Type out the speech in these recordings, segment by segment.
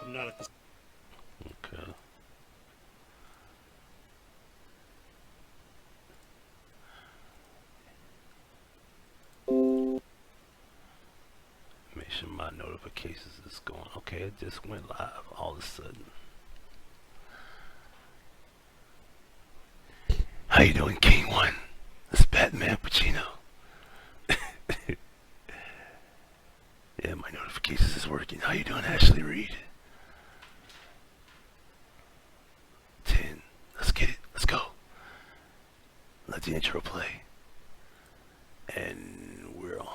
Not at this. Okay. Make sure my notifications is going. Okay, it just went live all of a sudden. How you doing, King One? It's Batman Pacino. Yeah, my notifications is working. How you doing, Ashley Reed? 10. Let's get it. Let's go. Let the intro play. And we're on.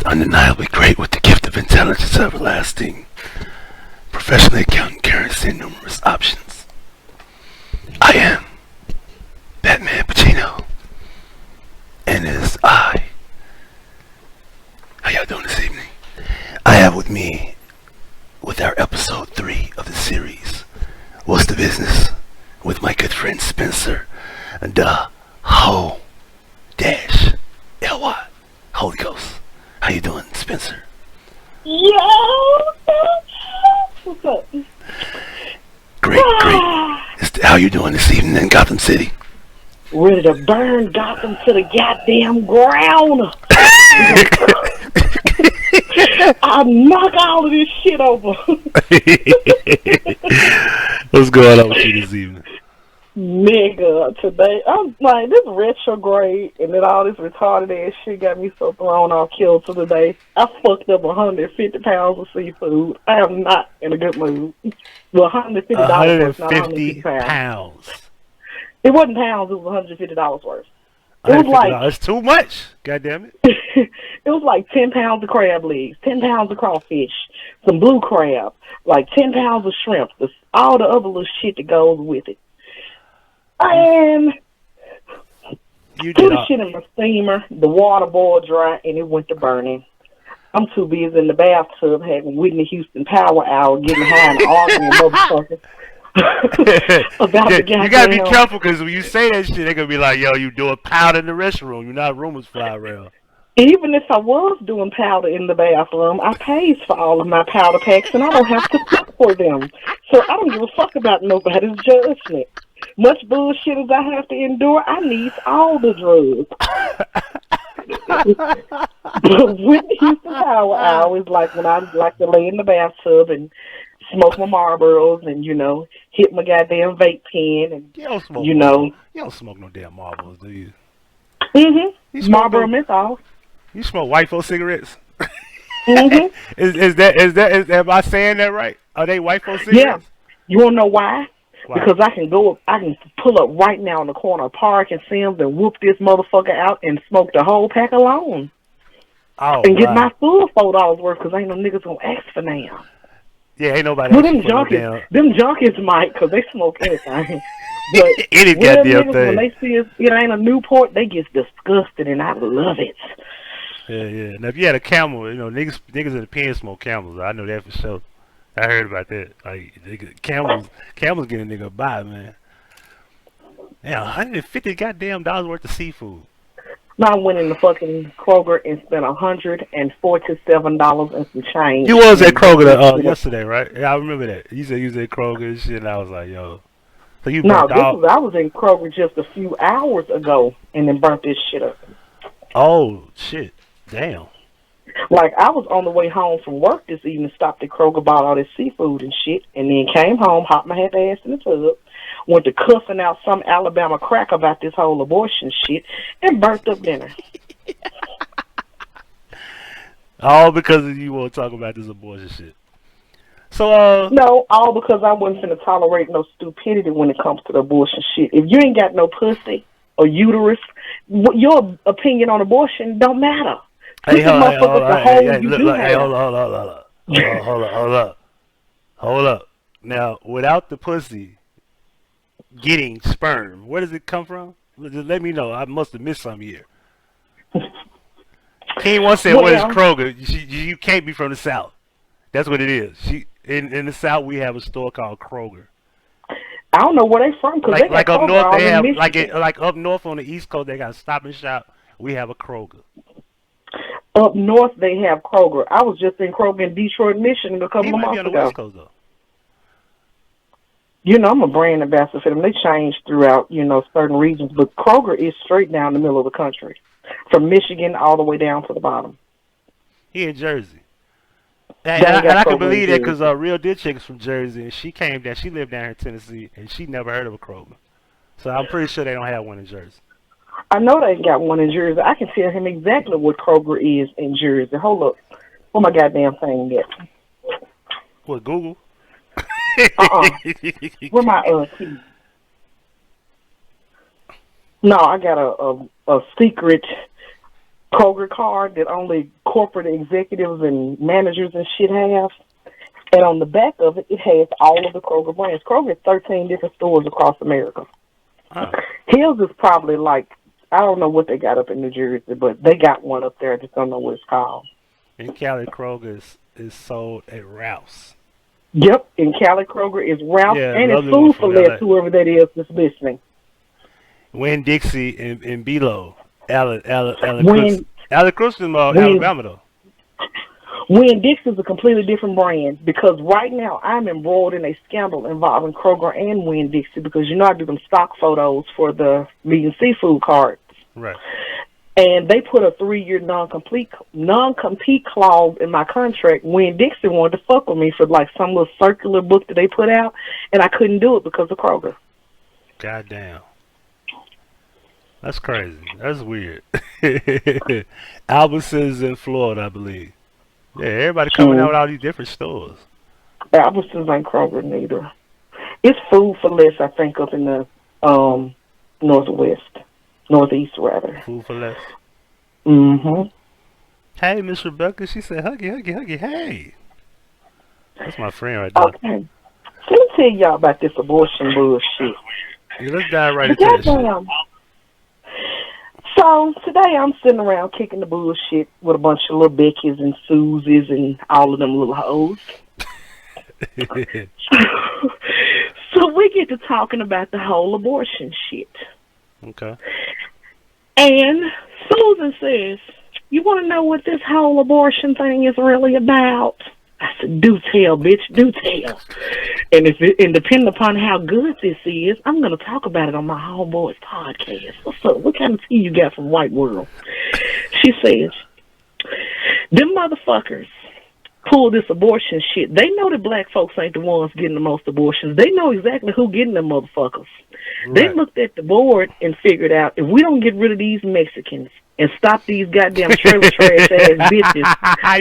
Undeniably great with the gift of intelligence everlasting. Professionally accountant currency and numerous options. I am Batman Pacino. And it is I. How y'all doing this evening? I have with me, with our episode 3 of the series, What's the Business? With my good friend Spencer, the Hoe-Ly. Holy Ghost. How you doing, Spencer? Yo! What's up? Great. How you doing this evening in Gotham City? Ready to burn Gotham to the goddamn ground. I'll knock all of this shit over. What's going on with you this evening? Nigga, today, I'm like, this retrograde and then all this retarded ass shit got me so thrown off kilter today. I fucked up 150 pounds of seafood. I am not in a good mood. Well, $150 worth, not 150 pounds. It wasn't pounds, it was $150 worth. It was like, that's too much. God damn it. It was like 10 pounds of crab legs, 10 pounds of crawfish, some blue crab, like 10 pounds of shrimp, all the other little shit that goes with it. And you threw did the shit in my steamer, the water boiled dry, and it went to burning. I'm too busy in the bathtub having Whitney Houston Power Hour, getting high and arguing, motherfucker. About the you gotta be goddamn. careful because when you say that shit, they're gonna be like, "Yo, you doing powder in the restroom? You're not rumors fly around." Even if I was doing powder in the bathroom, I pays for all of my powder packs, and I don't have to pay for them. So I don't give a fuck about nobody's judgment. Much bullshit as I have to endure, I need all the drugs. But Whitney Houston Power Hour is like when I like to lay in the bathtub and smoke my Marlboros and, hit my goddamn vape pen and, You don't smoke. you don't smoke no damn Marlboros, do you? Mm-hmm. You smoke Marlboro menthol. You smoke white folk cigarettes? Mm-hmm. Is am I saying that right? Are they white folk cigarettes? Yeah. You want to know why? Why? Because I can pull up right now in the corner of Park and Sims and whoop this motherfucker out and smoke the whole pack alone. Oh, and get my full $4 worth because ain't no niggas gonna ask for now. Yeah, ain't nobody. Well, them junkies might because they smoke anything. But any goddamn niggas, thing. when they see it ain't a Newport, they get disgusted, and I love it. Yeah. Now if you had a Camel, niggas in the pen smoke Camels. I know that for sure. I heard about that. Like Camels getting a nigga by, man. Yeah, $150 goddamn dollars worth of seafood. I went in the fucking Kroger and spent $147 and some change. You was at Kroger yesterday, right? Yeah, I remember that. You said you was at Kroger and shit, and I was like, yo. So you burnt I was in Kroger just a few hours ago and then burnt this shit up. Oh, shit. Damn. Like, I was on the way home from work this evening, stopped at Kroger, bought all this seafood and shit, and then came home, hopped my head ass in the tub, went to cussing out some Alabama crack about this whole abortion shit, and burnt up dinner. All because you want to talk about this abortion shit. So, No, all because I wasn't finna tolerate no stupidity when it comes to the abortion shit. If you ain't got no pussy or uterus, your opinion on abortion don't matter. Hey, hold up. Now, without the pussy getting sperm, where does it come from? Just let me know. I must have missed some here. King once said, "What is Kroger?" You can't be from the South. That's what it is. In the South, we have a store called Kroger. I don't know where they from. Like up north, they have like up north on the East Coast, they got a Stop and Shop. We have a Kroger. Up north, they have Kroger. I was just in Kroger in Detroit, Michigan a couple of months ago. West Coast, though. I'm a brand ambassador for them. They change throughout, certain regions, but Kroger is straight down the middle of the country, from Michigan all the way down to the bottom. He in Jersey. And I can believe that because Real Deal Chick is from Jersey, and she came down. She lived down here in Tennessee, and she never heard of a Kroger. So I'm pretty sure they don't have one in Jersey. I know they ain't got one in Jersey. I can tell him exactly what Kroger is in Jersey. Hold up. Where my goddamn thing at? What, Google? Where my key? No, I got a secret Kroger card that only corporate executives and managers and shit have. And on the back of it, it has all of the Kroger brands. Kroger has 13 different stores across America. Oh. His is probably like, I don't know what they got up in New Jersey, but they got one up there. I just don't know what it's called. In Cali, Kroger is sold at Ralph's. Yep, in Cali, Kroger is Ralph's, and it's food for less, whoever that is that's listening. Winn-Dixie and Below. Alan Cruz from Alabama, though. Winn-Dixie is a completely different brand because right now I'm embroiled in a scandal involving Kroger and Winn-Dixie because I do them stock photos for the meat and seafood cards. Right. And they put a 3-year non-compete clause in my contract. Winn-Dixie wanted to fuck with me for like some little circular book that they put out, and I couldn't do it because of Kroger. Goddamn. That's crazy. That's weird. Albertsons in Florida, I believe. Yeah, everybody coming out with all these different stores. Albertsons ain't Kroger neither. It's food for less, I think, up in the northeast rather. Food for less. Mm-hmm. Hey, Miss Rebecca. She said, Huggy. Hey. That's my friend right there. Okay. So let me tell y'all about this abortion bullshit. Yeah, let's dive right The into that shit. goddamn. So today I'm sitting around kicking the bullshit with a bunch of little Beckies and Susies and all of them little hoes. So we get to talking about the whole abortion shit. Okay. And Susan says, you want to know what this whole abortion thing is really about? I said, do tell, bitch, do tell. And depending upon how good this is, I'm going to talk about it on my homeboy's podcast. What's up? What kind of tea you got from White World? She says, them motherfuckers pull this abortion shit. They know that black folks ain't the ones getting the most abortions. They know exactly who getting them motherfuckers. Right. They looked at the board and figured out, if we don't get rid of these Mexicans and stop these goddamn trailer trash ass bitches. Why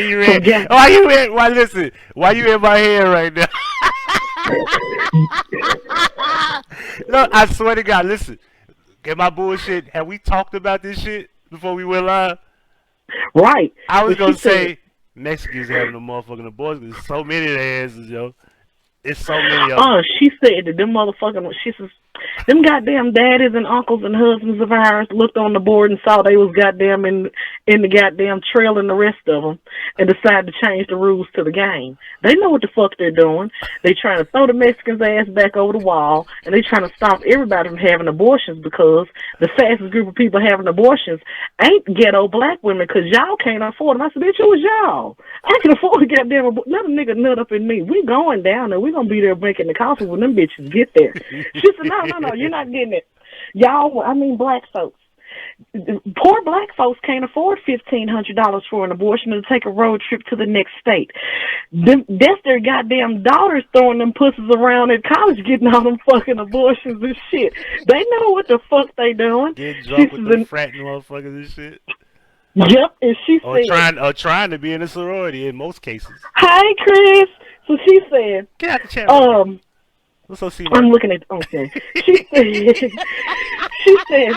you in? Why listen? Why you in my head right now? No, I swear to God, listen. Get my bullshit. Have we talked about this shit before we went live? Right. I was gonna say Mexicans having a motherfucking abortion. There's so many of their asses, yo. It's so many of them. She said that them motherfucking, she says, them goddamn daddies and uncles and husbands of ours looked on the board and saw they was goddamn in the goddamn trail and the rest of them and decided to change the rules to the game. They know what the fuck they're doing. They trying to throw the Mexicans' ass back over the wall, and they trying to stop everybody from having abortions because the fastest group of people having abortions ain't ghetto black women because y'all can't afford them. I said, bitch, who is y'all? I can afford a goddamn abortion. Let a nigga nut up in me. We going down there. We gonna be there making the coffee when them bitches get there. She said, no, you're not getting it. Y'all, I mean black folks. Poor black folks can't afford $1,500 for an abortion to take a road trip to the next state. That's their goddamn daughters throwing them pussies around at college getting all them fucking abortions and shit. They know what the fuck they doing. Getting drunk with them frat motherfuckers and shit. Yep, and she said... trying to be in a sorority in most cases. Hi, Chris. So she said... Get out the chat. I'm looking at... Okay. She said,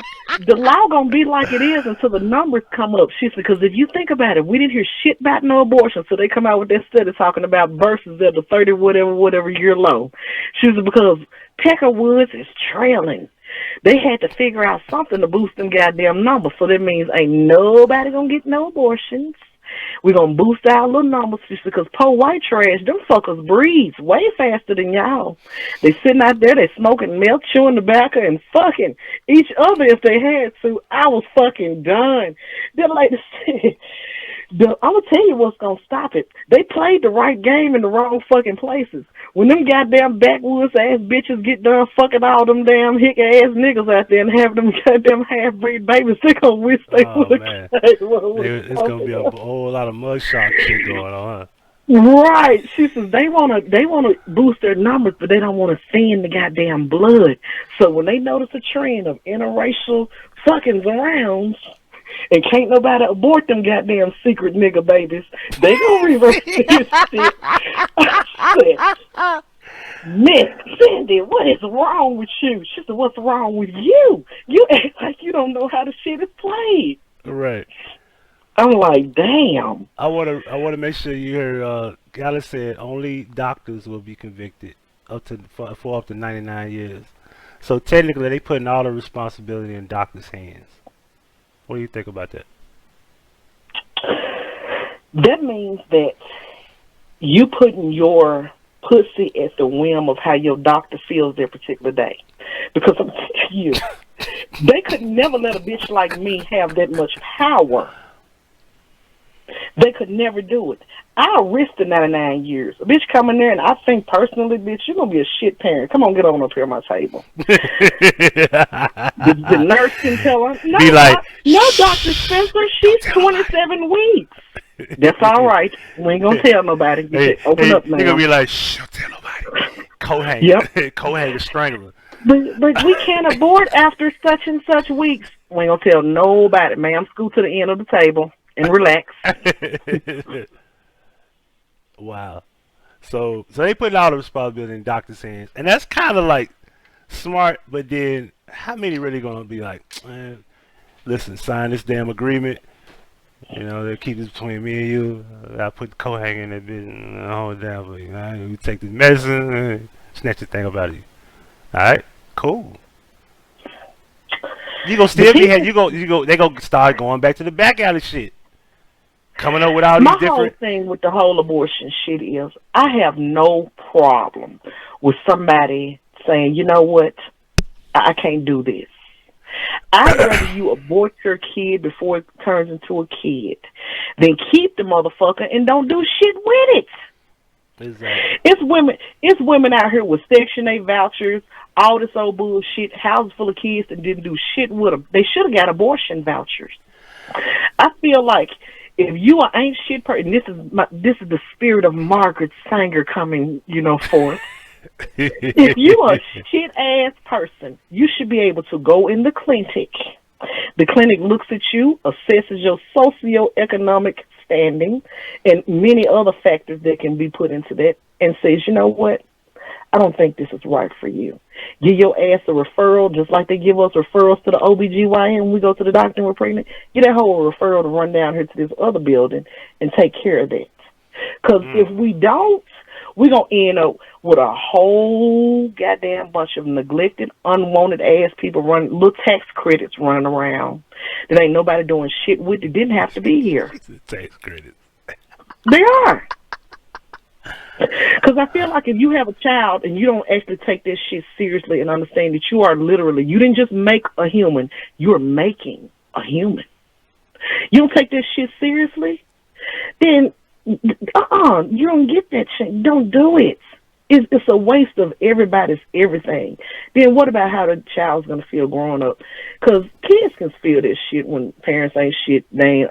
the law gonna be like it is until the numbers come up. She said, because if you think about it, we didn't hear shit about no abortion, so they come out with that study talking about versus at the 30 whatever year low. She said, because Pecker Woods is trailing. They had to figure out something to boost them goddamn numbers, so that means ain't nobody gonna get no abortions. We're going to boost our little numbers just because poor white trash, them fuckers breathe way faster than y'all. They sitting out there, they smoking milk, chewing tobacco, and fucking each other if they had to. I was fucking done. Then like said, I'm going to tell you what's going to stop it. They played the right game in the wrong fucking places. When them goddamn backwoods ass bitches get done fucking all them damn hick ass niggas out there and have them goddamn half-breed babies, they gonna wish they would have. It's gonna be a whole lot of mugshot shit going on, huh? Right. She says they wanna boost their numbers, but they don't wanna thin the goddamn blood. So when they notice a trend of interracial fuckings around and can't nobody abort them goddamn secret nigga babies, they gonna reverse this shit. I said, Miss Cindy, what is wrong with you? She said, what's wrong with you? You act like you don't know how the shit is played. Right. I'm like, damn. I wanna make sure you hear Gala said only doctors will be convicted for up to 99 years. So technically they putting all the responsibility in doctors' hands. What do you think about that? That means that you putting your pussy at the whim of how your doctor feels that particular day. Because I'm telling you, they could never let a bitch like me have that much power. They could never do it. I'll risk the 99 years. A bitch come in there, and I think personally, bitch, you're going to be a shit parent. Come on, get on up here at my table. the nurse can tell her, no, Dr. Spencer, she's 27 weeks. That's all right. We ain't going to tell nobody. Open up now. They're going to be like, shh, don't tell nobody. Co-hang. Yep. Co-hang, strangler. But we can't abort after such and such weeks. We ain't going to tell nobody. Ma'am, scoot to the end of the table and relax. Wow. So they put all the responsibility in doctors' hands. And that's kind of like smart, but then how many really going to be like, man, listen, sign this damn agreement. You know, they keep this between me and you. I put the coat hanger in that bitch and I hold it down for you. All right? You take this medicine and snatch the thing about you. All right, cool. You gonna still be here. They gonna start going back to the back alley shit. Coming up with all these My whole different. thing with the whole abortion shit is I have no problem with somebody saying, you know what, I can't do this. I'd rather you abort your kid before it turns into a kid than keep the motherfucker and don't do shit with it. Exactly. It's women out here with Section 8 vouchers, all this old bullshit, houses full of kids that didn't do shit with them. They should have got abortion vouchers. I feel like if you ain't shit person, this is the spirit of Margaret Sanger coming, forth. If you a shit ass person, you should be able to go in the clinic. The clinic looks at you, assesses your socioeconomic standing, and many other factors that can be put into that, and says, you know what? I don't think this is right for you. Give your ass a referral, just like they give us referrals to the OBGYN when we go to the doctor and we're pregnant. Get that whole referral to run down here to this other building and take care of that. Because if we don't, we're going to end up with a whole goddamn bunch of neglected, unwanted ass people running, little tax credits running around that ain't nobody doing shit with. It didn't have to be here. Tax credits. They are. Because I feel like if you have a child and you don't actually take this shit seriously and understand that you are literally, you didn't just make a human, you're making a human. You don't take this shit seriously, then you don't get that shit. Don't do it. It's a waste of everybody's everything. Then what about how the child's going to feel growing up? Because kids can feel this shit when parents ain't shit. They ain't,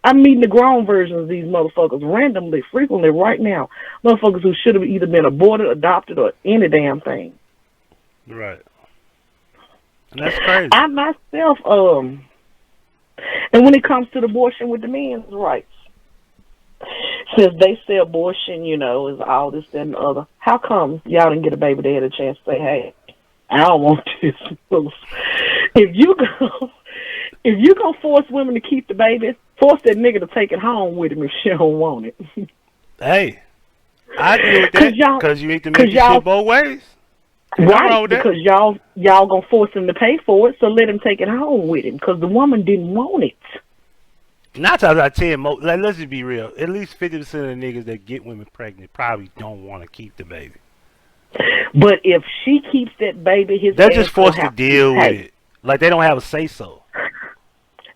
I'm meeting the grown versions of these motherfuckers randomly, frequently right now. Motherfuckers who should have either been aborted, adopted, or any damn thing. Right. And that's crazy. I myself, and when it comes to the abortion with the men's rights, since they say abortion, is all this, that, and the other, how come y'all didn't get a baby? They had a chance to say, hey, I don't want this. If you gonna force women to keep the baby, force that nigga to take it home with him if she don't want it. Hey, I agree with that, because you need to make your shit both ways. Right, because y'all gonna force him to pay for it, so let him take it home with him, because the woman didn't want it. 9 times out of 10, let's just be real. At least 50% of the niggas that get women pregnant probably don't want to keep the baby. But if she keeps that baby, they're just forced to deal with it. Like they don't have a say so.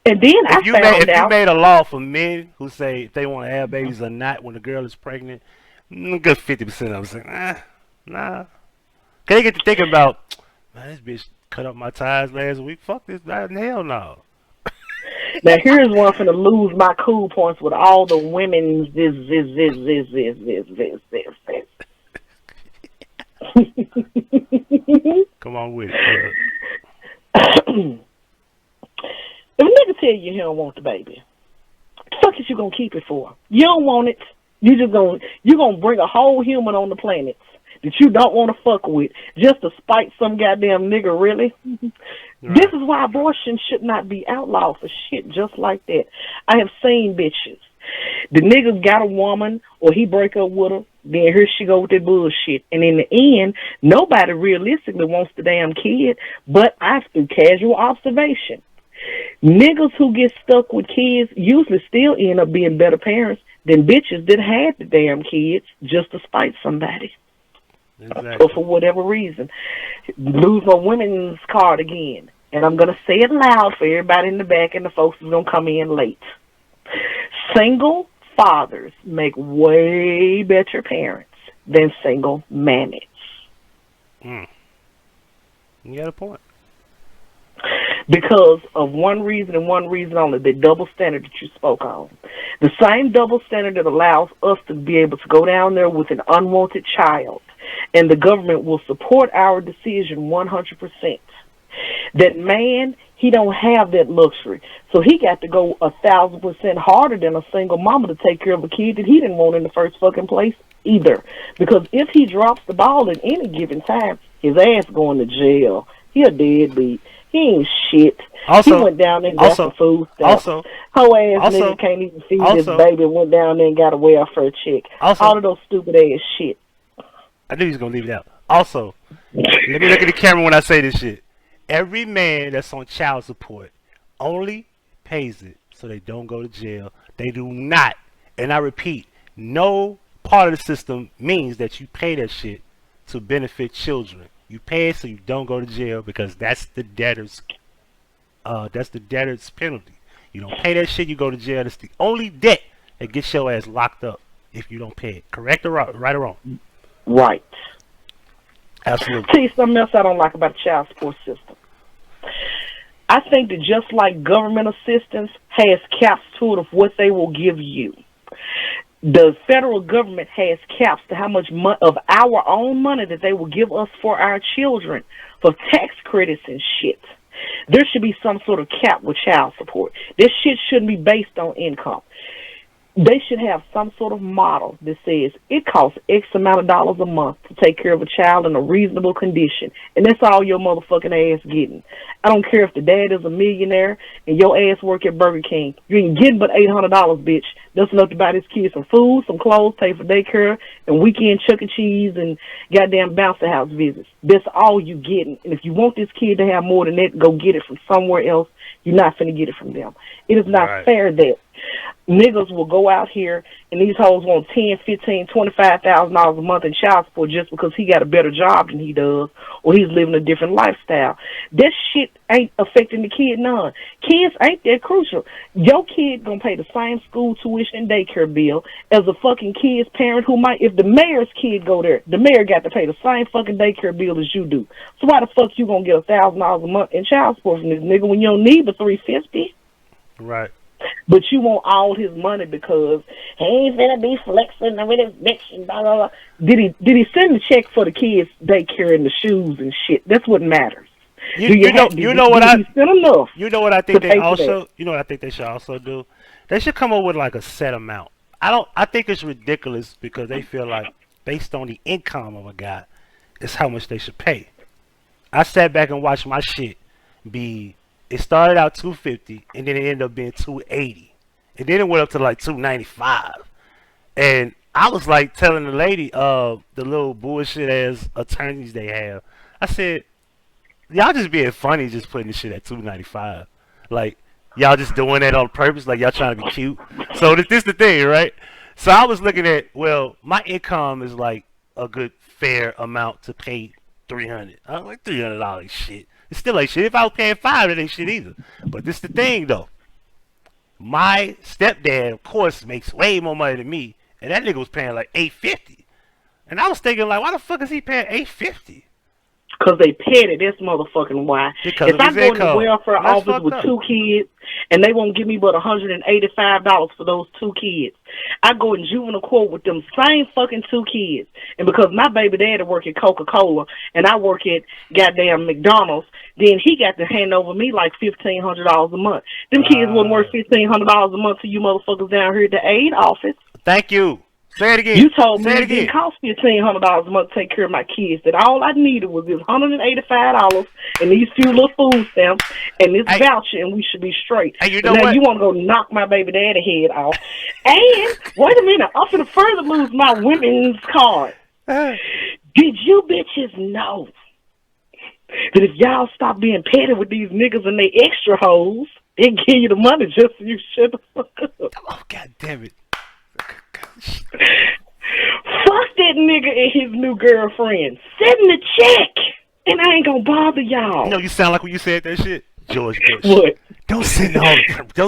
And then if you made a law for men who say if they want to have babies or not when the girl is pregnant, good 50% of them say, nah. Cause they get to thinking about, man, this bitch cut up my tires last week. Fuck this, man. Hell no. Now here's one finna lose my cool points with all the women's this. Come on with it. If a nigga tell you he don't want the baby, what the fuck is you gonna keep it for? You don't want it. You gonna bring a whole human on the planet that you don't want to fuck with just to spite some goddamn nigga, really? Right. This is why abortion should not be outlawed for shit just like that. I have seen bitches. The nigga got a woman or he break up with her, then here she go with that bullshit. And in the end, nobody realistically wants the damn kid, but through casual observation, niggas who get stuck with kids usually still end up being better parents than bitches that had the damn kids just to spite somebody. Exactly. Or for whatever reason. Lose my women's card again. And I'm going to say it loud for everybody in the back and the folks who's going to come in late. Single fathers make way better parents than single mammies. You got a point. Because of one reason and one reason only, the double standard that you spoke on. The same double standard that allows us to be able to go down there with an unwanted child, and the government will support our decision 100%. That man, he don't have that luxury. So he got to go 1,000% harder than a single mama to take care of a kid that he didn't want in the first fucking place either. Because if he drops the ball at any given time, his ass going to jail. He a deadbeat. He ain't shit. Also, he went down there and got some food stamps. Whole ass nigga can't even feed his baby. Went down there and got a welfare check. All of those stupid ass shit. I knew he was gonna leave it out. Also, let me look at the camera when I say this shit. Every man that's on child support only pays it so they don't go to jail. They do not, and I repeat, no part of the system means that you pay that shit to benefit children. You pay it so you don't go to jail because that's the debtor's penalty. You don't pay that shit, you go to jail. It's the only debt that gets your ass locked up if you don't pay it. Correct or wrong? Right or wrong? Right. Absolutely. Tell you something else I don't like about the child support system. I think that just like government assistance has caps to it of what they will give you, the federal government has caps to how much of our own money that they will give us for our children for tax credits and shit. There should be some sort of cap with child support. This shit shouldn't be based on income. They should have some sort of model that says it costs X amount of dollars a month to take care of a child in a reasonable condition. And that's all your motherfucking ass getting. I don't care if the dad is a millionaire and your ass work at Burger King. You ain't getting but $800, bitch. That's enough to buy this kid some food, some clothes, pay for daycare, and weekend Chuck E. Cheese and goddamn bouncer house visits. That's all you getting. And if you want this kid to have more than that, go get it from somewhere else. You're not finna get it from them. It is not fair that niggas will go out here and these hoes want $10,000, $15,000, $25,000 a month in child support just because he got a better job than he does or he's living a different lifestyle. This shit ain't affecting the kid none. Kids ain't that crucial. Your kid gonna pay the same school tuition and daycare bill as a fucking kid's parent who might, if the mayor's kid go there, the mayor got to pay the same fucking daycare bill as you do. So why the fuck you gonna get $1,000 a month in child support from this nigga when you don't need but $350? Right. But you want all his money because he ain't finna be flexing with his bitch and blah, blah, blah. Did he send the check for the kids' daycare and the shoes and shit? That's what matters. You know what I think they should also do? They should come up with like a set amount. I think it's ridiculous because they feel like based on the income of a guy is how much they should pay. I sat back and watched my shit be. It started out $250 and then it ended up being $280, and then it went up to like $295. And I was like telling the lady, the little bullshit ass attorneys they have, I said, y'all just being funny, just putting this shit at $295. Like y'all just doing that on purpose, like y'all trying to be cute. So this the thing, right? So I was looking at, well, my income is like a good fair amount to pay $300. I'm like $300 shit. It's still ain't shit. If I was paying $5, it ain't shit either. But this the thing though. My stepdad, of course, makes way more money than me, and that nigga was paying like $850. And I was thinking like, why the fuck is he paying $850? Because they petty, that's motherfucking why. Because if I go in the welfare office with 2 kids and they won't give me but $185 for those 2 kids, I go in juvenile court with them same fucking 2 kids. And because my baby daddy work at Coca-Cola and I work at goddamn McDonald's, then he got to hand over me like $1,500 a month. Them kids wasn't worth $1,500 a month to you motherfuckers down here at the aid office. Thank you. Say it again. You told me it didn't cost me $1,500 a month to take care of my kids. That all I needed was this $185 and these few little food stamps and this voucher, and we should be straight. Hey, you know now what? You want to go knock my baby daddy head off. And wait a minute, I'm finna further lose my women's card. Did you bitches know that if y'all stop being petty with these niggas and they extra hoes, they give you the money just so you shut the fuck up? Oh, God damn it. Fuck that nigga and his new girlfriend. Send the check, and I ain't gonna bother y'all. You know, you sound like when you said that shit, George Bush. What? Don't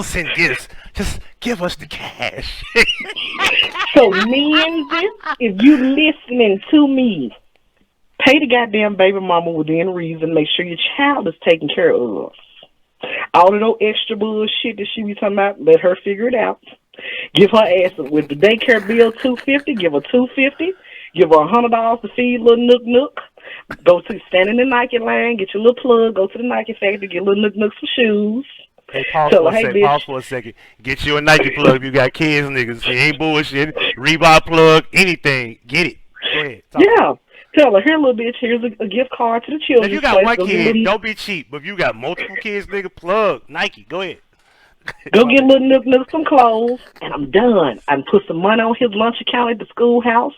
send gifts. Just give us the cash. So, Menzies, if you listening to me, pay the goddamn baby mama within reason. Make sure your child is taken care of. All of those extra bullshit that she be talking about, let her figure it out. Give her ass with the daycare bill $250. Give her $250. Give her $100 to feed little Nook. Go to stand in the Nike line, get your little plug. Go to the Nike factory, get little Nook some shoes. Hey, pause for a second. Get you a Nike plug if you got kids, niggas. She ain't bullshit. Reebok plug, anything. Get it. Go ahead. Yeah. Tell her, here, little bitch, here's a gift card to the If children's you got place. one Go kid, get don't be cheap. But if you got multiple kids, nigga, plug Nike. Go ahead. Go get little Nook some clothes, and I'm done. I can put some money on his lunch account at the schoolhouse.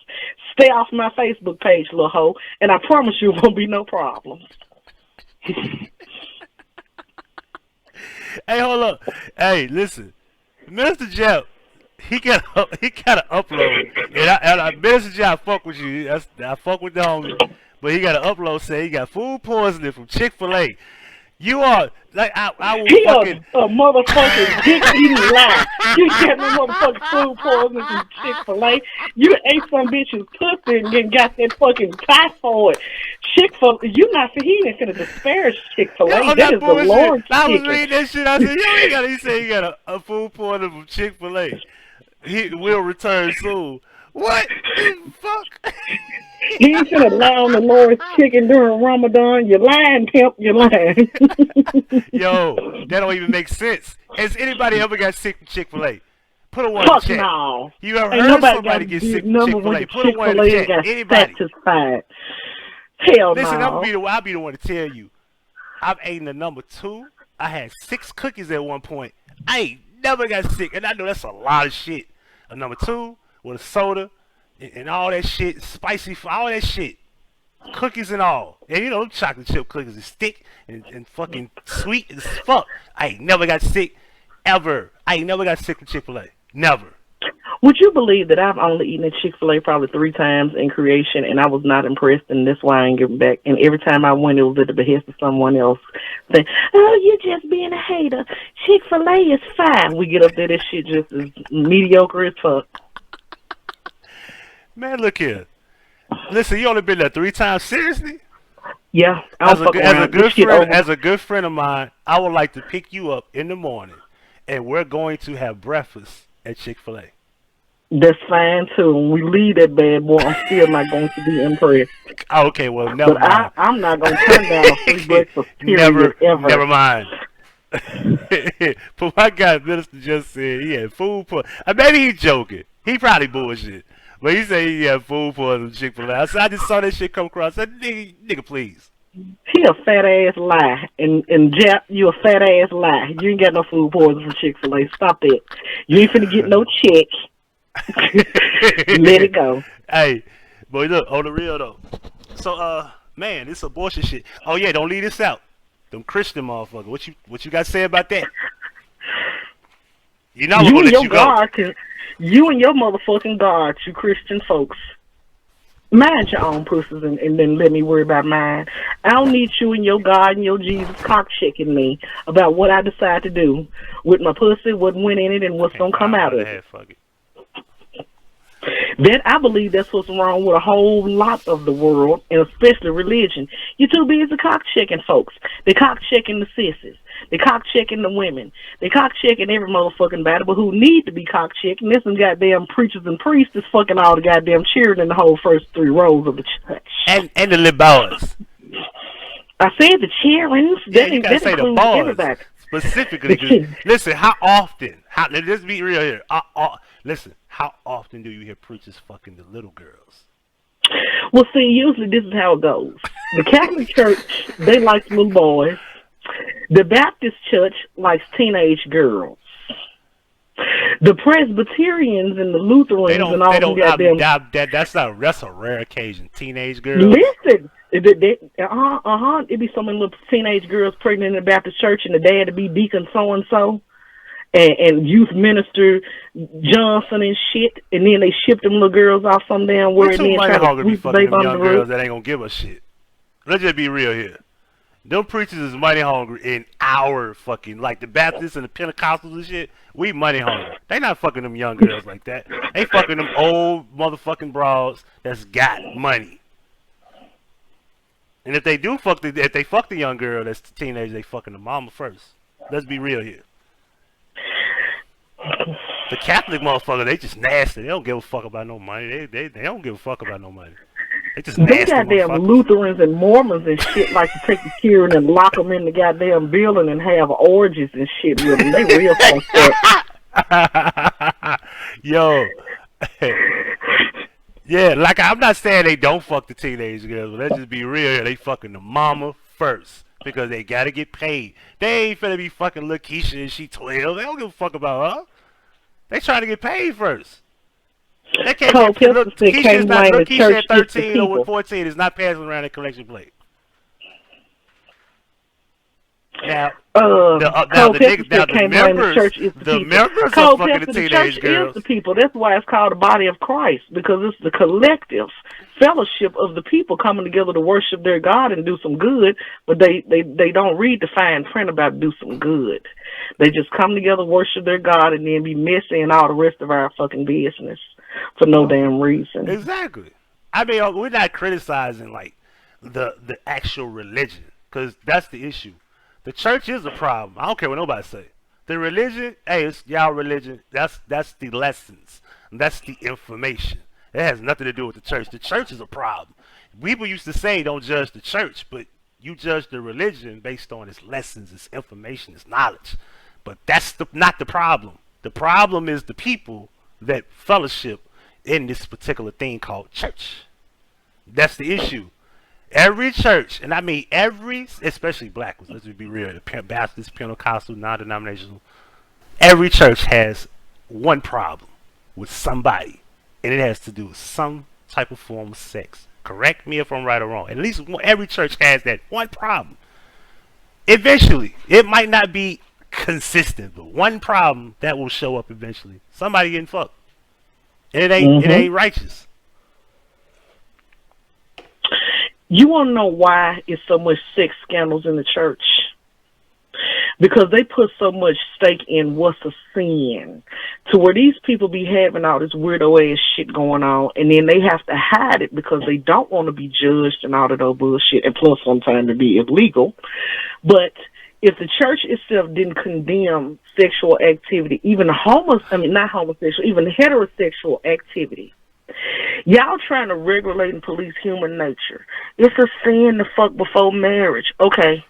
Stay off my Facebook page, little hoe, and I promise you, won't be no problems. Hey, hold up. Hey, listen, Minister Jeff, he gotta upload. And I Minister Jeff, I fuck with you. I fuck with the homie, but he gotta upload. Say he got food poisoning from Chick-fil-A. You are like I will He fucking a motherfucking dick eating lie. You got me motherfucking food poisoning from Chick-fil-A. You ate some bitch's pussy and then got that fucking typhoid. Chick-fil-A, you not see he ain't finna disparage Chick-fil-A. Yo, That is the Lord's I was chicken. reading that shit. I said, he said he got a food poisoning from Chick-fil-A. He will return soon. What the fuck? He ain't finna lie on the Lord's chicken during Ramadan. You're lying, pimp. You're lying. Yo, that don't even make sense. Has anybody ever got sick from Chick-fil-A? Put a one in Fuck the chat. no. You ever Ain't heard nobody somebody got get this sick from number Chick-fil-A? when Put a one in the Chick-fil-A chat. got Anybody? satisfied. Hell Listen, no. I'll be the one to tell you. I've eaten the number 2. I had 6 cookies at one point. I ain't never got sick, and I know that's a lot of shit. A number 2 with a soda and all that shit, spicy, all that shit. Cookies and all. And you know, chocolate chip cookies is thick and fucking sweet as fuck. I ain't never got sick, ever. I ain't never got sick from Chick-fil-A. Never. Would you believe that I've only eaten at Chick-fil-A probably 3 times in creation, and I was not impressed, and that's why I ain't giving back. And every time I went, it was at the behest of someone else saying, "Oh, you're just being a hater. Chick-fil-A is fine." We get up there, this shit just is mediocre as fuck. Man, look here. Listen, you only been there 3 times. Seriously? Yeah, As a good friend of mine, I would like to pick you up in the morning, and we're going to have breakfast at Chick-fil-A. That's fine too. When we leave that bad boy, I'm still not going to be impressed. Okay, well, never But mind. I'm not going to turn down a free breakfast period ever. Never mind. But my guy, Minister, just said he had food poisoning. Maybe he's joking. He probably bullshit. But he said he had food poisoning from Chick-fil-A. I just saw that shit come across. I said, nigga, please. He a fat ass lie, and Jap, you a fat ass lie. You ain't got no food poisoning from Chick-fil-A. Stop that. You ain't finna get no check. Let it go. Hey, boy, look, on the real though. So, man, this abortion shit. Oh yeah, don't leave this out. Them Christian motherfucker. What you got to say about that? You know I'm gonna let you go. You and your motherfucking guards, you Christian folks. Mind your own pussies and then let me worry about mine. I don't need you and your God and your Jesus cock checking me about what I decide to do with my pussy, what went in it, and what's gonna come out of it. Fuck it. That I believe that's what's wrong with a whole lot of the world, and especially religion. You're too busy cock checking folks. They cock checking the sissies. They cock checking the women. They cock checking every motherfucking body, but who need to be cock checking? This some goddamn preachers and priests that's fucking all the goddamn cheering in the whole first 3 rows of the church. And the little boys. I said the cheerings. Yeah, you gotta say the boys everybody. specifically. Listen, how often? Let's be real here. Listen, how often do you hear preachers fucking the little girls? Well, see, usually this is how it goes. The Catholic Church, they like little boys. The Baptist Church likes teenage girls. The Presbyterians and the Lutherans and all them goddamn... That's a rare occasion. Teenage girls. Listen, it'd be so many little teenage girls pregnant in the Baptist Church, and the dad to be deacon so and so. And youth minister Johnson and shit, and then they ship them little girls off some damn word. We're too money hungry to be fucking them young girls that ain't gonna give a shit. Let's just be real here. Them preachers is money hungry in our fucking, like the Baptists and the Pentecostals and shit. We money hungry. They not fucking them young girls like that. They fucking them old motherfucking broads that's got money. And if they fuck the young girl that's the teenager, they fucking the mama first. Let's be real here. The Catholic motherfucker, they just nasty. They don't give a fuck about no money. They don't give a fuck about no money. They just nasty. They goddamn Lutherans and Mormons and shit like to take the children and lock them in the goddamn building and have orgies and shit with them. They real fucked up. Yo, Yeah, like I'm not saying they don't fuck the teenage girls, but let's just be real here. They fucking the mama first because they gotta get paid. They ain't finna be fucking Lakeisha and she 12. They don't give a fuck about her. They trying to get paid first. They can't Cole be look. Pilkington Keisha is can't not blame look. the Keisha church, at it's the 13 or people. 14 is not passing around a collection plate. Now, now Cole the niggas, now Pilkington can't blame the church, it's the the people. members are Cole fucking the Pilkington, the church teenage is girls. the people. That's why it's called the body of Christ, because it's the collective fellowship of the people coming together to worship their God and do some good, but they don't read the fine print about do some good. They just come together, worship their God, and then be messy and all the rest of our fucking business for no damn reason. Exactly. I mean, we're not criticizing like the actual religion, because that's the issue. The church is a problem. I don't care what nobody say. The religion, hey, it's y'all religion. That's the lessons. That's the information. It has nothing to do with the church. The church is a problem. People used to say don't judge the church, but you judge the religion based on its lessons, its information, its knowledge. But that's not the problem. The problem is the people that fellowship in this particular thing called church. That's the issue. Every church, and I mean every, especially black ones, let's just be real, the Baptist, Pentecostal, non-denominational, every church has one problem with somebody, and it has to do with some type of form of sex. Correct me if I'm right or wrong. At least every church has that one problem. Eventually, it might not be consistent, but one problem that will show up eventually. Somebody getting fucked. And it ain't righteous. You want to know why it's so much sex scandals in the church? Because they put so much stake in what's a sin, to where these people be having all this weirdo ass shit going on, and then they have to hide it because they don't want to be judged and all of those bullshit, and plus sometimes it be illegal. But if the church itself didn't condemn sexual activity, even not homosexual, even heterosexual activity, y'all trying to regulate and police human nature. It's a sin to fuck before marriage. Okay.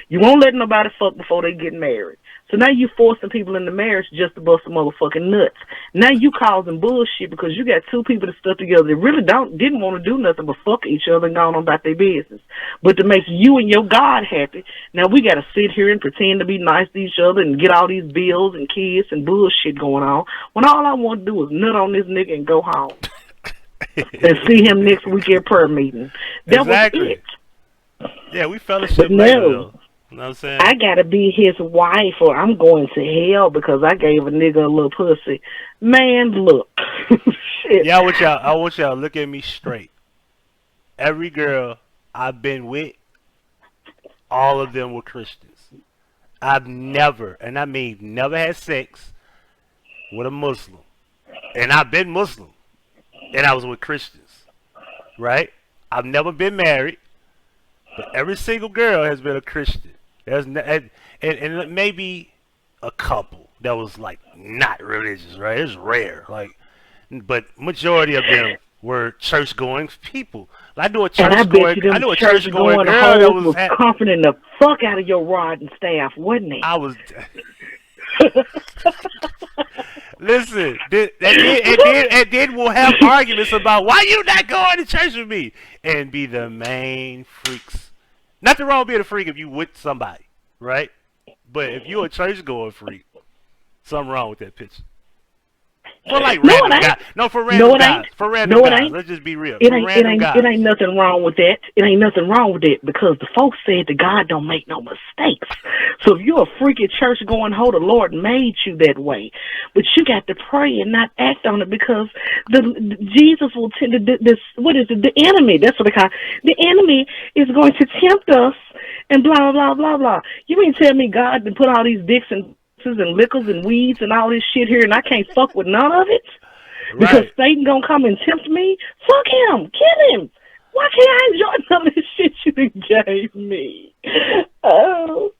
You won't let nobody fuck before they get married. So now you forcing people into marriage just to bust some motherfucking nuts. Now you causing bullshit because you got two people that stuck together that really didn't want to do nothing but fuck each other and go on about their business. But to make you and your God happy, now we got to sit here and pretend to be nice to each other and get all these bills and kids and bullshit going on, when all I want to do is nut on this nigga and go home. And see him next week at prayer meeting. That exactly. was it. Yeah, we fellowship later, though. You know what I'm saying? I gotta be his wife or I'm going to hell because I gave a nigga a little pussy. Man, look. Shit. Yeah, I want y'all to look at me straight. Every girl I've been with, all of them were Christians. I've never, and I mean never, had sex with a Muslim. And I've been Muslim. And I was with Christians. Right? I've never been married. But every single girl has been a Christian. There's and maybe a couple that was like not religious, right? It's rare, like, but majority of them were church going people. I knew a church going girl that was confident the fuck out of your rod and staff, wasn't he? I was. Listen, and then we'll have arguments about why you not going to church with me and be the main freaks. Nothing wrong with being a freak if you with somebody, right? But if you're a church going freak, something wrong with that picture. For like random guys. No, for random guys. For random guys. Let's just be real. It ain't nothing wrong with that. It ain't nothing wrong with it because the folks said that God don't make no mistakes. So if you're a freaky church going hoe, the Lord made you that way. But you got to pray and not act on it because Jesus will the enemy, that's what they call it. The enemy is going to tempt us and blah, blah, blah, blah. You mean tell me God to put all these dicks and liquors and weeds and all this shit here and I can't fuck with none of it? Because Satan gonna come and tempt me? Fuck him. Kill him. Why can't I enjoy some of this shit you gave me? Oh.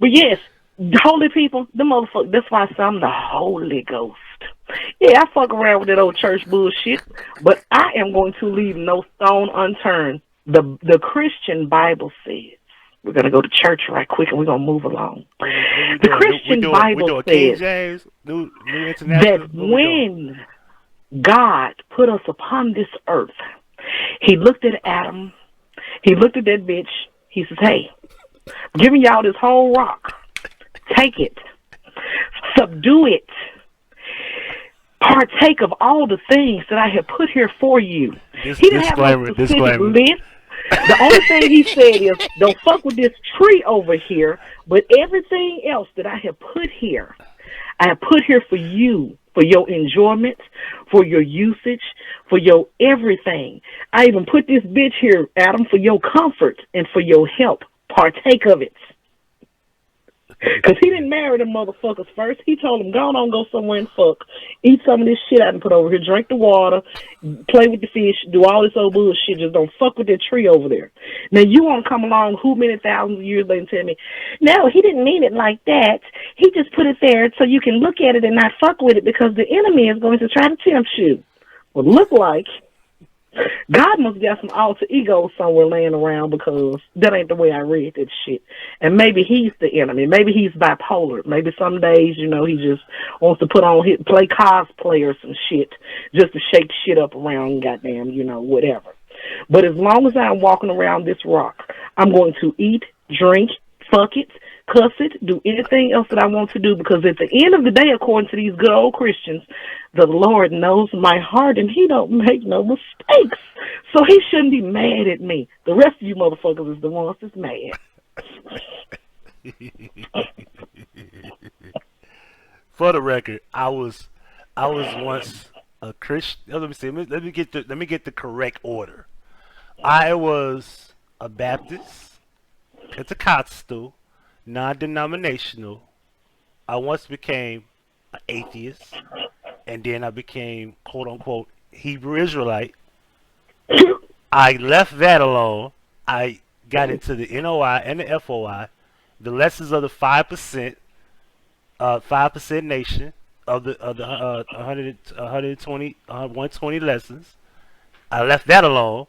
But yes, holy people, the motherfucker, that's why I say I'm the Holy Ghost. Yeah, I fuck around with that old church bullshit, but I am going to leave no stone unturned. The Christian Bible says, we're going to go to church right quick and we're going to move along. The Christian Bible says that when God put us upon this earth. He looked at Adam. He looked at that bitch. He says, hey, I'm giving y'all this whole rock. Take it. Subdue it. Partake of all the things that I have put here for you. He didn't have no specific list. The only thing he said is, don't fuck with this tree over here, but everything else that I have put here, I have put here for you, for your enjoyment, for your usage, for your everything. I even put this bitch here, Adam, for your comfort and for your help. Partake of it. Because he didn't marry them motherfuckers first. He told them, go on, go somewhere and fuck. Eat some of this shit I done put over here. Drink the water. Play with the fish. Do all this old bullshit. Just don't fuck with that tree over there. Now, you want to come along who many thousands of years later and tell me, no, he didn't mean it like that. He just put it there so you can look at it and not fuck with it because the enemy is going to try to tempt you. Well, look like God must got some alter ego somewhere laying around because that ain't the way I read that shit. And maybe he's the enemy. Maybe he's bipolar. Maybe some days, he just wants to play cosplay or some shit just to shake shit up around goddamn, whatever. But as long as I'm walking around this rock, I'm going to eat, drink, fuck it, cuss it, do anything else that I want to do because at the end of the day, according to these good old Christians, the Lord knows my heart and he don't make no mistakes. So he shouldn't be mad at me. The rest of you motherfuckers is the ones that's mad. For the record, I was once a Christian. Let me see. Let me get the correct order. I was a Baptist, Pentecostal, non-denominational. I once became an atheist, and then I became quote unquote Hebrew Israelite. I left that alone. I got into the NOI and the FOI, the lessons of the 5%, 5% nation of the 120 lessons. I left that alone.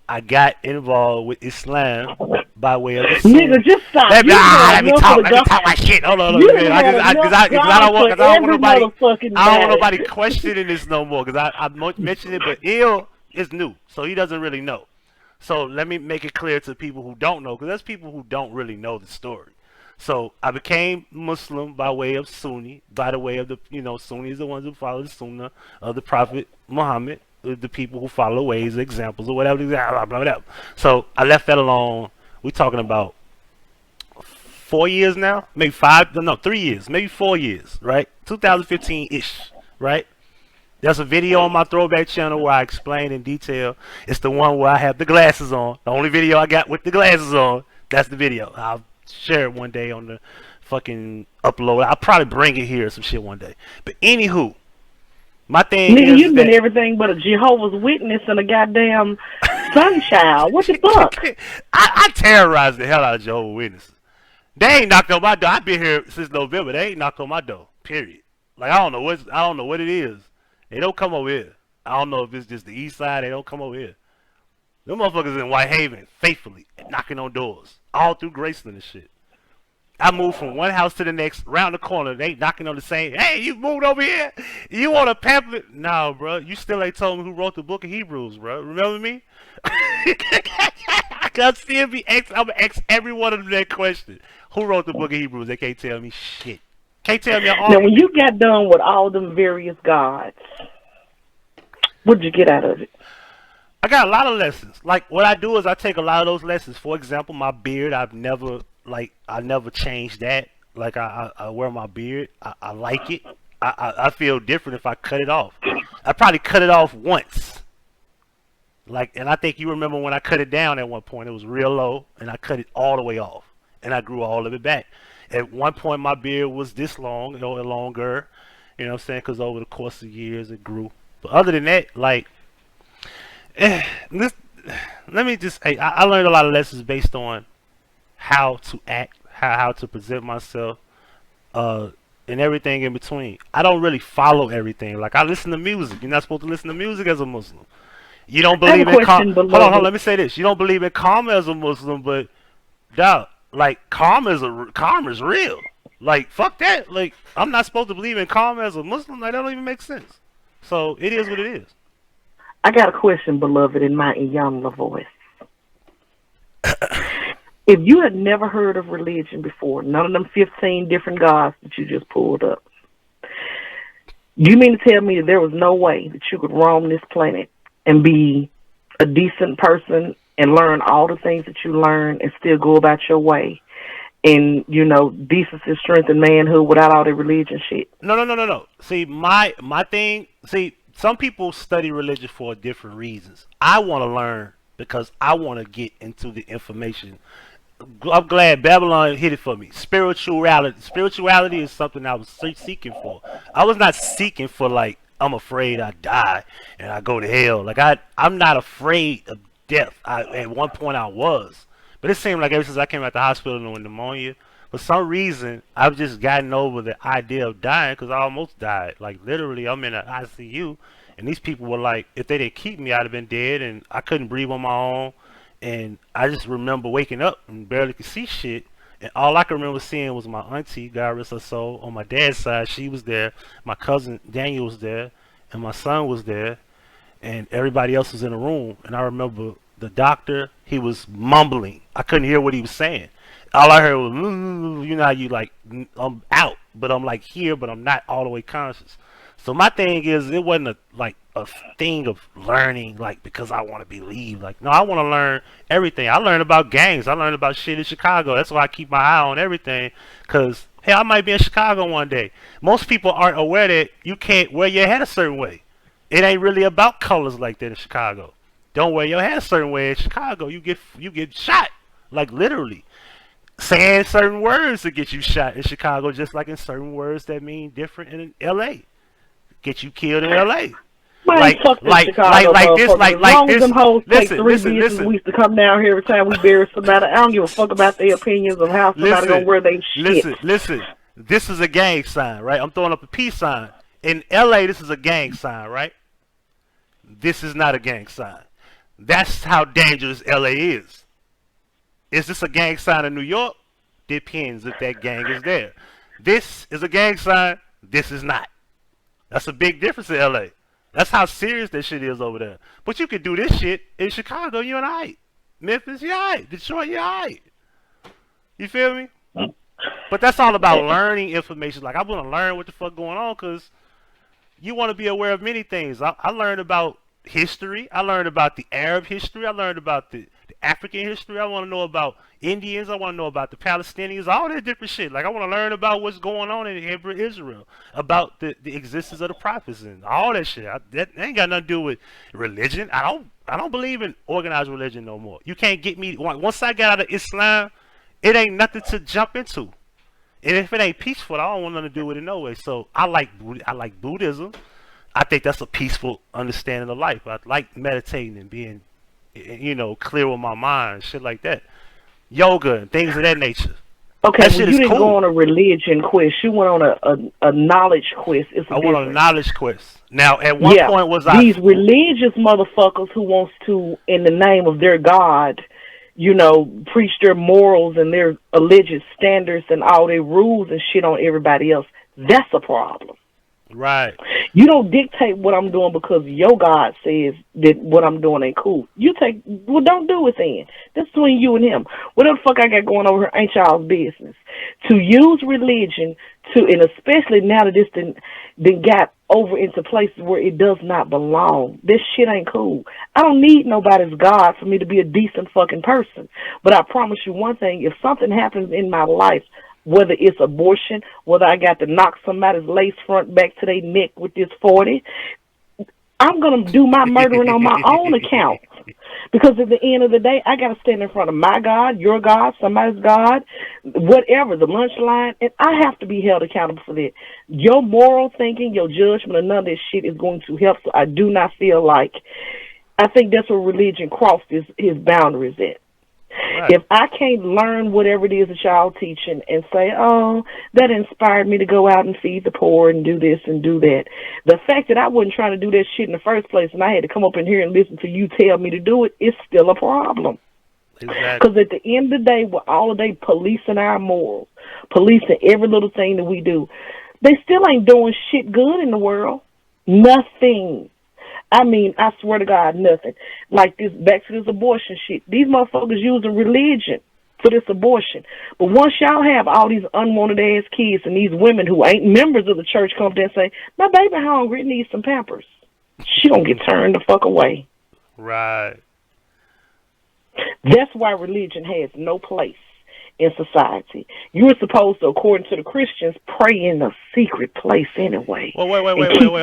I got involved with Islam by way of the nigga, just stop. Let me talk my shit. Hold on. Because I don't want nobody questioning this no more. Because I mentioned it, but Il is new, so he doesn't really know. So let me make it clear to people who don't know, because there's people who don't really know the story. So I became Muslim by way of Sunni, by the way of the, Sunni is the ones who follow the Sunnah of the Prophet Muhammad, the people who follow ways, examples, or whatever. So I left that alone. We're talking about 4 years now, maybe 3 years, maybe 4 years, right? 2015-ish, right? There's a video on my Throwback channel where I explain in detail. It's the one where I have the glasses on. The only video I got with the glasses on, that's the video. I'll share it one day on the fucking upload. I'll probably bring it here or some shit one day. But anywho, my thing nigga, is you've been everything but a Jehovah's Witness and a goddamn sunchild. What the fuck? I terrorized the hell out of Jehovah's Witnesses. They ain't knocked on my door. I've been here since November. They ain't knocked on my door. Period. Like I don't know what it is. They don't come over here. I don't know if it's just the east side. They don't come over here. Them motherfuckers in Whitehaven, faithfully, knocking on doors. All through Graceland and shit. I moved from one house to the next, round the corner. They knocking on the same, hey, you moved over here? You want a pamphlet? No, bro. You still ain't told me who wrote the book of Hebrews, bro. Remember me? I'm going to ask every one of them that question. Who wrote the book of Hebrews? They can't tell me shit. Can't tell me all. Now, when you got done with all them various gods, what did you get out of it? I got a lot of lessons. Like, what I do is I take a lot of those lessons. For example, my beard, I never changed that. Like, I wear my beard. I like it. I feel different if I cut it off. I probably cut it off once. Like, and I think you remember when I cut it down at one point. It was real low, and I cut it all the way off. And I grew all of it back. At one point, my beard was this long, or longer. You know what I'm saying? Because over the course of years, it grew. But other than that, like, let me just, I learned a lot of lessons based on how to act, how to present myself, and everything in between. I don't really follow everything. Like, I listen to music. You're not supposed to listen to music as a Muslim. You don't believe in karma. Hold on, let me say this. You don't believe in karma as a Muslim, but, dog, like, karma is real. Like, fuck that. Like, I'm not supposed to believe in karma as a Muslim. Like, that don't even make sense. So it is what it is. I got a question, beloved, in my Iyanla voice. If you had never heard of religion before, none of them 15 different gods that you just pulled up, do you mean to tell me that there was no way that you could roam this planet and be a decent person and learn all the things that you learn and still go about your way and, you know, decency, strength, and manhood without all the religion shit? No. See, my thing. See, some people study religion for different reasons. I want to learn because I want to get into the information. I'm glad Babylon hit it for me. Spirituality is something I was seeking for. I was not seeking for, like, I'm afraid I die and I go to hell. Like, I'm not afraid of death. At one point I was, but it seemed like ever since I came out the hospital with pneumonia, for some reason I've just gotten over the idea of dying, because I almost died. Like, literally, I'm in an ICU, and these people were like, if they didn't keep me, I'd have been dead, and I couldn't breathe on my own. And I just remember waking up and barely could see shit. And all I can remember seeing was my auntie, God rest her soul, on my dad's side. She was there. My cousin Daniel was there. And my son was there. And everybody else was in the room. And I remember the doctor, he was mumbling. I couldn't hear what he was saying. All I heard was, you know how you like, I'm out. But I'm like here, but I'm not all the way conscious. So my thing is, it wasn't a thing of learning, like, because I want to believe. Like, no, I want to learn everything. I learned about gangs. I learned about shit in Chicago. That's why I keep my eye on everything. Because, hey, I might be in Chicago one day. Most people aren't aware that you can't wear your hair a certain way. It ain't really about colors like that in Chicago. Don't wear your hair a certain way in Chicago. You get shot. Like, literally. Saying certain words to get you shot in Chicago, just like in certain words that mean different in L.A. Get you killed in L.A. Like this. Them hoes take 3 business weeks to come down here every time we bury somebody. I don't give a fuck about their opinions of how somebody gonna wear their shit. Listen. This is a gang sign, right? I'm throwing up a peace sign. In L.A., this is a gang sign, right? This is not a gang sign. That's how dangerous L.A. is. Is this a gang sign in New York? Depends if that gang is there. This is a gang sign. This is not. That's a big difference in LA. That's how serious that shit is over there. But you can do this shit in Chicago, you and I. Memphis, you alright. Detroit, you alright. You feel me? But that's all about learning information. Like, I want to learn what the fuck going on, because you want to be aware of many things. I learned about history. I learned about the Arab history. I learned about the African history. I want to know about Indians. I want to know about the Palestinians, all that different shit. Like, I want to learn about what's going on in Israel, about the existence of the prophets and all that shit. That ain't got nothing to do with religion. I don't believe in organized religion no more. You can't get me. Once I got out of Islam, it ain't nothing to jump into. And if it ain't peaceful, I don't want nothing to do with it no way. So I like Buddhism. I think that's a peaceful understanding of life. I like meditating and being, you know, clear with my mind, shit like that. Yoga and things of that nature. Okay, well, you didn't go on a religion quest. You went on a knowledge quest. I went on a knowledge quest. Now, at one point was these religious motherfuckers who wants to, in the name of their God, you know, preach their morals and their alleged standards and all their rules and shit on everybody else. That's a problem. Right. You don't dictate what I'm doing because your God says that what I'm doing ain't cool. Don't do it then. That's between you and him. Whatever the fuck I got going over here ain't y'all's business. To use religion to, and especially now that this then got over into places where it does not belong. This shit ain't cool. I don't need nobody's God for me to be a decent fucking person. But I promise you one thing, if something happens in my life, whether it's abortion, whether I got to knock somebody's lace front back to their neck with this 40, I'm going to do my murdering on my own account. Because at the end of the day, I got to stand in front of my God, your God, somebody's God, whatever, the lunch line, and I have to be held accountable for that. Your moral thinking, your judgment, and none of this shit is going to help. So I do not feel like, I think that's where religion crossed his boundaries at. Right. If I can't learn whatever it is that y'all teaching and say, oh, that inspired me to go out and feed the poor and do this and do that, the fact that I wasn't trying to do that shit in the first place and I had to come up in here and listen to you tell me to do it, it's still a problem. Exactly. Because at the end of the day, we're all day policing our morals, policing every little thing that we do. They still ain't doing shit good in the world. Nothing. I mean, I swear to God, nothing. Like this, back to this abortion shit. These motherfuckers using religion for this abortion. But once y'all have all these unwanted ass kids and these women who ain't members of the church come there and say, my baby hungry, needs some Pampers, she gonna get turned the fuck away. Right. That's why religion has no place in society. You're supposed to, according to the Christians, pray in a secret place anyway. Well, wait. Hold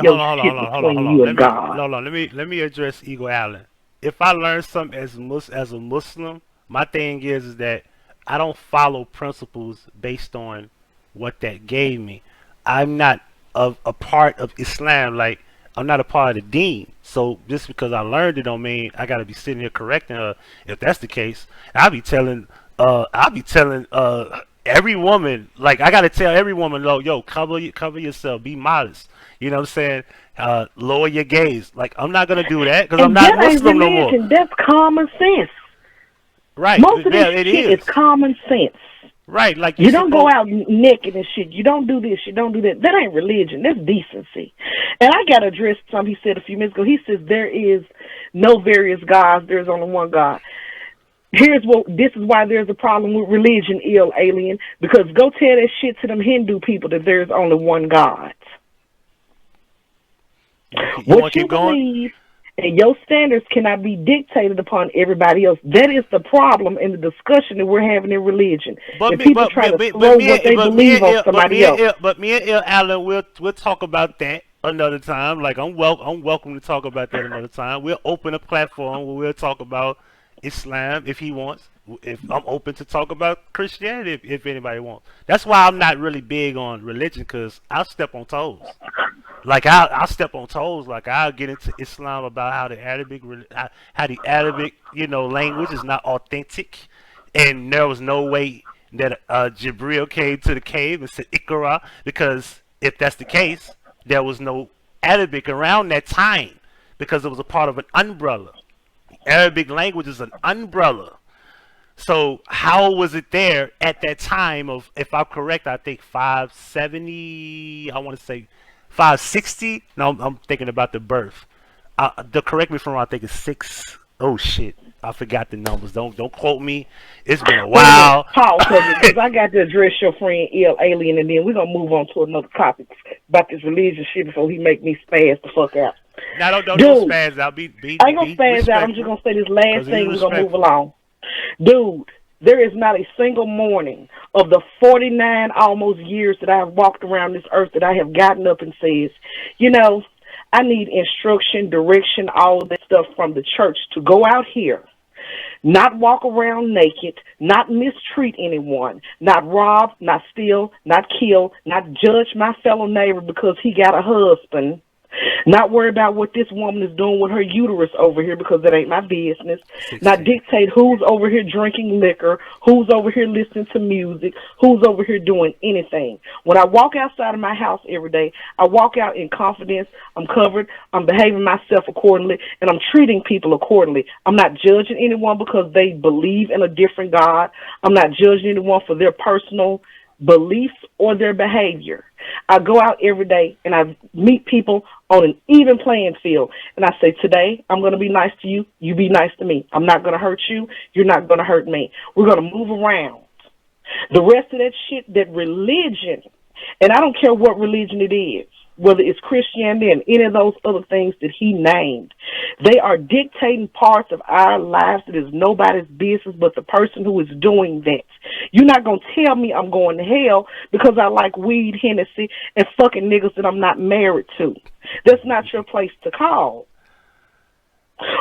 on. Let me address Eagle Allen. If I learn something as a Muslim, my thing is that I don't follow principles based on what that gave me. I'm not a part of Islam. Like, I'm not a part of the deen. So just because I learned it don't mean I gotta be sitting here correcting her. If that's the case, I'll be telling every woman, like, I gotta tell every woman, yo, cover yourself, be modest. You know what I'm saying? Lower your gaze. Like, I'm not gonna do that because I'm not Muslim no more. That's common sense. Right. Most of this shit is common sense. Right. Like, you don't go out naked and shit. You don't do this. You don't do that. That ain't religion. That's decency. And I got to address something he said a few minutes ago. He says there is no various gods. There's only one God. This is why there's a problem with religion, ill alien. Because go tell that shit to them Hindu people that there's only one God. What you believe and your standards cannot be dictated upon everybody else. That is the problem in the discussion that we're having in religion. People try to throw what they believe on somebody else. But me and Il Allen, we'll talk about that another time. Like, I'm welcome to talk about that another time. We'll open a platform where we'll talk about Islam if he wants. If I'm open to talk about Christianity if anybody wants. That's why I'm not really big on religion, because I'll step on toes. Like, I'll step on toes. Like, I'll get into Islam about how the Arabic language is not authentic, and there was no way that Jibril came to the cave and said Iqra, because if that's the case, there was no Arabic around that time because it was a part of an umbrella. Arabic language is an umbrella. So how was it there at that time of, if I'm correct, I think 570, I want to say 560. No, I'm thinking about the birth. Correct me if I'm wrong, I think it's 6. Oh shit, I forgot the numbers. Don't quote me. It's been a while. Pause, because I got to address your friend Ill Alien, and then we're gonna move on to another topic about this religious shit before he make me spaz the fuck out. Now don't spaz out. I ain't gonna spaz out. I'm just gonna say this last thing. We're gonna move along. Dude, there is not a single morning of the 49 almost years that I have walked around this earth that I have gotten up and says, you know, I need instruction, direction, all of that stuff from the church to go out here, not walk around naked, not mistreat anyone, not rob, not steal, not kill, not judge my fellow neighbor because he got a husband, not worry about what this woman is doing with her uterus over here because that ain't my business. 16. Not dictate who's over here drinking liquor, who's over here listening to music, who's over here doing anything. When I walk outside of my house every day, I walk out in confidence. I'm covered. I'm behaving myself accordingly, and I'm treating people accordingly. I'm not judging anyone because they believe in a different God. I'm not judging anyone for their personal beliefs or their behavior. I go out every day and I meet people on an even playing field. And I say, today, I'm going to be nice to you. You be nice to me. I'm not going to hurt you. You're not going to hurt me. We're going to move around. The rest of that shit, that religion, and I don't care what religion it is, whether it's Christianity and any of those other things that he named, they are dictating parts of our lives that is nobody's business but the person who is doing that. You're not going to tell me I'm going to hell because I like weed, Hennessy, and fucking niggas that I'm not married to. That's not your place to call.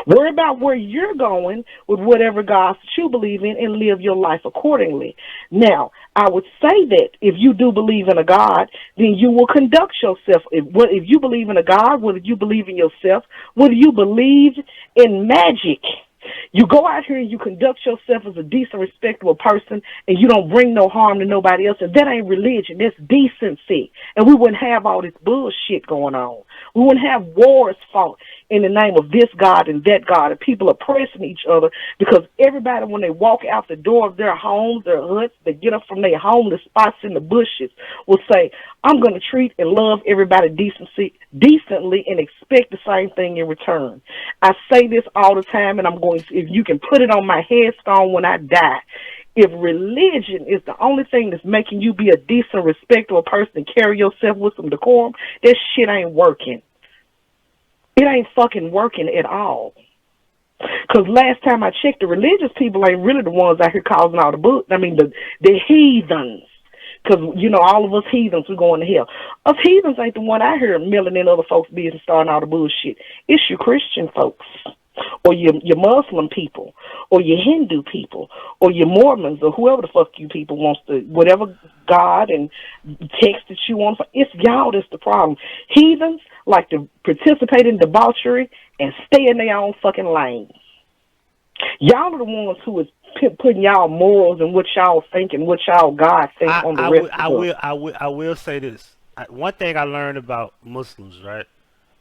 Worry about where you're going with whatever God you believe in and live your life accordingly. Now, I would say that if you do believe in a God, then you will conduct yourself. If you believe in a God, whether you believe in yourself, whether you believe in magic, you go out here and you conduct yourself as a decent, respectable person, and you don't bring no harm to nobody else. And that ain't religion. That's decency. And we wouldn't have all this bullshit going on. We wouldn't have wars fought. in the name of this God and that God, and people oppressing each other because everybody, when they walk out the door of their homes, their huts, they get up from their homeless spots in the bushes, will say, I'm going to treat and love everybody decently and expect the same thing in return. I say this all the time, and I'm going to, if you can put it on my headstone when I die, if religion is the only thing that's making you be a decent, respectable person and carry yourself with some decorum, that shit ain't working. It ain't fucking working at all. Because last time I checked, the religious people ain't really the ones out here causing all the the heathens. Because, you know, all of us heathens, we're going to hell. Us heathens ain't the one out here milling in other folks' business, starting all the bullshit. It's your Christian folks, or your Muslim people, or your Hindu people, or your Mormons, or whoever the fuck you people wants to, whatever God and text that you want. It's y'all that's the problem. Heathens like to participate in debauchery and stay in their own fucking lane. Y'all are the ones who is putting y'all morals and what y'all think and what y'all God think on the rest of us. I will say this. One thing I learned about Muslims, right,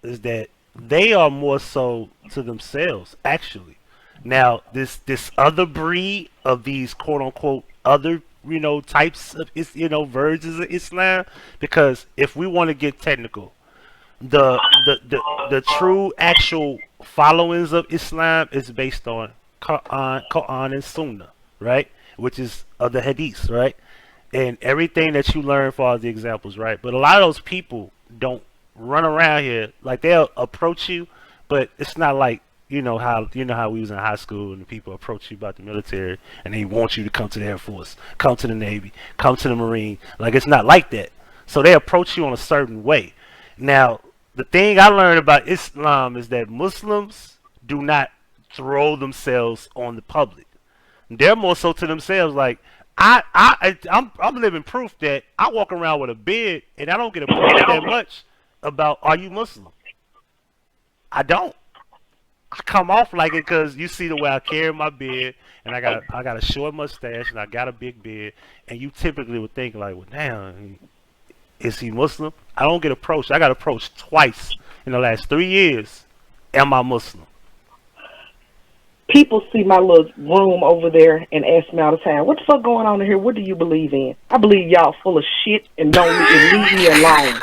is that they are more so to themselves, actually. Now, this other breed of these quote unquote other, you know, types of, you know, versions of Islam, because if we want to get technical, the true actual followings of Islam is based on Quran and Sunnah, right? Which is of the Hadiths, right? And everything that you learn for all the examples, right? But a lot of those people don't run around here, like they'll approach you, but it's not like you know how we was in high school and the people approach you about the military and they want you to come to the Air Force, come to the Navy, come to the Marine. Like, it's not like that. So they approach you in a certain way. Now, the thing I learned about Islam is that Muslims do not throw themselves on the public. They're more so to themselves. Like, I'm living proof that I walk around with a beard and I don't get approached that much about, are you Muslim? I don't. I come off like it because you see the way I carry my beard, and I got a short mustache and I got a big beard, and you typically would think like, well, damn, is he Muslim? I don't get approached. I got approached twice in the last 3 years. Am I Muslim? People see my little room over there and ask me all the time, what the fuck going on in here? What do you believe in? I believe y'all full of shit and don't leave me alone.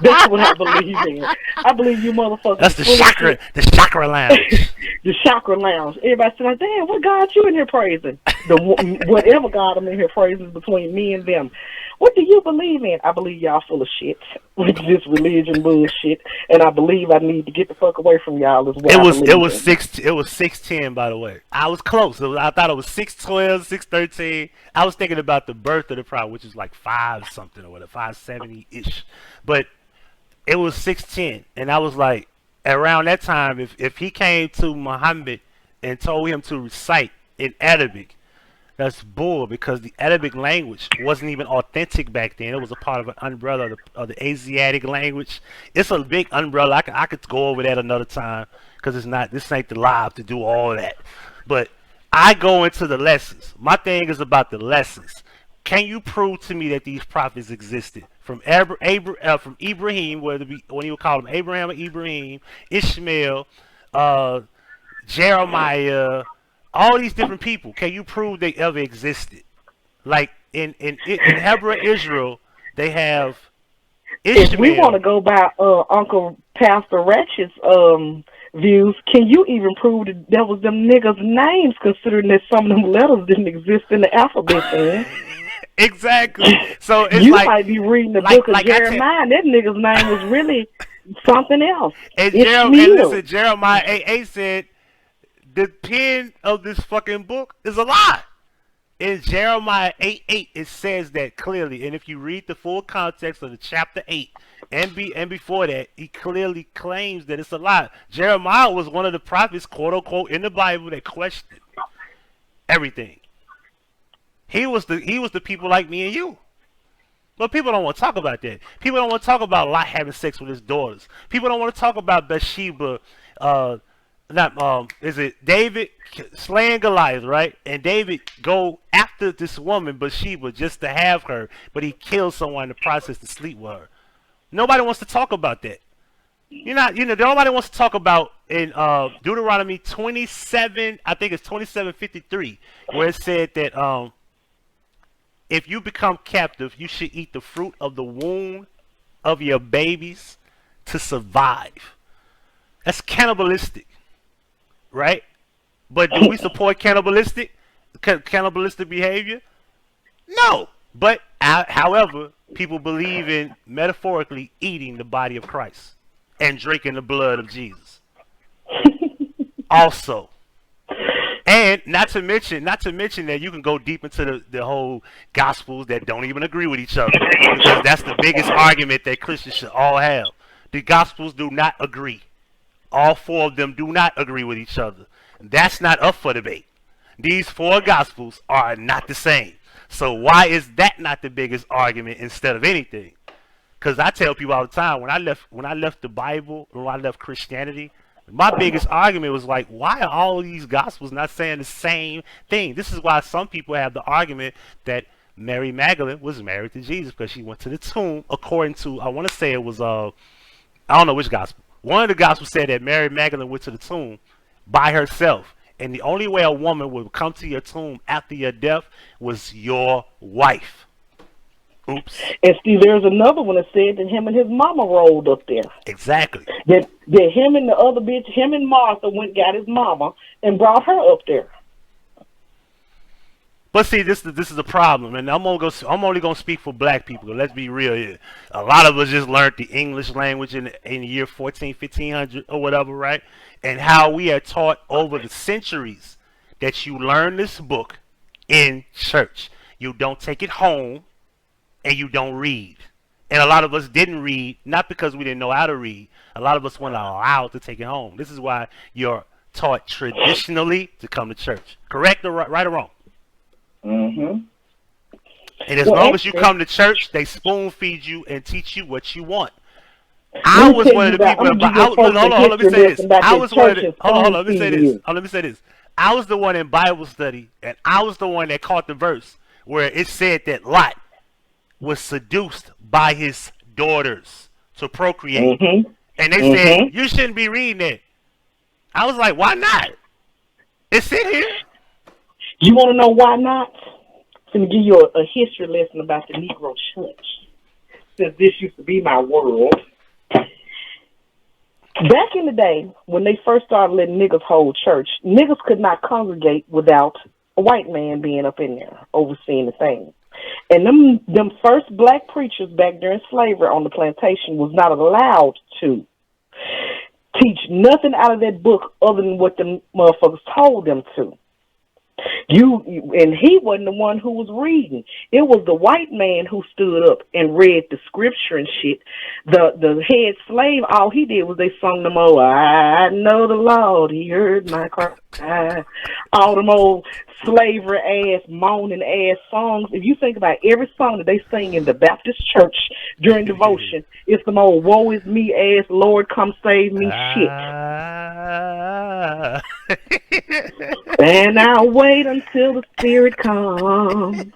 That's what I believe in. I believe you motherfuckers. That's the chakra lounge. The chakra lounge. Everybody say like, damn, what God you in here praising? Whatever God I'm in here praising between me and them. What do you believe in? I believe y'all full of shit with this religion bullshit, and I believe I need to get the fuck away from y'all as well. It was 6'10", by the way. I was close. I thought it was 6'12", 6'13". I was thinking about the birth of the prophet, which is like 5 something or whatever, 570-ish. But it was 6'10", and I was like, around that time, if he came to Muhammad and told him to recite in Arabic, that's bull, because the Arabic language wasn't even authentic back then. It was a part of an umbrella of the Asiatic language. It's a big umbrella. I could go over that another time because this ain't the live to do all that. But I go into the lessons. My thing is about the lessons. Can you prove to me that these prophets existed? From Ibrahim, when you would call him Abraham or Ibrahim, Ishmael, Jeremiah, all these different people, can you prove they ever existed? Like in Hebrew Israel, they have Ishmael. If we want to go by Uncle Pastor Ratchet's views, can you even prove that was them niggas' names, considering that some of them letters didn't exist in the alphabet then? Exactly. So it's you might be reading the book of Jeremiah, and that nigga's name was really something else. And Jeremiah 8:8 said, the pen of this fucking book is a lie. In Jeremiah 8:8, it says that clearly. And if you read the full context of the chapter 8 and before that, he clearly claims that it's a lie. Jeremiah was one of the prophets, quote unquote, in the Bible that questioned everything. He was the people like me and you. But people don't want to talk about that. People don't want to talk about Lot having sex with his daughters. People don't want to talk about Bathsheba. Is it David slaying Goliath, right? And David go after this woman Bathsheba just to have her, but he kills someone in the process to sleep with her. Nobody wants to talk about that. Nobody wants to talk about in Deuteronomy 27, I think it's 27:53, where it said that if you become captive, you should eat the fruit of the womb of your babies to survive. That's cannibalistic, right? But do we support cannibalistic behavior? No. But however, people believe in metaphorically eating the body of Christ and drinking the blood of Jesus. Also. And not to mention that you can go deep into the whole gospels that don't even agree with each other, because that's the biggest argument that Christians should all have. The gospels do not agree. All four of them do not agree with each other. That's not up for debate. These four gospels are not the same. So why is that not the biggest argument instead of anything? Because I tell people all the time, when I left the Bible, or when I left Christianity, my biggest argument was like, why are all of these gospels not saying the same thing? This is why some people have the argument that Mary Magdalene was married to Jesus because she went to the tomb, according to, I want to say it was, I don't know which gospel. One of the gospels said that Mary Magdalene went to the tomb by herself. And the only way a woman would come to your tomb after your death was your wife. Oops. And see, there's another one that said that him and his mama rolled up there. Exactly. That him and the other bitch, him and Martha went got his mama and brought her up there. But see, this is a problem, and I'm only gonna speak for black people. Let's be real here. A lot of us just learned the English language in the year 1500 or whatever, right? And how we are taught over the centuries that you learn this book in church. You don't take it home, and you don't read. And a lot of us didn't read, not because we didn't know how to read. A lot of us weren't allowed to take it home. This is why you're taught traditionally to come to church. Correct or right or wrong? Mm-hmm. And as long as you come to church, they spoon feed you and teach you what you want. I was one of the people. Hold on, let me say this. I was one of the. Hold on, let me say this. Let me say this. I was the one in Bible study, and I was the one that caught the verse where it said that Lot was seduced by his daughters to procreate. Mm-hmm. And they said, you shouldn't be reading it. I was like, why not? It's in here. You want to know why not? I'm going to give you a history lesson about the Negro church, since this used to be my world. Back in the day, when they first started letting niggas hold church, niggas could not congregate without a white man being up in there overseeing the thing. And them first black preachers back during slavery on the plantation was not allowed to teach nothing out of that book other than what the motherfuckers told them to. And he wasn't the one who was reading. It was the white man who stood up and read the scripture and shit. The head slave, all he did was they sung them old, I know the Lord, he heard my cry. All them old slavery ass, moaning ass songs. If you think about every song that they sing in the Baptist church during devotion, it's some old woe is me ass, Lord come save me shit. And I'll wait until the Spirit comes.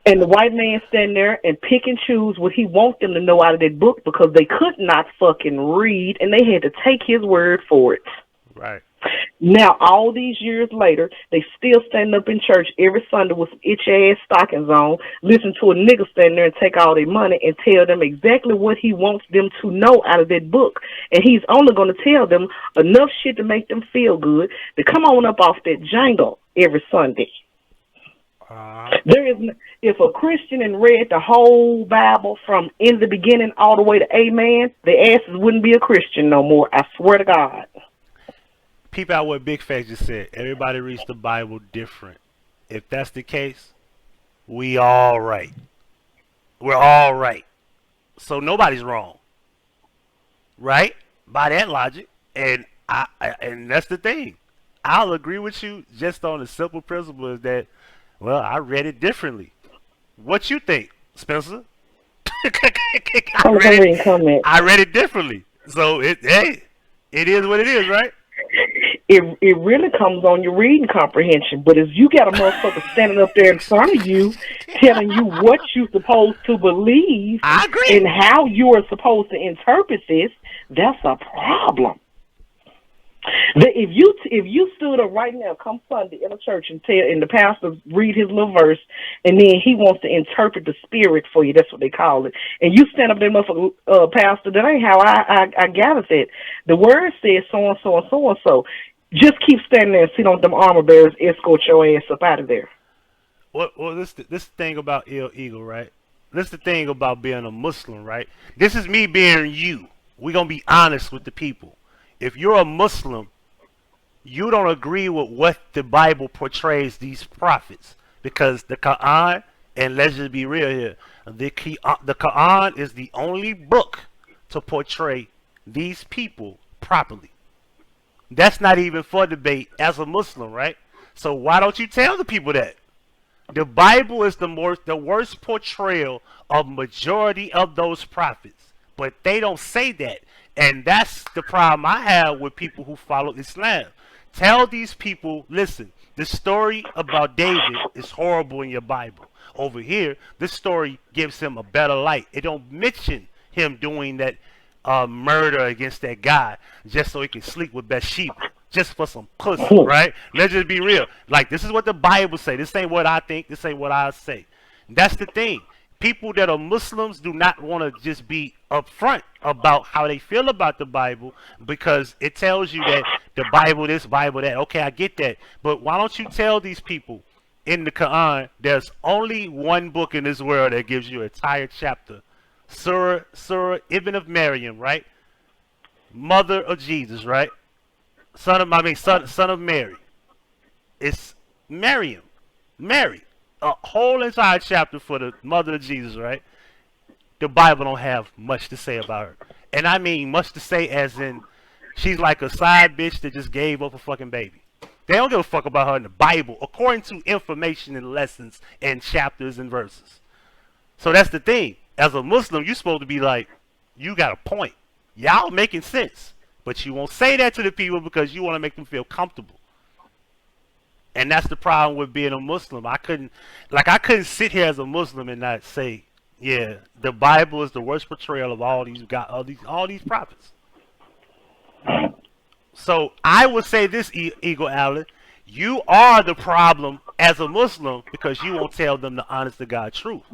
And the white man stand there and pick and choose what he wants them to know out of that book because they could not fucking read and they had to take his word for it. Right. Now, all these years later, they still stand up in church every Sunday with some itch-ass stockings on, listen to a nigga stand there and take all their money and tell them exactly what he wants them to know out of that book. And he's only going to tell them enough shit to make them feel good to come on up off that jangle every Sunday. If a Christian and read the whole Bible from in the beginning all the way to amen, the asses wouldn't be a Christian no more. I swear to God. Peep out what Big Facts just said. Everybody reads the Bible different. If that's the case, we all right. We're all right. So nobody's wrong. Right? By that logic. And and that's the thing. I'll agree with you just on the simple principle is that, well, I read it differently. What you think, Spencer? I read it differently. So it is what it is, right? it really comes on your reading comprehension. But if you got a motherfucker standing up there in front of you telling you what you're supposed to believe I agree. and how you are supposed to interpret this, that's a problem. If you stood up right now, come Sunday in a church and the pastor read his little verse, and then he wants to interpret the spirit for you. That's what they call it. And you stand up there, motherfucker, pastor. That ain't how I gathered it. The word says so and so and so and so. Just keep standing there and sit on them armor bearers, escort your ass up out of there. Well, this thing about illegal, right? This is the thing about being a Muslim, right? This is me being you. We're gonna be honest with the people. If you're a Muslim, you don't agree with what the Bible portrays these prophets, because the Quran, and let's just be real here, the Quran is the only book to portray these people properly. That's not even for debate as a Muslim, right? So why don't you tell the people that? The Bible is the worst portrayal of majority of those prophets, but they don't say that. And that's the problem I have with people who follow Islam. Tell these people, listen, the story about David is horrible in your Bible. Over here, this story gives him a better light. It don't mention him doing that murder against that guy just so he can sleep with Bathsheba, just for some pussy, right? Let's just be real. Like, this is what the Bible say. This ain't what I think. This ain't what I say. That's the thing. People that are Muslims do not want to just be upfront about how they feel about the Bible, because it tells you that the Bible this, Bible that. Okay, I get that. But why don't you tell these people in the Quran there's only one book in this world that gives you an entire chapter? Surah Ibn of Maryam, right? Mother of Jesus, right? Son of Mary. It's Maryam. Mary. A whole entire chapter for the mother of Jesus, right? The Bible don't have much to say about her. And I mean much to say as in she's like a side bitch that just gave up a fucking baby. They don't give a fuck about her in the Bible, according to information and lessons and chapters and verses. So that's the thing. As a Muslim, you're supposed to be like, you got a point. Y'all making sense. But you won't say that to the people because you want to make them feel comfortable. And that's the problem with being a Muslim. I couldn't sit here as a Muslim and not say, yeah, the Bible is the worst portrayal of all these prophets. So I would say this, Eagle Allen, you are the problem as a Muslim because you won't tell them the honest to God truth.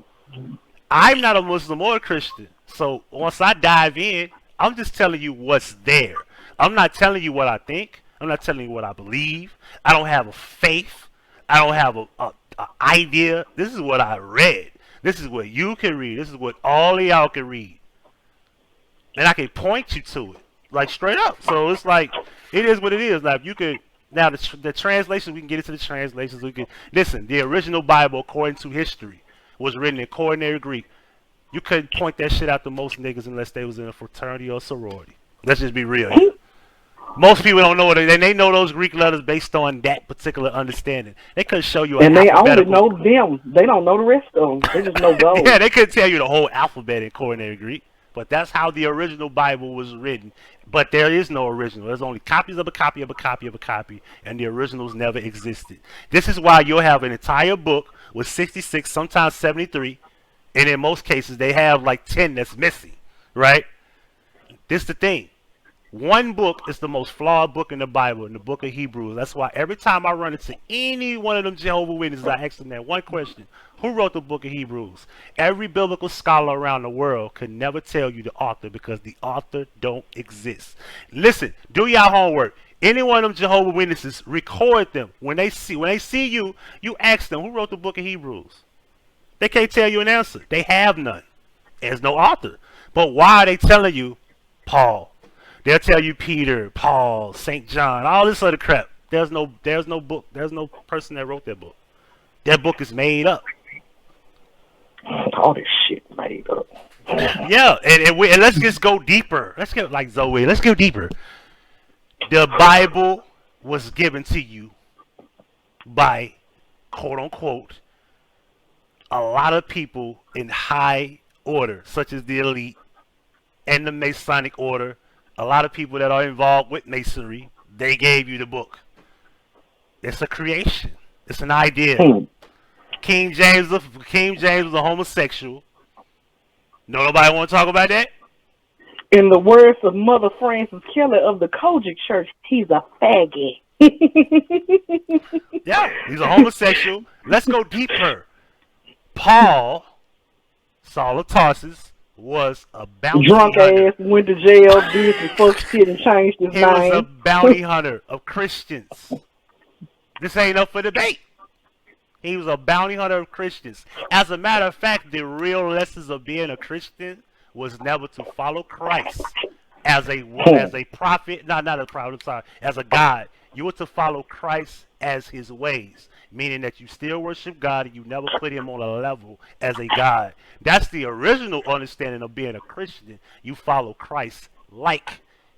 I'm not a Muslim or a Christian, so once I dive in, I'm just telling you what's there. I'm not telling you what I think. I'm not telling you what I believe. I don't have a faith. I don't have a idea. This is what I read. This is what you can read. This is what all of y'all can read. And I can point you to it, like straight up. So it's like, it is what it is. Now, if you could, now the translations, we can get into the translations. We can listen. The original Bible, according to history, was written in coronary Greek. You couldn't point that shit out to most niggas unless they was in a fraternity or sorority. Let's just be real here. Most people don't know what they know those Greek letters based on that particular understanding. They couldn't show you and they only know them. They don't know the rest of them. They just know those. Yeah, they couldn't tell you the whole alphabet in coronary Greek. But that's how the original Bible was written. But there is no original. There's only copies of a copy of a copy of a copy, and the originals never existed. This is why you'll have an entire book with 66, sometimes 73, and in most cases they have like 10 that's missing, right? This is the thing. One book is the most flawed book in the Bible, in the book of Hebrews. That's why every time I run into any one of them Jehovah's Witnesses, I ask them that one question. Who wrote the book of Hebrews? Every biblical scholar around the world could never tell you the author because the author don't exist. Listen, do y'all homework. Any one of them Jehovah's Witnesses, record them. When they see you, you ask them, who wrote the book of Hebrews? They can't tell you an answer. They have none. There's no author. But why are they telling you Paul? They'll tell you Peter, Paul, St. John, all this other crap. There's no book. There's no person that wrote that book. That book is made up. All this shit made up. Yeah, and let's just go deeper. Let's get like Zoe. Let's go deeper. The Bible was given to you by, quote unquote, a lot of people in high order, such as the elite and the Masonic order. A lot of people that are involved with Masonry, They gave you the book. It's a creation. It's an idea. King James was a homosexual. No, nobody want to talk about that? In the words of Mother Frances Keller of the Kojic Church, he's a faggot. Yeah, he's a homosexual. Let's go deeper. Paul, Saul of Tarsus, was a bounty Drunk hunter. ass, went to jail, did some fuck shit and changed his He name. was a bounty hunter of Christians. This ain't up for debate. He was a bounty hunter of Christians. As a matter of fact, the real lessons of being a Christian was never to follow Christ as a prophet, not a prophet, I'm sorry, as a God. You were to follow Christ as his ways, meaning that you still worship God and you never put him on a level as a God. That's the original understanding of being a Christian. You follow Christ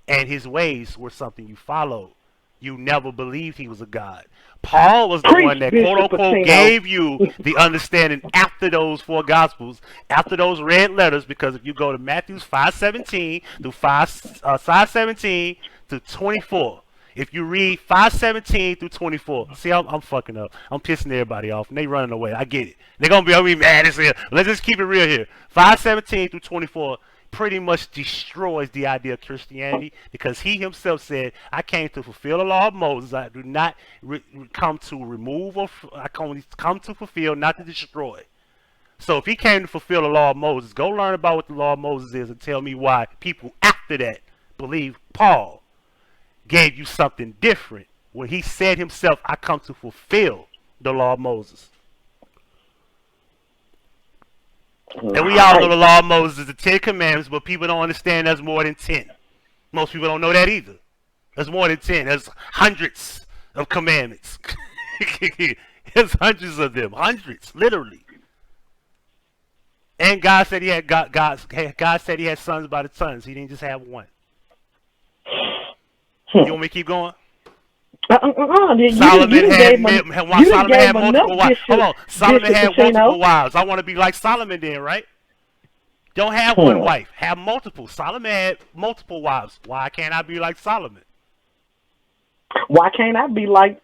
and his ways were something you followed. You never believed he was a God. Paul was the one that, quote unquote, gave you the understanding after those 4 Gospels, after those red letters, because if you go to Matthew 5:17 through 5:17 to 24, if you read 5:17 through 24, see, I'm fucking up. I'm pissing everybody off, and they running away. I get it. They're going to be mad as hell. Let's just keep it real here. 5:17 through 24 pretty much destroys the idea of Christianity, because he himself said, I came to fulfill the law of Moses. I do not come to remove I come to fulfill, not to destroy. So if he came to fulfill the law of Moses, go learn about what the law of Moses is and tell me why people after that believe Paul gave you something different when he said himself, I come to fulfill the law of Moses. And we all know the law of Moses is the 10 commandments, but people don't understand there's more than 10. Most people don't know that either. There's more than 10. There's hundreds of commandments. There's hundreds of them. Hundreds, literally. And God said he had God said he had sons by the sons. He didn't just have one. You want me to keep going? Solomon had multiple wives. Hold on. Solomon had multiple wives. I want to be like Solomon then, right? Don't have one wife. Have multiple. Solomon had multiple wives. Why can't I be like Solomon? Why can't I be like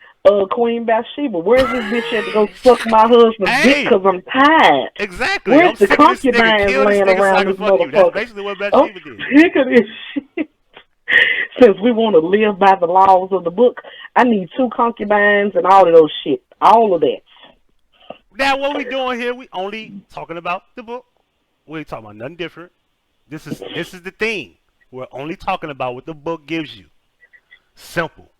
Queen Bathsheba? Where's this bitch at to go suck my husband's dick because I'm tired? Exactly. Where's the concubines laying around this motherfucker? That's basically what Bathsheba did. I'm sick of this shit. Since we want to live by the laws of the book, I need 2 concubines and all of those shit. All of that. Now, what we doing here, we only talking about the book. We ain't talking about nothing different. This is the thing. We're only talking about what the book gives you. Simple.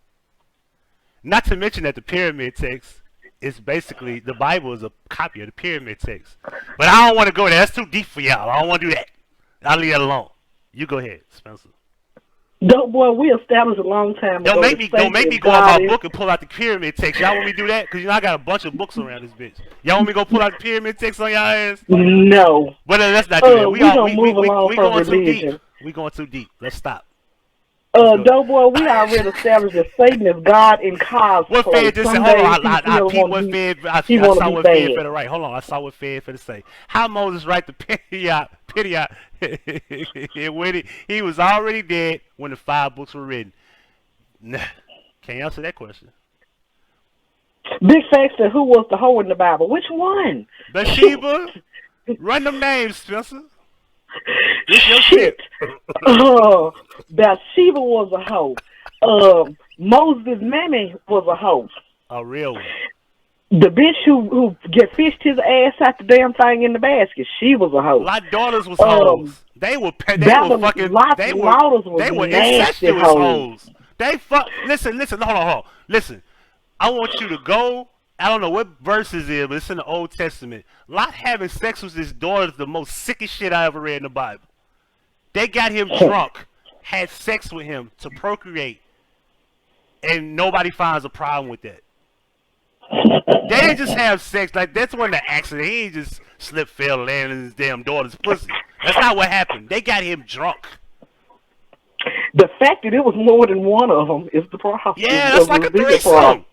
Not to mention that the pyramid text is basically, the Bible is a copy of the pyramid text. But I don't want to go there. That's too deep for y'all. I don't want to do that. I'll leave that alone. You go ahead, Spencer. Don't, boy, we established a long time ago. Don't make me go on my book and pull out the pyramid text. Y'all want me to do that? Because I got a bunch of books around this bitch. Y'all want me to go pull out the pyramid text on y'all ass? No. But let's not do that. We going too religion. deep. We going too deep. Let's stop. Doughboy, we already established that Satan is God in cosplay. What Fed just said? Hold on, I saw what Fed for the right. Hold on, I saw what Fed for to say. How Moses write the pity out? He was already dead when the 5 books were written. Nah, can't answer that question. Big Facts said, who was the hoe in the Bible? Which one? Bathsheba. Run them names, Spencer. Shit. Bathsheba was a hoe. Moses' mammy was a hoe. A real one. The bitch who fished his ass out the damn thing in the basket, she was a hoe. My daughters was hoes. They were incestuous hoes. Listen, hold on. Listen, I want you to go. I don't know what verse is it, but it's in the Old Testament. Lot having sex with his daughter is the most sickest shit I ever read in the Bible. They got him drunk, had sex with him to procreate, and nobody finds a problem with that. They didn't just have sex. Like, that's when the accident. He ain't just slip, fell, land in his damn daughter's pussy. That's not what happened. They got him drunk. The fact that it was more than one of them is the problem. Yeah, that's like a threesome.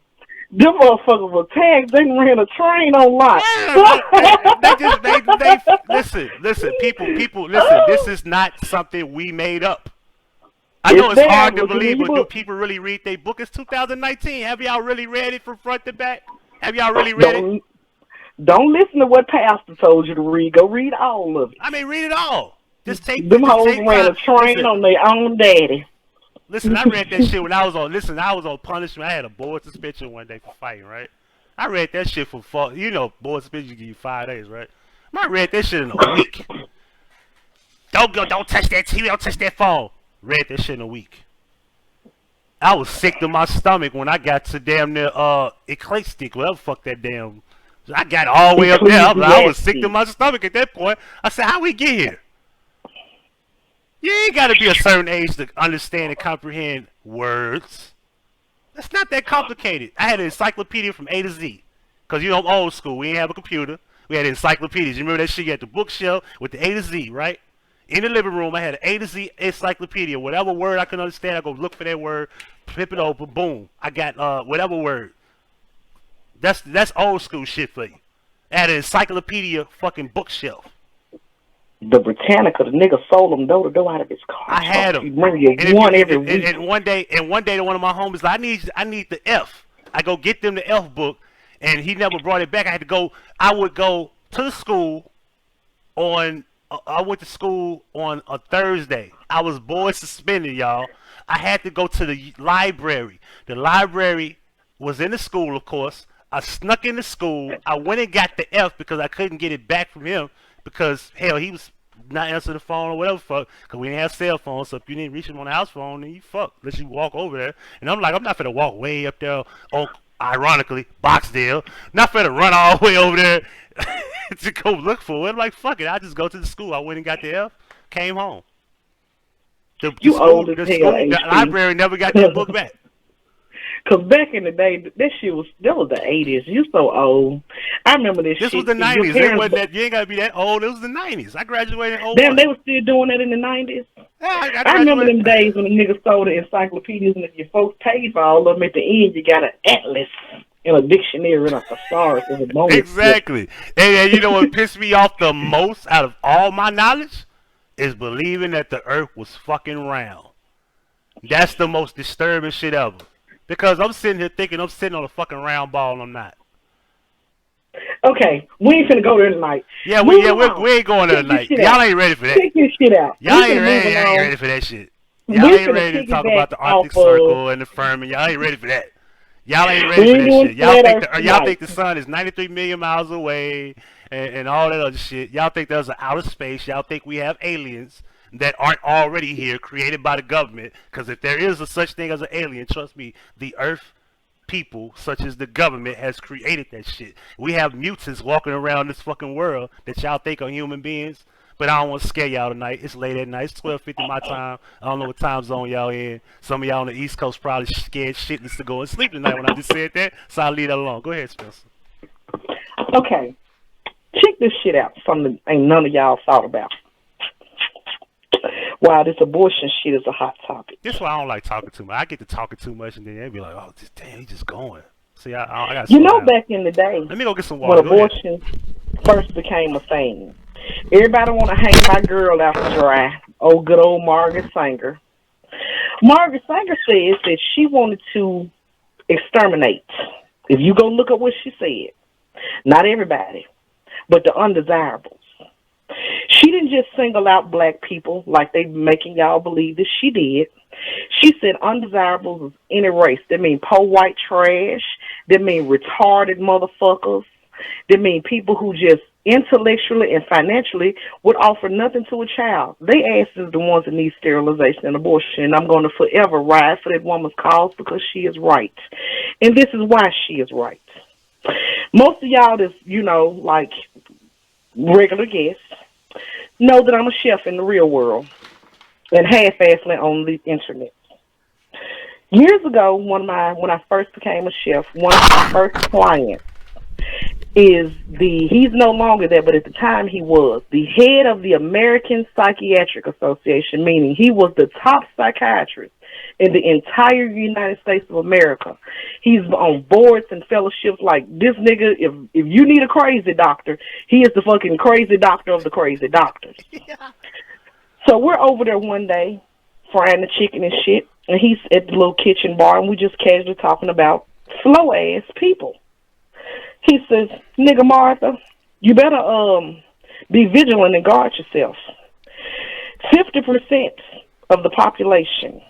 Them motherfuckers were tagged. They ran a train on lot. Listen, people, listen. This is not something we made up. I know it's there, hard to look it in believe, your but do book. people really read their book? It's 2019. Have y'all really read it from front to back? Have y'all really read it? Don't listen to what pastor told you to read. Go read all of it. I mean, read it all. Just take Them hoes take ran a time. train on their own daddy. Listen, I read that shit when I was on. Listen, I was on punishment. I had a board suspension one day for fighting, right? I read that shit for fault. You know, board suspension give you 5 days, right? I read that shit in a week. Don't touch that TV. Don't touch that phone. Read that shit in a week. I was sick to my stomach when I got to damn near eclectic, whatever fuck that damn. I got all the way up there. I was sick to my stomach at that point. I said, how we get here? You ain't got to be a certain age to understand and comprehend words. It's not that complicated. I had an encyclopedia from A to Z. Because, you know, I'm old school. We didn't have a computer. We had encyclopedias. You remember that shit? You had the bookshelf with the A to Z, right? In the living room, I had an A to Z encyclopedia. Whatever word I could understand, I go look for that word, flip it over, boom. I got whatever word. That's old school shit for you. I had an encyclopedia fucking bookshelf. The Britannica, the nigga sold them door to door out of his car. I had them. He bring you one every week. And one day, to one of my homies, like, I need the F. I go get them the F book, and he never brought it back. I would go to the school on. I went to school on a Thursday. I was board suspended, y'all. I had to go to the library. The library was in the school, of course. I snuck into school. I went and got the F because I couldn't get it back from him because, hell, he was not answering the phone or whatever fuck because we didn't have cell phones. So if you didn't reach him on the house phone, then you fuck. Unless you walk over there. And I'm like, I'm not finna walk way up there, ironically, Boxdale. Not finna run all the way over there to go look for it. I'm like, fuck it. I just go to the school. I went and got the F, came home. The library never got that book back. Cause back in the day, that was the 80s. You so old. I remember this shit. This was the 90s. It wasn't that, you ain't gotta be that old. It was the 90s. I graduated in 01. Damn, they were still doing that in the 90s? Yeah, I remember them days when the niggas sold the encyclopedias, and if your folks paid for all of them, at the end you got an atlas and a dictionary and a thesaurus and a bonus. Exactly. And you know what pissed me off the most out of all my knowledge is believing that the earth was fucking round. That's the most disturbing shit ever. Because I'm sitting here thinking I'm sitting on a fucking round ball and I'm not. Okay, we ain't finna go there tonight. Yeah, we ain't going there tonight. Y'all ain't ready for that. Take this shit out. Y'all ain't ready for that shit. Y'all ain't ready to talk about the Arctic Circle and the firmament. Y'all ain't ready for that. Y'all ain't ready for that shit. Y'all think the sun is 93 million miles away and all that other shit. Y'all think there's an outer space. Y'all think we have aliens that aren't already here, created by the government. Because if there is a such thing as an alien, trust me, the Earth people, such as the government, has created that shit. We have mutants walking around this fucking world that y'all think are human beings. But I don't want to scare y'all tonight. It's late at night. It's 12:50 my time. I don't know what time zone y'all in. Some of y'all on the East Coast probably scared shitless to go and sleep tonight when I just said that. So I'll leave that alone. Go ahead, Spencer. Okay. Check this shit out. Something ain't none of y'all thought about. Wow, this abortion shit is a hot topic. That's why I don't like talking too much. I get to talking too much, and then they be like, "Oh, damn, he's just going." See, I got. You know, back in the day, let me go get some water. When abortion first became a thing, everybody want to hang my girl out to dry. Oh, good old Margaret Sanger. Margaret Sanger says that she wanted to exterminate. If you go look at what she said, not everybody, but the undesirables. She didn't just single out black people like they making y'all believe that she did. She said undesirables is any race. That mean poor white trash. That mean retarded motherfuckers. That mean people who just intellectually and financially would offer nothing to a child. They asses the ones that need sterilization and abortion. And I'm going to forever ride for that woman's cause because she is right. And this is why she is right. Most of y'all that's, you know, like regular guests, know that I'm a chef in the real world and half-assly on the internet. Years ago, when I first became a chef, one of my first clients he's no longer there, but at the time he was the head of the American Psychiatric Association, meaning he was the top psychiatrist in the entire United States of America. He's on boards and fellowships like this nigga. If you need a crazy doctor, he is the fucking crazy doctor of the crazy doctors. Yeah. So we're over there one day frying the chicken and shit, and he's at the little kitchen bar, and we just casually talking about slow ass people. He says, "Nigga Martha, you better be vigilant and guard yourself. 50% of the population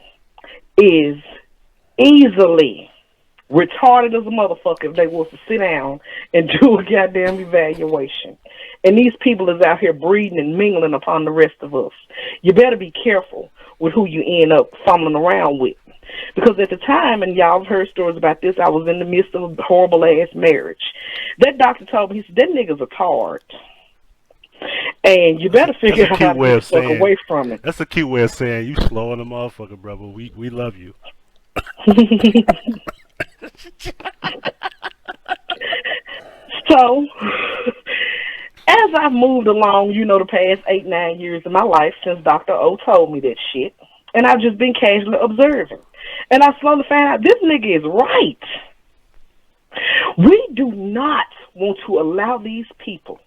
is easily retarded as a motherfucker if they was to sit down and do a goddamn evaluation. And these people is out here breeding and mingling upon the rest of us. You better be careful with who you end up fumbling around with." Because at the time, and y'all have heard stories about this, I was in the midst of a horrible-ass marriage. That doctor told me, he said, "That nigga's a tard. And you better figure out how to get the fuck away from it." That's a cute way of saying you slowing the motherfucker, brother. We love you. So, as I've moved along, the past 8-9 years of my life since Dr. O told me that shit, and I've just been casually observing, and I slowly found out this nigga is right. We do not want to allow these people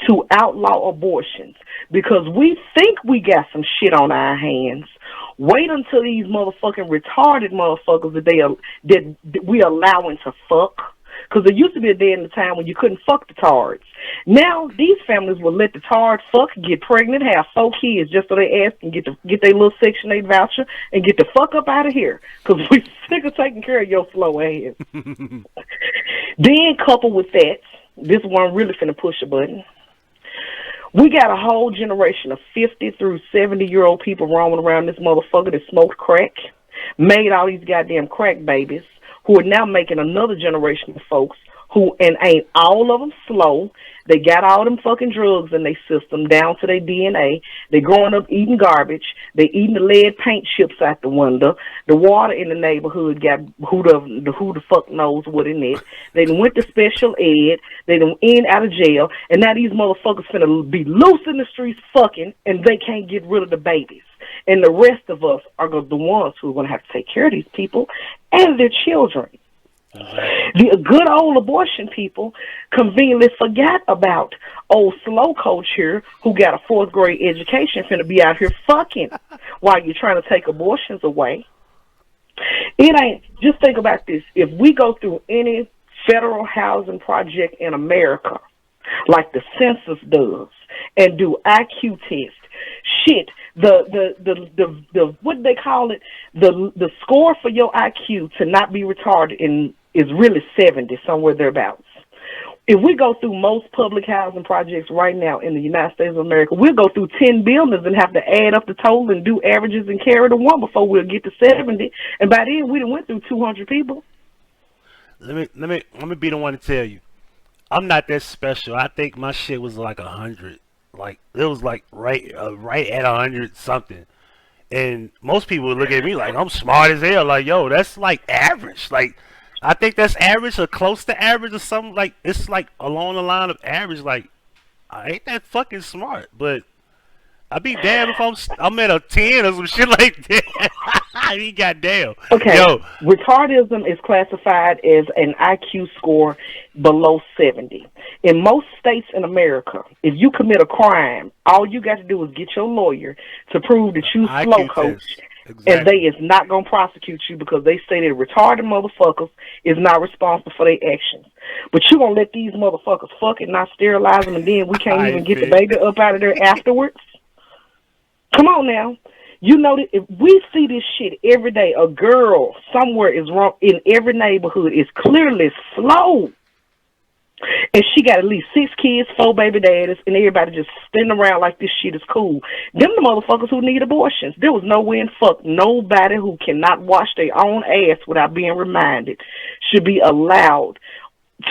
to outlaw abortions because we think we got some shit on our hands. Wait until these motherfucking retarded motherfuckers that we allowing to fuck. Because there used to be a day in the time when you couldn't fuck the tards. Now, these families will let the tard fuck, get pregnant, have 4 kids just so they ask and get their little Section 8 voucher and get the fuck up out of here. Because we sick of taking care of your slow ass. Then, coupled with that, this one really finna push a button. We got a whole generation of 50 through 70-year-old people roaming around this motherfucker that smoked crack, made all these goddamn crack babies, who are now making another generation of folks who, and ain't all of them slow. They got all them fucking drugs in their system down to their DNA. They growing up eating garbage. They eating the lead paint chips out the window. The water in the neighborhood got who the fuck knows what in it. They done went to special ed. They done in out of jail. And now these motherfuckers finna be loose in the streets fucking, and they can't get rid of the babies. And the rest of us are the ones who are going to have to take care of these people and their children. The good old abortion people conveniently forgot about old slow coach here who got a 4th grade education finna be out here fucking while you're trying to take abortions away. It ain't, just think about this. If we go through any federal housing project in America, like the census does, and do IQ tests, shit, the what they call it, the score for your IQ to not be retarded is really 70, somewhere thereabouts. If we go through most public housing projects right now in the United States of America, we'll go through 10 buildings and have to add up the total and do averages and carry the one before we'll get to 70. And by then, we done went through 200 people. Let me be the one to tell you, I'm not that special. I think my shit was like 100. Like it was like right at 100 something. And most people would look at me like I'm smart as hell. Like, yo, that's like average. Like, I think that's average or close to average or something. Like, it's like along the line of average. Like, I ain't that fucking smart, but I'd be damn if I'm at a 10 or some shit like that. I mean, goddamn. Okay. Yo, retardism is classified as an IQ score below 70. In most states in America, if you commit a crime, all you got to do is get your lawyer to prove that you slow coach. Exactly. And they is not going to prosecute you because they say that retarded motherfuckers is not responsible for their actions. But you going to let these motherfuckers fuck and not sterilize them, and then we can't even get the baby up out of there afterwards? Come on now. You know that if we see this shit every day, a girl somewhere is wrong in every neighborhood is clearly slow. And she got at least 6 kids, 4 baby daddies, and everybody just standing around like this shit is cool. Them the motherfuckers who need abortions. There was no way in fuck nobody who cannot wash their own ass without being reminded should be allowed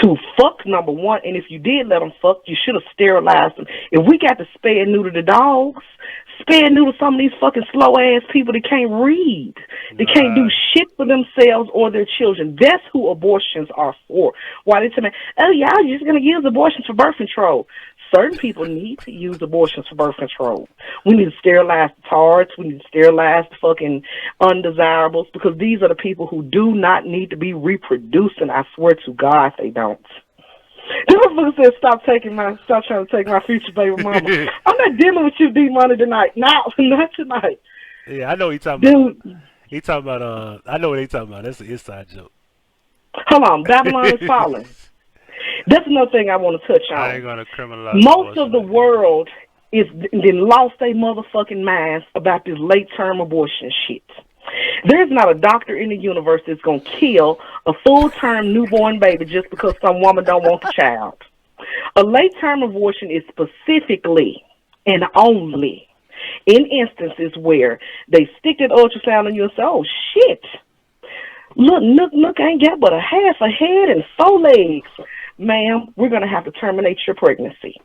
to fuck, number one. And if you did let them fuck, you should have sterilized them. If we got to spay and neuter the dogs, spay and neuter some of these fucking slow ass people that can't read. They can't do shit for themselves or their children. That's who abortions are for. Why they tell me, oh, y'all just going to use abortions for birth control. Certain people need to use abortions for birth control. We need to sterilize the tards. We need to sterilize the fucking undesirables, because these are the people who do not need to be reproducing. I swear to God, they don't. This motherfucker said, stop trying to take my future baby mama. I'm not dealing with you, D-Money, tonight. No, not tonight. Yeah, I know what he talking about. Dude, He talking about. I know what he talking about. That's an inside joke. hold on. Babylon is falling. That's another thing I want to touch I ain't on. gonna criminalize Most abortion of the like that. world is then lost their motherfucking minds about this late term abortion shit. There's not a doctor in the universe that's gonna kill a full term newborn baby just because some woman don't want the child. A late term abortion is specifically and only in instances where they stick that ultrasound in you and say, "Oh shit, look, I ain't got but a half a head and 4 legs, ma'am. We're gonna have to terminate your pregnancy."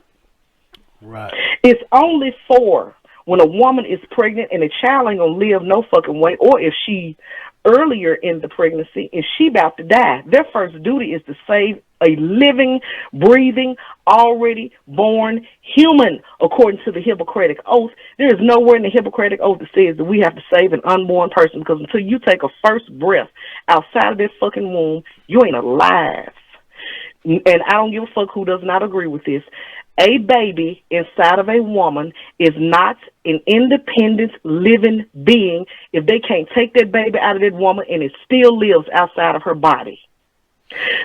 Right. It's only for when a woman is pregnant and the child ain't gonna live no fucking way, or if she earlier in the pregnancy and she about to die. Their first duty is to save a living, breathing, already born human, according to the Hippocratic Oath. There is nowhere in the Hippocratic Oath that says that we have to save an unborn person, because until you take a first breath outside of this fucking womb, you ain't alive. And I don't give a fuck who does not agree with this. A baby inside of a woman is not an independent living being if they can't take that baby out of that woman and it still lives outside of her body.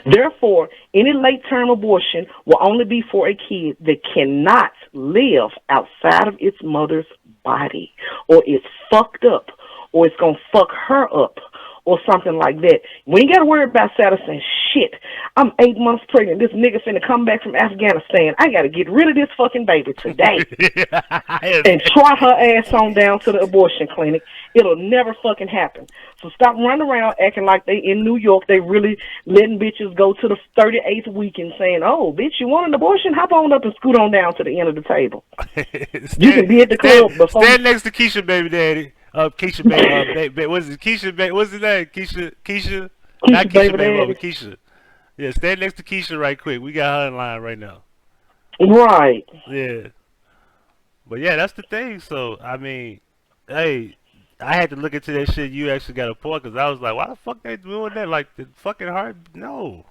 Therefore, any late-term abortion will only be for a kid that cannot live outside of its mother's body, or it's fucked up, or it's going to fuck her up, or something like that. We ain't got to worry about Saturday saying, "Shit, I'm 8 months pregnant. This nigga finna come back from Afghanistan. I got to get rid of this fucking baby today." And trot her ass on down to the abortion clinic. It'll never fucking happen. So stop running around acting like they in New York. They really letting bitches go to the 38th week and saying, "Oh, bitch, you want an abortion? Hop on up and scoot on down to the end of the table." You can be at the club before. Stand next to Keisha, baby daddy. Keisha, baby. What's it? Keisha, baby. What's his name? Keisha. Not Keisha, baby baby. daddy. But Keisha. Yeah, stand next to Keisha right quick. We got her in line right now. Right. Yeah. But yeah, that's the thing. So I mean, hey, I had to look into that shit. You actually got a point, because I was like, why the fuck they doing that? Like the fucking heart? No.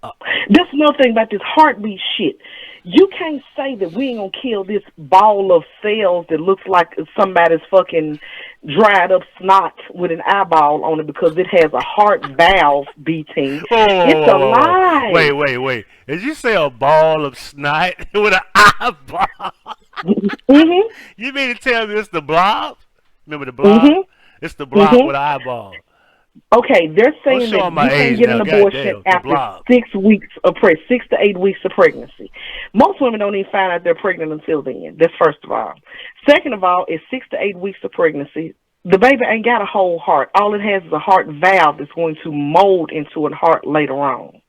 That's another thing about this heartbeat shit. You can't say that we ain't gonna kill this ball of cells that looks like somebody's fucking dried up snot with an eyeball on it because it has a heart valve beating. It's alive. Wait. Did you say a ball of snot with an eyeball? Mhm. You mean to tell me it's the blob? Remember the blob? Mhm. It's the blob Mhm. with an eyeball. Okay, they're saying that showing my you can age get now. an abortion Goddamn, the after blob. 6 to 8 weeks of pregnancy. Most women don't even find out they're pregnant until then. That's first of all. Second of all, is 6 to 8 weeks of pregnancy. The baby ain't got a whole heart. All it has is a heart valve that's going to mold into a heart later on.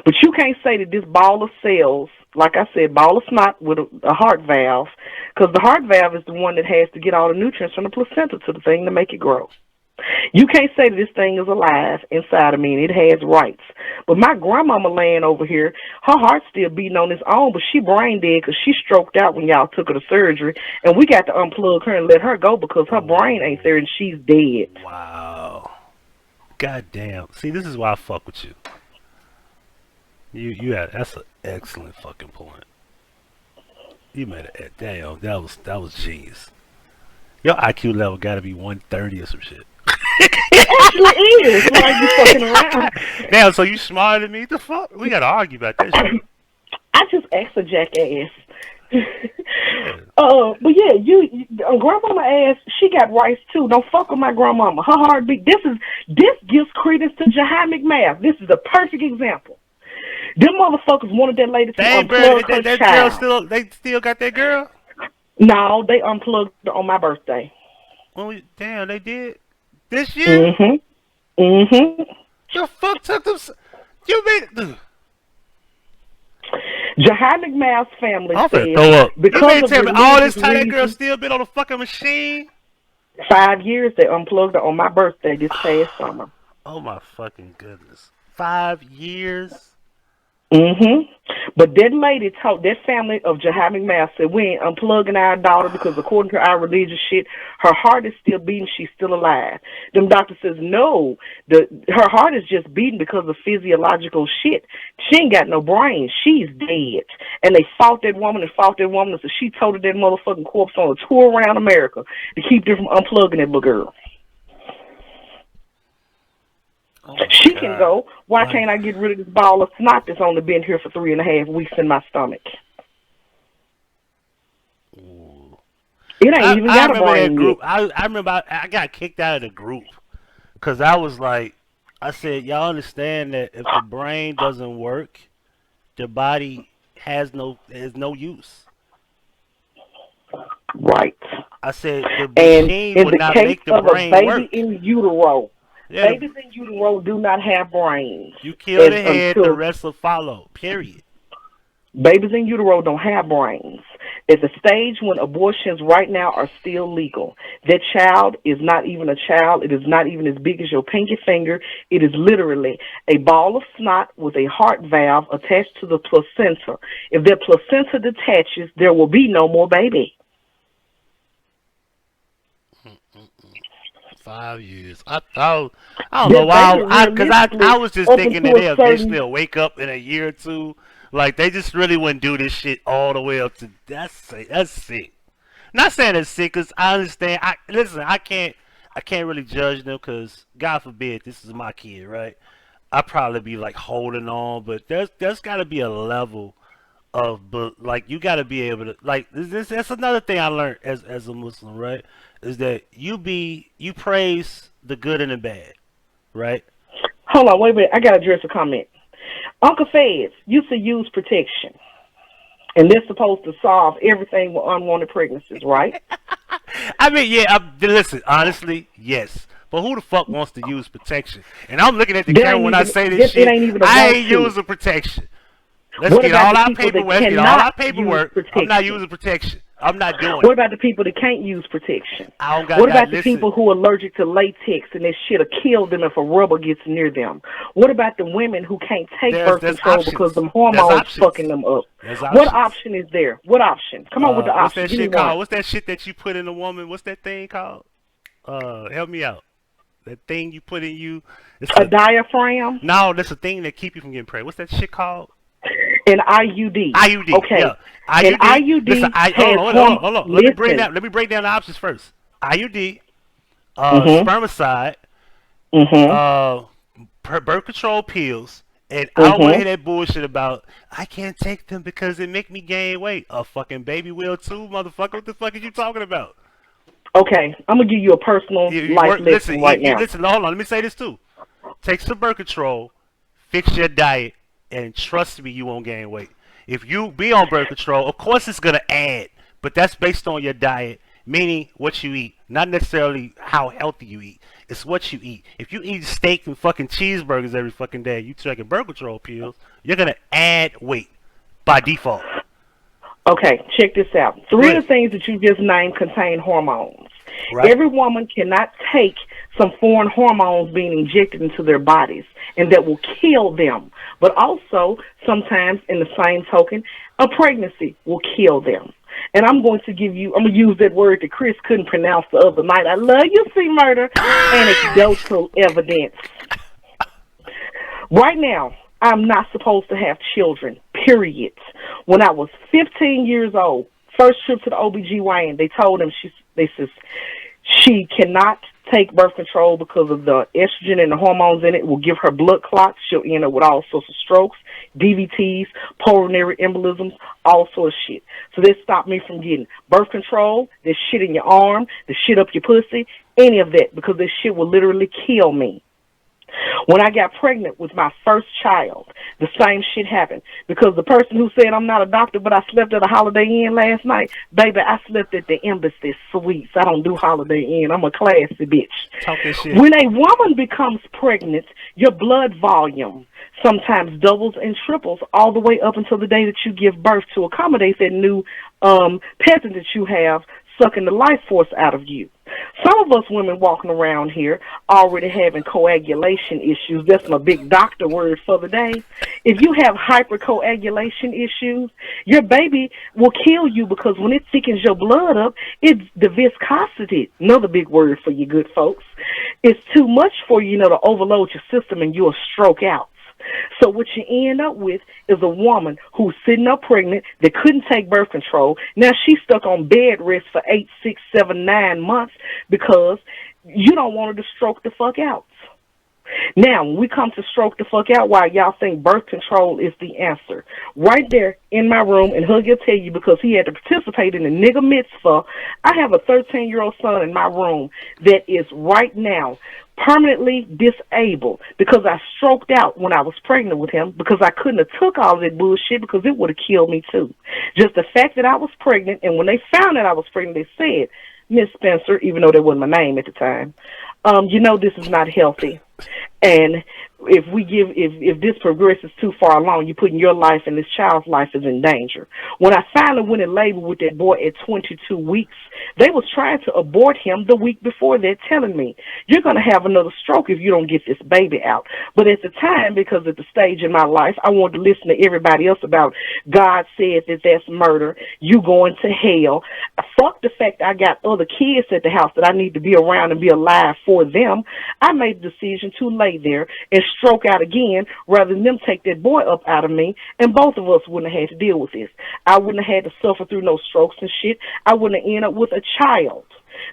But you can't say that this ball of cells, like I said, ball of snot with a heart valve, because the heart valve is the one that has to get all the nutrients from the placenta to the thing to make it grow. You can't say that this thing is alive inside of me and it has rights. But my grandmama laying over here, her heart's still beating on its own, but she brain dead because she stroked out when y'all took her to surgery, and we got to unplug her and let her go because her brain ain't there and she's dead. Wow. God damn. See, this is why I fuck with you. You had that's an excellent fucking point. You made it. Damn, that was genius. Your IQ level got to be 130 or some shit. It actually is. Like you fucking around. Damn, so you smarter than me? The fuck? We gotta argue about that shit. I just asked a jackass. Yeah. But yeah, you grandmama ass, she got rights too. Don't fuck with my grandmama. Her heartbeat. This gives credence to Jahai McMath. This is a perfect example. Them motherfuckers wanted that lady to unplug her that child. girl they still got that girl? No, they unplugged her on my birthday. Damn, they did this year. The fuck took them? You made Jahai McMath's family I'm finna said throw up. because You mean of tell me all this religious time that girl reasons, still been on the fucking machine? 5 years they unplugged her on my birthday this past summer. Oh my fucking goodness. 5 years? Mm-hmm. But that lady told that family of Jahami Mass said we ain't unplugging our daughter because according to our religious shit, her heart is still beating, she's still alive. Them doctor says no, her heart is just beating because of physiological shit. She ain't got no brain. She's dead. And they fought that woman and fought that woman, so she toted that motherfucking corpse on a tour around America to keep them from unplugging that little girl. Oh She God. can go. Why can't I get rid of this ball of snot that's only been here for 3.5 weeks in my stomach? Ooh. It ain't even I got a remember that brain group. yet. I remember I got kicked out of the group because I was like, I said, y'all understand that if the brain doesn't work, the body has no use. Right. I said the And machine in would the not case make the of a brain baby work. in utero, Yeah, babies in utero do not have brains. you kill As the head, the until rest will follow. Period. babies in utero don't have brains. At the stage when abortions right now are still legal, that child is not even a child. It is not even as big as your pinky finger. It is literally a ball of snot with a heart valve attached to the placenta. If that placenta detaches, there will be no more baby. 5 years. I thought I don't know That why baby because realistically I was just up thinking that into a they eventually certain will wake up in a year or two. Like they just really wouldn't do this shit all the way up to that's sick. Not saying it's sick, cause I understand. I listen. I can't really judge them, cause God forbid this is my kid, right? I probably be like holding on, but there's got to be a level of, but like you got to be able to like that's another thing I learned as a Muslim, right? Is that you praise the good and the bad, right? hold on, wait a minute. I got to address a comment. Uncle Feds used to use protection, and they're supposed to solve everything with unwanted pregnancies, right? I mean, yeah. Listen, honestly, yes. But who the fuck wants to use protection? And I'm looking at the That camera ain't when I even say this that, it shit. ain't even a I want ain't to. using protection. Let's What get about all the our people that paperwork. Let's get all cannot our use paperwork. I'm not protection? using protection. I'm not doing What it. about the people that can't use protection? I don't got What that. about the Listen, people who are allergic to latex and that shit'll kill them if a rubber gets near them? What about the women who can't take birth there's control because options. them There's hormones fucking options. them up? There's What options. option is there? What option? Come on with the What's option. that Give me shit one. called? What's that shit that you put in a woman? What's that thing called? Help me out. That thing you put in you. It's A a diaphragm? no. That's a thing that keep you from getting pregnant. What's that shit called? An IUD. IUD. Yeah. Okay. An IUD. Listen. IUD Hold has on. Hold on. horm. Hold on. Listen. Let me break down the options first. IUD. Mhm. Spermicide. Mhm. Uh, birth control pills. And I don't want to Mhm. hear that bullshit about I can't take them because it make me gain weight. A fucking baby will too, motherfucker. What the fuck are you talking about? Okay. I'm gonna give you a personal You life work. Listen. lesson right You now. listen. Hold on. Let me say this too. Take some birth control, fix your diet, and trust me, you won't gain weight. If you be on birth control, of course it's gonna add, but that's based on your diet, meaning what you eat, not necessarily how healthy you eat. It's what you eat. If you eat steak and fucking cheeseburgers every fucking day, you taking birth control pills, you're gonna add weight by default. Okay, check this out. Go Three of ahead. the things that you just named contain hormones. Right? Every woman cannot take some foreign hormones being injected into their bodies, and that will kill them. But also, sometimes, in the same token, a pregnancy will kill them. And I'm going to use that word that Chris couldn't pronounce the other night. I love you, see murder. Anecdotal evidence. Right now, I'm not supposed to have children, period. When I was 15 years old, first trip to the OBGYN, they told him they says she cannot take birth control because of the estrogen and the hormones in it will give her blood clots. She'll end up with all sorts of strokes, DVTs, pulmonary embolisms, all sorts of shit. So they stopped me from getting birth control, the shit in your arm, the shit up your pussy, any of that, because this shit will literally kill me. When I got pregnant with my first child, the same shit happened. Because the person who said I'm not a doctor, but I slept at a Holiday Inn last night, baby, I slept at the Embassy Suites. I don't do Holiday Inn. I'm a classy bitch. Talk that shit. When a woman becomes pregnant, your blood volume sometimes doubles and triples all the way up until the day that you give birth to accommodate that new pattern that you have sucking the life force out of you. Some of us women walking around here already having coagulation issues. That's my big doctor word for the day. If you have hypercoagulation issues, your baby will kill you because when it thickens your blood up, it's the viscosity, another big word for you good folks. It's too much for you, to overload your system and you'll stroke out. So what you end up with is a woman who's sitting up pregnant that couldn't take birth control. Now she's stuck on bed rest for 8, 6, 7, 9 months because you don't want her to stroke the fuck out. Now, when we come to stroke the fuck out, why y'all think birth control is the answer? Right there in my room, and Huggie will tell you because he had to participate in the nigga mitzvah, I have a 13-year-old son in my room that is right now permanently disabled because I stroked out when I was pregnant with him because I couldn't have took all that bullshit because it would have killed me too. Just the fact that I was pregnant, and when they found that I was pregnant, they said, Miss Spencer, even though that wasn't my name at the time, this is not healthy. And if this progresses too far along, you're putting your life and this child's life is in danger. When I finally went in labor with that boy at 22 weeks, they was trying to abort him the week before that, telling me, you're going to have another stroke if you don't get this baby out. But at the time, because at the stage in my life, I wanted to listen to everybody else about God said that that's murder, you going to hell. Fuck the fact I got other kids at the house that I need to be around and be alive for them. I made the decision to lay there and stroke out again rather than them take that boy up out of me, and both of us wouldn't have had to deal with this. I wouldn't have had to suffer through no strokes and shit. I wouldn't have ended up with a child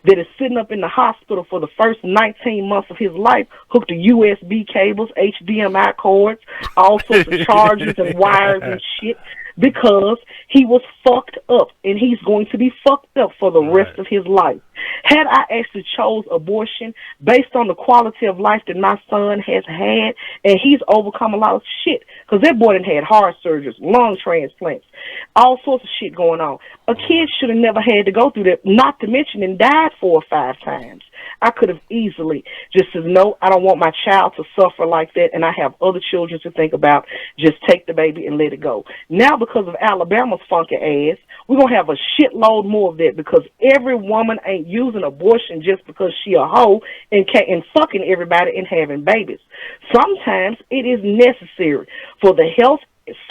that is sitting up in the hospital for the first 19 months of his life, hooked to USB cables, HDMI cords, all sorts of chargers and wires and shit, because he was fucked up, and he's going to be fucked up for the rest of his life. Had I actually chose abortion based on the quality of life that my son has had, and he's overcome a lot of shit, because that boy done had heart surgeries, lung transplants, all sorts of shit going on. A kid should have never had to go through that, not to mention and died 4 or 5 times. I could have easily just said, no, I don't want my child to suffer like that, and I have other children to think about. Just take the baby and let it go. Now, because of Alabama's funky ass, we're going to have a shitload more of that, because every woman ain't using abortion just because she a hoe and fucking everybody and having babies. Sometimes it is necessary for the health,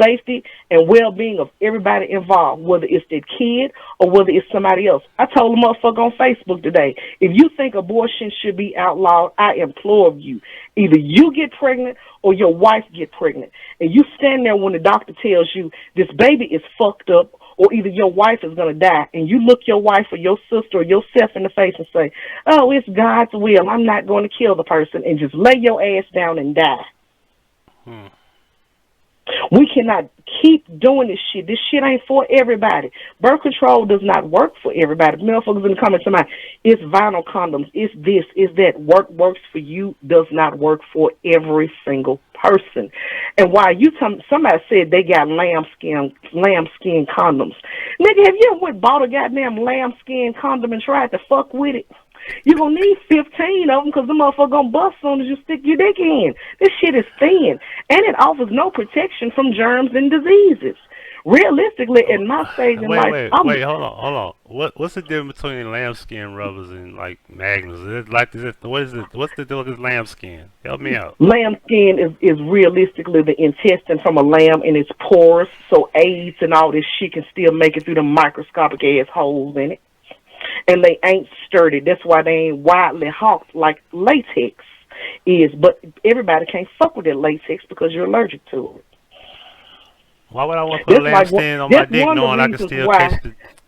safety, and well-being of everybody involved, whether it's that kid or whether it's somebody else. I told a motherfucker on Facebook today, if you think abortion should be outlawed, I implore you, either you get pregnant or your wife get pregnant, and you stand there when the doctor tells you this baby is fucked up, or either your wife is going to die, and you look your wife or your sister or yourself in the face and say, oh, it's God's will, I'm not going to kill the person, and just lay your ass down and die. We cannot keep doing this shit. This shit ain't for everybody. Birth control does not work for everybody. Motherfuckers gonna come into mind, it's vinyl condoms, it's this, it's that. Works for you does not work for every single person. And while somebody said they got lambskin condoms. Nigga, have you ever bought a goddamn lambskin condom and tried to fuck with it? You're going to need 15 of them because the motherfucker going to bust as soon as you stick your dick in. This shit is thin, and it offers no protection from germs and diseases. Realistically, in my stage in life... Wait, hold on. What's the difference between lambskin rubbers and, like, magnums? What's the deal with this lambskin? Help me out. Lambskin is realistically the intestine from a lamb, and it's porous, so AIDS and all this shit can still make it through the microscopic-ass holes in it. And they ain't sturdy. That's why they ain't widely hawked like latex is. But everybody can't fuck with that latex because you're allergic to it. Why would I want to put a lambskin on my dick knowing I can still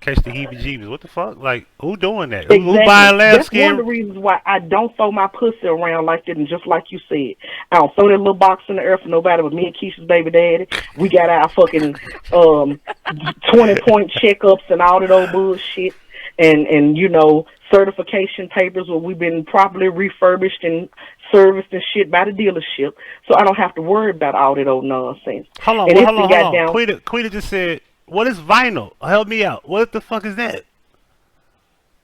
catch the heebie-jeebies? What the fuck? Like, who doing that? Exactly. Who buying lambskin? That's one of the reasons why I don't throw my pussy around like that. And just like you said, I don't throw that little box in the earth for nobody but me and Keisha's baby daddy. We got our fucking 20-point checkups and all that old bullshit. And certification papers where we've been properly refurbished and serviced and shit by the dealership, so I don't have to worry about all that old nonsense. Hold on. Quita just said, what is vinyl? Help me out. What the fuck is that?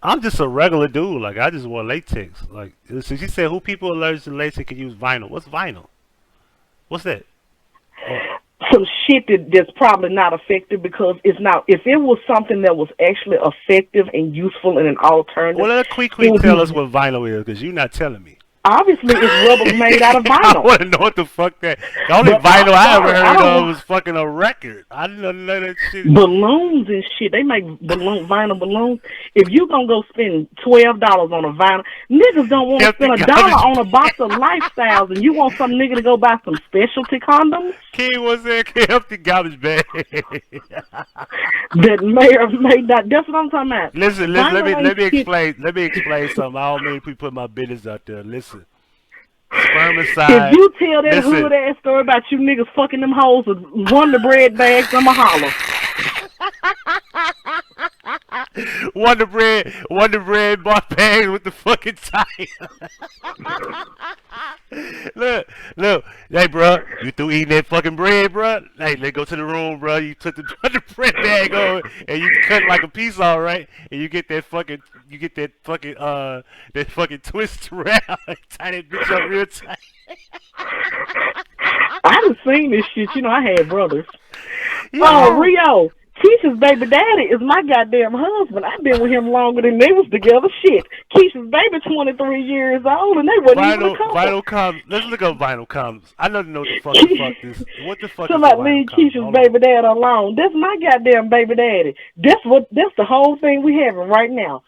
I'm just a regular dude. Like, I just wear latex. Like, so she said, who people allergic to latex can use vinyl. What's vinyl? What's that? some shit that's probably not effective because it's not. If it was something that was actually effective and useful and an alternative, well, let Quick tell us what vinyl is, because you're not telling me. Obviously, it's rubber made out of I vinyl. want to know what the fuck that. The only But vinyl I ever I heard don't- of was fucking a record. I didn't know that shit. Balloons and shit. They make vinyl balloons. If you gonna go spend $12 on a vinyl, niggas don't want to Empty spend $1 garbage. on a box of Lifestyles, and you want some nigga to go buy some specialty condoms King was there, empty garbage bag. that may or may not. That's what I'm talking about. Listen, Vinyl let me ain't shit. explain. Let me explain something. I don't mean people put my business out there. Listen, spermicide. If you tell that Listen. hood ass story about you niggas fucking them hoes with Wonder Bread bags, I'ma holler. Wonder Bread bought bags with the fucking tire. look, hey, bro, you through eating that fucking bread, bro? Hey, let's go to the room, bro. You took the Wonder Bread bag on, and you cut like a piece, all right, and you get that fucking twist around, tie that bitch up real tight. I done seen this shit. You know, I had brothers. Yeah. Oh, Rio. Keisha's baby daddy is my goddamn husband. I've been with him longer than they was together. Shit. Keisha's baby 23 years old and they wasn't even a couple. Vinyl condoms. Let's look up vinyl condoms. I don't know what the fuck this. What the fuck Somebody is a leave vinyl condom? Keisha's Hold on. baby daddy alone. That's my goddamn baby daddy. That's the whole thing we having right now.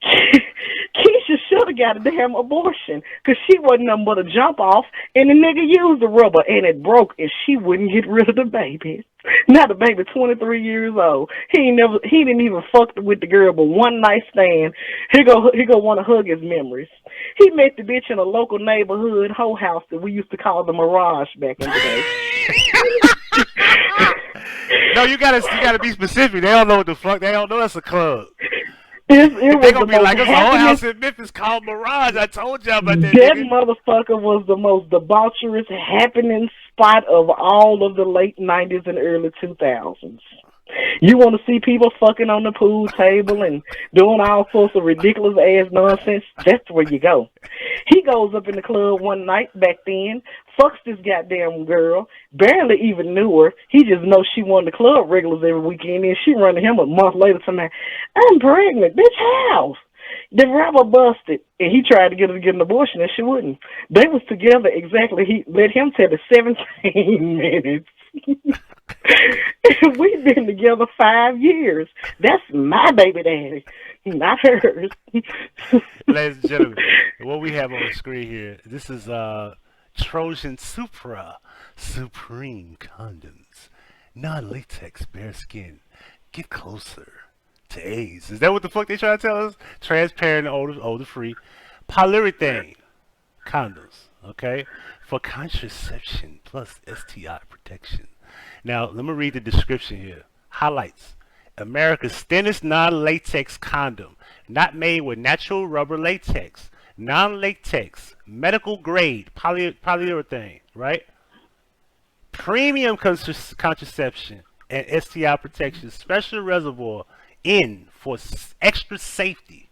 Keisha should have got a damn abortion because she wasn't nothing but a jump off, and the nigga used the rubber, and it broke, and she wouldn't get rid of the baby. Now the baby 23 years old. He didn't even fuck with the girl, but one night stand. He go want to hug his memories. He met the bitch in a local neighborhood hoe house that we used to call the Mirage back in the day. No, you gotta be specific. They don't know what the fuck. They don't know that's a club. It They was gonna the be like, most there's a whole happiest- house in Memphis called Mirage. I told y'all about that. That Nigga. motherfucker was the most debaucherous happening spot of all of the late 90s and early 2000s. You want to see people fucking on the pool table and doing all sorts of ridiculous ass nonsense? That's where you go. He goes up in the club one night back then, fucks this goddamn girl, barely even knew her. He just knows she won the club regulars every weekend, and she run to him a month later saying, I'm pregnant, bitch, how? The rubber busted, and he tried to get her to get an abortion, and she wouldn't. They was together exactly, he let him tell it 17 minutes. We've been together 5 years. That's my baby daddy, not hers. Ladies and gentlemen, what we have on the screen here, this is Trojan Supra Supreme Condoms. Non-latex, bare skin. Get closer to AIDS. Is that what the fuck they trying to tell us? Transparent, odor free. Polyurethane condoms, okay? For contraception plus STI protection. Now, let me read the description here. Highlights. America's thinnest non-latex condom. Not made with natural rubber latex. Non-latex. Medical grade. Polyurethane, right? Premium contraception and STI protection. Special reservoir in for extra safety.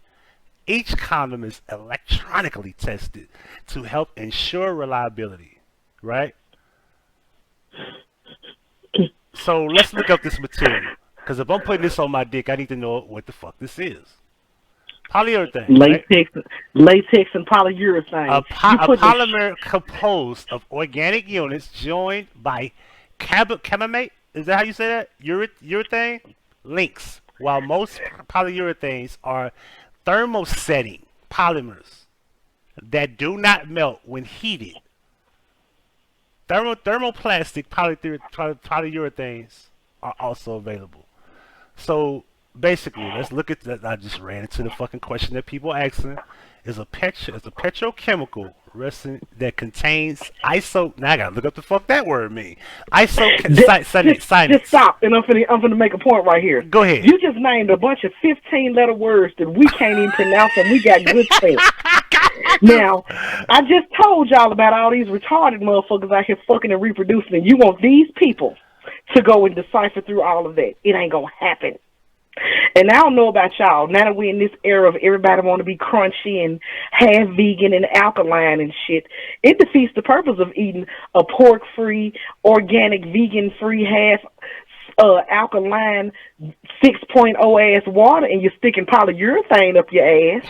Each condom is electronically tested to help ensure reliability, right? So let's look up this material, because if I'm putting this on my dick, I need to know what the fuck this is. Polyurethane, Latex and polyurethane. A polymer composed of organic units joined by camamate. Is that how you say that? Urethane links. While most polyurethanes are thermosetting polymers that do not melt when heated. Thermoplastic polyurethanes are also available. So basically, let's look at that. I just ran into the fucking question that people asking. Is a petrochemical resin that contains now I gotta look up the fuck that word mean. Just stop, and I'm finna make a point right here. Go ahead. You just named a bunch of 15-letter words that we can't even pronounce, and we got good sense. Now, I just told y'all about all these retarded motherfuckers out here fucking and reproducing, and you want these people to go and decipher through all of that. It ain't gonna happen. And I don't know about y'all. Now that we're in this era of everybody want to be crunchy and half vegan and alkaline and shit, it defeats the purpose of eating a pork-free, organic, vegan-free, half alkaline 6.0 ass water, and you're sticking polyurethane up your ass.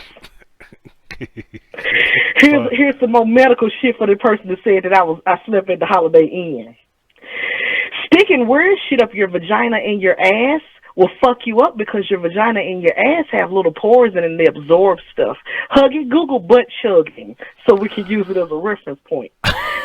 Here's some more medical shit for the person that said that I slept at the Holiday Inn. Sticking weird shit up your vagina and your ass will fuck you up because your vagina and your ass have little pores in it and they absorb stuff. Huggie, Google butt chugging so we can use it as a reference point.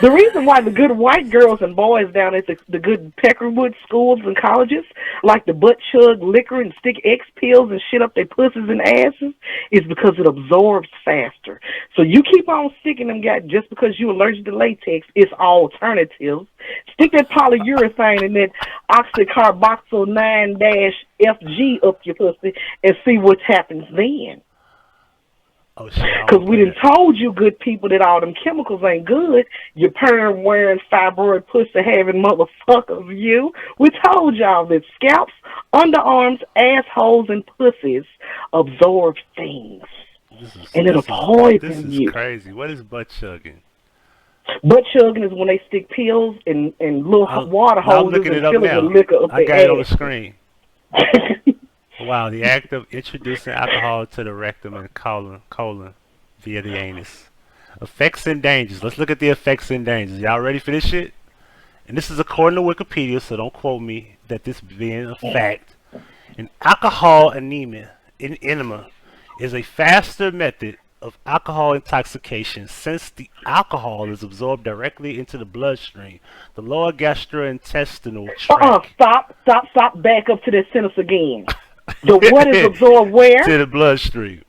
The reason why the good white girls and boys down at the good Peckerwood schools and colleges like the butt chug liquor and stick X pills and shit up their pussies and asses is because it absorbs faster. So you keep on sticking them guys just because you're allergic to latex. It's alternatives. Stick that polyurethane and that oxycarboxyl 9-FG up your pussy and see what happens then. Oh, shit. Because we done told you good people that all them chemicals ain't good. You perm wearing fibroid pussy having motherfuckers you. We told y'all that scalps, underarms, assholes, and pussies absorb things. And it'll poison you. This is crazy. What is butt chugging? Butt chugging is when they stick pills and little water hoses and fill it with liquor up I got their it on the ass. screen. Wow, the act of introducing alcohol to the rectum and colon via the anus. Effects and dangers. Let's look at the effects and dangers. Y'all ready for this shit? And this is according to Wikipedia, so don't quote me that this being a fact. An alcohol enema is a faster method of alcohol intoxication since the alcohol is absorbed directly into the bloodstream. The lower gastrointestinal tract. Stop. Back up to that sentence again. The what is absorbed where? To the bloodstream.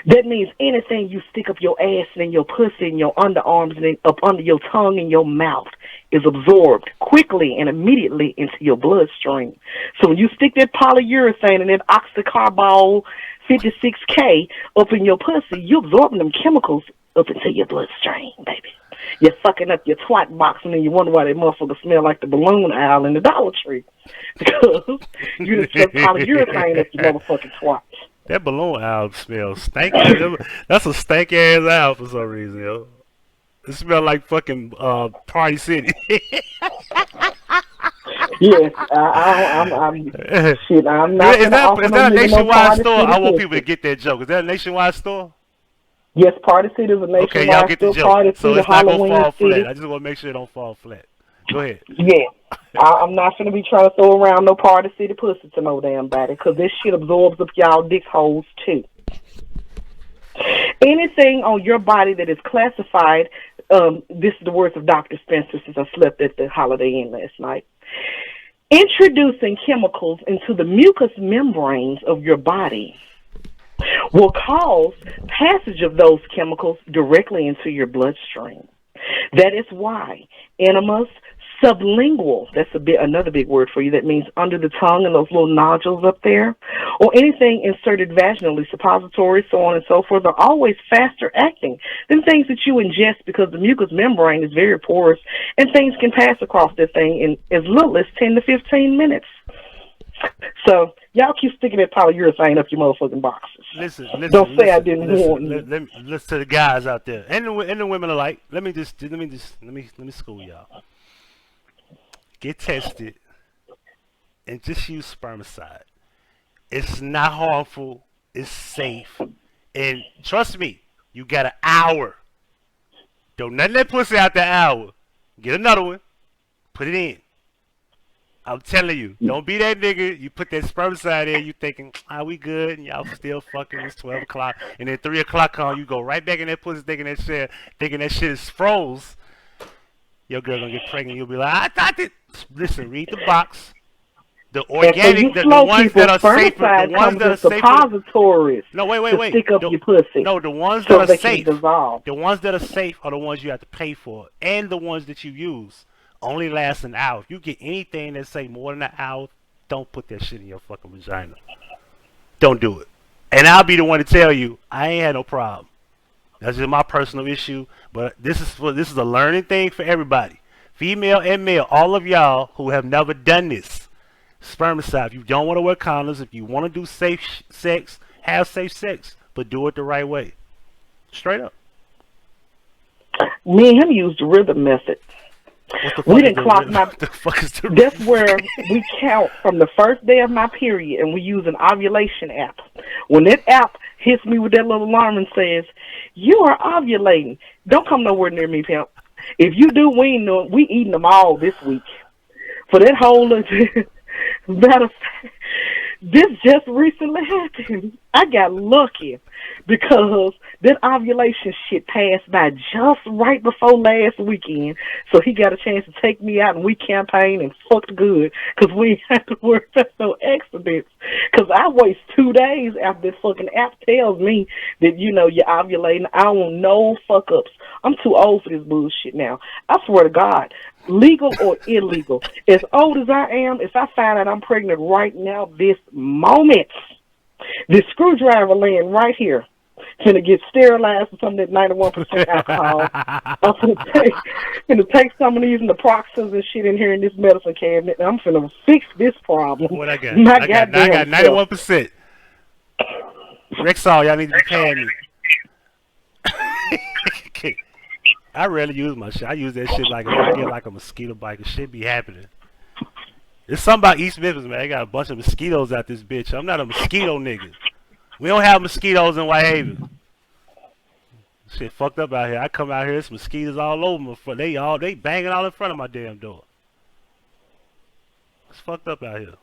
That means anything you stick up your ass and your pussy and your underarms and up under your tongue and your mouth is absorbed quickly and immediately into your bloodstream. So when you stick that polyurethane and that oxycarbol 56K up in your pussy, you're absorbing them chemicals up into your bloodstream, baby. You're fucking up your twat box, and then you wonder why that motherfucker smell like the balloon owl in the Dollar Tree. Because you just polyurethane up your motherfucking twat. That balloon owl smells stanky. That's a stanky ass owl for some reason, yo. It smells like fucking Party City. Yes, I'm shit. I'm not. Is that a nationwide store? I want people to get that joke. Is that a nationwide store? Yes, Party City is a nationwide store. Okay, y'all get the joke. Party So City, it's not Halloween gonna fall City. flat. I just want to make sure it don't fall flat. Go ahead. Yeah, I'm not gonna be trying to throw around no Party City pussy to no damn body, because this shit absorbs up y'all dick holes too. Anything on your body that is classified, this is the words of Dr. Spencer since I slept at the Holiday Inn last night. Introducing chemicals into the mucous membranes of your body will cause passage of those chemicals directly into your bloodstream. That is why enemas, sublingual, that's another big word for you, that means under the tongue and those little nodules up there, or anything inserted vaginally, suppositories, so on and so forth, are always faster acting than things that you ingest because the mucous membrane is very porous and things can pass across that thing in as little as 10 to 15 minutes. So y'all keep sticking that polyurethane up your motherfucking boxes. Listen. Don't say I didn't warn you. Listen to the guys out there and the women alike. Let me school y'all. Get tested and just use spermicide. It's not harmful. It's safe. And trust me, you got an hour. Don't let that pussy out the hour. Get another one. Put it in. I'm telling you, don't be that nigga. You put that spermicide in, you thinking, we good, and y'all still fucking. It's 12 o'clock. And then 3 o'clock on, you go right back in that pussy thinking that shit is froze. Your girl gonna get pregnant. You'll be like, I thought that. Listen, read the box. The organic, the ones that are safer. The ones that are safer. Suppositories. No, wait. Stick up your pussy. No, the ones that are safe. Dissolve. The ones that are safe are the ones you have to pay for, and the ones that you use only last an hour. If you get anything that say more than an hour, don't put that shit in your fucking vagina. Don't do it. And I'll be the one to tell you, I ain't had no problem. That's just my personal issue. But this is a learning thing for everybody. Female and male, all of y'all who have never done this. Spermicide. If you don't want to wear condoms, if you want to do safe sex, have safe sex, but do it the right way. Straight up. Me and him used the rhythm method. We didn't clock my. What the fuck is the That's where we count from the first day of my period, and we use an ovulation app. When that app hits me with that little alarm and says, "You are ovulating," don't come nowhere near me, pimp. If you do, we ain't know, we eating them all this week. For that whole matter of fact, this just recently happened. I got lucky because that ovulation shit passed by just right before last weekend. So he got a chance to take me out and we campaigned and fucked good because we ain't had to worry about no accidents. Because I waste 2 days after this fucking app tells me that, you know, you're ovulating. I don't want no fuck-ups. I'm too old for this bullshit now. I swear to God, legal or illegal, as old as I am, if I find out I'm pregnant right now, this moment, this screwdriver laying right here, finna get sterilized with some of that 91% alcohol. I'm finna take some of these naproxens and shit in here in this medicine cabinet, and I'm finna fix this problem. What I got? I got 91%. Rexall, y'all need to be paying me. I rarely use my shit. I use that shit like if I get like a mosquito bite, it shit be happening. There's something about East Memphis, man. They got a bunch of mosquitoes out this bitch. I'm not a mosquito nigga. We don't have mosquitoes in Whitehaven. Shit fucked up out here. I come out here, it's mosquitoes all over my front. They banging all in front of my damn door. It's fucked up out here.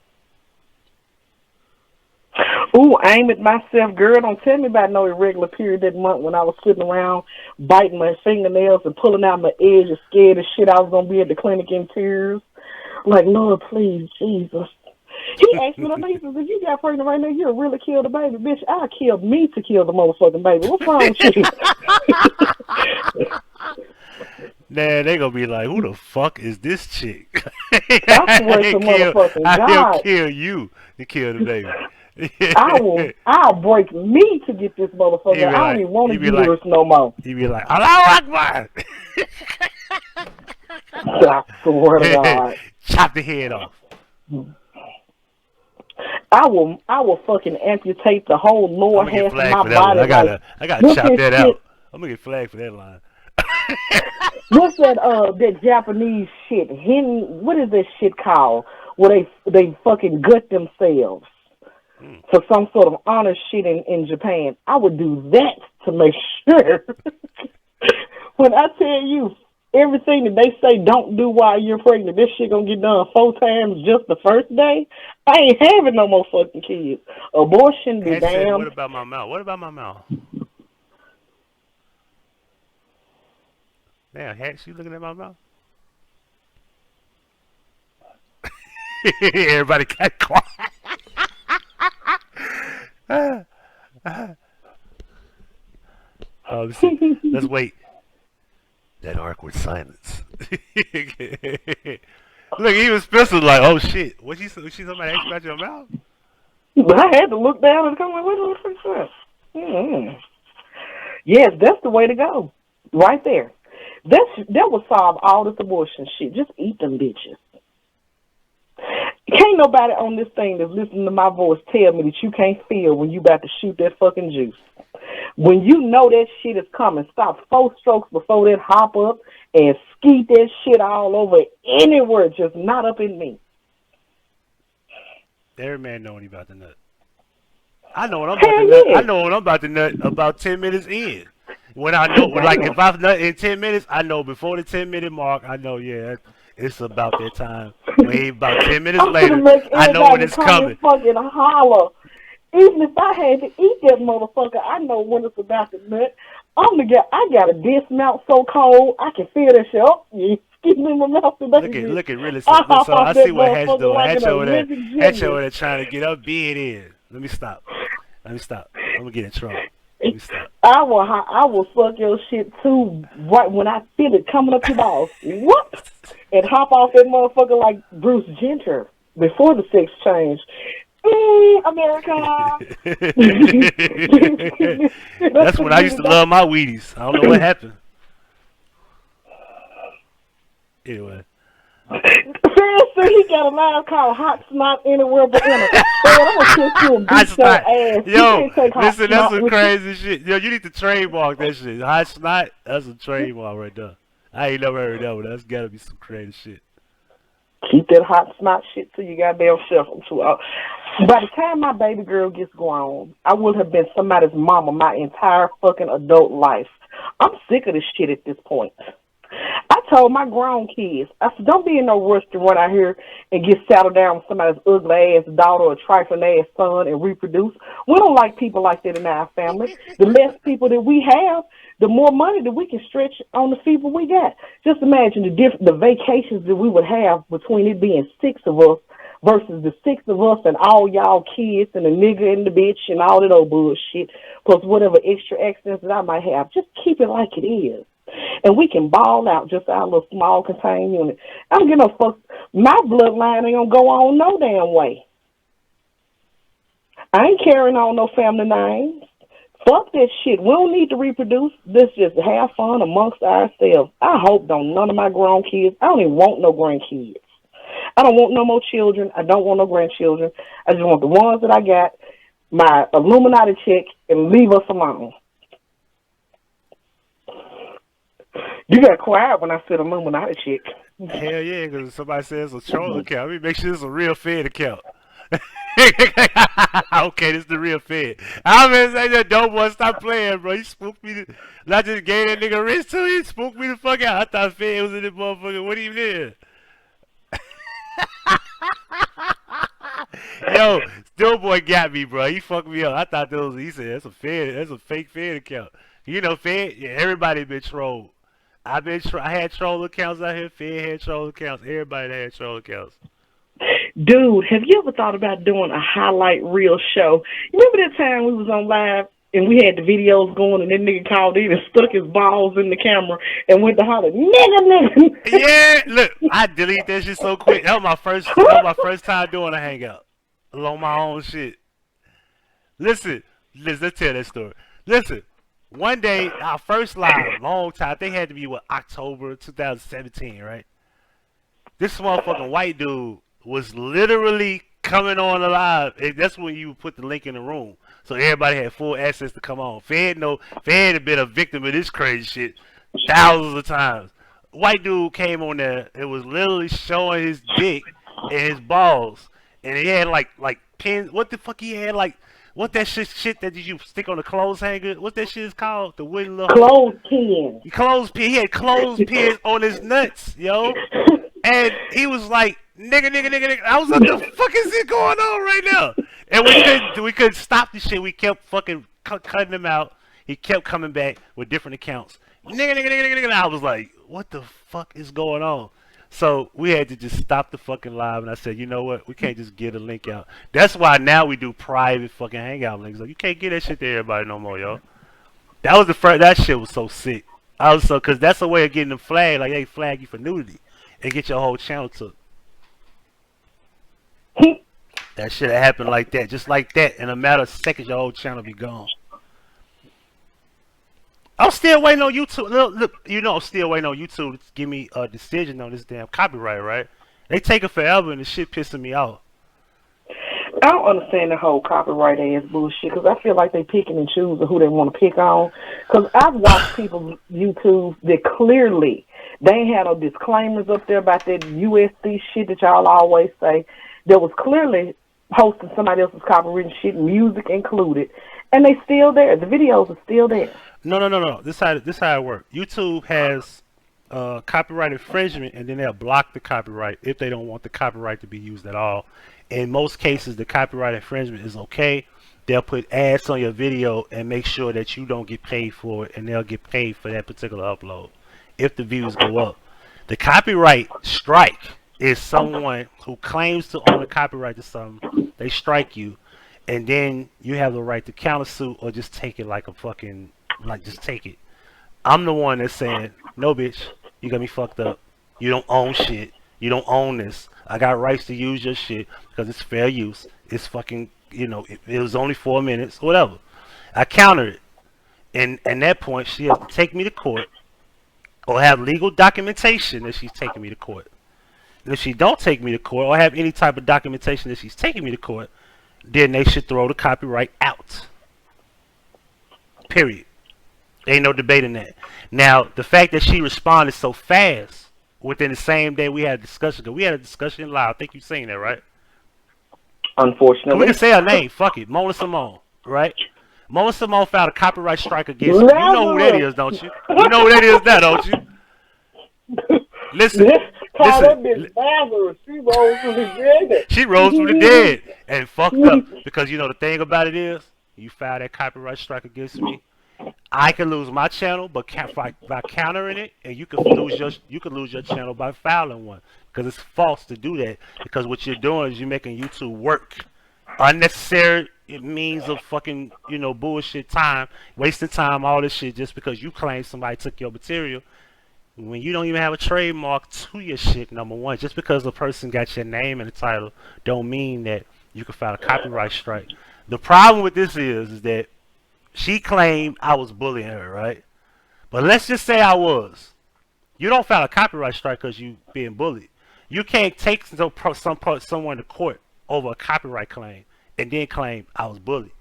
Ooh, aim at myself, girl. Don't tell me about no irregular period that month when I was sitting around biting my fingernails and pulling out my edge and scared as shit I was going to be at the clinic in tears. Like, Lord, please, Jesus. He asked me, he says, if you got pregnant right now, you'll really kill the baby. Bitch, I killed me to kill the motherfucking baby. What's wrong with you? Nah, they gonna be like, who the fuck is this chick? I swear to motherfucking God. I'll kill you to kill the baby. I'll break me to get this motherfucker. I don't even want to do this no more. He be like, Allahu Akbar! I swear to God. Chop the head off. I will fucking amputate the whole lower half of my body. I gotta chop that out. I'm gonna get flagged for that line. What's that Japanese shit? What is that shit called? Where they fucking gut themselves for some sort of honor shit in Japan. I would do that to make sure. When I tell you everything that they say don't do while you're pregnant, this shit gonna get done 4 times just the first day. I ain't having no more fucking kids. Abortion be damned. What about my mouth? What about my mouth? Damn, Hatch, you looking at my mouth? Everybody got quiet. Let's wait. That awkward silence. Look, even Spencer's like, oh shit. What she somebody asked about your mouth? I had to look down and come like, what the fuck is that? Yes, that's the way to go. Right there. That would solve all this abortion shit. Just eat them bitches. Can't nobody on this thing that's listening to my voice tell me that you can't feel when you about to shoot that fucking juice. When you know that shit is coming, stop 4 strokes before that hop up and skeet that shit all over anywhere, just not up in me. Every man know when he about to nut. I know what I'm about to nut. I know what I'm about to nut about 10 minutes in. When I know, like if I've nut in 10 minutes, I know before the 10-minute mark, I know, yeah, it's about that time. Maybe about 10 minutes later, I know when it's coming. Fucking holler. Even if I had to eat that motherfucker, I know when it's about to nut. I got a dismount so cold, I can feel that shit. Oh, you getting in my mouth today. Look at really. So I see what Hatch doing. Hatch over there trying to get up bed in. Let me stop. I'm gonna get in trouble. Let me stop. I will suck your shit too right when I feel it coming up your balls. What? And hop off that motherfucker like Bruce Jenner before the sex change. America. That's when I used to love my Wheaties. I don't know what happened. Anyway, Seriously, he got a line called Hot Snot Anywhere But In It. Man, I'm gonna kiss you and Hot beat your snot. ass. You Yo, can't take Hot listen, that's Snot some with you. crazy shit. Yo, you need to trademark that shit. Hot snot, that's a trademark right there. I ain't never heard that one. That's gotta be some crazy shit. Keep that hot snot shit to your goddamn self. By the time my baby girl gets grown, I will have been somebody's mama my entire fucking adult life. I'm sick of this shit at this point. I told my grown kids, I said, don't be in no rush to run out here and get settled down with somebody's ugly ass daughter or trifling ass son and reproduce. We don't like people like that in our family. The less people that we have, the more money that we can stretch on the people we got. Just imagine the vacations that we would have between it being 6 of us versus the 6 of us and all y'all kids and the nigga and the bitch and all that old bullshit, plus whatever extra accents that I might have. Just keep it like it is. And we can ball out just our little small contained unit. I don't give no fuck. My bloodline ain't gonna go on no damn way. I ain't carrying on no family names. Fuck that shit. We don't need to reproduce. Let's just have fun amongst ourselves. I hope don't none of my grown kids. I don't even want no grandkids. I don't want no more children. I don't want no grandchildren. I just want the ones that I got, my Illuminati check, and leave us alone. You got quiet when I said Illuminati chick. Hell yeah, because somebody says a troll account. Let me make sure it's a real Fed account. Okay, this is the real Fed. I'm gonna say that dope boy, stop playing, bro. You spooked me. I just gave that nigga wrist to you. Spooked me the fuck out. I thought Fed was in this motherfucker. What even is? Yo, dope boy got me, bro. He fucked me up. I thought that was. He said that's a Fed. That's a fake Fed account. You know, Fed. Yeah, everybody been trolled. I had troll accounts out here. Fed had troll accounts. Everybody had troll accounts. Dude, have you ever thought about doing a highlight reel show? You remember that time we was on live and we had the videos going and that nigga called in and stuck his balls in the camera and went to holler, nigga. Yeah, look, I delete that shit so quick. That was my first time doing a hangout. Along my own shit. Listen, let's tell that story. Listen. One day, our first live, long time, they had to be, October 2017, right? This motherfucking white dude was literally coming on the live. And that's when you put the link in the room. So everybody had full access to come on. Fed had been a victim of this crazy shit thousands of times. White dude came on there and was literally showing his dick and his balls. And he had like pins. What the fuck he had like? What that shit that you stick on the clothes hanger? What that shit is called? The wooden little clothespin. He had clothespins on his nuts, yo. And he was like, nigga. I was like, what the fuck is this going on right now? And we couldn't stop this shit. We kept fucking cutting him out. He kept coming back with different accounts. Nigga. I was like, what the fuck is going on? So we had to just stop the fucking live, and I said, you know what? We can't just get a link out. That's why now we do private fucking hangout links. Like, you can't get that shit to everybody no more, yo. That was the first. That shit was so sick. Cause that's a way of getting them flagged. Like they flag you for nudity and get your whole channel took. That shit happened like that, just like that. In a matter of seconds, your whole channel be gone. I'm still waiting on YouTube. Look, you know I'm still waiting on YouTube to give me a decision on this damn copyright, right? They taking forever and the shit pissing me off. I don't understand the whole copyright ass bullshit because I feel like they picking and choosing who they want to pick on. Because I've watched people YouTube that clearly they ain't had no disclaimers up there about that USD shit that y'all always say. That was clearly posting somebody else's copyrighted shit, music included, and they still there. The videos are still there. No. This how it works. YouTube has copyright infringement, and then they'll block the copyright if they don't want the copyright to be used at all. In most cases, the copyright infringement is okay. They'll put ads on your video and make sure that you don't get paid for it, and they'll get paid for that particular upload if the views go up. The copyright strike is someone who claims to own the copyright to something. They strike you, and then you have the right to countersuit or just take it like a fucking, like just take it. I'm the one that's saying, no bitch, you got me fucked up. You don't own shit. You don't own this. I got rights to use your shit because it's fair use. It's fucking, you know, it was only 4 minutes, whatever. I countered it. And at that point, she has to take me to court or have legal documentation that she's taking me to court. And if she don't take me to court or have any type of documentation that she's taking me to court, then they should throw the copyright out. Period. Ain't no debating that. Now, the fact that she responded so fast within the same day we had a discussion, because we had a discussion live. I think you've seen that, right? Unfortunately. We can say her name. Fuck it. Mona Simone, right? Mona Simone filed a copyright strike against her. You know who that is, don't you? You know who that is now, don't you? Listen. Call that bitch Lazarus. She rose from the dead. She rose from the dead and fucked up. Because you know the thing about it is, you filed that copyright strike against me. I can lose my channel, but by countering it, and you can lose your channel by filing one, because it's false to do that. Because what you're doing is you're making YouTube work, unnecessary means of fucking bullshit time, wasting time, all this shit just because you claim somebody took your material when you don't even have a trademark to your shit. Number one, just because a person got your name in the title, don't mean that you can file a copyright strike. The problem with this is that she claimed I was bullying her, right? But let's just say I was. You don't file a copyright strike because you being bullied. You can't take someone to court over a copyright claim and then claim I was bullied.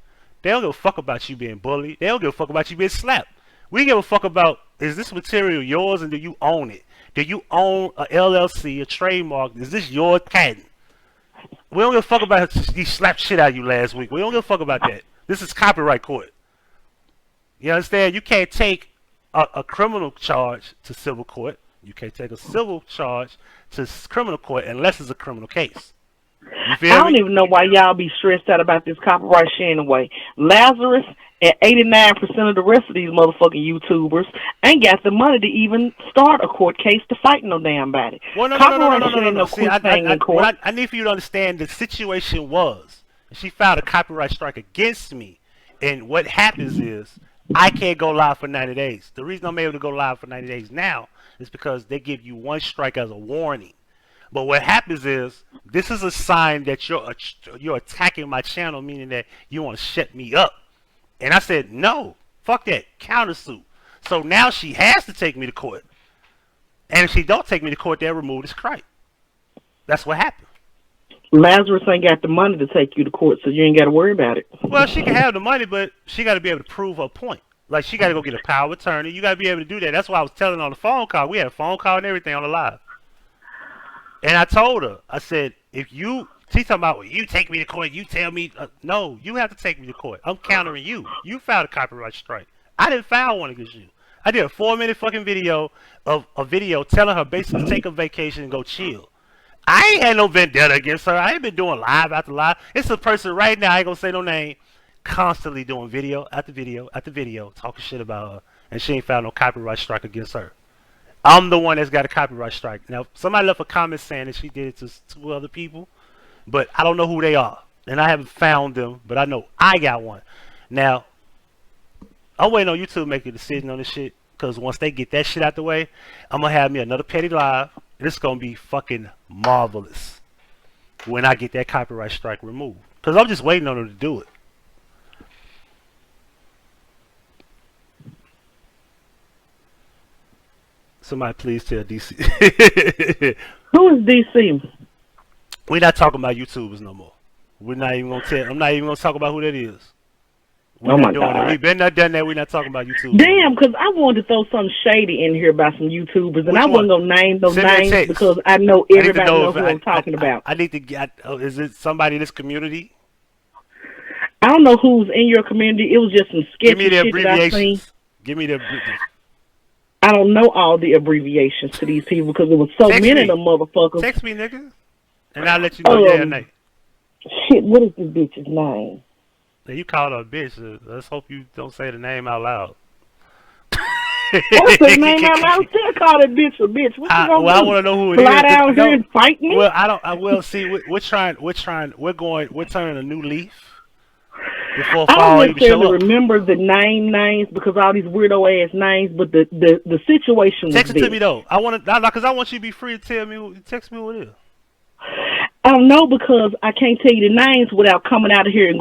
They don't give a fuck about you being bullied. They don't give a fuck about you being slapped. We give a fuck about, is this material yours and do you own it? Do you own a LLC, a trademark? Is this your patent? We don't give a fuck about he slapped shit out of you last week. We don't give a fuck about that. This is copyright court. You understand? You can't take a criminal charge to civil court. You can't take a civil charge to criminal court unless it's a criminal case. You feel I don't me? even know why y'all be stressed out about this copyright shit anyway. Lazarus and 89% of the rest of these motherfucking YouTubers ain't got the money to even start a court case to fight no damn body. Well, no. See, I need for you to understand the situation was she filed a copyright strike against me, and what happens is I can't go live for 90 days. The reason I'm able to go live for 90 days now is because they give you one strike as a warning. But what happens is this is a sign that you're attacking my channel, meaning that you want to shut me up. And I said, no, fuck that, countersuit. So now she has to take me to court. And if she don't take me to court, they'll remove this crime. That's what happened. Lazarus ain't got the money to take you to court, so you ain't got to worry about it. Well, she can have the money, but she got to be able to prove her point. Like, she got to go get a power of attorney. You got to be able to do that. That's why I was telling her on the phone call. We had a phone call and everything on the live. And I told her, I said, she's talking about, well, you take me to court, you tell me, no, you have to take me to court. I'm countering you. You filed a copyright strike. I didn't file one against you. I did a 4-minute fucking video of a video telling her basically to take a vacation and go chill. I ain't had no vendetta against her. I ain't been doing live after live. It's a person right now, I ain't gonna say no name, constantly doing video after video after video, talking shit about her, and she ain't filed no copyright strike against her. I'm the one that's got a copyright strike. Now, somebody left a comment saying that she did it to 2 other people, but I don't know who they are, and I haven't found them, but I know I got one. Now, I'm waiting on YouTube to make a decision on this shit, because once they get that shit out the way, I'm going to have me another petty live, and it's going to be fucking marvelous when I get that copyright strike removed, because I'm just waiting on them to do it. Somebody please tell DC. Who is DC? We're not talking about YouTubers no more. We're not even gonna tell. I'm not even gonna talk about who that is. We're not doing that. We've been not done that. We're not talking about YouTubers. Damn, because I wanted to throw something shady in here about some YouTubers, and I wasn't gonna name those names because I know everybody knows who I'm talking about. I need to get. Is it somebody in this community? I don't know who's in your community. It was just some sketchy shit that I seen. Give me the. I don't know all the abbreviations to these people because there was so many of them motherfuckers. Text me, nigga, and I'll let you know yeah or nay. Shit, what is this bitch's name? Now, you called her a bitch. Let's hope you don't say the name out loud. I say the name out loud. Still call that bitch a bitch. What you gonna do? I want to know who it Fly down here and fight me? Well, I don't. I will see. We're turning a new leaf. I don't necessarily remember the names because all these weirdo ass names, but the situation was text it big. to me though. I want to because I want you to be free to tell me. Text me what it is. I don't know because I can't tell you the names without coming out of here and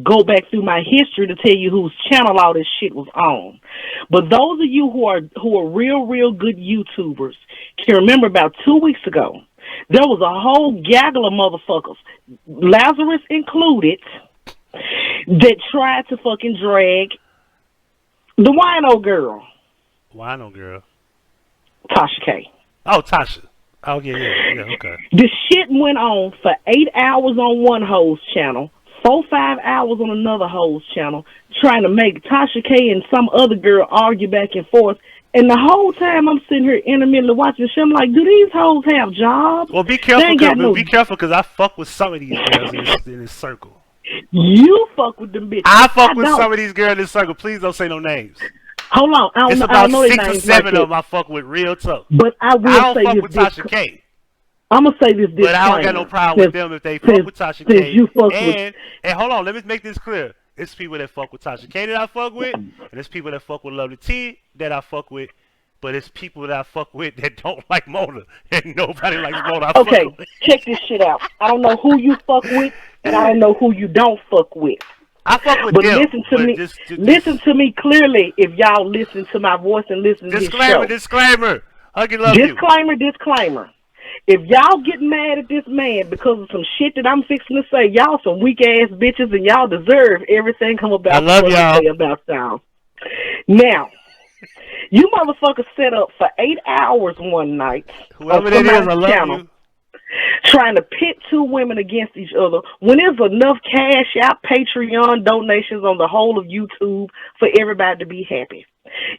go back through my history to tell you whose channel all this shit was on. But those of you who are real good YouTubers can remember about 2 weeks ago There was a whole gaggle of motherfuckers, Lazarus included, that tried to fucking drag the wino girl. Wino girl. Tasha K. Oh, Tasha. Oh, yeah, okay. The shit went on for 8 hours on one hoe's channel, 4-5 hours on another hoe's channel, trying to make Tasha K and some other girl argue back and forth. And the whole time I'm sitting here intermittently watching shit, I'm like, do these hoes have jobs? Well, be careful, be careful, because I fuck with some of these girls in this circle. You fuck with them bitches. I fuck with some of these girls in this circle. Please don't say no names. Hold on. I don't know 6 or 7 like of them I fuck with real tough. But I don't fuck with Tasha K. I'm going to say this disclaimer. But I don't got no problem with them if they fuck with Tasha K. And hold on, let me make this clear. It's people that fuck with Tasha K that I fuck with, and it's people that fuck with Lovely T that I fuck with, but it's people that I fuck with that don't like Mona, and nobody likes Mona. Okay, check this shit out. I don't know who you fuck with, and I don't know who you don't fuck with. I fuck with but them. Listen to me clearly if y'all listen to my voice and listen to this show. Disclaimer. Huggie love you. Disclaimer. If y'all get mad at this man because of some shit that I'm fixing to say, y'all some weak ass bitches and y'all deserve everything come about. I love y'all. About y'all. Now, you motherfuckers set up for 8 hours one night. Whoever that is, I love you. Trying to pit two women against each other when there's enough cash out, Patreon donations on the whole of YouTube for everybody to be happy.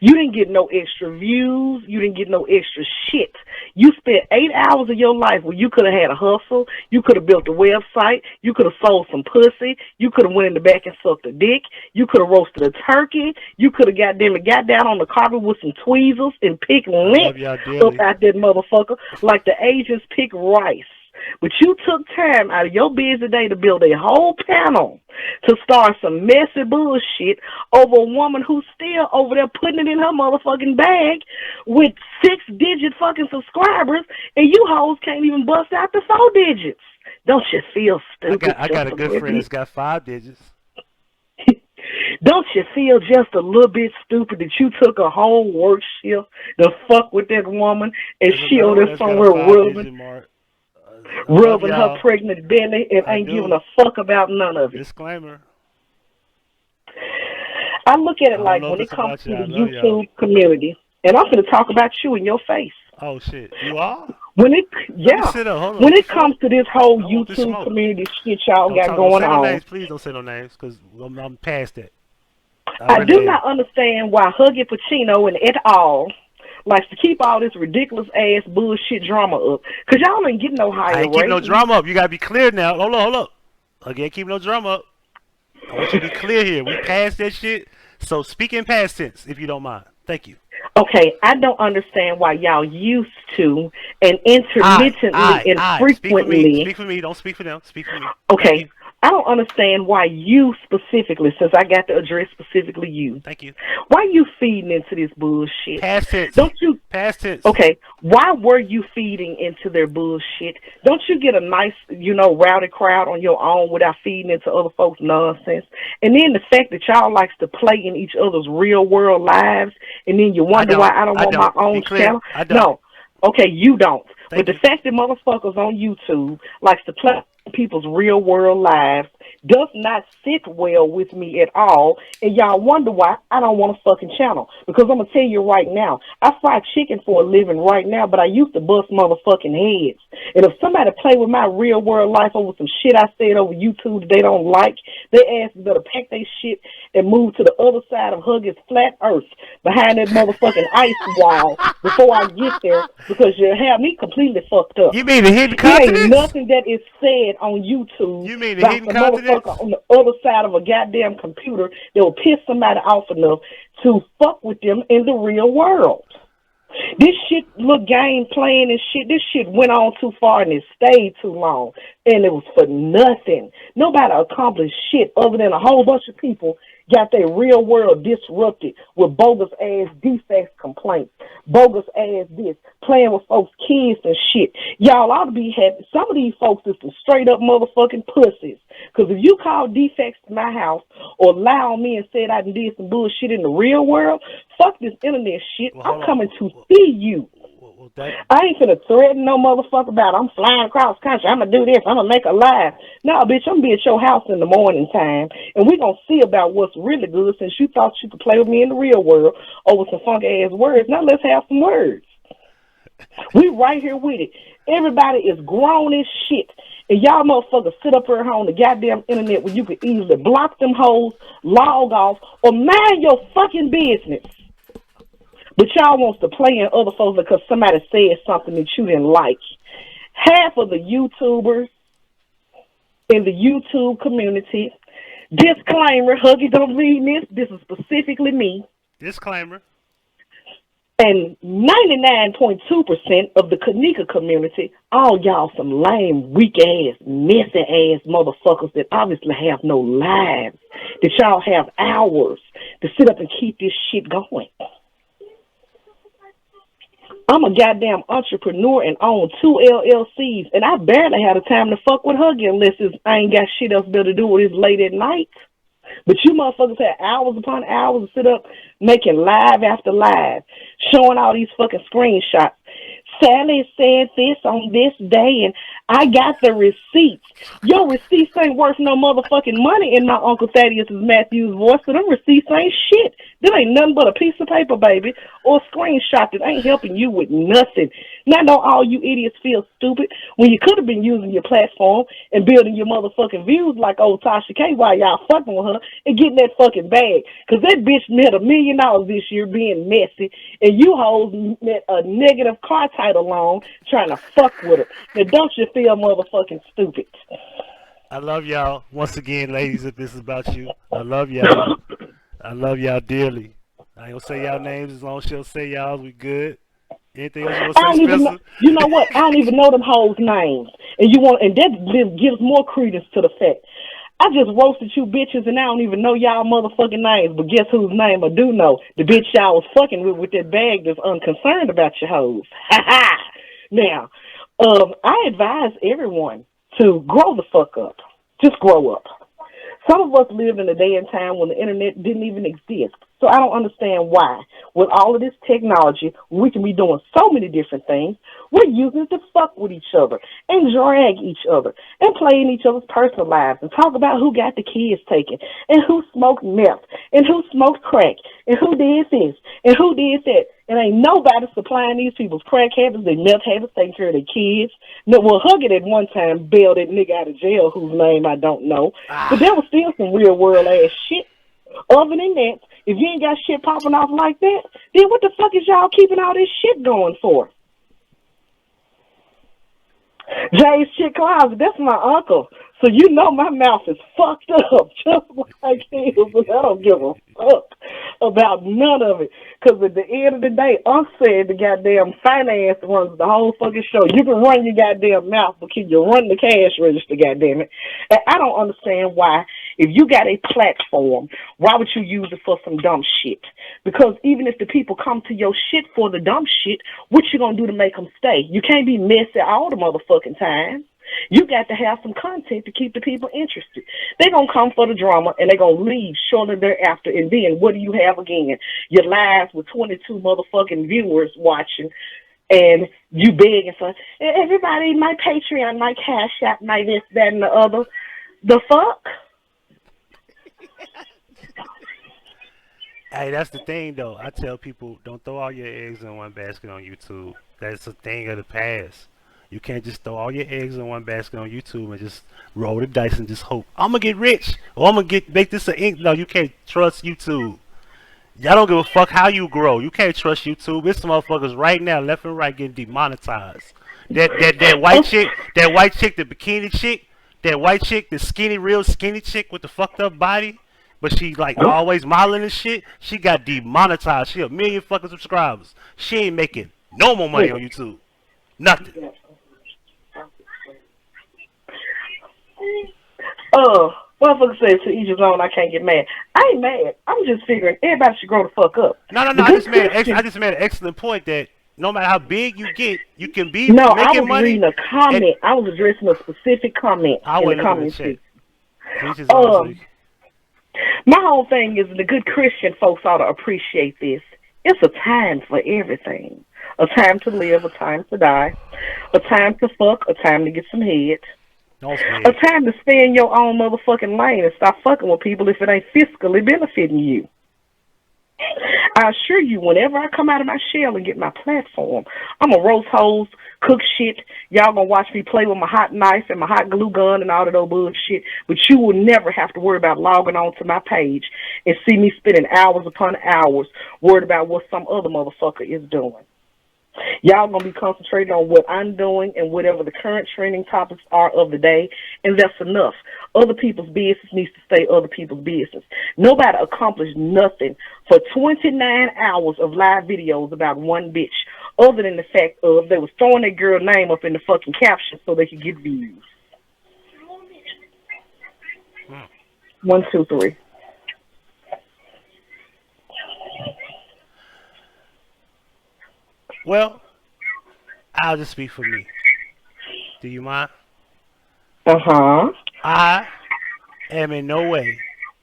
You didn't get no extra views. You didn't get no extra shit. You spent 8 hours of your life where you could have had a hustle. You could have built a website. You could have sold some pussy. You could have went in the back and sucked a dick. You could have roasted a turkey. You could have got down on the carpet with some tweezers and picked lint up out that motherfucker like the Asians pick rice. But you took time out of your busy day to build a whole panel to start some messy bullshit over a woman who's still over there putting it in her motherfucking bag with 6-digit fucking subscribers, and you hoes can't even bust out the 4 digits. Don't you feel stupid? I got a good friend that's got 5 digits. Don't you feel just a little bit stupid that you took a whole work shift to fuck with that woman and she on there somewhere rubbing her pregnant belly and ain't giving a fuck about none of it. Disclaimer. I look at it like when it comes to the YouTube community, and I'm going to talk about you in your face. Oh shit, you are? When it comes to this whole YouTube community shit y'all got going on. Please don't say no names, because I'm past that. I do not understand why Huggie Pacino and et al. Likes to keep all this ridiculous ass bullshit drama up. Because y'all ain't getting no higher I ain't keep no drama up. You got to be clear now. Hold up. Again, keep no drama up. I want you to be clear here. We passed that shit. So speak in past tense, if you don't mind. Thank you. Okay, I don't understand why y'all used to and intermittently and frequently. Speak for me. Don't speak for them. Speak for me. Okay. I don't understand why you specifically, since I got to address specifically you. Thank you. Why you feeding into this bullshit? Past tense. Don't you? Past tense. Okay. Why were you feeding into their bullshit? Don't you get a nice, rowdy crowd on your own without feeding into other folks' nonsense? And then the fact that y'all likes to play in each other's real world lives, and then you wonder why I don't want my own channel. I don't. No. Okay, you don't. But the fact that motherfuckers on YouTube likes to play people's real world lives does not sit well with me at all, and y'all wonder why I don't want a fucking channel. Because I'm gonna tell you right now, I fry chicken for a living right now, but I used to bust motherfucking heads. And if somebody play with my real world life over some shit I said over YouTube that they don't like, they ass better pack their shit and move to the other side of Huggie's flat earth behind that motherfucking ice wall before I get there, because you have me completely fucked up. You mean the hidden continents? There ain't nothing that is said on YouTube. You mean the hidden continents? On the other side of a goddamn computer that will piss somebody off enough to fuck with them in the real world. This shit, little game playing and shit, this shit went on too far and it stayed too long. And it was for nothing. Nobody accomplished shit other than a whole bunch of people got their real world disrupted with bogus ass defects complaints, bogus ass this, playing with folks' kids and shit. Y'all ought to be happy. Some of these folks is some straight up motherfucking pussies. Because if you call defects to my house or lie on me and said I did some bullshit in the real world, fuck this internet shit. I'm coming to see you. Well, that I ain't finna threaten no motherfucker about I'm flying across country. I'm gonna do this. I'm gonna make a live. No, bitch, I'm gonna be at your house in the morning time, and we gonna see about what's really good. Since you thought you could play with me in the real world over some funky ass words, now let's have some words. We right here with it. Everybody is grown as shit. And y'all motherfuckers sit up here on the goddamn internet where you can easily block them hoes, log off, or mind your fucking business. But y'all wants to play in other folks because somebody said something that you didn't like. Half of the YouTubers in the YouTube community, disclaimer, Huggie don't read this is specifically me. disclaimer. And 99.2% of the Kanika community, all y'all some lame, weak-ass, messy-ass motherfuckers that obviously have no lives, that y'all have hours to sit up and keep this shit going. I'm a goddamn entrepreneur and own 2 LLCs, and I barely have the time to fuck with Huggy unless I ain't got shit else better to do with it late at night. But you motherfuckers had hours upon hours to sit up making live after live, showing all these fucking screenshots. Sally said this on this day, and I got the receipts. Your receipts ain't worth no motherfucking money in my Uncle Thaddeus Matthews voice, so them receipts ain't shit. That ain't nothing but a piece of paper, baby, or a screenshot that ain't helping you with nothing. Now, I know all you idiots feel stupid when you could have been using your platform and building your motherfucking views like old Tasha K while y'all fucking with her and getting that fucking bag. Because that bitch made $1 million this year being messy, and you hoes met a negative car title loan trying to fuck with her. Now, don't you feel motherfucking stupid? I love y'all. Once again, ladies, if this is about you, I love y'all. I love y'all dearly. I ain't gonna say y'all names as long as she'll say y'all. We good. Anything else you I want don't to say, even know, Spencer? you know what? I don't even know them hoes' names, and that gives more credence to the fact. I just roasted you bitches, and I don't even know y'all motherfucking names. But guess whose name I do know? The bitch y'all was fucking with that bag that's unconcerned about your hoes. Ha ha. Now, I advise everyone to grow the fuck up. Just grow up. Some of us lived in a day and time when the internet didn't even exist. So I don't understand why, with all of this technology, we can be doing so many different things. We're using it to fuck with each other and drag each other and play in each other's personal lives and talk about who got the kids taken and who smoked meth and who smoked crack and who did this and who did that. And ain't nobody supplying these people's crack habits, their meth habits, taking care of their kids. No, well, Huggy at one time bailed that nigga out of jail whose name I don't know. But there was still some real world ass shit. Other than that, if you ain't got shit popping off like that, then what the fuck is y'all keeping all this shit going for? Jay's Chick Closet, that's my uncle. So you know my mouth is fucked up, just like his, but I don't give a fuck about none of it. Because at the end of the day, Unc said the goddamn finance runs the whole fucking show. You can run your goddamn mouth, but can you run the cash register, goddamn it? And I don't understand why, if you got a platform, why would you use it for some dumb shit? Because even if the people come to your shit for the dumb shit, what you gonna do to make them stay? You can't be messy all the motherfucking time. You got to have some content to keep the people interested. They're going to come for the drama, and they're going to leave shortly thereafter. And then what do you have again? Your lives with 22 motherfucking viewers watching, and you begging for, everybody, my Patreon, my Cash App, my this, that, and the other. The fuck? Hey, that's the thing, though. I tell people, don't throw all your eggs in one basket on YouTube. That's a thing of the past. You can't just throw all your eggs in one basket on YouTube and just roll the dice and just hope I'm gonna get rich or I'm gonna make this an ink. No, you can't trust YouTube. Y'all don't give a fuck how you grow. You can't trust YouTube. It's some motherfuckers right now, left and right, getting demonetized. That white chick, the bikini chick, that white chick, the skinny, real skinny chick with the fucked up body, but she like always modeling and shit. She got demonetized. She 1 million fucking subscribers. She ain't making no more money on YouTube. Nothing. Motherfucker says to each his own, I can't get mad. I ain't mad. I'm just figuring everybody should grow the fuck up. No. I just made an excellent point that no matter how big you get, you can be no, making I was money. reading a comment. I was addressing a specific comment in the comment section. My whole thing is the good Christian folks ought to appreciate this. It's a time for everything. A time to live, a time to die, a time to fuck, a time to get some head, Don't a forget. time to stay in your own motherfucking lane and stop fucking with people if it ain't fiscally benefiting you. I assure you, whenever I come out of my shell and get my platform, I'm going to roast hoes, cook shit. Y'all going to watch me play with my hot knife and my hot glue gun and all of those bullshit. But you will never have to worry about logging on to my page and see me spending hours upon hours worried about what some other motherfucker is doing. Y'all gonna be concentrating on what I'm doing and whatever the current trending topics are of the day, and that's enough. Other people's business needs to stay other people's business. Nobody accomplished nothing for 29 hours of live videos about one bitch, other than the fact of they was throwing that girl name up in the fucking caption so they could get views. 1, 2, 3. Well, I'll just speak for me. Do you mind? I am in no way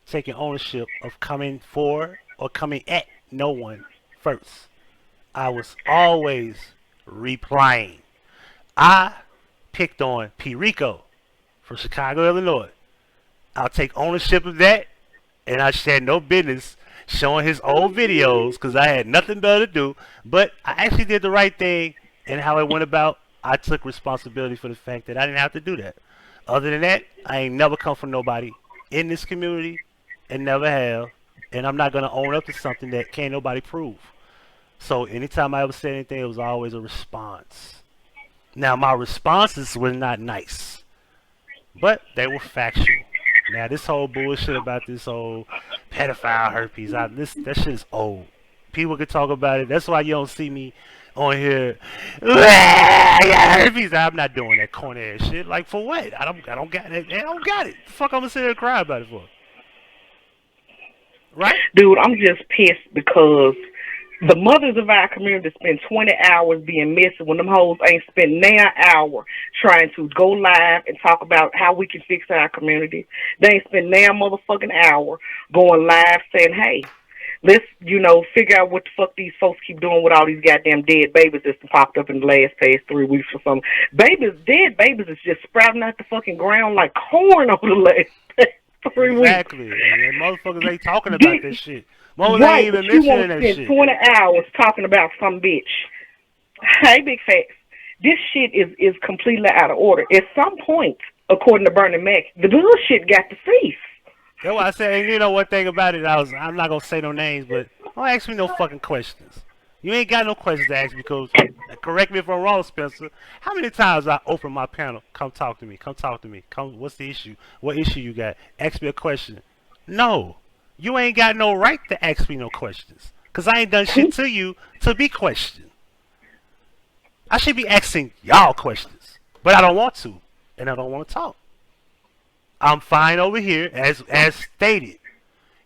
taking ownership of coming for or coming at no one first. I was always replying. I picked on P. Rico from Chicago, Illinois. I'll take ownership of that, and I had no business showing his old videos because I had nothing better to do. But I actually did the right thing, and how it went about, I took responsibility for the fact that I didn't have to do that. Other than that, I ain't never come from nobody in this community and never have, and I'm not going to own up to something that can't nobody prove. So anytime I ever said anything, it was always a response. Now, my responses were not nice, but they were factual. Now, this whole bullshit about this whole pedophile herpes, that shit is old. People can talk about it. That's why you don't see me on here. I got herpes. I'm not doing that corny ass shit. Like, for what? I don't got it. I don't got it. The fuck I'm gonna sit here and cry about it for? Right? Dude, I'm just pissed because the mothers of our community spend 20 hours being messy when them hoes ain't spent now an hour trying to go live and talk about how we can fix our community. They ain't spent now motherfucking hour going live saying, hey, let's, figure out what the fuck these folks keep doing with all these goddamn dead babies that's popped up in the past 3 weeks or something. Dead babies is just sprouting out the fucking ground like corn over the last 3 weeks. Exactly. And motherfuckers ain't talking about this shit. Motherfuckers Right, ain't even but you mentioning want to that spend shit. 20 hours talking about some bitch. Hey, big facts. This shit is completely out of order. At some point, according to Bernie Mac, the bullshit got to cease. That's why I said, and you know one thing about it, I'm not gonna say no names, but don't ask me no fucking questions. You ain't got no questions to ask me because, correct me if I'm wrong, Spencer. How many times I open my panel? Come talk to me. Come talk to me. Come. What's the issue? What issue you got? Ask me a question. No, you ain't got no right to ask me no questions because I ain't done shit to you to be questioned. I should be asking y'all questions, but I don't want to, and I don't want to talk. I'm fine over here, as stated.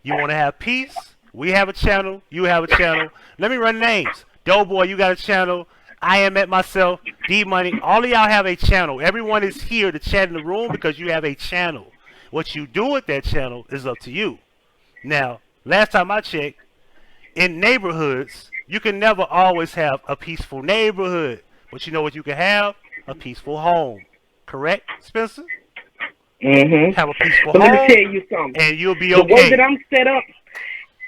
You want to have peace? We have a channel. You have a channel. Let me run names. Doughboy, you got a channel. I am at myself. D-Money. All of y'all have a channel. Everyone is here to chat in the room because you have a channel. What you do with that channel is up to you. Now, last time I checked, in neighborhoods, you can never always have a peaceful neighborhood. But you know what you can have? A peaceful home. Correct, Spencer? Mm-hmm. Have a peaceful but home, let me tell you something. and you'll be The okay. way that I'm set up,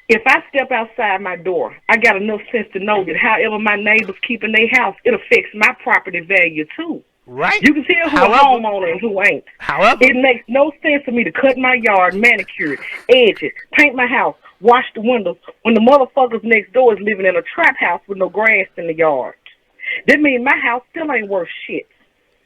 if I step outside my door, I got enough sense to know that however my neighbors keeping their house, it affects my property value too. Right. You can tell who a homeowner and who ain't. However, it makes no sense for me to cut my yard, manicure it, edge it, paint my house, wash the windows when the motherfuckers next door is living in a trap house with no grass in the yard. That means my house still ain't worth shit.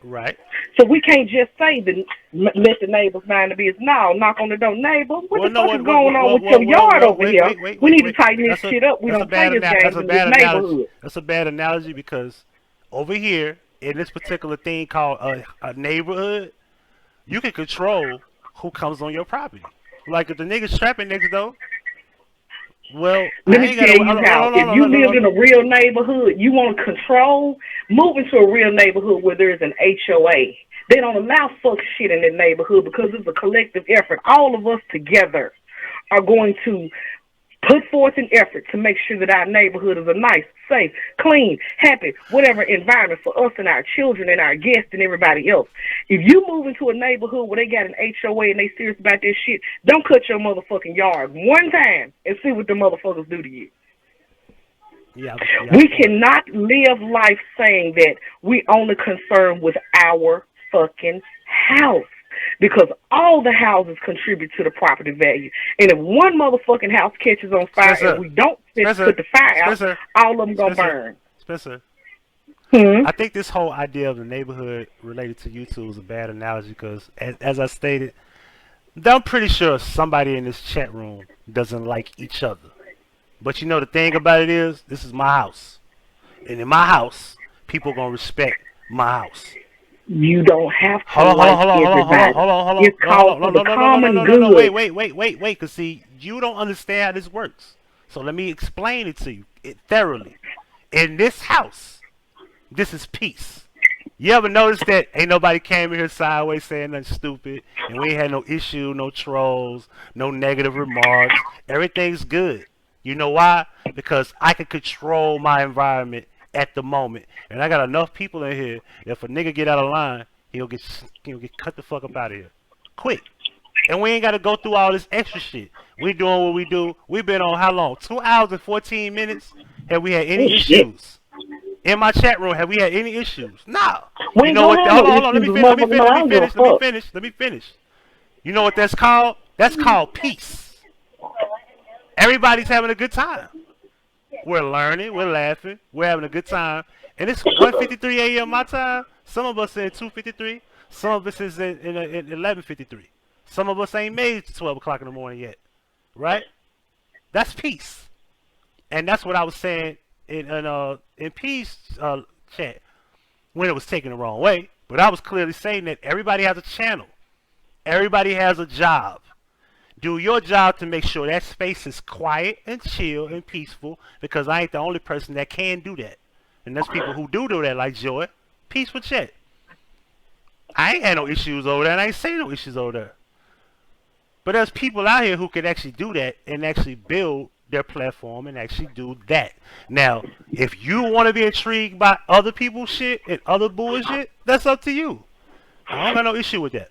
right. So we can't just say that let the neighbors mind the business. No, knock on the door, neighbor. What the fuck is going on with your yard over here? We need to tighten this shit up. We don't play this game in this neighborhood. That's a bad analogy because over here in this particular thing called a neighborhood, you can control who comes on your property. Like if the nigga's trapping next door, well, let me tell you how. If you live in a real neighborhood, you want to control, move into a real neighborhood where there is an HOA. They don't allow fuck shit in that neighborhood because it's a collective effort. All of us together are going to put forth an effort to make sure that our neighborhood is a nice, safe, clean, happy, whatever environment for us and our children and our guests and everybody else. If you move into a neighborhood where they got an HOA and they serious about this shit, don't cut your motherfucking yard one time and see what the motherfuckers do to you. Yeah. We cannot live life saying that we only concerned with our fucking house. Because all the houses contribute to the property value. And if one motherfucking house catches on fire and we don't put the fire out, all of them going to burn. Spencer, Hmm? I think this whole idea of the neighborhood related to YouTube is a bad analogy because, as I stated, I'm pretty sure somebody in this chat room doesn't like each other. But you know the thing about it is, this is my house. And in my house, people going to respect my house. You don't have to everybody. It's called for the common good. Wait, because see, you don't understand how this works. So let me explain it to you thoroughly. In this house, this is peace. You ever notice that ain't nobody came in here sideways saying nothing stupid, and we ain't had no issue, no trolls, no negative remarks. Everything's good. You know why? Because I can control my environment at the moment, and I got enough people in here. If a nigga get out of line, he'll get cut the fuck up out of here, quick. And we ain't got to go through all this extra shit. We doing what we do. We've been on how long? 2 hours and 14 minutes. Have we had any issues? In my chat room, have we had any issues? No. You know what? Hold on. Let me finish. You know what that's called? That's called peace. Everybody's having a good time. We're learning, we're laughing, we're having a good time. And it's 1:53 a.m. my time. Some of us in 2:53. Some of us is in 11:53. Some of us ain't made it to 12 o'clock in the morning yet. Right? That's peace. And that's what I was saying in peace chat when it was taken the wrong way. But I was clearly saying that everybody has a channel. Everybody has a job. Do your job to make sure that space is quiet and chill and peaceful, because I ain't the only person that can do that. And there's people who do that, like Joy. Peaceful chat. I ain't had no issues over there, and I ain't saying no issues over there. But there's people out here who can actually do that and actually build their platform and actually do that. Now, if you want to be intrigued by other people's shit and other bullshit, that's up to you. I don't got no issue with that.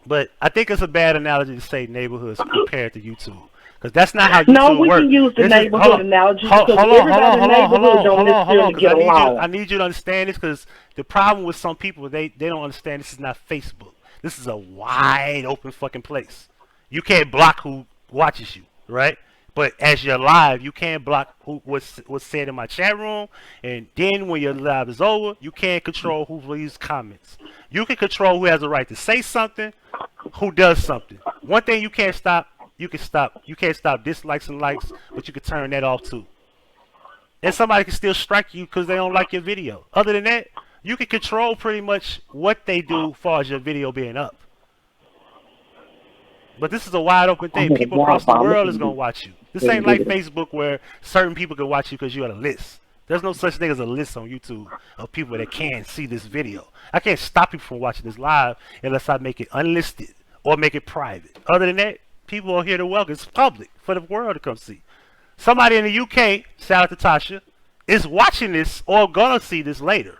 But I think it's a bad analogy to say neighborhoods compared to YouTube, because that's not how YouTube works. No, we can use the neighborhood analogy because everybody in the neighborhood don't necessarily get along. I need you to understand this, because the problem with some people, they don't understand this is not Facebook. This is a wide open fucking place. You can't block who watches you, right? But as you're live, you can't block what's said in my chat room. And then when your live is over, you can't control who leaves comments. You can control who has the right to say something, who does something. One thing you can't stop, you can't stop dislikes and likes, but you can turn that off too. And somebody can still strike you because they don't like your video. Other than that, you can control pretty much what they do as far as your video being up. But this is a wide open thing. People across the world is going to watch you. This ain't like Facebook where certain people can watch you because you had a list. There's no such thing as a list on YouTube of people that can see this video. I can't stop people from watching this live unless I make it unlisted or make it private. Other than that, people are here to welcome. It's public for the world to come see. Somebody in the UK, shout out to Tasha, is watching this or going to see this later.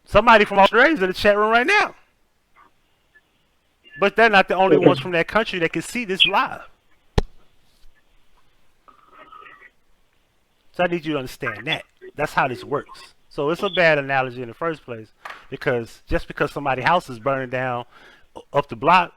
Somebody from Australia is in the chat room right now. But they're not the only ones from that country that can see this live. So I need you to understand that. That's how this works. So it's a bad analogy in the first place, because just because somebody's house is burning down up the block,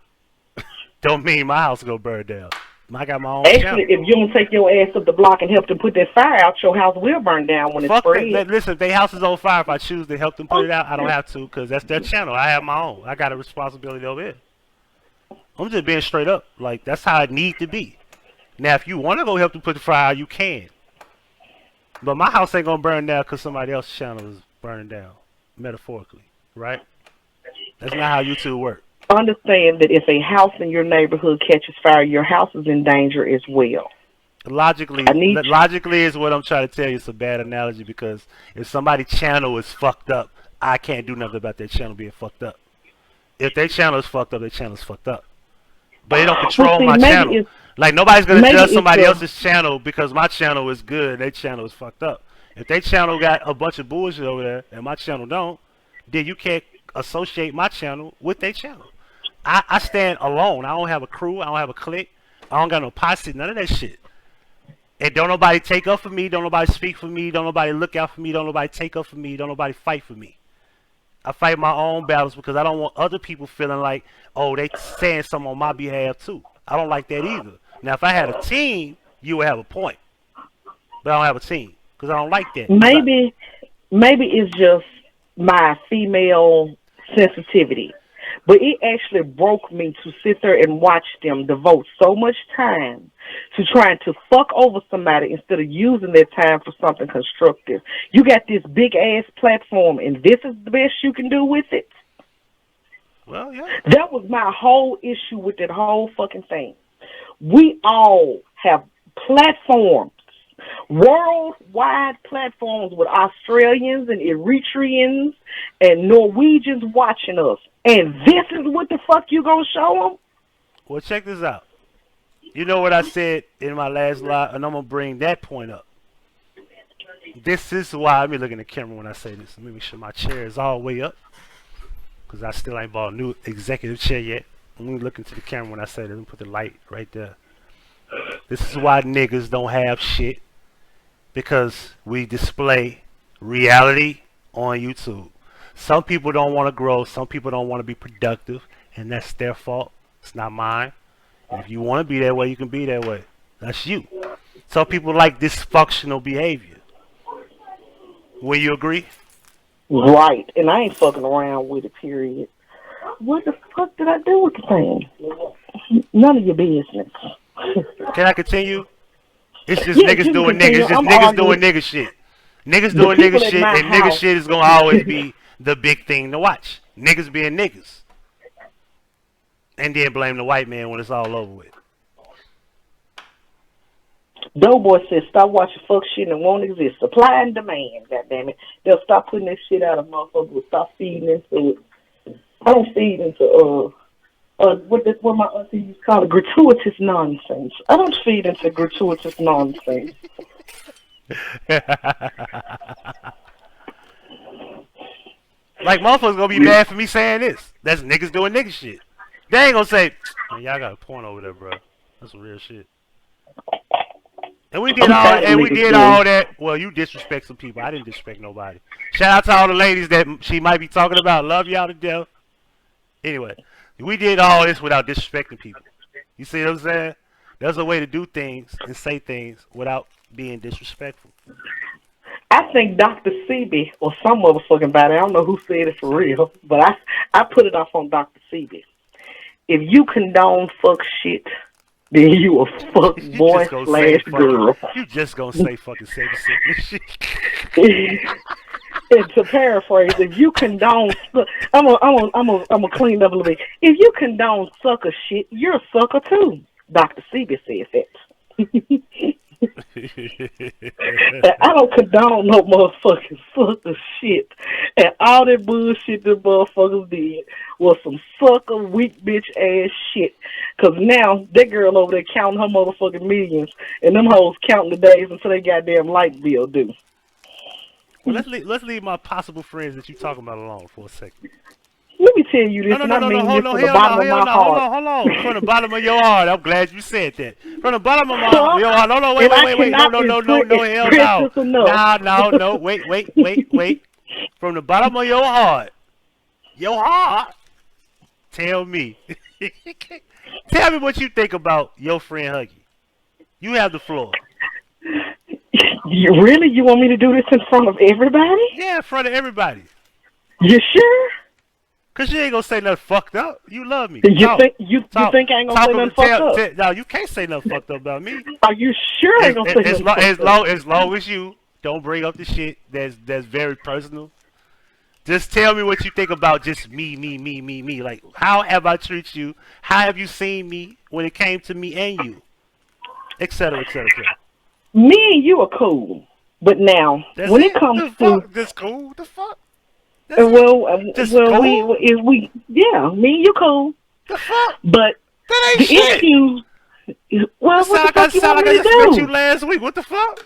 don't mean my house is going to burn down. I got my own channel. If you don't take your ass up the block and help them put that fire out, your house will burn down when it's spread. Listen, if their house is on fire, if I choose to help them put it out, I don't have to, because that's their channel. I have my own. I got a responsibility over here. I'm just being straight up. Like, that's how it need to be. Now, if you want to go help them put the fire out, you can. But my house ain't going to burn down because somebody else's channel is burning down, metaphorically, right? That's not how YouTube works. Understand that if a house in your neighborhood catches fire, your house is in danger as well. Logically is what I'm trying to tell you. It's a bad analogy, because if somebody's channel is fucked up, I can't do nothing about their channel being fucked up. If their channel is fucked up, their channel is fucked up. but it don't Well, control see, my channel. Like nobody's gonna judge somebody else's channel because my channel is good. Their channel is fucked up. If their channel got a bunch of bullshit over there and my channel don't, then you can't associate my channel with their channel. I stand alone. I don't have a crew. I don't have a clique. I don't got no posse. None of that shit. And don't nobody take up for me. Don't nobody speak for me. Don't nobody look out for me. Don't nobody take up for me. Don't nobody fight for me. I fight my own battles because I don't want other people feeling like, oh, they saying something on my behalf too. I don't like that either. Now, if I had a team, you would have a point. But I don't have a team because I don't like that. Maybe it's just my female sensitivity. But it actually broke me to sit there and watch them devote so much time to trying to fuck over somebody instead of using their time for something constructive. You got this big ass platform and this is the best you can do with it. Well, yeah. That was my whole issue with that whole fucking thing. We all have platforms, worldwide platforms with Australians and Eritreans and Norwegians watching us. And this is what the fuck you gonna show them? Well, check this out. You know what I said in my last live, and I'm gonna bring that point up. This is why, let me look in the camera when I say this. Let me make sure my chair is all the way up, because I still ain't bought a new executive chair yet. Let me look into the camera when I say this. Let me put the light right there. This is why niggas don't have shit, because we display reality on YouTube. Some people don't want to grow. Some people don't want to be productive, and that's their fault. It's not mine. And if you want to be that way, you can be that way. That's you. Some people like dysfunctional behavior. Will you agree? Right. And I ain't fucking around with it, period. What the fuck did I do with the thing? None of your business. Can I continue? It's just Yeah, niggas doing niggas. It's just niggas doing nigga shit. Niggas doing nigga shit, and nigga shit is going to always be the big thing to watch. Niggas being niggas. And then blame the white man when it's all over with. Doughboy says, stop watching fuck shit and won't exist. Supply and demand, goddammit. They'll stop putting that shit out of motherfuckers. Will stop feeding into it. I don't feed into, what my auntie used to call it, gratuitous nonsense. I don't feed into gratuitous nonsense. Like, motherfuckers gonna be mad for me saying this. That's niggas doing nigga shit. They ain't gonna say, man, y'all got a point over there, bro. That's some real shit. And we did all that. Well, you disrespect some people. I didn't disrespect nobody. Shout out to all the ladies that she might be talking about. Love y'all to death. Anyway, we did all this without disrespecting people. You see what I'm saying? There's a way to do things and say things without being disrespectful. I think Dr. Sebi or some motherfucking body, I don't know who said it for real, but I put it off on Dr. Sebi. If you condone fuck shit, then you a fuck boy / girl. You just gonna say fucking shit. And to paraphrase, if you condone, I'm gonna clean up a little bit. If you condone sucker shit, you're a sucker too. Dr. Sebi says that. I don't condone no motherfucking sucker shit. And all that bullshit the motherfuckers did was some sucker, weak bitch ass shit. Cause now that girl over there counting her motherfucking millions, and them hoes counting the days until they goddamn light bill due. Well, let's leave my possible friends that you talking about alone for a second. Let me tell you this, Hold on. Hold on. From the bottom of your heart, I'm glad you said that. From the bottom of your heart. No, wait. No, hell no. Wait. From the bottom of your heart, tell me. Tell me what you think about your friend Huggie. You have the floor. You want me to do this in front of everybody? Yeah, in front of everybody. You sure? Cause you ain't gonna say nothing fucked up. You love me. You think I ain't gonna say nothing fucked up? No, you can't say nothing fucked up about me. Are you sure I ain't gonna say nothing fucked up? As long as you don't bring up the shit that's very personal. Just tell me what you think about just me. Like, how have I treated you? How have you seen me when it came to me and you? Et cetera. Me and you are cool. But now, when it comes to... That's cool? The fuck? Cool? Me and you cool. The fuck? But That ain't The shit. issue, well, It what the sound like fuck you want I me to just met you do? last week. What the fuck?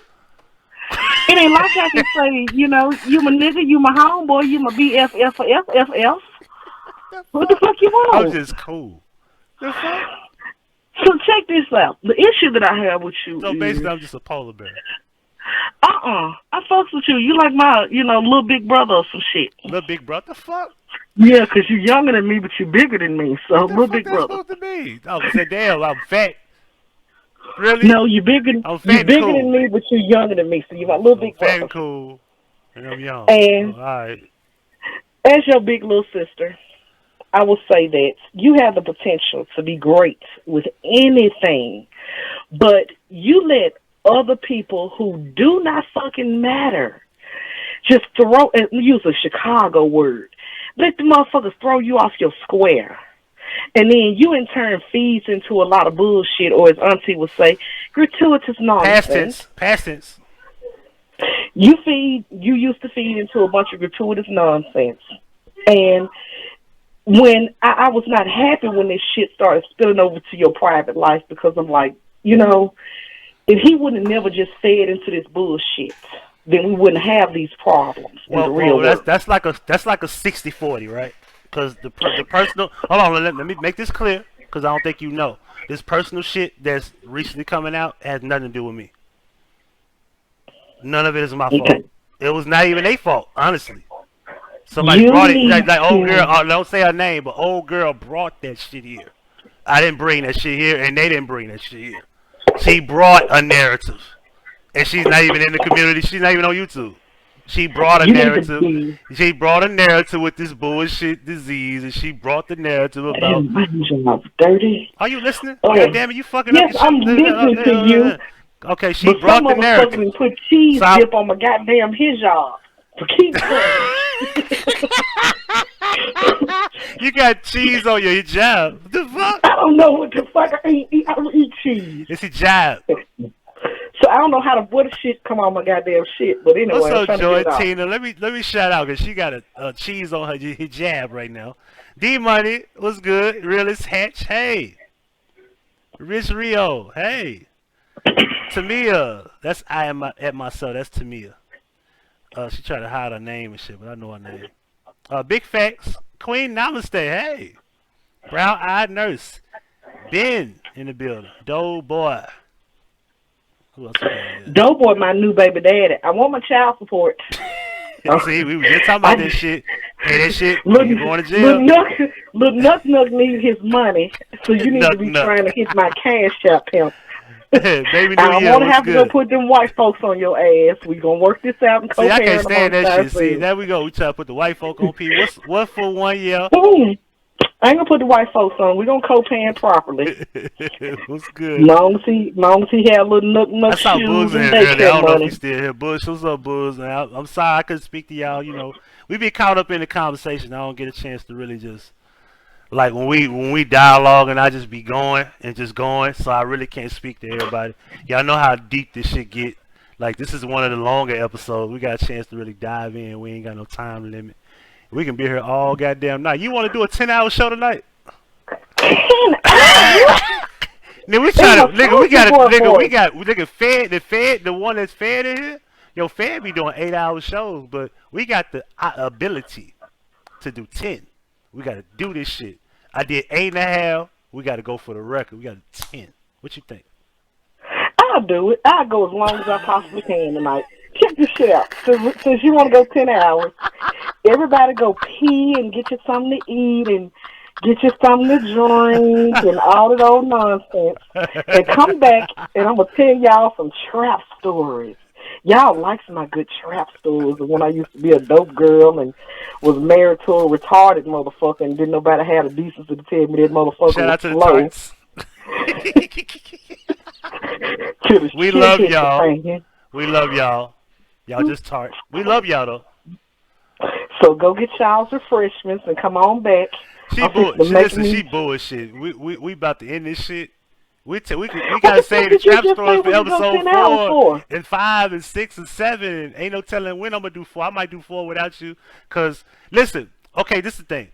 It ain't like I can say, you know, you my nigga, you my homeboy, you my BFF. What the fuck you I'm want? just cool. The fuck? So check this out. The issue that I have with you So is, basically, I'm just a polar bear. I fucks with you. You like my, you know, little big brother or some shit. Little big brother, the fuck? Yeah, 'cause you younger than me, but you bigger than me. So What the little fuck big that's brother. supposed to mean? Oh, say damn, I'm fat. Really? No, you bigger. I'm You fat and bigger cool. than me, but you younger than me. So you my little I'm big fat brother. and cool, and I'm young. And All right. as your big little sister, I will say that you have the potential to be great with anything, but you let other people who do not fucking matter just throw, and use a Chicago word, let the motherfuckers throw you off your square. And then you in turn feeds into a lot of bullshit, or as Auntie would say, gratuitous nonsense. Past tense. Past tense. You used to feed into a bunch of gratuitous nonsense. And when I was not happy when this shit started spilling over to your private life, because I'm like, you know, if he wouldn't have never just fed into this bullshit, then we wouldn't have these problems in the real world. That's like a 60-40, right? Because the personal. Hold on, let me make this clear, because I don't think you know. This personal shit that's recently coming out has nothing to do with me. None of it is my fault. It was not even their fault, honestly. Somebody brought it, like old girl. Don't say her name, but old girl brought that shit here. I didn't bring that shit here, and they didn't bring that shit here. She brought a narrative, and she's not even in the community. She's not even on YouTube. She brought a narrative. She brought a narrative with this bullshit disease, and she brought the narrative about. Dirty. Are you listening? Okay. God damn it, you fucking up. Yes, I'm listening to you. Okay, she brought the narrative. Some motherfuckers put cheese dip on my goddamn hijab. For keep You got cheese on your hijab. What the fuck? I don't know what the fuck I eat. I don't eat cheese. It's hijab. So I don't know how to what shit come on my goddamn shit. But anyway, what's up, Joy Tina? Let me shout out, because she got a cheese on her hijab right now. D Money, what's good? Realist Hatch, hey. Rich Rio, hey. Tamia, that's I am at myself. That's Tamia. She tried to hide her name and shit, but I know her name. Big Facts, Queen Namaste, hey. Brown Eyed Nurse, Ben in the building. Doughboy. Who else? Doughboy, my new baby daddy. I want my child support. See, we were just talking about this shit. Hey, that shit. Look, You going to jail? Look, Nuck need his money, so you need to be trying to hit my cash out, pimp. Baby I don't want to have to good? go put them white folks on your ass. We gonna work this out and co-parent. See, I can't stand that shit. See, ourselves. there we go. We try to put the white folk on people. What for 1 year? Boom. I ain't gonna put the white folks on. We gonna co-parent properly. What's good? Long as he had a little nook I saw shoes Booz in and here earlier. I daycare don't know if money. he's still here. Booz, what's up, Booz? I'm sorry I couldn't speak to y'all. You know, we be caught up in the conversation. I don't get a chance to really just like when we dialogue, and I just be going and just going. So I really can't speak to everybody. Y'all know how deep this shit get. Like, this is one of the longer episodes. We got a chance to really dive in. We ain't got no time limit. We can be here all goddamn night. You want to do a 10-hour show tonight? 10 hours? Nigga, we trying to, nigga, Fed, the one that's Fed in here. Yo, Fed be doing 8-hour shows, but we got the ability to do 10. We got to do this shit. I did 8.5. We got to go for the record. We got 10. What you think? I'll do it. I'll go as long as I possibly can tonight. Check this shit out. Since you want to go 10 hours, everybody go pee and get you something to eat and get you something to drink and all of those nonsense. And come back, and I'm going to tell y'all some trap stories. Y'all like some of my good trap stories of when I used to be a dope girl and was married to a retarded motherfucker and didn't nobody have the decency to tell me that motherfucker Shout out to was the slow. We love y'all. We love y'all. Y'all just tart. We love y'all though. So go get y'all's refreshments and come on back. She bullshit. We about to end this shit. We gotta say the trap stories for episode 4 and 5 and 6 and 7. And ain't no telling when I'm gonna do 4. I might do 4 without you. Cause listen, okay, this is the thing.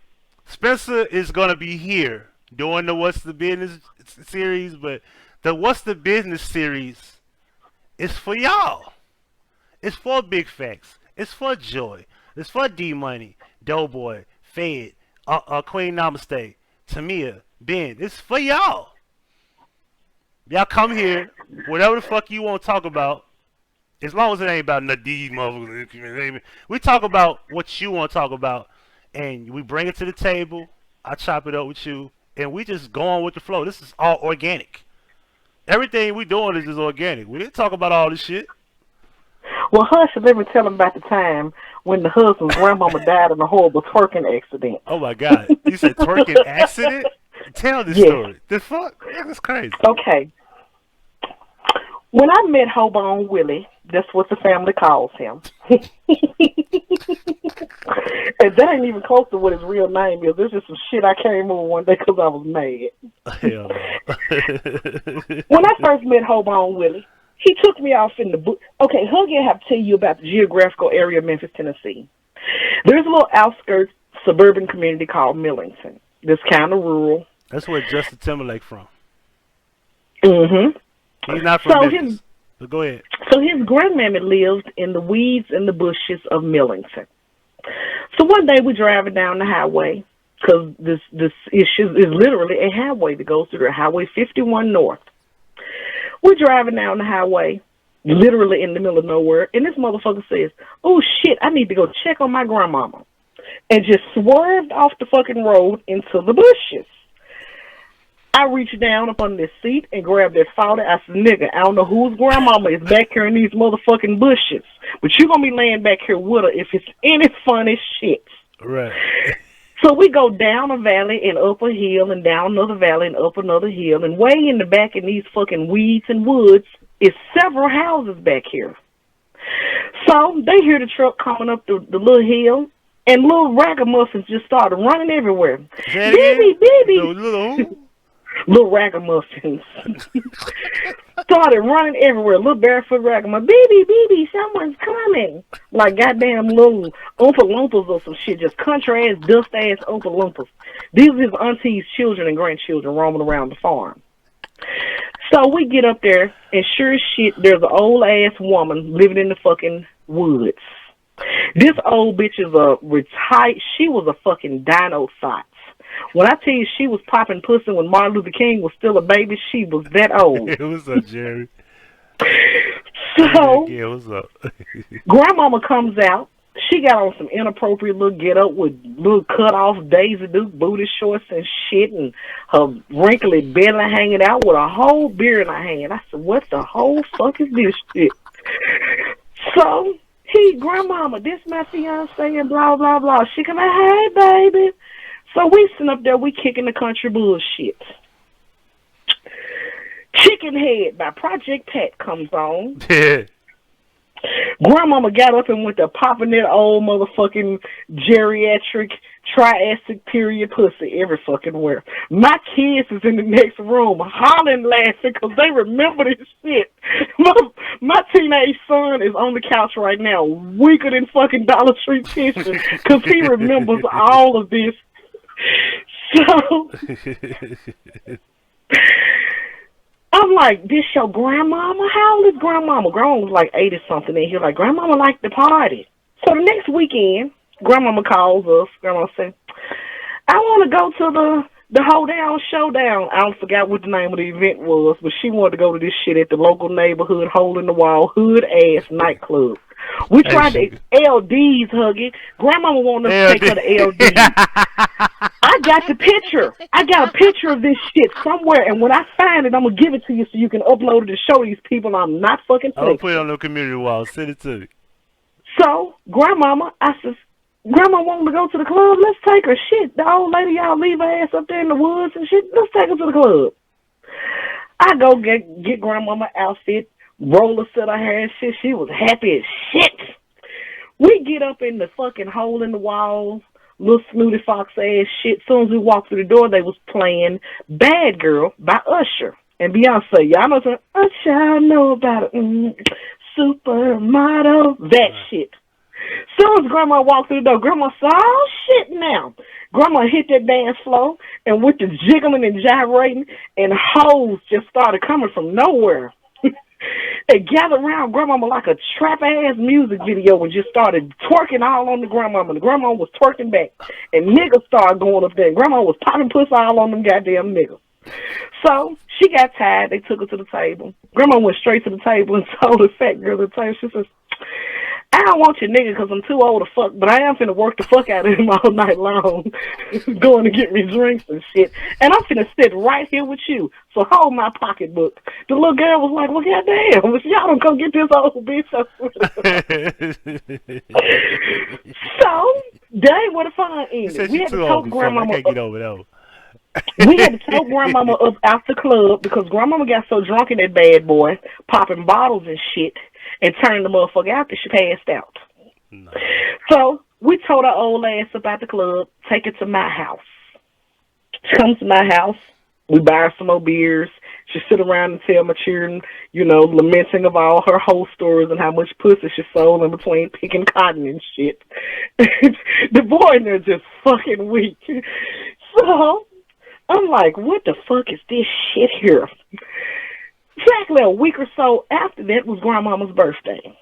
Spencer is gonna be here doing the What's the Business series, but the What's the Business series is for y'all. It's for Big Facts. It's for Joy. It's for D Money, Doughboy, Fed, Queen Namaste, Tamia, Ben. It's for y'all. Y'all come here, whatever the fuck you want to talk about, as long as it ain't about these motherfuckers. We talk about what you want to talk about, and we bring it to the table. I chop it up with you, and we just go on with the flow. This is all organic. Everything we doing is just organic. We didn't talk about all this shit. Well, Hush, let me tell him about the time when the husband's grandmama died in a horrible twerking accident. Oh my God! You said twerking accident? Tell this story. The fuck? That's crazy. Okay. When I met Hobo Willie, that's what the family calls him. And that ain't even close to what his real name is. This is some shit I came over one day because I was mad. Hell no. When I first met Hobo Willie, he took me off in the book. Okay, Huggie, I have to tell you about the geographical area of Memphis, Tennessee. There's a little outskirts suburban community called Millington. That's kind of rural. That's where Justin Timberlake from. Mm-hmm. He's not from Memphis. But go ahead. So his grandmammy lived in the weeds and the bushes of Millington. So one day we're driving down the highway, because this issue is literally a highway that goes through Highway 51 North. We're driving down the highway, literally in the middle of nowhere, and this motherfucker says, "Oh shit, I need to go check on my grandmama," and just swerved off the fucking road into the bushes. I reached down up on this seat and grabbed that faucet. I said, "Nigga, I don't know whose grandmama is back here in these motherfucking bushes, but you're going to be laying back here with her if it's any funny shit." Right. So we go down a valley and up a hill and down another valley and up another hill. And way in the back in these fucking weeds and woods is several houses back here. So they hear the truck coming up the little hill, and little ragamuffins just started running everywhere. Baby. Little ragamuffins started running everywhere. Little barefoot ragamuffins. Baby, someone's coming. Like goddamn little Oompa Loompas or some shit. Just country ass, dust ass Oompa Loompas. These are his auntie's children and grandchildren roaming around the farm. So we get up there, and sure as shit, there's an old ass woman living in the fucking woods. This old bitch is she was a fucking dinosaur. When I tell you she was popping pussy when Martin Luther King was still a baby, she was that old. What's up, Jerry? So, yeah, what's up? grandmama comes out. She got on some inappropriate little get-up with little cut-off Daisy Duke booty shorts and shit, and her wrinkly belly hanging out with a whole beer in her hand. I said, "What the whole fuck is this shit?" So, grandmama, this my fiance, and blah, blah, blah. She come out, "Hey, baby." So we sitting up there, we kicking the country bullshit. Chicken Head by Project Pat comes on. Grandmama got up and went to popping that old motherfucking geriatric triassic period pussy every fucking where. My kids is in the next room hollering, laughing because they remember this shit. My teenage son is on the couch right now, weaker than fucking Dollar Tree tissue because he remembers all of this. So I'm like, "This your grandmama? How old is grandmama?" Grandma was like 80-something, and he was like, "Grandmama liked the party." So the next weekend, grandmama calls us. Grandma said, "I want to go to the Hoedown Showdown." I don't forget what the name of the event was, but she wanted to go to this shit at the local neighborhood hole-in-the-wall hood-ass nightclub. We tried the LDs, Huggie. Grandmama wanted us to take her to LDs. I got the picture. I got a picture of this shit somewhere, and when I find it, I'm going to give it to you so you can upload it and show these people I'm not fucking I'll fake. put it on the community wall. Send it to me. So, grandmama, I said, "Grandma wanted to go to the club. Let's take her." Shit, the old lady, y'all leave her ass up there in the woods and shit. Let's take her to the club. I go get grandmama outfit, roller set her hair and shit. She was happy as shit. We get up in the fucking hole in the wall, little snooty fox ass shit. Soon as we walked through the door, they was playing "Bad Girl" by Usher and Beyonce. Y'all know something? Usher, I know about it. Supermodel, that shit. Soon as Grandma walked through the door, Grandma said, "Oh shit!" Now, Grandma hit that dance floor and with the jiggling and gyrating, and hoes just started coming from nowhere. They gathered around Grandmama like a trap ass music video and just started twerking all on the Grandmama. The Grandma was twerking back, and niggas started going up there. And Grandma was popping pussy all on them goddamn niggas. So she got tired. They took her to the table. Grandma went straight to the table and told the fat girl at the table. She says, "I don't want your nigga because I'm too old to fuck, but I am finna work the fuck out of him all night long, going to get me drinks and shit. And I'm finna sit right here with you. So hold my pocketbook." The little girl was like, "Well, goddamn, if y'all don't come get this old bitch." So, that ain't where the fun ended. We had to tote Grandmama up. We had to tote Grandmama up out the club because Grandmama got so drunk in that bad boy, popping bottles and shit, and turned the motherfucker out that she passed out. No. So we told our old ass about the club, take her to my house. She comes to my house. We buy her some more beers. She sit around and tell my children, lamenting of all her whole stories and how much pussy she sold in between picking cotton and shit. The boy in there just fucking weak. So I'm like, what the fuck is this shit here? Exactly a week or so after that was Grandmama's birthday.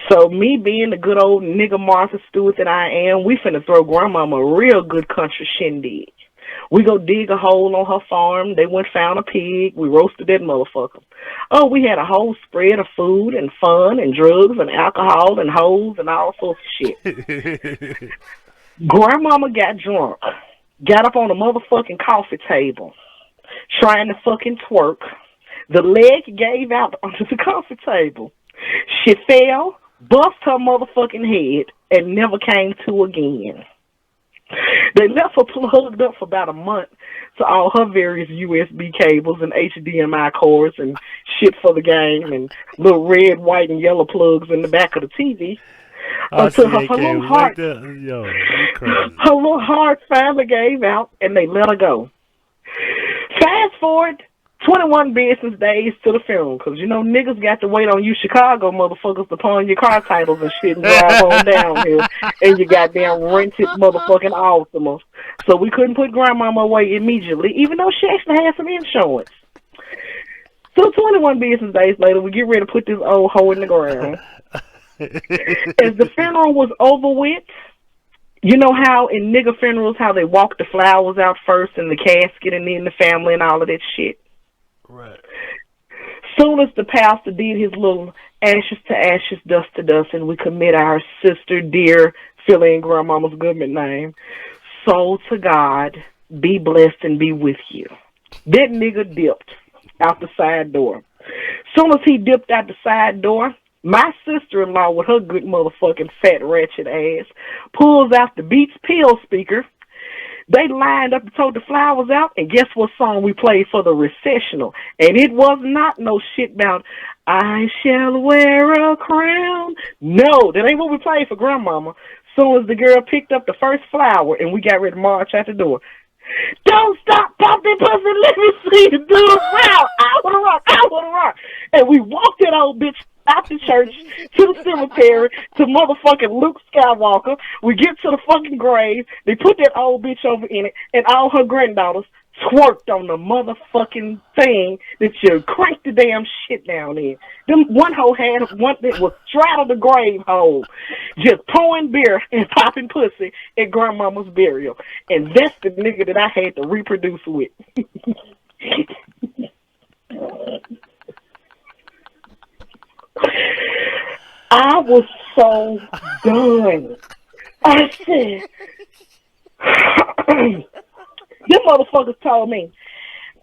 So me being the good old nigga Martha Stewart that I am, we finna throw Grandmama a real good country shindig. We go dig a hole on her farm. They went found a pig. We roasted that motherfucker. Oh, we had a whole spread of food and fun and drugs and alcohol and hoes and all sorts of shit. Grandmama got drunk. Got up on the motherfucking coffee table. Trying to fucking twerk. The leg gave out onto the coffee table. She fell, bust her motherfucking head, and never came to again. They left her plugged up for about a month to all her various USB cables and HDMI cords and shit for the game and little red, white, and yellow plugs in the back of the TV. Until her little heart finally gave out and they let her go. Fast forward 21 business days to the funeral, because niggas got to wait on you Chicago motherfuckers to pawn your car titles and shit and drive on down here, and you goddamn rented motherfucking Altima. So we couldn't put Grandmama away immediately, even though she actually had some insurance. So 21 business days later, we get ready to put this old hoe in the ground. As the funeral was over with, you know how in nigga funerals, how they walk the flowers out first and the casket and then the family and all of that shit? Right. Soon as the pastor did his little ashes to ashes, dust to dust, and we commit our sister, dear, filling Grandmama's government name, soul to God, be blessed and be with you. That nigga dipped out the side door. Soon as he dipped out the side door, my sister-in-law with her good motherfucking fat ratchet ass pulls out the Beats pill speaker. They lined up to tote the flowers out, and guess what song we played for the recessional? And it was not no shit about, I shall wear a crown. No, that ain't what we played for Grandmama. Soon as the girl picked up the first flower, and we got ready to march out the door. Don't stop pumping pussy, let me see you do the round. I wanna rock. And we walked that old bitch out the church to the cemetery to motherfucking Luke Skywalker. We get to the fucking grave. They put that old bitch over in it, and all her granddaughters twerked on the motherfucking thing that you cranked the damn shit down in. Them one hoe had one that was straddled the grave hole, just pouring beer and popping pussy at Grandmama's burial. And that's the nigga that I had to reproduce with. I was so done. I said, them motherfuckers told me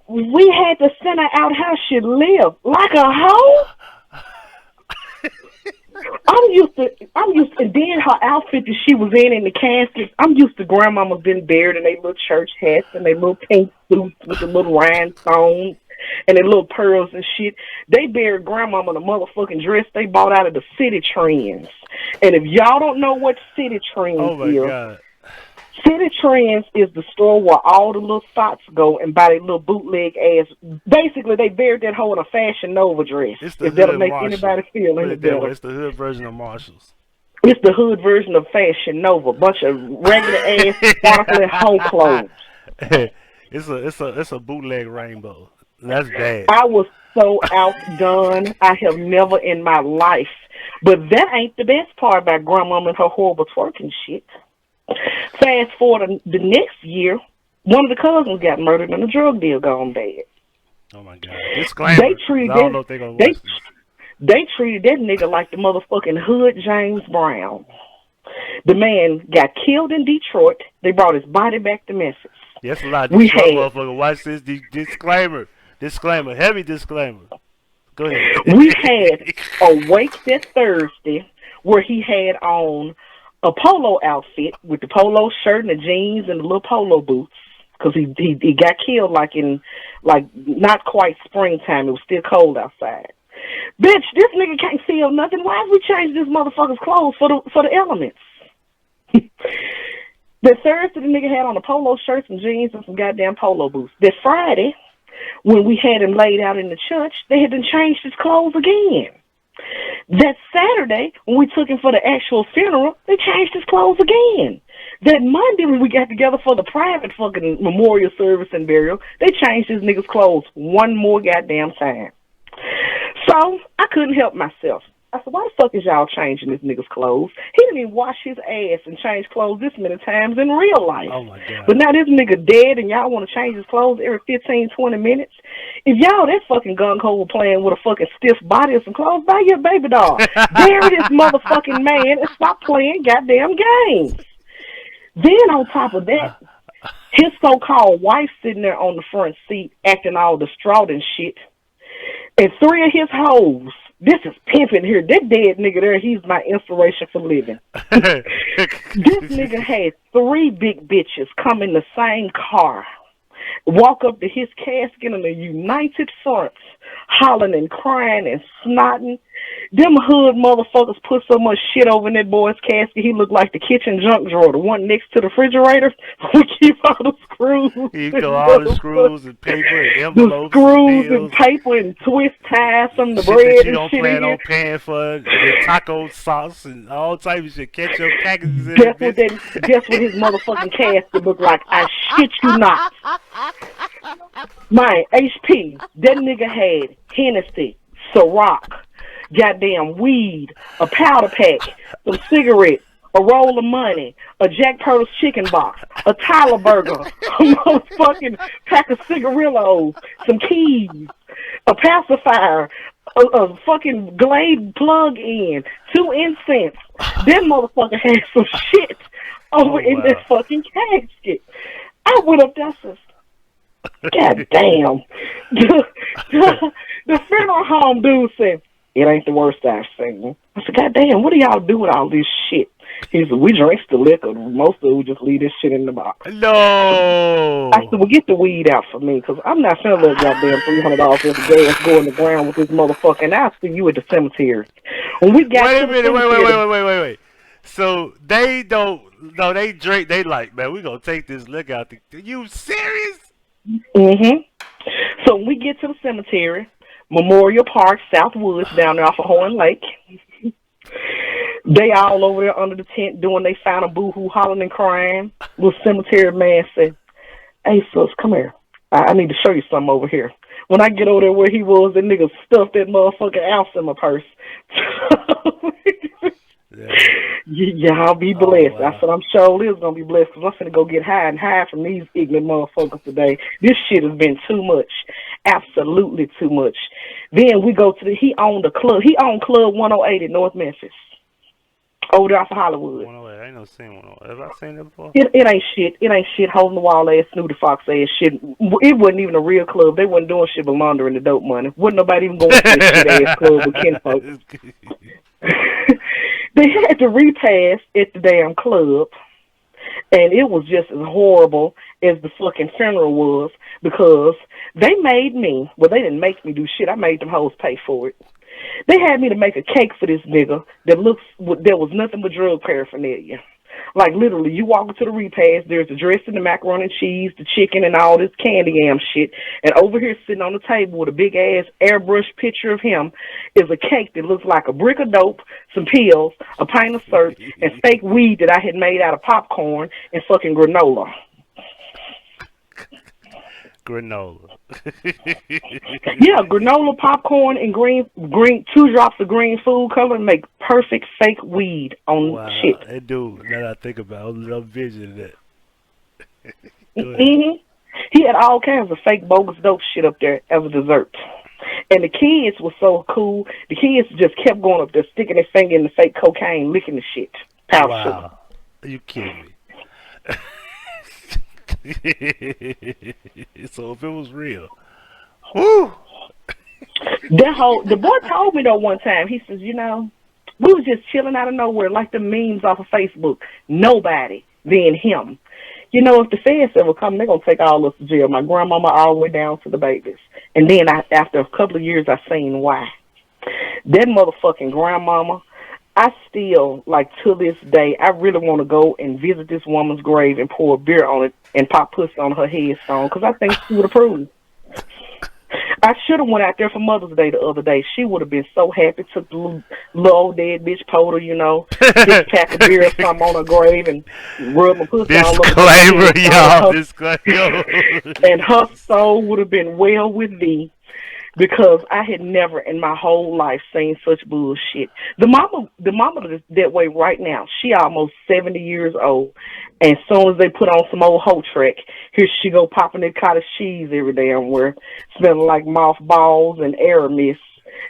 we had to send her out how she lived, like a hoe. I'm used to, and then her outfit that she was in the casket, I'm used to Grandmama's been buried in their little church hats and their little pink suits with the little rhinestones and their little pearls and shit. They buried Grandmama in a motherfucking dress they bought out of the City Trends. And if y'all don't know what City Trends is, God. City Trends is the store where all the little thoughts go and buy their little bootleg ass. Basically, they buried that hoe in a Fashion Nova dress. If that'll make anybody feel any better. It's the hood version of Marshalls. It's the hood version of Fashion Nova. Bunch of regular ass sparkling hoe clothes. It's a bootleg rainbow. That's bad. I was so outdone. I have never in my life. But that ain't the best part about grandmama and her horrible twerking shit. Fast forward to the next year, one of the cousins got murdered and a drug deal gone bad. Oh my God. Disclaimer. They treated I don't know if they're gonna watch this. They treated that nigga like the motherfucking hood James Brown. The man got killed in Detroit. They brought his body back to Memphis. Yes, a lot of these motherfuckers watch this. Disclaimer. Disclaimer. Heavy disclaimer. Go ahead. We had a wake that Thursday where he had on a polo outfit with the polo shirt and the jeans and the little polo boots. Because he got killed like not quite springtime. It was still cold outside. Bitch, this nigga can't feel nothing. Why have we changed this motherfucker's clothes for the elements? The Thursday, the nigga had on a polo shirt, some jeans, and some goddamn polo boots. That Friday, when we had him laid out in the church, they had then changed his clothes again. That Saturday, when we took him for the actual funeral, they changed his clothes again. That Monday, when we got together for the private fucking memorial service and burial, they changed his nigga's clothes one more goddamn time. So, I couldn't help myself. I said, why the fuck is y'all changing this nigga's clothes? He didn't even wash his ass and change clothes this many times in real life. Oh, my God. But now this nigga dead and y'all want to change his clothes every 15, 20 minutes? If y'all that fucking gung-ho playing with a fucking stiff body or some clothes, buy your baby doll. Bury this motherfucking man and stop playing goddamn games. Then on top of that, his so-called wife sitting there on the front seat acting all distraught and shit. And three of his hoes, this is pimping here. That dead nigga there, he's my inspiration for living. This nigga had three big bitches come in the same car, walk up to his casket in a united front, hollering and crying and snotting. Them hood motherfuckers put so much shit over in that boy's casket, he looked like the kitchen junk drawer, the one next to the refrigerator. We keep all the screws. You throw all the screws and paper and envelopes. The screws and paper and twist ties from the shit bread that you and don't shit plan in on paying for, the taco sauce and all types of shit. Ketchup packages in Guess it. guess what his motherfucking casket looked like? I shit you not. My HP, that nigga had Hennessy, Ciroc, goddamn weed, a powder pack, some cigarettes, a roll of money, a Jack Purtle's chicken box, a Tyler burger, a motherfucking pack of cigarillos, some keys, a pacifier, a fucking Glade plug-in, 2 incense. That motherfucker had some shit over in that fucking casket. I went up there and said, God damn. The funeral home dude said, it ain't the worst I've seen. I said, God damn, what do y'all do with all this shit? He said, we drink the liquor. Most of them just leave this shit in the box. No. I said, well, get the weed out for me, because I'm not finna let goddamn $300 worth of gas go in the ground with this motherfucker, and I'll see you at the cemetery. When we got Wait a minute, wait. So they don't, no, they drink, they like, man, we gonna take this liquor out. You serious? Mm-hmm. So when we get to the cemetery, Memorial Park, Southwoods, down there off of Horn Lake, they all over there under the tent doing they found a boo-hoo hollering and crying. Little cemetery man said, hey, sis, come here. I need to show you something over here. When I get over there where he was, that nigga stuffed that motherfucking ounce in my purse. Y'all be blessed. Oh, wow. I said, I'm sure Liv's going to be blessed because I'm finna go get high and high from these ignorant motherfuckers today. This shit has been too much. Absolutely too much. Then we go to he owned a club. He owned Club 108 in North Memphis. Over there off of Hollywood. 108. I ain't never seen 108. Have I seen that before? It ain't shit. It ain't shit. Holding the wall ass, Snooty Fox ass shit. It wasn't even a real club. They wasn't doing shit but laundering the dope money. Wasn't nobody even going to this shit ass club with kinfolk. They had to repast at the damn club, and it was just as horrible as the fucking funeral was because they made me, well, they didn't make me do shit. I made them hoes pay for it. They had me to make a cake for this nigga that was nothing but drug paraphernalia. Like, literally, you walk into the repast, there's the dressing, the macaroni and cheese, the chicken, and all this candy yam shit. And over here, sitting on the table with a big-ass airbrush picture of him, is a cake that looks like a brick of dope, some pills, a pint of syrup, and fake weed that I had made out of popcorn and fucking granola. Granola. Yeah, granola, popcorn, and green 2 drops of green food color make perfect fake weed on shit. It do. Now that I think about it, I'm visioning that. He had all kinds of fake bogus dope shit up there as a dessert. And the kids were so cool. The kids just kept going up there, sticking their finger in the fake cocaine, licking the shit. Powder sugar. Are you kidding me? So if it was real, woo! The boy told me though one time, he says, we was just chilling out of nowhere like the memes off of Facebook. Nobody, then him. If the feds ever come, they're going to take all us to jail. My grandmama all the way down to the babies. And then after a couple of years, I seen why. That motherfucking grandmama, I still, like, to this day, I really want to go and visit this woman's grave and pour a beer on it and pop pussy on her headstone, because I think she would approve. I should have went out there for Mother's Day the other day. She would have been so happy. Took the little old dead bitch powder, 6-pack of beer or something on her grave and rub my pussy all over. Disclaimer, y'all. Disclaimer. And her soul would have been well with thee, because I had never in my whole life seen such bullshit. The mama is that way right now. She almost 70 years old. And as soon as they put on some old hoe track, here she go popping that cottage cheese every damn where, smelling like mothballs and air mist.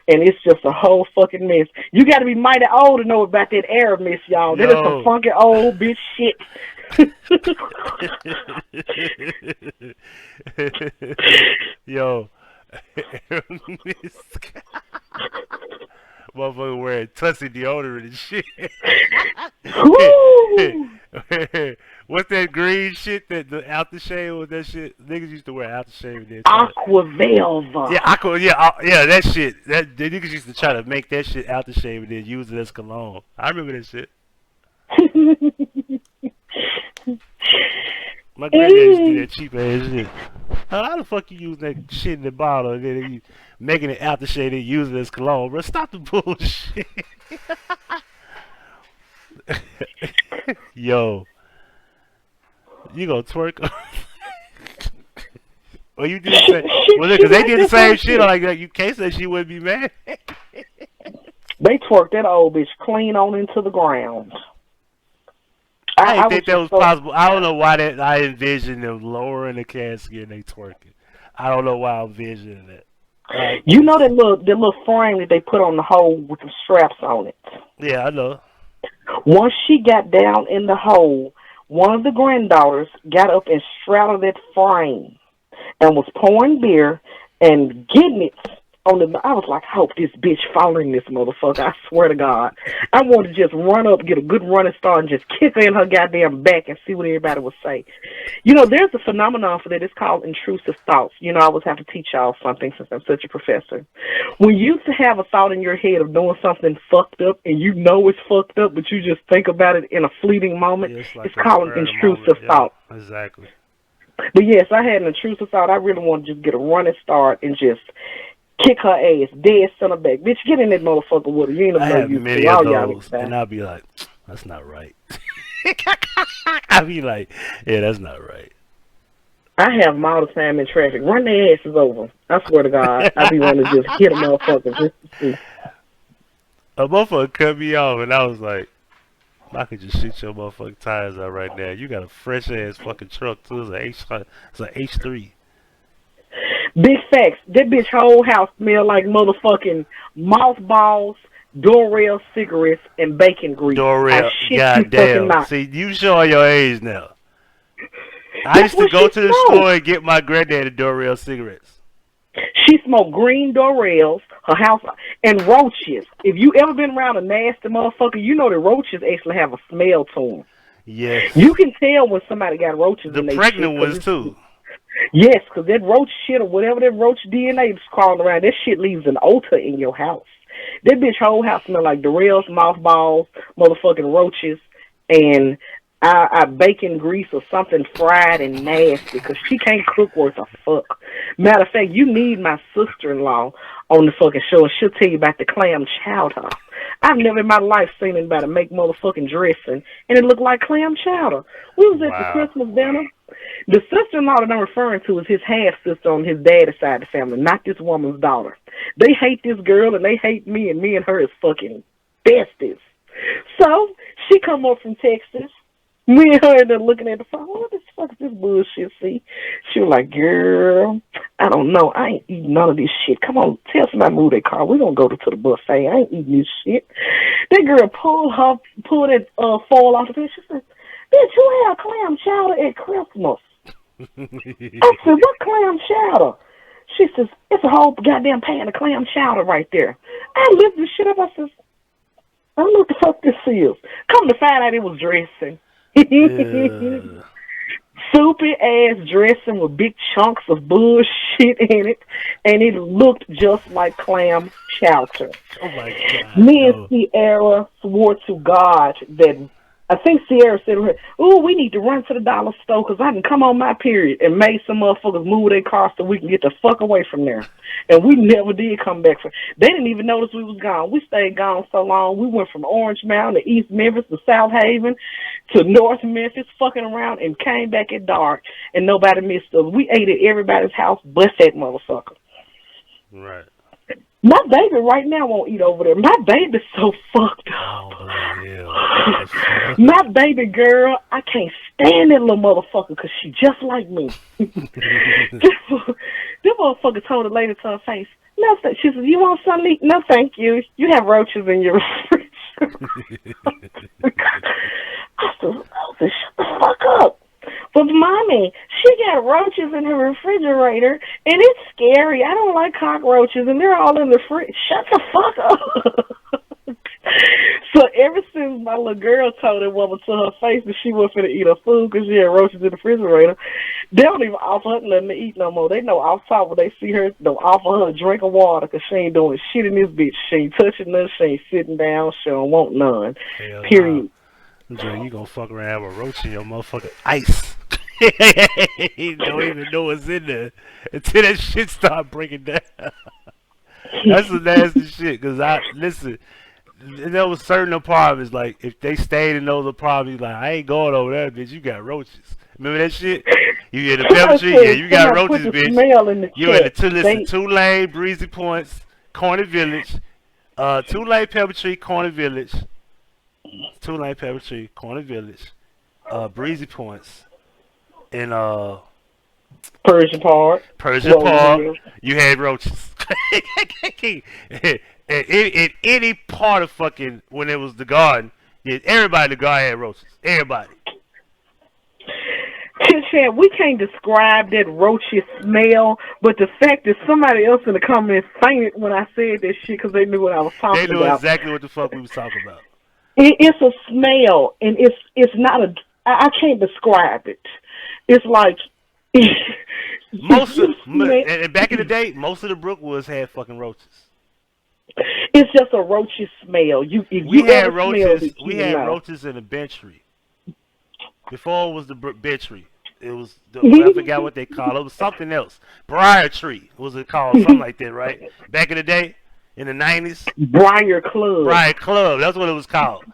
And it's just a whole fucking mess. You got to be mighty old to know about that air mist, y'all. That is some funky old bitch shit. Yo. Motherfucker wearing Tussie deodorant and shit. What's that green shit, the aftershave with that shit? Niggas used to wear aftershave. Aquavelva. Yeah, that shit. The niggas used to try to make that shit aftershave and then use it as cologne. I remember that shit. My granddad used to do that cheap ass shit. How the fuck you use that shit in the bottle and then you making it aftershave and use it as cologne, bro? Stop the bullshit. Yo, you gonna twerk? Well, you did say, because they did the same shit. Like you can't say she wouldn't be mad. They twerked that old bitch clean on into the ground. I didn't think that was possible. I don't know why I envisioned them lowering the casket and they twerking. I don't know why I'm envisioning that. You know that little frame that they put on the hole with the straps on it? Yeah, I know. Once she got down in the hole, one of the granddaughters got up and straddled that frame and was pouring beer and getting it on the. I was like, I hope this bitch following this motherfucker. I swear to God. I want to just run up, get a good running start, and just kick her in her goddamn back and see what everybody would say. There's a phenomenon for that. It's called intrusive thoughts. I always have to teach y'all something since I'm such a professor. When you have a thought in your head of doing something fucked up and you know it's fucked up, but you just think about it in a fleeting moment, it's called an intrusive thought. Yeah, exactly. But yes, I had an intrusive thought. I really want to just get a running start and just kick her ass, dead son of a bitch. Bitch, get in that motherfucker with her. You ain't I have many of those, and I'll be like, that's not right. I'll be like, yeah, that's not right. I have them all the time in traffic. Run their asses over. I swear to God, I be wanting to just hit a motherfucker just to see. A motherfucker cut me off, and I was like, I could just shoot your motherfucking tires out right now. You got a fresh ass fucking truck too. It's an H3. Big facts. That bitch whole house smell like motherfucking mothballs, Dorel cigarettes, and bacon grease. Dorel, goddamn. See, you showing your age now. I used to go to the store and get my granddaddy Dorel cigarettes. She smoked green Dorels, her house, and roaches. If you ever been around a nasty motherfucker, you know that roaches actually have a smell to them. Yes. You can tell when somebody got roaches in their shit. The pregnant ones, too. Yes, because that roach shit or whatever that roach DNA is crawling around, that shit leaves an odor in your house. That bitch whole house smell like Dorels, mothballs, motherfucking roaches, and bacon grease or something fried and nasty because she can't cook worth a fuck. Matter of fact, you need my sister-in-law on the fucking show and she'll tell you about the clam chowder. I've never in my life seen anybody make motherfucking dressing and it looked like clam chowder. We was at the Christmas dinner. The sister-in-law that I'm referring to is his half-sister on his daddy's side of the family, not this woman's daughter. They hate this girl and they hate me and her is fucking besties. So she come up from Texas. Me and her ended up looking at the phone. What the fuck is this bullshit, see? She was like, girl, I don't know. I ain't eating none of this shit. Come on, tell somebody to move their car. We're going to go to the buffet. I ain't eating this shit. That girl pulled that foil off the bed. She said, bitch, you have clam chowder at Christmas. I said, what clam chowder? She says, it's a whole goddamn pan of clam chowder right there. I lifted the shit up. I said, I don't know what the fuck this is. Come to find out it was dressing. Yeah. Soupy ass dressing with big chunks of bullshit in it, and it looked just like clam chowder. Oh my God. Me and Sierra swore to God that I think Sierra said, "Oh, we need to run to the dollar store because I can come on my period," and made some motherfuckers move their cars so we can get the fuck away from there. And we never did come back. They didn't even notice we was gone. We stayed gone so long. We went from Orange Mountain to East Memphis to South Haven to North Memphis, fucking around, and came back at dark, and nobody missed us. We ate at everybody's house but that motherfucker. Right. My baby right now won't eat over there. My baby's so fucked up. Oh, my baby girl, I can't stand that little motherfucker because she just like me. This motherfucker told the lady to her face, no, she said, you want something to eat? No, thank you. You have roaches in your refrigerator. I said, oh, shut the fuck up. But mommy, she got roaches in her refrigerator, and it's scary. I don't like cockroaches, and they're all in the fridge. Shut the fuck up. So ever since my little girl told that woman to her face that she wasn't finna eat her food because she had roaches in the refrigerator, they don't even offer her nothing to eat no more. They know off top when they see her, they'll offer her a drink of water because she ain't doing shit in this bitch. She ain't touching none. She ain't sitting down. She don't want none. hell period. Nah. You gonna fuck around and have a roach in your motherfucking ice. You don't even know what's in there until that shit start breaking down. That's some nasty shit. Cause listen, there was certain apartments like if they stayed in those apartments, like I ain't going over there, bitch. You got roaches. Remember that shit? You in the pepper tree, yeah. You got roaches, bitch. You in the Two-Lane, Breezy Points, Corner Village, Two-Lane, Pepper Tree, Corner Village, Two-Lane, Pepper Tree, Corner Village, Breezy Points. In Persian Park, you had roaches. in any part of fucking when it was the garden, yeah, everybody in the garden had roaches. Everybody. We can't describe that roachy smell, but the fact that somebody else in the comments fainted when I said that shit because they knew what I was talking about. They knew exactly what the fuck we was talking about. It's a smell, and it's not a. I can't describe it. It's like and back in the day, most of the Brookwoods had fucking roaches. It's just a roachy smell. We had roaches in the benchery. Before it was the benchery. It was I forgot what they called it. It was something else. Briar tree was it called? Something like that, right? Back in the day, in the 90s. Briar Club. That's what it was called.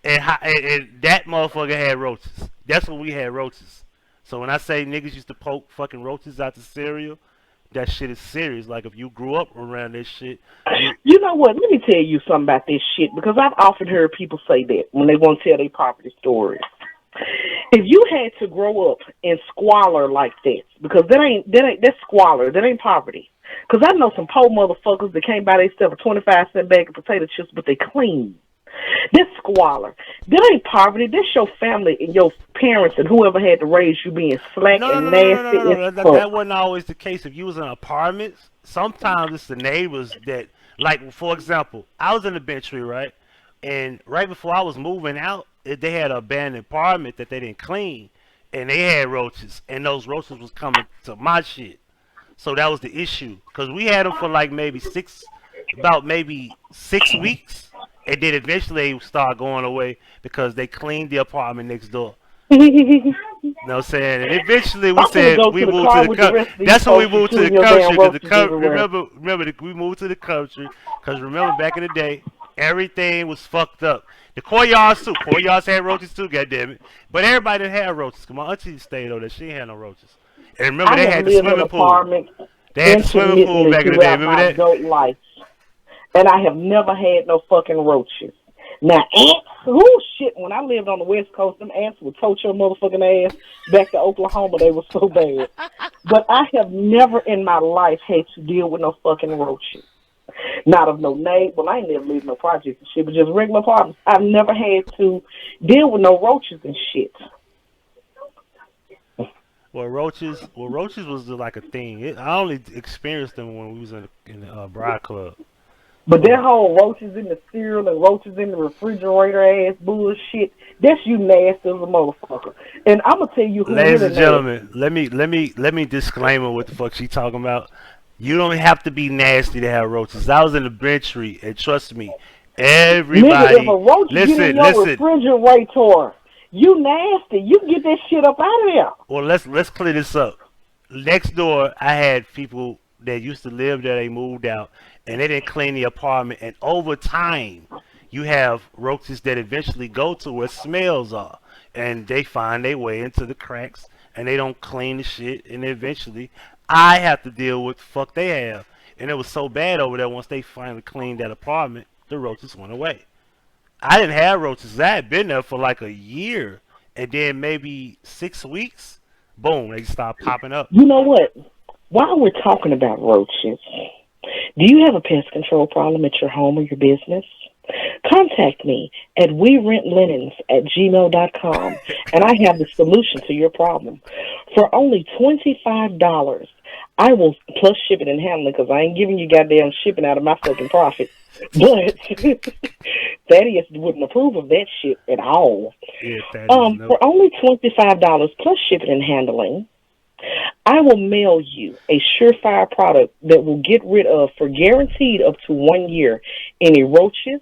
And that motherfucker had roaches. That's when we had roaches. So when I say niggas used to poke fucking roaches out the cereal, that shit is serious. Like if you grew up around this shit. You know what? Let me tell you something about this shit because I've often heard people say that when they want to tell their property stories. If you had to grow up in squalor like that, because that's squalor, that ain't poverty. Because I know some poor motherfuckers that came by themselves a 25-cent bag of potato chips, but they clean. This squalor. That ain't poverty. That's your family and your parents and whoever had to raise you being slack and nasty. No. That wasn't always the case. If you was in apartments, sometimes it's the neighbors that, like, for example, I was in the benchery, right? And right before I was moving out, they had an abandoned apartment that they didn't clean. And they had roaches. And those roaches was coming to my shit. So that was the issue. Because we had them for like maybe 6 weeks. And then eventually they start going away because they cleaned the apartment next door. know what I'm saying? And eventually I'm gonna go to we the moved to car the with the country. rest of these That's when we folks and moved to the shooting your country damn because roaches everywhere. we moved to the country because remember back in the day everything was fucked up. The courtyards too. Courtyards had roaches too, goddammit. But everybody didn't have roaches. Cause my auntie stayed over there. She ain't had no roaches. And remember I they have had the lived in swimming pool. apartments They had the swimming pool intermittently back in the day. throughout Remember my that? adult life, and I have never had no fucking roaches. Now, ants, shit, when I lived on the West Coast, them ants would tote your motherfucking ass back to Oklahoma. They were so bad. But I have never in my life had to deal with no fucking roaches. Not of no name. Well, I ain't never lived no projects and shit, but just regular apartments. I've never had to deal with no roaches and shit. Roaches was like a thing. I only experienced them when we was in the Bride Club. But that whole roaches in the cereal and roaches in the refrigerator ass bullshit, that's you nasty as a motherfucker. And I'm gonna tell you who Ladies really and nasty. gentlemen, let me disclaimer what the fuck she talking about. You don't have to be nasty to have roaches. I was in the benchery, and trust me, Nigga, if a everybody, roach get in your listen. refrigerator, you nasty. You get that shit up out of there. Well, let's clear this up. Next door, I had people that used to live there. They moved out, and they didn't clean the apartment. And over time, you have roaches that eventually go to where smells are, and they find their way into the cracks, and they don't clean the shit, and eventually, I have to deal with the fuck they have. And it was so bad over there. Once they finally cleaned that apartment, the roaches went away. I didn't have roaches. I had been there for like a year, and then maybe 6 weeks, boom, they stopped popping up. You know what? While we're talking about roaches, do you have a pest control problem at your home or your business? Contact me at werentlinen@gmail.com and I have the solution to your problem. For only $25, I will, plus shipping and handling, because I ain't giving you goddamn shipping out of my fucking profit. But Thaddeus wouldn't approve of that shit at all. Yeah, that is no. For only $25 plus shipping and handling, I will mail you a surefire product that will get rid of, for guaranteed up to 1 year, any roaches,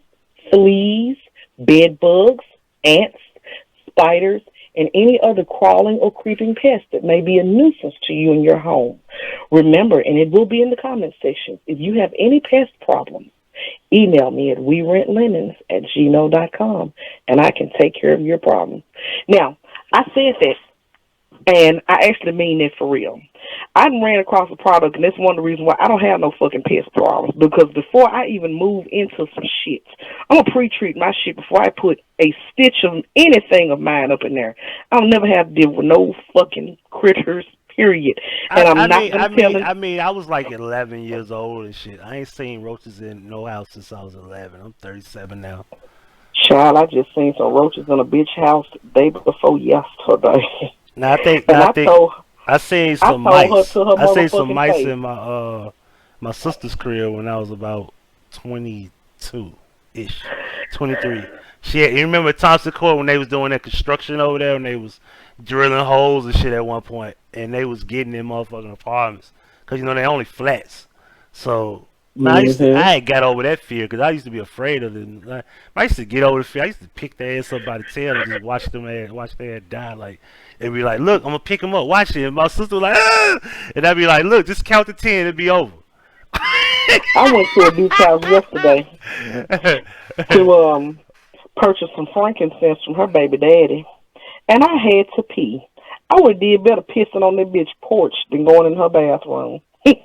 fleas, bed bugs, ants, spiders, and any other crawling or creeping pest that may be a nuisance to you in your home. Remember, and it will be in the comment section, if you have any pest problems, email me at werentlinen@gmail.com and I can take care of your problem. Now, I said that, and I actually mean that for real. I ran across a product, and that's one of the reasons why I don't have no fucking pest problems. Because before I even move into some shit, I'm going to pre-treat my shit before I put a stitch of anything of mine up in there. I'll never have to deal with no fucking critters, period. And I'm not going to tell I mean, I was like 11 years old and shit. I ain't seen roaches in no house since I was 11. I'm 37 now. Child, I just seen some roaches in a bitch house the day before yesterday. Now And I seen I some told her mice. to her I seen some motherfucking mice face. in my sister's crib when I was about 22 ish, 23. You remember Thompson Court when they was doing that construction over there and they was drilling holes and shit at one point, and they was getting in motherfucking apartments because you know they only flats. So man, Mm-hmm. I ain't got over that fear because I used to be afraid of them. Like, I used to get over the fear. I used to pick their ass up by the tail and just watch their ass die. Like, and be like, look, I'm gonna pick them up, watch it. And my sister was like, ah! And I'd be like, look, just count to 10, it'll be over. I went to a beach house yesterday to purchase some frankincense from her baby daddy, and I had to pee. I would have did better pissing on that bitch porch than going in her bathroom. That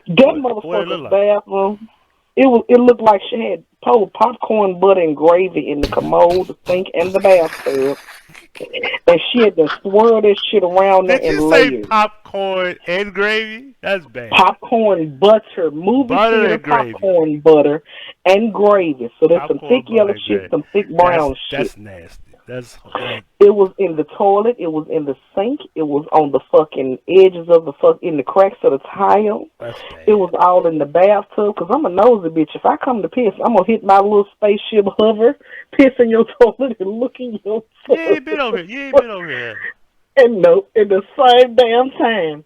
What it look motherfucker's like? bathroom, it looked like she had poured popcorn, butter, and gravy in the commode, the sink, and the bathtub. And she had to swirl that shit around there Did in you say layers. popcorn and gravy? That's bad. Popcorn butter, movie Butter theater and gravy. popcorn butter, and gravy. So there's some thick Popcorn, butter, yellow and shit, gravy. some thick brown shit. That's nasty. That, It was in the toilet. It was in the sink. It was on the fucking edges of in the cracks of the tile. that's bad. It was all in the bathtub. Cause I'm a nosy bitch. If I come to piss, I'm gonna hit my little spaceship hover, piss in your toilet, and look in your You toilet. ain't been over here. You ain't been over here. And no, in the same damn time,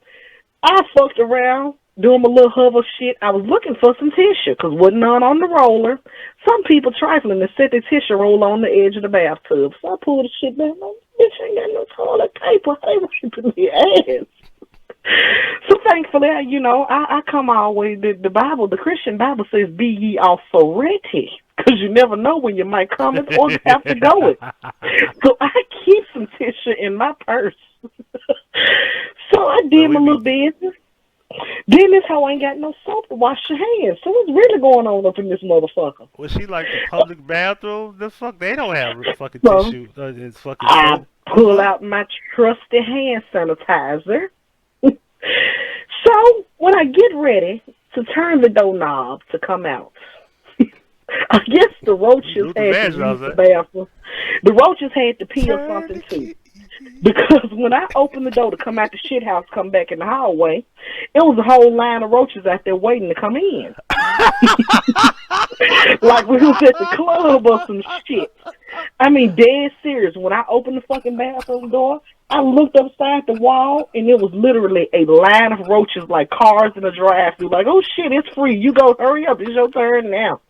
I fucked around doing my little hover shit. I was looking for some tissue because wasn't none on the roller. Some people trifling and set their tissue roll on the edge of the bathtub. So I pulled the shit down. Like, bitch, ain't got no toilet paper. They wiping the ass. So thankfully, you know, I come all the way. The Bible, the Christian Bible says, "Be ye also ready," because you never know when you might come it or have to go it. So I keep some tissue in my purse. So I did my little business. Then this hoe ain't got no soap to wash your hands. So what's really going on up in this motherfucker? Was she like the public bathroom? The fuck, they don't have fucking So tissue. It's fucking I soap. pull out my trusty hand sanitizer. So when I get ready to turn the doorknob to come out, I guess the roaches had to use the bathroom. The roaches had to pee or something too. Because when I opened the door to come out the shit house, come back in the hallway, it was a whole line of roaches out there waiting to come in. Like we was at the club or some shit. I mean, dead serious. When I opened the fucking bathroom door, I looked upside the wall, and it was literally a line of roaches like cars in a drive-thru. Like, oh shit, it's free. You go, hurry up. It's your turn now.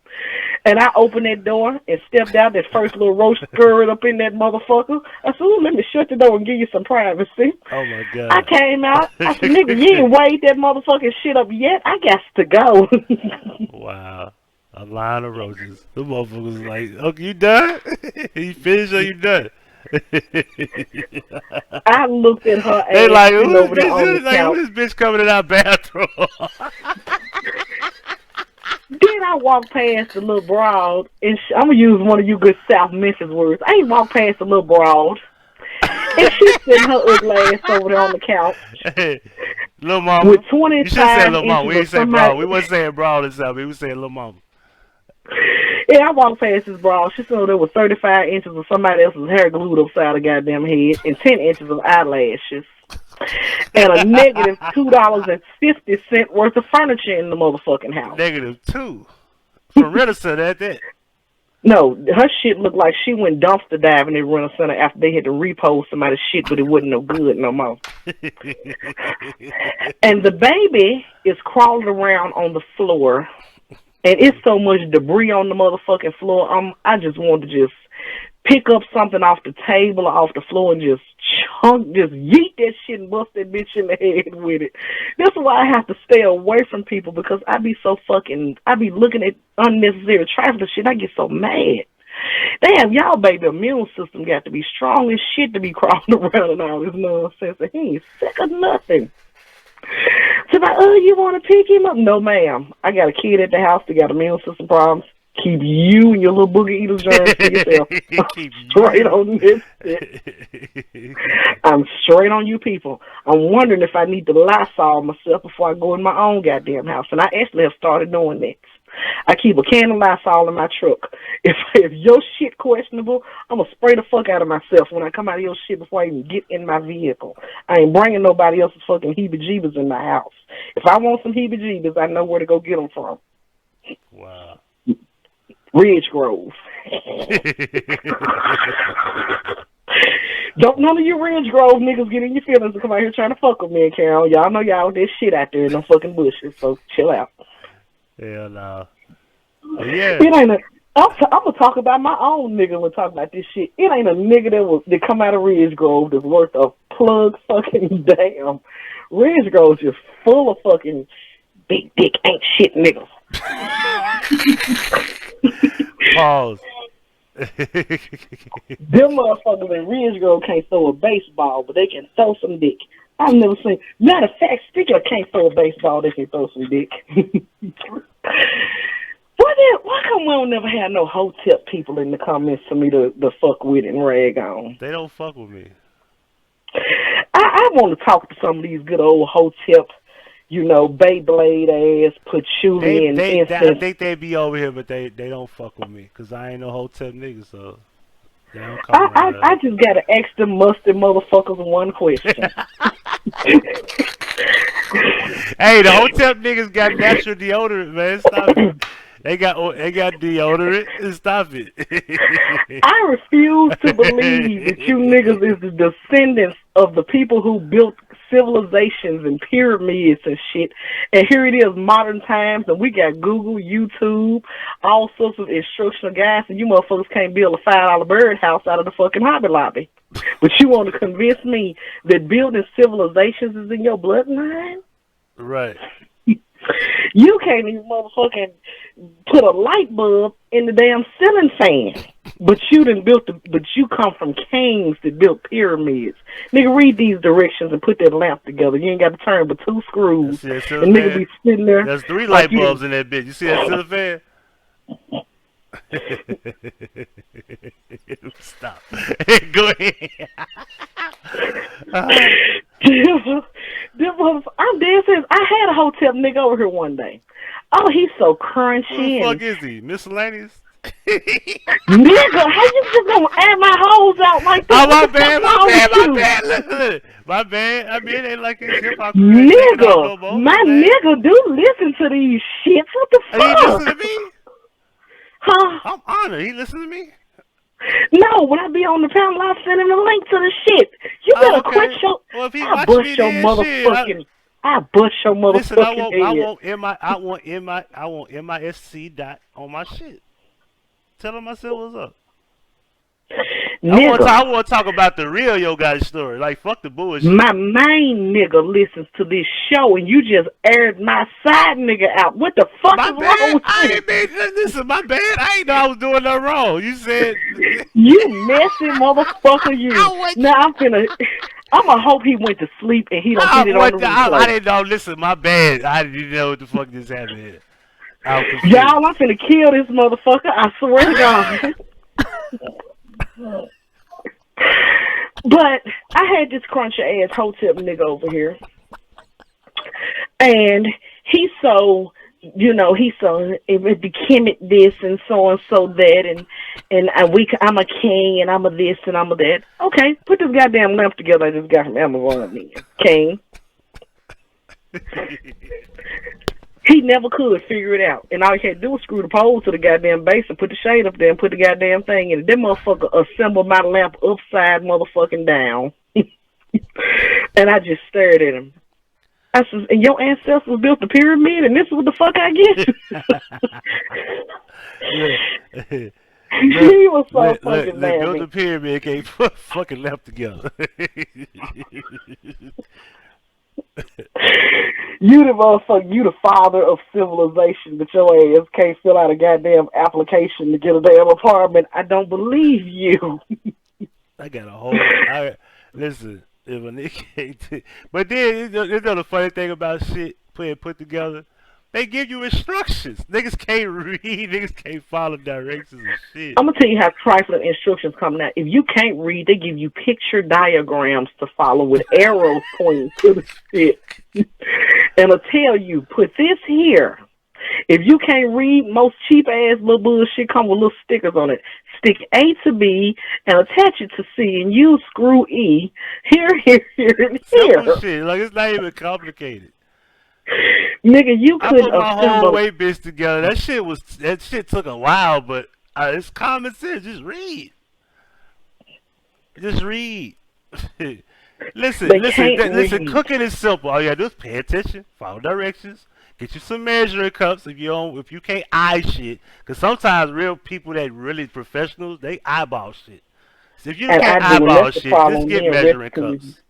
And I opened that door and stepped out. That first little roach scurried up in that motherfucker. I said, "Ooh, let me shut the door and give you some privacy." Oh, my God. I came out. I said, "Nigga, you ain't weighed that motherfucking shit up yet. I got to go." Wow. A line of roaches. The motherfucker was like, "Okay, you done? You finished or you done?" I looked at her They ass like, over there on the couch. who's this bitch coming in our bathroom? Then I walked past the little broad, and I'm going to use one of you good South Memphis words. I ain't walked past the little broad, and she's sitting her ugly ass over there on the couch. Hey, little mama. With 25 you should say little mama. We inches ain't of say broad. somebody. We wasn't saying broad and stuff. We was saying little mama. Yeah, I walked past this broad. She said there was 35 inches of somebody else's hair glued upside the goddamn head and 10 inches of eyelashes. And a negative $2.50 worth of furniture in the motherfucking house. -2. From Renaissance at that. No, her shit looked like she went dumpster diving in Rental Center after they had to repost somebody's shit, but it wasn't no good no more. And the baby is crawling around on the floor, and it's so much debris on the motherfucking floor. I just wanted to just pick up something off the table or off the floor and just yeet that shit and bust that bitch in the head with it. That's why I have to stay away from people, because I be looking at unnecessary trifling shit. I get so mad. Damn, y'all baby immune system got to be strong as shit to be crawling around and all this nonsense. And he ain't sick of nothing. So like, oh, you want to pick him up? No, ma'am. I got a kid at the house that got immune system problems. Keep you and your little booger eater germs to yourself. Straight on this shit. I'm straight on you people. I'm wondering if I need to Lysol myself before I go in my own goddamn house. And I actually have started doing that. I keep a can of Lysol in my truck. If your shit questionable, I'm going to spray the fuck out of myself when I come out of your shit before I even get in my vehicle. I ain't bringing nobody else's fucking heebie-jeebies in my house. If I want some heebie-jeebies, I know where to go get them from. Wow. Ridge Grove. Don't none of you Ridge Grove niggas get in your feelings and come out here trying to fuck with me and Carol. Y'all know y'all with that shit out there in them fucking bushes, so chill out. Hell no. Yeah. It ain't I'm gonna talk about my own nigga when we talk about this shit. It ain't a nigga that come out of Ridge Grove that's worth a plug fucking damn. Ridge Grove's just full of fucking big dick ain't shit niggas. Pause. Them motherfuckers in Ridge Grove can't throw a baseball, but they can throw some dick. I've never seen. Matter of fact, speaking of can't throw a baseball, they can throw some dick. Why come we don't never have no hotep people in the comments for me to fuck with and rag on? They don't fuck with me. I want to talk to some of these good old hotep, you know, Beyblade ass, patchouli and incense. I think they be over here, but they don't fuck with me because I ain't no hotep nigga, so they don't come I just got to ask them mustard motherfuckers one question. Hey, the hotep niggas got natural deodorant, man. Stop it. They got deodorant. Stop it. I refuse to believe that you niggas is the descendants of the people who built civilizations and pyramids and shit. And here it is, modern times, and we got Google, YouTube, all sorts of instructional guides, and you motherfuckers can't build a $5 birdhouse out of the fucking Hobby Lobby. But you want to convince me that building civilizations is in your bloodline? Right. You can't even motherfucking put a light bulb in the damn ceiling fan. But you come from kings that built pyramids. Nigga, read these directions and put that lamp together. You ain't got to turn but 2 screws. And nigga be sitting there. There's 3 light bulbs in that bitch. You see that ceiling fan? Stop. Go ahead. I'm dead serious. I had a hotel nigga over here one day. Oh, he's so crunchy. Who the fuck is he? Miscellaneous? Nigga, how you just gonna add my hoes out like that? Oh, my bad. Look. My bad. I mean, it ain't like it's hip hop. Nigga, my nigga do listen to these shits. What the fuck? He listen to me? Huh? I'm honored. He listen to me? No, when I be on the panel, I send him the link to the shit. You better quit your. Well, if he I bust your motherfucking. I bust your motherfucking head. I want MISC dot on my shit. Tell him I said what's up. Nigga, I want to talk about the real Yo Gotti story. Like, fuck the bullshit. My main nigga listens to this show, and you just aired my side nigga out. What the fuck is wrong with you? Listen, my bad. I ain't know I was doing nothing wrong. You said... You messy motherfucker, you. Now, I'ma hope he went to sleep and he don't get it on the replay. I didn't know. Listen, my bad. I didn't know what the fuck just happened here. Y'all, I'm finna kill this motherfucker. I swear to God. But I had this crunchy ass hotel nigga over here, and he's so, it became it this and so that, and I'm a king and I'm a this and I'm a that. Okay, put this goddamn lamp together I just got from Amazon, man. King. He never could figure it out. And all he had to do was screw the pole to the goddamn base and put the shade up there and put the goddamn thing in it. That motherfucker assembled my lamp upside motherfucking down. And I just stared at him. I said, and your ancestors built the pyramid and this is what the fuck I get? He was so fucking mad. They built the pyramid, can't put fucking lamp together. You the motherfucker, you the father of civilization, but your ass can't fill out a goddamn application to get a damn apartment. I don't believe you. I got a whole... listen, if a nigga can't... But then, you know the funny thing about shit put together? They give you instructions. Niggas can't read. Niggas can't follow directions and shit. I'm going to tell you how trifling instructions come out. If you can't read, they give you picture diagrams to follow with arrows pointing to the shit. And it'll tell you, put this here. If you can't read, most cheap-ass little bullshit come with little stickers on it. Stick A to B and attach it to C and use screw E. Here, and here. Simple shit. Like, it's not even complicated. Nigga, you I couldn't put my whole weight bitch together. That shit took a while, but it's common sense. Just read. Listen. Cooking is simple. All you gotta do is pay attention, follow directions, get you some measuring cups if you can't eye shit. Cause sometimes real people that really professionals, they eyeball shit. So if you can't eyeball shit, just get measuring cups.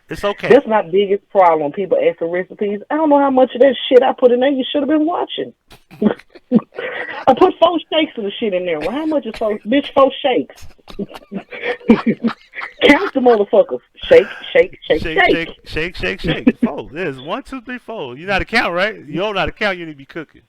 It's okay. That's my biggest problem. People ask for recipes. I don't know how much of that shit I put in there. You should have been watching. I put 4 shakes of the shit in there. Well, how much is 4? Bitch, 4 shakes. Count the motherfuckers. Shake. 4. There's 1, 2, 3, 4. You know how to count, right? You don't know how to count. You need to be cooking.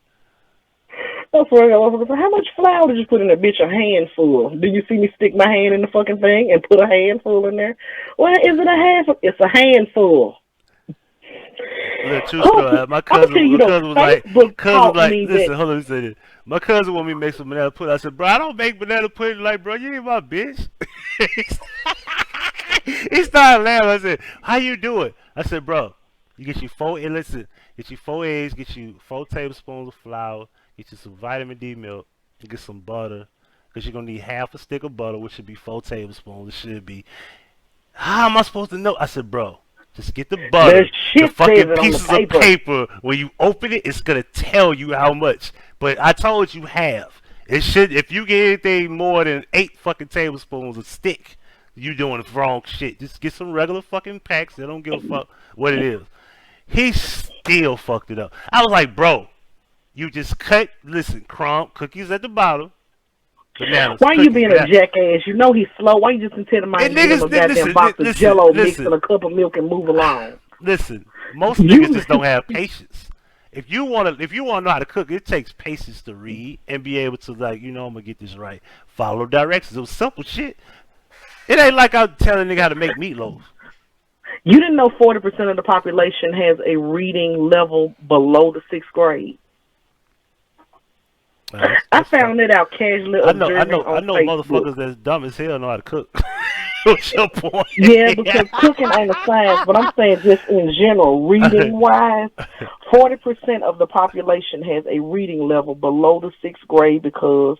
That's right. How much flour did you put in there, bitch? A handful. Do you see me stick my hand in the fucking thing and put a handful in there? Well, is it a handful? It's a handful. True story. My cousin was like, listen, hold on, say this. My cousin wanted me to make some banana pudding. I said, bro, I don't make banana pudding. Like, bro, you ain't my bitch. He started laughing. I said, how you do it? I said, bro, you get you 4 eggs, get you 4 eggs, get you 4 tablespoons of flour, get you some vitamin D milk, and get some butter, because you're going to need half a stick of butter, which should be 4 tablespoons. It should be. How am I supposed to know? I said, bro, Just get the butter. There's The shit fucking said on the pieces of paper. When you open it, it's gonna tell you how much. But I told you half. It should. If you get anything more than 8 fucking tablespoons of stick, you doing the wrong shit. Just get some regular fucking packs. They don't give a fuck what it is. He still fucked it up. I was like, bro, you just cut. Listen, crumb cookies at the bottom. Bananas. Why you being a jackass? You know he's slow. Why you just intend to mind give him a goddamn box of Jello mix and a cup of milk and move along? Listen, most niggas just don't have patience. If you wanna know how to cook, it takes patience to read and be able to, like, I'm gonna get this right. Follow directions. It was simple shit. It ain't like I'm telling a nigga how to make meatloaf. You didn't know 40% of the population has a reading level below the 6th grade. I found it out casually. I know motherfuckers that's dumb as hell know how to cook. What's your point? Yeah, because cooking ain't a science, but I'm saying just in general, reading-wise, 40% of the population has a reading level below the 6th grade because,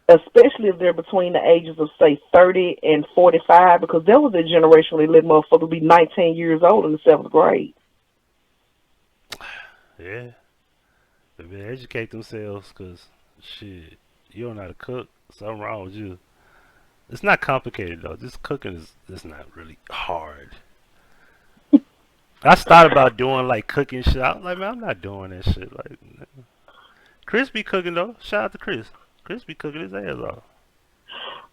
especially if they're between the ages of, say, 30 and 45, because there was a generation where they let motherfuckers be 19 years old in the 7th grade. Yeah. They better educate themselves because, shit, you don't know how to cook. Something wrong with you. It's not complicated though. Just cooking is not really hard. I started about doing like cooking shit. I was like, man, I'm not doing that shit. Like, Chris be cooking though. Shout out to Chris. Chris be cooking his ass off.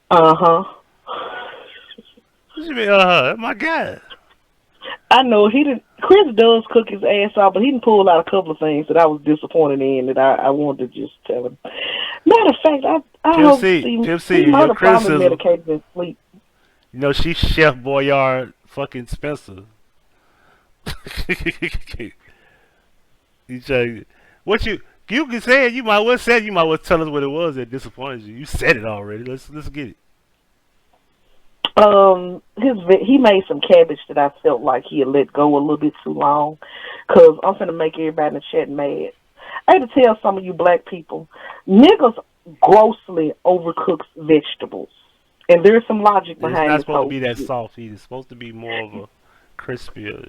What you mean, That's my guy. I know Chris does cook his ass off, but he didn't pull out a couple of things that I was disappointed in that I wanted to just tell him. Matter of fact, I hope he might have probably medicated in sleep. She's Chef Boyard fucking Spencer. What you can say it, you might well say it, you might well tell us what it was that disappointed you. You said it already. Let's get it. He made some cabbage that I felt like he had let go a little bit too long, cause I'm finna make everybody in the chat mad. I had to tell some of you black people, niggas grossly overcooks vegetables, and there's some logic behind it. It's not supposed to be that soft either. It's supposed to be more of a crispier.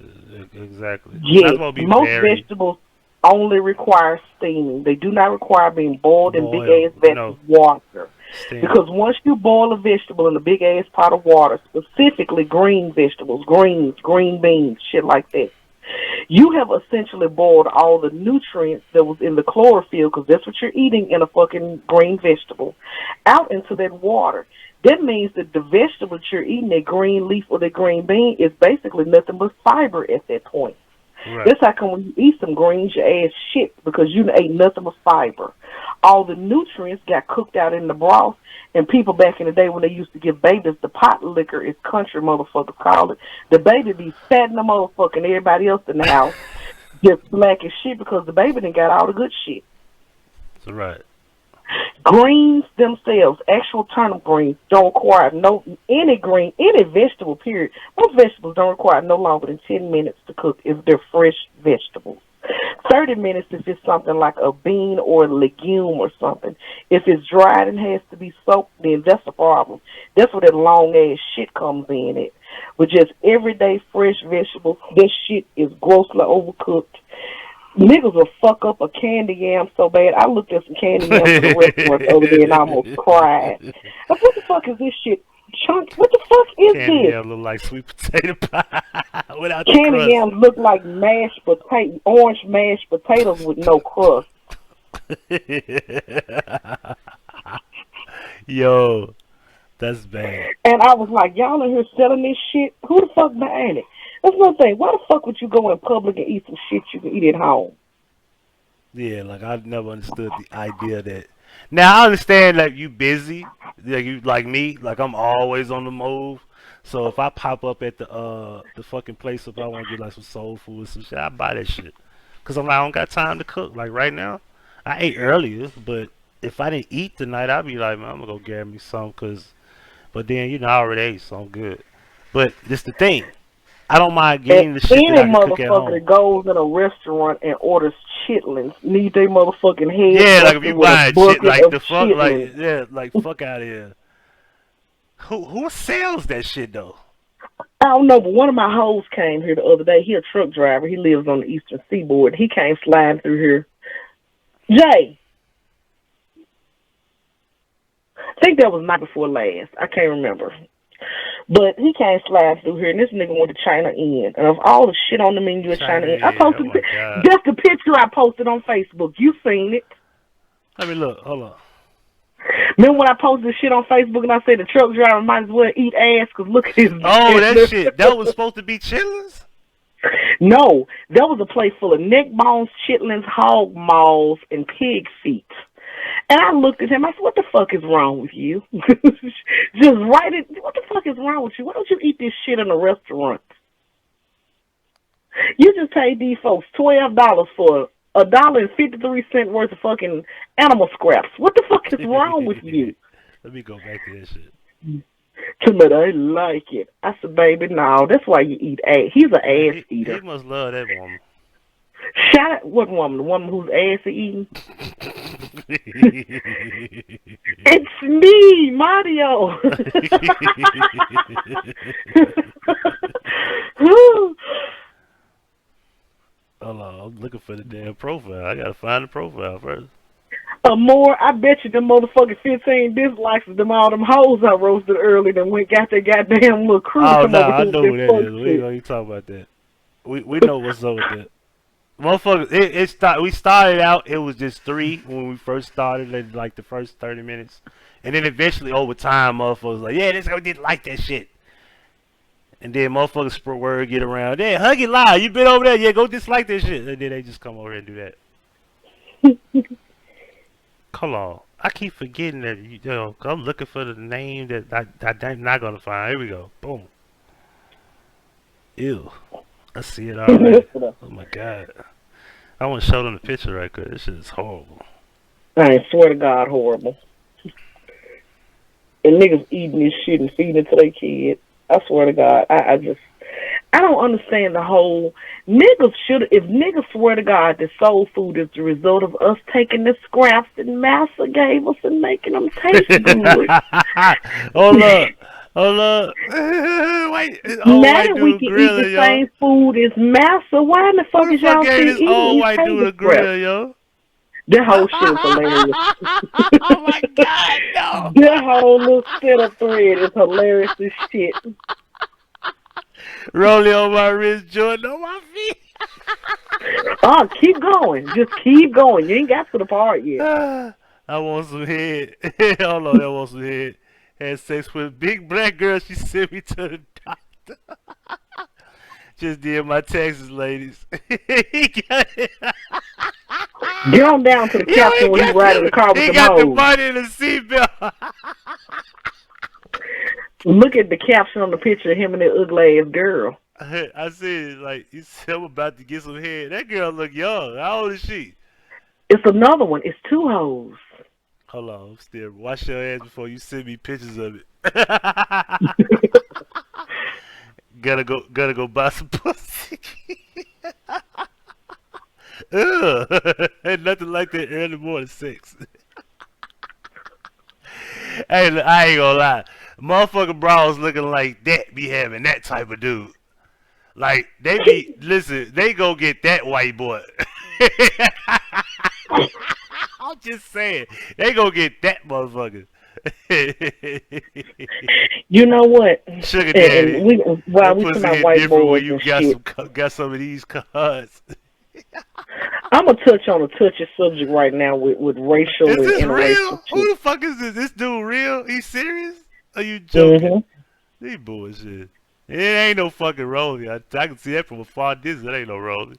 Exactly. Yeah, most vegetables only require steaming. They do not require being boiled in big ass vats of water. Because once you boil a vegetable in a big ass pot of water, specifically green vegetables, greens, green beans, shit like that, you have essentially boiled all the nutrients that was in the chlorophyll, because that's what you're eating in a fucking green vegetable, out into that water. That means that the vegetable that you're eating, that green leaf or that green bean, is basically nothing but fiber at that point. Right. That's how come when you eat some greens, your ass shit, because you ate nothing but fiber. All the nutrients got cooked out in the broth, and people back in the day when they used to give babies the pot liquor, as country motherfuckers call it, the baby be fatting the motherfucker and everybody else in the house just black as shit because the baby done got all the good shit. That's right. Greens themselves, actual turnip greens, don't require any vegetable, period. Most vegetables don't require no longer than 10 minutes to cook if they're fresh vegetables. 30 minutes if it's something like a bean or a legume or something. If it's dried and has to be soaked, then that's a problem. That's where that long ass shit comes in it. But just everyday fresh vegetables, this shit is grossly overcooked. Niggas will fuck up a candy yam so bad. I looked at some candy yams in the restaurant the other day and I almost cried. Like, what the fuck is this shit? Chunk, what the fuck is candy this? Yams look like sweet potato pie without the candy crust. Yams look like orange mashed potatoes with no crust. Yo, that's bad. And I was like, y'all in here selling this shit? Who the fuck buying it? That's one thing. Why the fuck would you go in public and eat some shit you can eat at home? Yeah, like I've never understood the idea that. Now I understand that you busy, like you like me, like I'm always on the move. So if I pop up at the fucking place, if I want to get like some soul food or some shit, I buy that shit. Cause I don't got time to cook. Like right now, I ate earlier, but if I didn't eat tonight, I'd be like, man, I'm gonna go grab me some. But then I already ate, so I'm good. But this the thing. I don't mind getting the shit that I can cook at home. Any motherfucker that goes in a restaurant and orders chitlins need their motherfucking head. Yeah, like if you buy shit like the fuck, like fuck out of here. Who sells that shit though? I don't know, but one of my hoes came here the other day. He a truck driver. He lives on the eastern seaboard. He came sliding through here. Jay, I think that was night before last. I can't remember. But he came sliding through here, and this nigga went to China Inn. And of all the shit on the menu at China Inn, I posted just the picture I posted on Facebook. You seen it. Let me look. Hold on. Remember when I posted the shit on Facebook and I said the truck driver might as well eat ass because look at his... Oh, that shit. That was supposed to be chitlins? No, that was a place full of neck bones, chitlins, hog maws, and pig feet. And I looked at him. I said, what the fuck is wrong with you? Just write it. What the fuck is wrong with you? Why don't you eat this shit in a restaurant? You just paid these folks $12 for $1.53 worth of fucking animal scraps. What the fuck is wrong with you? Let me go back to that shit. To me, I like it. I said, baby, no, that's why you eat ass. He's an ass eater. He must love that woman. Shout out, what woman? The woman whose ass is eating? It's me, Mario. Hold on, I'm looking for the damn profile. I gotta find the profile first. I bet you them motherfucking 15 dislikes of them all them hoes I roasted early that went got their goddamn little crew. Oh no, I know who that is. We ain't gonna talk about that. We know what's up with that. Motherfuckers, we started out, it was just 3 when we first started, like the first 30 minutes. And then eventually over time, motherfuckers like, yeah, this guy didn't like that shit. And then motherfuckers spread word, get around, yeah, Huggie lie, you been over there, yeah, go dislike that shit. And then they just come over here and do that. Hold on. I keep forgetting that, you know, I'm looking for the name that I'm not going to find. Here we go. Boom. Ew. I see it already. Oh my god. I want to show them the picture right quick. This shit is horrible. I swear to God, horrible. And niggas eating this shit and feeding it to their kids. I swear to God. I don't understand the whole... If niggas swear to God that soul food is the result of us taking the scraps that Massa gave us and making them taste good. Hold up. Hold up. Wait, now that we can eat the same food as Massa, why in the fuck is y'all still eating these white dude a grill, yo? That whole shit is hilarious. Oh my god, no! That whole little setup thread is hilarious as shit. Rolling on my wrist, Jordan on my feet. Oh, keep going. Just keep going. You ain't got to the part yet. I want some head. Hold on, I want some head. Had sex with a big black girl. She sent me to the doctor. Just did my taxes, ladies. He got it. Get on down to the captain when he's riding the car with the He got the money in the seatbelt. Look at the caption on the picture of him and that ugly ass girl. I said, like, he said, I'm about to get some head. That girl look young. How old is she? It's another one. It's 2 hoes. Hold on, still wash your ass before you send me pictures of it. gotta go buy some pussy. Ugh. Ain't nothing like that early morning sex. Hey, look, I ain't gonna lie. Motherfucking bras looking like that be having that type of dude. Like, they be, listen, they go get that white boy. I'm just saying, they go get that motherfucker. You know what? Sugar daddy. While we talking about white boys you got some of these cards. I'm gonna touch on a touchy subject right now with racial and interracial. Who the fuck is this? This dude real? He serious? Are you joking? These bullshit. It ain't no fucking Rolly. I can see that from a far distance. It ain't no Rolly.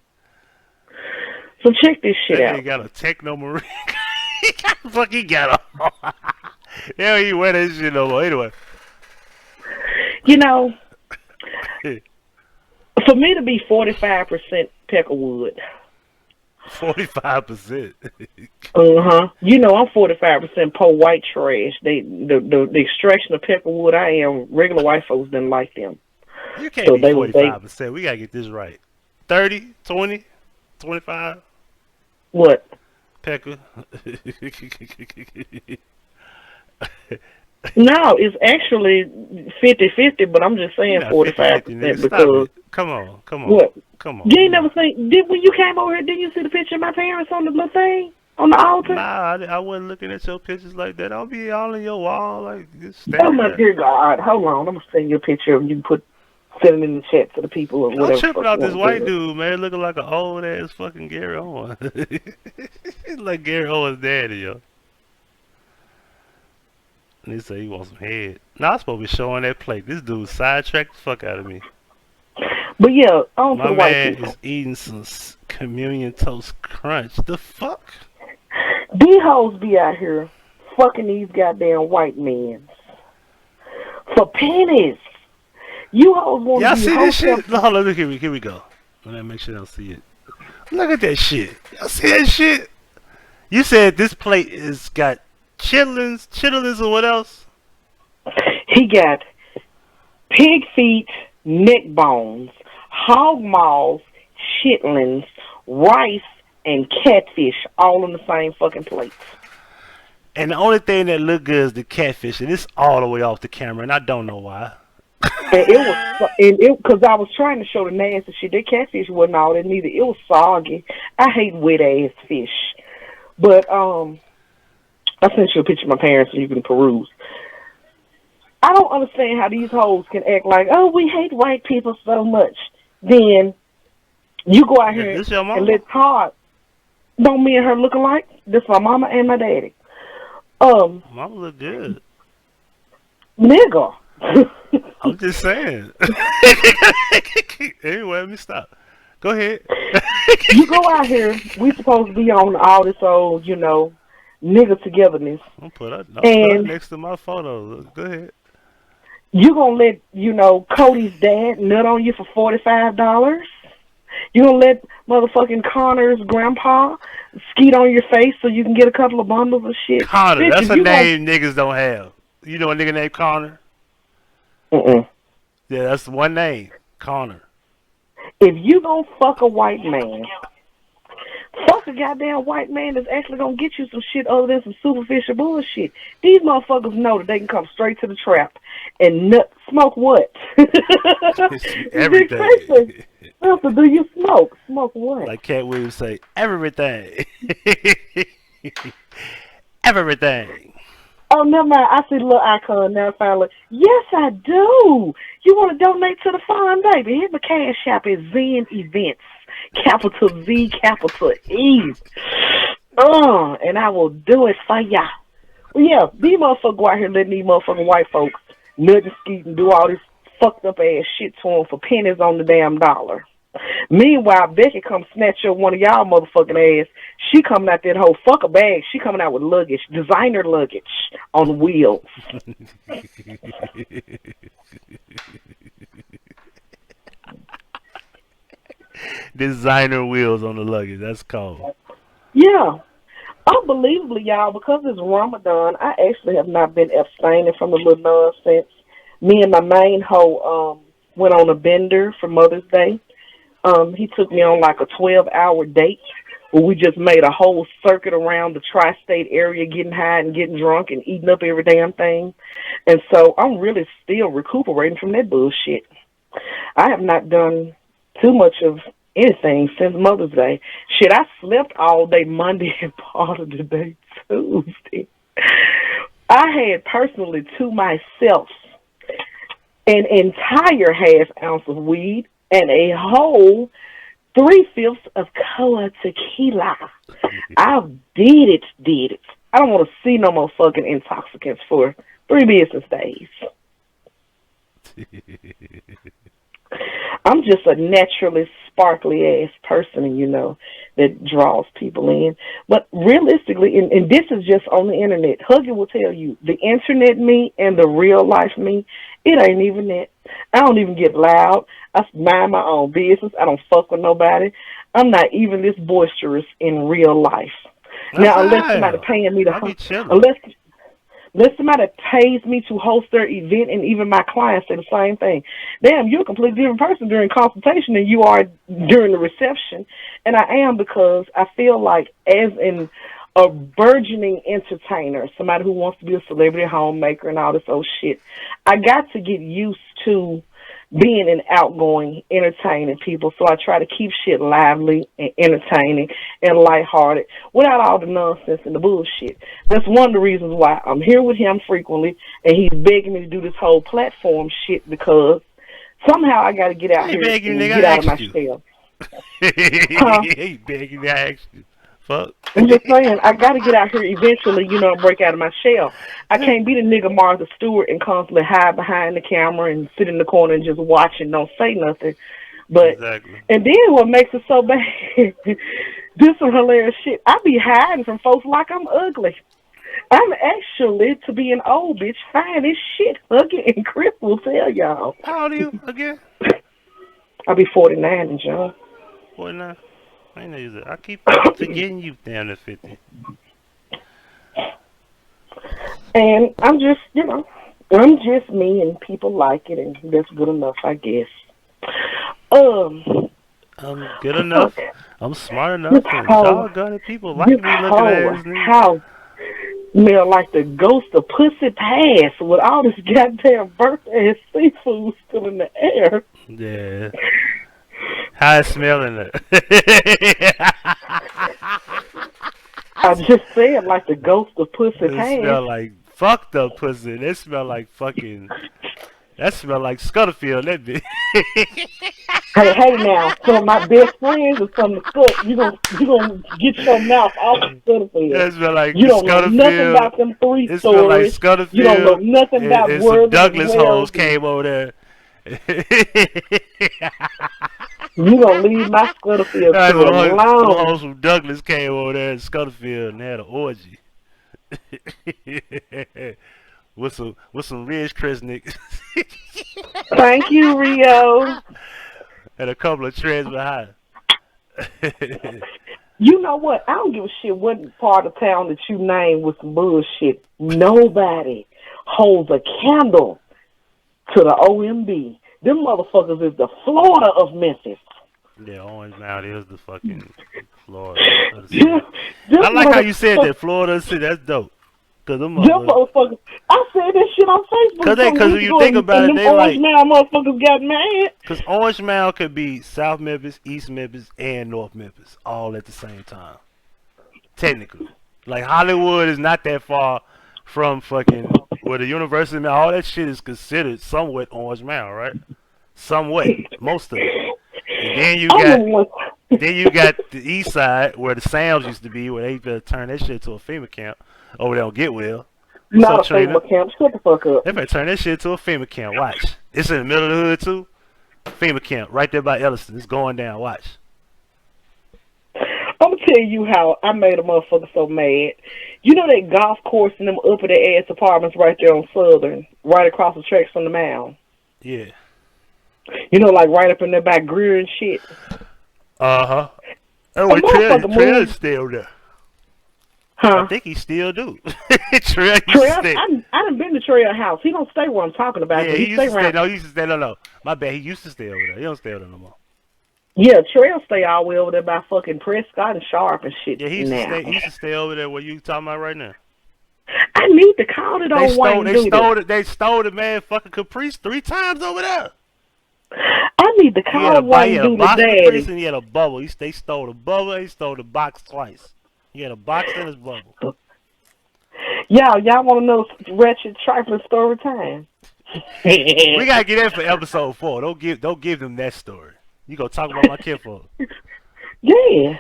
So check this shit out. He got a techno marine. He got a. Hell, he wear that shit no more. Anyway. You know, for me to be 45% Peckerwood. 45%. You know, I'm 45% poor white trash. The extraction of Peckerwood I am, regular white folks didn't like them. You can't be 45%. We gotta get this right. 30, 20, 25. What? Pecker. No, it's actually 50-50, but I'm just You're saying not 50-50, 45% nigga. Stop because it. Come on. Come on. what? Come on. You ain't You're never not. seen? Did when you came over here? Didn't you see the picture of my parents on the little thing on the altar? Nah, I wasn't looking at your pictures like that. I'll be all in your wall, like, just Oh standing my there. dear God! Hold on, I'm gonna send you a picture and you can send it in the chat to the people or I'm whatever the tripping fuck out you this want to white do. dude, man, looking like an old ass fucking Gary Owen. He's like Gary Owen's daddy, yo. And he said he wants some head. Now I'm supposed to be showing that plate. This dude sidetracked the fuck out of me. But yeah, on to My the white man people. is eating some communion toast crunch. The fuck? These hoes be out here fucking these goddamn white men for pennies. You hoes want Y'all to be see this hotel. shit? No, hold on, look, here we go. Let me make sure y'all see it. Look at that shit. Y'all see that shit? You said this plate is got chitlins, or what else? He got pig feet, neck bones, hog maws, chitlins, rice, and catfish all on the same fucking plate. And the only thing that look good is the catfish, and it's all the way off the camera, and I don't know why. And it was, and it because I was trying to show the nasty shit. That catfish wasn't all that neither. It was soggy. I hate wet ass fish. But I sent you a picture of my parents so you can peruse. I don't understand how these hoes can act like, oh, we hate white people so much. Then you go out here This your and mama? let Todd, don't me and her look alike? This my mama and my daddy. Mama look good. Nigga. I'm just saying. Anyway, let me stop. Go ahead. You go out here, we supposed to be on all this old, nigga togetherness. I'll put her And next to my photo. Go ahead. you gonna let, Cody's dad nut on you for $45? You gonna let motherfucking Connor's grandpa skeet on your face so you can get a couple of bundles of shit? Connor, Bitch, that's if a you gonna name niggas don't have. You know a nigga named Connor? mm-mm. Yeah, that's one name. Connor. If you gonna fuck a white man, fuck a goddamn white man that's actually gonna get you some shit other than some superficial bullshit. These motherfuckers know that they can come straight to the trap and smoke what? Big question. Everything. Sister, do you smoke? Smoke what? Like Cat Williams say, everything. Everything. Oh, never mind. I see the little icon now finally. Yes, I do. You want to donate to the fund, baby? Hit my cash app at Zen Events. Capital Z, capital E. And I will do it for ya. Well, yeah, these motherfuckers go out here letting these motherfucking white folks nut and skeet and do all this fucked up ass shit to them for pennies on the damn dollar. Meanwhile, Becky come snatch up one of y'all motherfucking ass. She coming out that whole fuck a bag. She coming out with luggage, designer luggage on wheels. Designer wheels on the luggage. That's cold. Yeah. Unbelievably, y'all, because it's Ramadan, I actually have not been abstaining from the little nonsense. Me and my main hoe went on a bender for Mother's Day. He took me on like a 12-hour date where we just made a whole circuit around the tri-state area, getting high and getting drunk and eating up every damn thing. And so I'm really still recuperating from that bullshit. I have not done too much of anything since Mother's Day. Shit, I slept all day Monday and part of the day Tuesday. I had personally to myself an entire half ounce of weed and a whole 3/5 of Coa tequila. I did it. I don't want to see no more fucking intoxicants for 3 business days. I'm just a naturally sparkly ass person, that draws people in. But realistically, and this is just on the internet, Huggie will tell you, the internet me and the real life me, it ain't even that. I don't even get loud. I mind my own business. I don't fuck with nobody. I'm not even this boisterous in real life. That's Now, unless how somebody paying me to, I be chilling. unless somebody pays me to host their event, and even my clients say the same thing. Damn, you're a completely different person during consultation than you are during the reception. And I am, because I feel like, as in a burgeoning entertainer, somebody who wants to be a celebrity homemaker and all this old shit, I got to get used to being an outgoing, entertaining people. So I try to keep shit lively and entertaining and lighthearted without all the nonsense and the bullshit. That's one of the reasons why I'm here with him frequently, and he's begging me to do this whole platform shit because somehow I got to get out here and get out of my shell. He begging to ask you. Fuck. I'm just saying, I got to get out here eventually, break out of my shell. I can't be the nigga Martha Stewart and constantly hide behind the camera and sit in the corner and just watch and don't say nothing. But exactly. And then what makes it so bad, this some hilarious shit. I be hiding from folks like I'm ugly. I'm actually, to be an old bitch, fine as shit. Huggie and Chris will tell y'all. How old are you again? I'll be 49 in June. 49? I know you. I keep forgetting you down to 50. And I'm just, I'm just me and people like it and that's good enough, I guess. I'm good enough. I'm smart enough. And doggone it, people like me looking at this house smell like the ghost of pussy pass with all this goddamn birthday seafood still in the air. Yeah. How it smelling it? I just said like the ghost of pussy pass. It smell like fucked up pussy. It smell like fucking. That smell like Scutterfield. That bitch. Hey now, some of my best friends are from the Scut. You gonna get your mouth off of Scutterfield. That smell like you don't know nothing about them three it stories. Smell like Scutterfield. You don't know nothing about and words. Some Douglas hoes came over there. You gonna leave my Scutterfield alone. Some hoes from Douglas came over there in Scutterfield and had an orgy. with some Ridge Chris niggas. Thank you, Rio. And a couple of treads behind. You know what? I don't give a shit what part of town that you name with some bullshit. Nobody holds a candle to the OMB. Them motherfuckers is the Florida of Memphis. Yeah, Orange Mountain is the fucking Florida. I like how you said that, Florida City. That's dope. Cause them motherfuckers. I said that shit on Facebook. Cause when you think about it, they Orange Mountain motherfuckers got mad. Cause Orange Mountain could be South Memphis, East Memphis, and North Memphis all at the same time. Technically, like Hollywood is not that far from fucking where the university. All that shit is considered somewhat Orange Mountain, right? Somewhat, most of it. And then you got the east side where the Sam's used to be, where they better turn that shit to a FEMA camp over there on Getwell. Not a FEMA camp. Shut the fuck up. They better turn that shit to a FEMA camp. Watch. It's in the middle of the hood too. FEMA camp right there by Elliston. It's going down. Watch. I'm gonna tell you how I made a motherfucker so mad. You know that golf course and them upper the ass apartments right there on Southern, right across the tracks from the mound. Yeah. You know, like right up in there by Greer and shit. Oh, Trail is still there. Huh? I think he still do. Trail I done been to Trail house. He don't stay where I'm talking about. Yeah, he used to stay. No, he used to stay. No. My bad. He used to stay over there. He don't stay over there no more. Yeah, Trail stay all the way over there by fucking Prescott and Sharp and shit. Yeah, he used to stay over there where you talking about right now. I need to call it on one. They stole the man fucking Caprice 3 times over there. I need to call one dude daddy. He had a bubble. They stole the bubble. He stole the box twice. He had a box in his bubble. Y'all want to know wretched trifling story time? We gotta get that for episode 4. Don't give them that story. You gonna talk about my kinfolk? Yeah,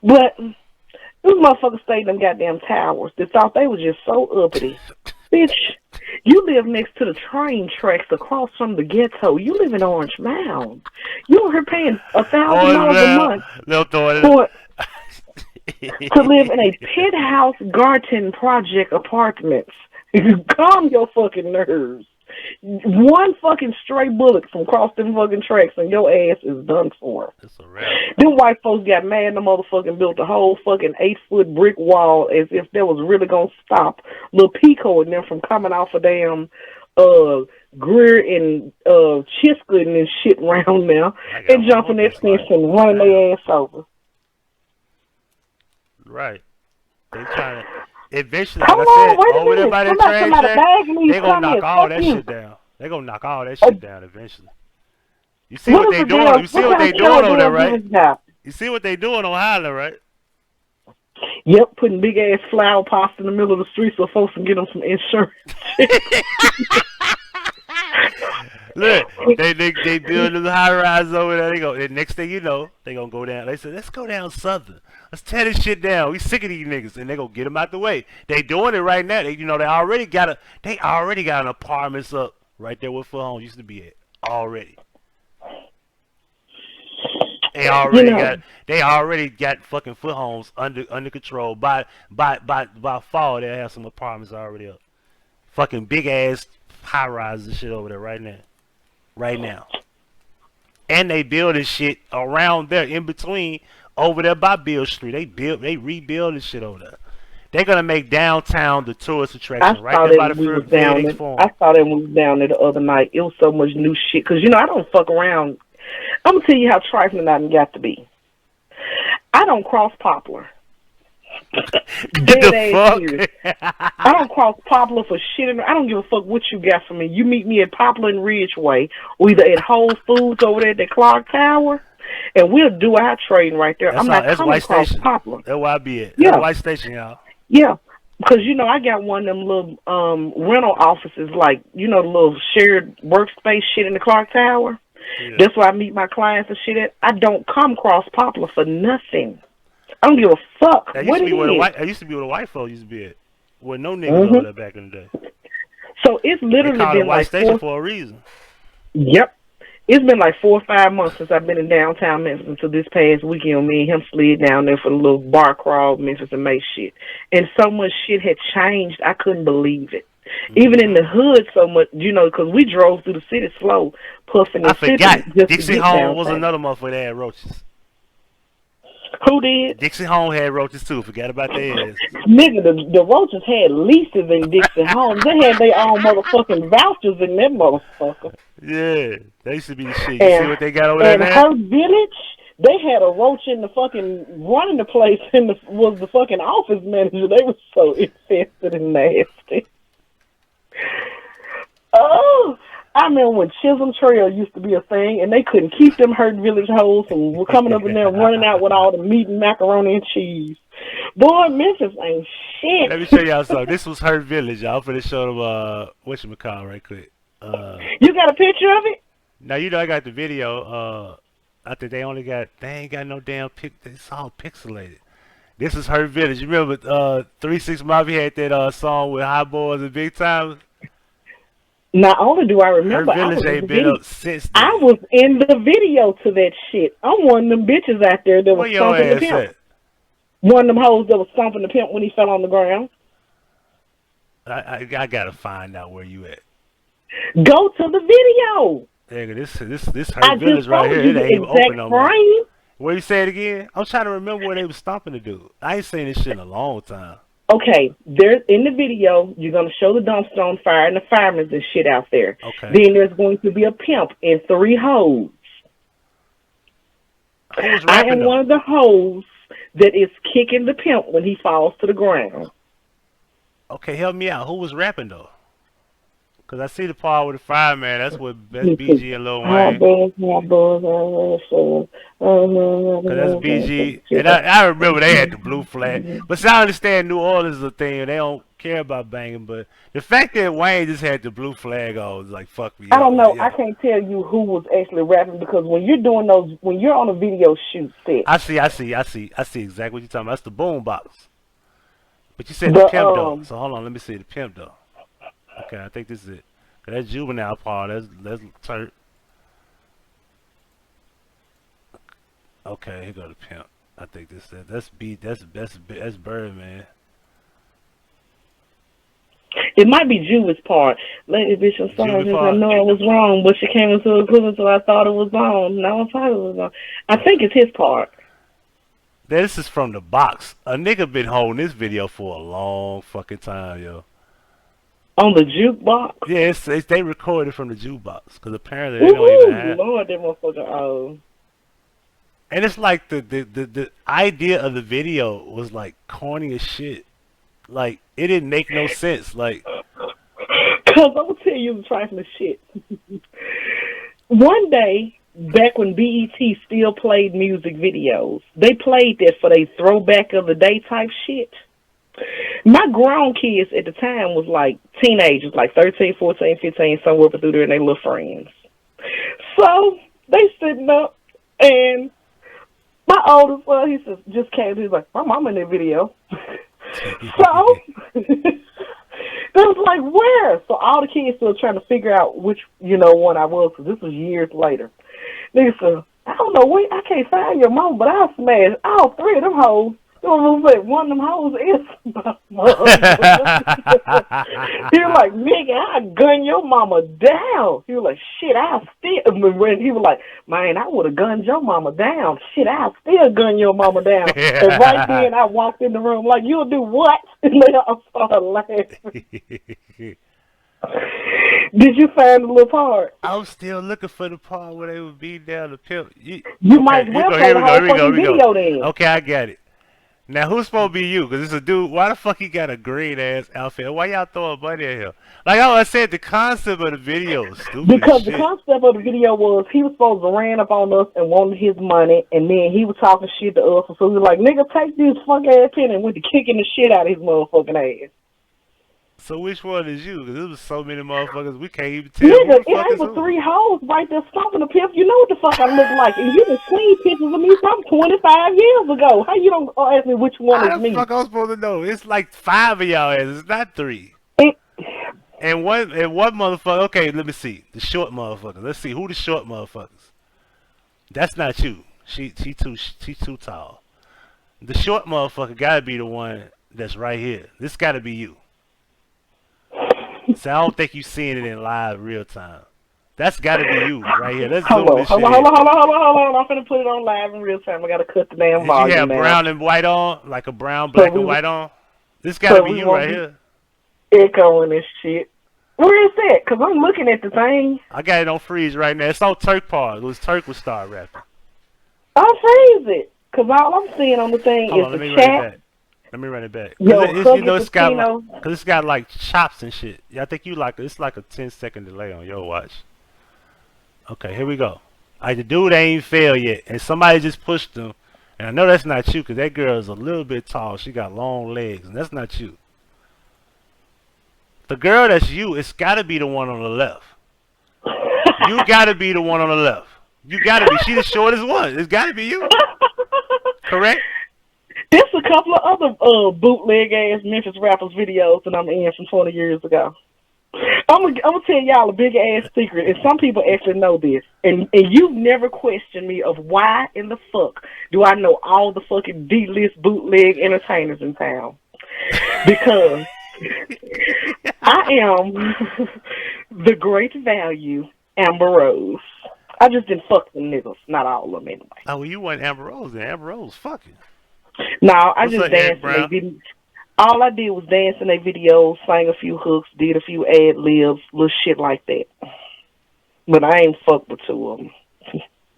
but those motherfuckers stayed in them goddamn towers. They thought they was just so uppity. Bitch, you live next to the train tracks across from the ghetto. You live in Orange Mound. You over here paying $1,000 a month to live in a penthouse Garten project apartments. Calm your fucking nerves. One fucking stray bullet from across them fucking tracks and your ass is done for. That's a wrap. Them white folks got mad and the motherfucking built a whole fucking 8-foot brick wall as if that was really gonna stop Lil Pico and them from coming off a damn Greer and Chisco and shit around now and jumping that fence and running their ass over. Right. They trying to. Eventually, like Come I on, said, wait a over there minute. by that Somebody come train out of track, bag and they these gonna knock comments. all Fuck that you. shit down. They gonna knock all that Uh, shit down eventually. You see what what is they the doing? jail? You see What what kind they of killer doing over there, jail right? business got? You see what they doing on Highland, right? Yep, putting big ass flower pots in the middle of the street so folks can get them some insurance. Look, they build them high rise over there. They go. The next thing you know, they gonna go down. They said, let's go down Southern. Let's tear this shit down. We sick of these niggas, and they gonna get them out the way. They doing it right now. They already got an apartments up right there where Foot Home used to be at already. They already got fucking Foot Homes under control. By fall, they'll have some apartments already up. Fucking big ass high rises and shit over there right now. Right now. And they building shit around there in between over there by Bill Street. They rebuilding shit over there. They're gonna make downtown the tourist attraction right there by the FedEx Forum. I saw that when we was down there the other night. It was so much new shit. Because, I don't fuck around. I'm going to tell you how trifling I done got to be. I don't cross Poplar. Dead ass serious. I don't cross Poplar for shit. I don't give a fuck what you got for me. You meet me at Poplar and Ridgeway, or either at Whole Foods over there at the Clark Tower, and we'll do our trading right there. I'm not coming across Poplar. That's where I be at. Yeah. That's White Station, y'all. Yeah. Because, I got one of them little rental offices, like, the little shared workspace shit in the Clark Tower. Yeah. That's where I meet my clients and shit at. I don't come across Poplar for nothing. I don't give a fuck what it is. I used to be where the white folks used to be at. Where no niggas over there back in the day. So it's literally been White like Station for a reason. Yep. It's been like 4 or 5 months since I've been in downtown Memphis until this past weekend. Me and him slid down there for the little bar crawl, Memphis and May shit. And so much shit had changed, I couldn't believe it. Even in the hood so much, because we drove through the city slow, puffing and I forgot. Just Dixie Home was another motherfucker that had roaches. Who did? Dixie Home had roaches too. Forgot about their ass. Nigga, the roaches had leases in Dixie Home. They had their own motherfucking vouchers in that motherfucker. Yeah, they used to be the shit. You see what they got over there now? And her village, they had a roach in the fucking running the place and was the fucking office manager. They were so infested and nasty. Oh, I remember when Chisholm Trail used to be a thing, and they couldn't keep them Hurt Village hoes from coming up in there running out with all the meat and macaroni and cheese. Boy, Memphis ain't shit. Let me show y'all something. This was Hurt Village, y'all. I'm finna show them whatchamacallit right quick. You got a picture of it? Now I got the video. I think they ain't got no damn pic. It's all pixelated. This is Hurt Village. You remember 3 6 Mafia had that song with High Boys and Big Time? Not only do I remember, Her Village ain't been up since then. I was in the video to that shit. I'm one of them bitches out there that was stomping the pimp. At? One of them hoes that was stomping the pimp when he fell on the ground. I gotta find out where you at. Go to the video. Nigga, this Hurt Village right here. It ain't even open no more. Where you say it again? I'm trying to remember where they was stomping the dude. I ain't seen this shit in a long time. Okay, there's in the video, you're going to show the dumpster on fire and the firemen and shit out there. Okay. Then there's going to be a pimp and 3 hoes. I am one of the hoes that is kicking the pimp when he falls to the ground. Okay, help me out. Who was rapping, though? Because I see the part with the fireman. That's BG and Lil Wayne. Because that's BG. And I remember they had the blue flag. But see, I understand New Orleans is a thing. They don't care about banging. But the fact that Wayne just had the blue flag on is like, fuck me. I don't know. Yeah. I can't tell you who was actually rapping because when you're doing those, when you're on a video shoot set. I see exactly what you're talking about. That's the boom box. But you said the pimp, though. So hold on. Let me see the pimp, though. Okay, I think this is it. That juvenile part, that's turn. Okay, here go the pimp. I think this is that's Bird, man. It might be Jew's part. Lady bitch, I'm sorry because I know I was wrong, but she came into a club, so I thought it was wrong. Now I thought it was wrong. I think it's his part. This is from the box. A nigga been holding this video for a long fucking time, yo. On the jukebox? Yeah, they recorded from the jukebox because apparently they don't even have. Lord, that motherfucker. Oh. And it's like the idea of the video was like corny as shit. Like it didn't make no sense. Like Cause I'm gonna tell you the trifling shit. One day, back when BET still played music videos, they played that for their throwback of the day type shit. My grown kids at the time was like teenagers, like 13, 14, 15, somewhere through there, and they little friends. So they sitting up, and my oldest son, he just came. He's like, "My mama in that video." So they was like, "Where?" So all the kids still trying to figure out which one I was, because this was years later. They said, "I don't know, wait, I can't find your mama, but I'll smash all three of them hoes." One of them hoes is my mother. He was like, "Nigga, I'll gun your mama down." He was like, "Shit, I'll still." When he was like, "Man, I would have gunned your mama down. Shit, I'll still gun your mama down." And right then, I walked in the room like, "You'll do what?" And they all started laughing. Did you find the little part? I'm still looking for the part where they would beat down the pimp. You might well play the whole fucking video then. Okay, I got it. Now, who's supposed to be you? Because it's a dude. Why the fuck he got a green-ass outfit? Why y'all throwing money at him? Like I said, the concept of the video is stupid. Because the concept of the video was he was supposed to ran up on us and wanted his money, and then he was talking shit to us. So we were like, "Nigga, take this fuck-ass pen," and went to kicking the shit out of his motherfucking ass. So which one is you? Because there was so many motherfuckers, we can't even tell. Nigga, it ain't but three hoes right there stomping the pimp. You know what the fuck I look like. And you done seen pictures of me from 25 years ago. How you don't ask me which one is me? How the fuck I'm supposed to know? It's like 5 of y'all asses. It's not 3. And one motherfucker, okay, let me see. The short motherfucker. Let's see, who the short motherfuckers? That's not you. She too tall. The short motherfucker gotta be the one that's right here. This gotta be you. So I don't think you seeing it in live real time. That's got to be you right here. Let's zoom this shit. Hold on. I'm finna put it on live in real time. I gotta cut the damn volume. You have brown and white on, like a brown, black, and white on. This got to be you right here. Echoing this shit. Where is that? Cause I'm looking at the thing. I got it on freeze right now. It's on Turk part. It was Turk would start rapping. I'll freeze it. Cause all I'm seeing on the thing is the chat. Let me run it back. Yo, Cause it's got like chops and shit. Yeah, I think you like it's like a 10-second delay on your watch. Okay, here we go. The dude ain't failed yet, and somebody just pushed him. And I know that's not you, cause that girl is a little bit tall. She got long legs, and that's not you. The girl that's you, it's gotta be the one on the left. You gotta be the one on the left. You gotta be. She the shortest one. It's gotta be you. Correct? There's a couple of other bootleg ass Memphis rappers videos that I'm in from 20 years ago. I'm gonna tell y'all a big ass secret, and some people actually know this. And you've never questioned me of why in the fuck do I know all the fucking D-list bootleg entertainers in town? Because I am the great value Amber Rose. I just didn't fuck them niggas, not all of them anyway. Oh, well, you want Amber Rose, then Amber Rose fucking. No, I just danced in their videos. All I did was dance in their videos, sang a few hooks, did a few ad-libs, little shit like that. But I ain't fucked with two of them.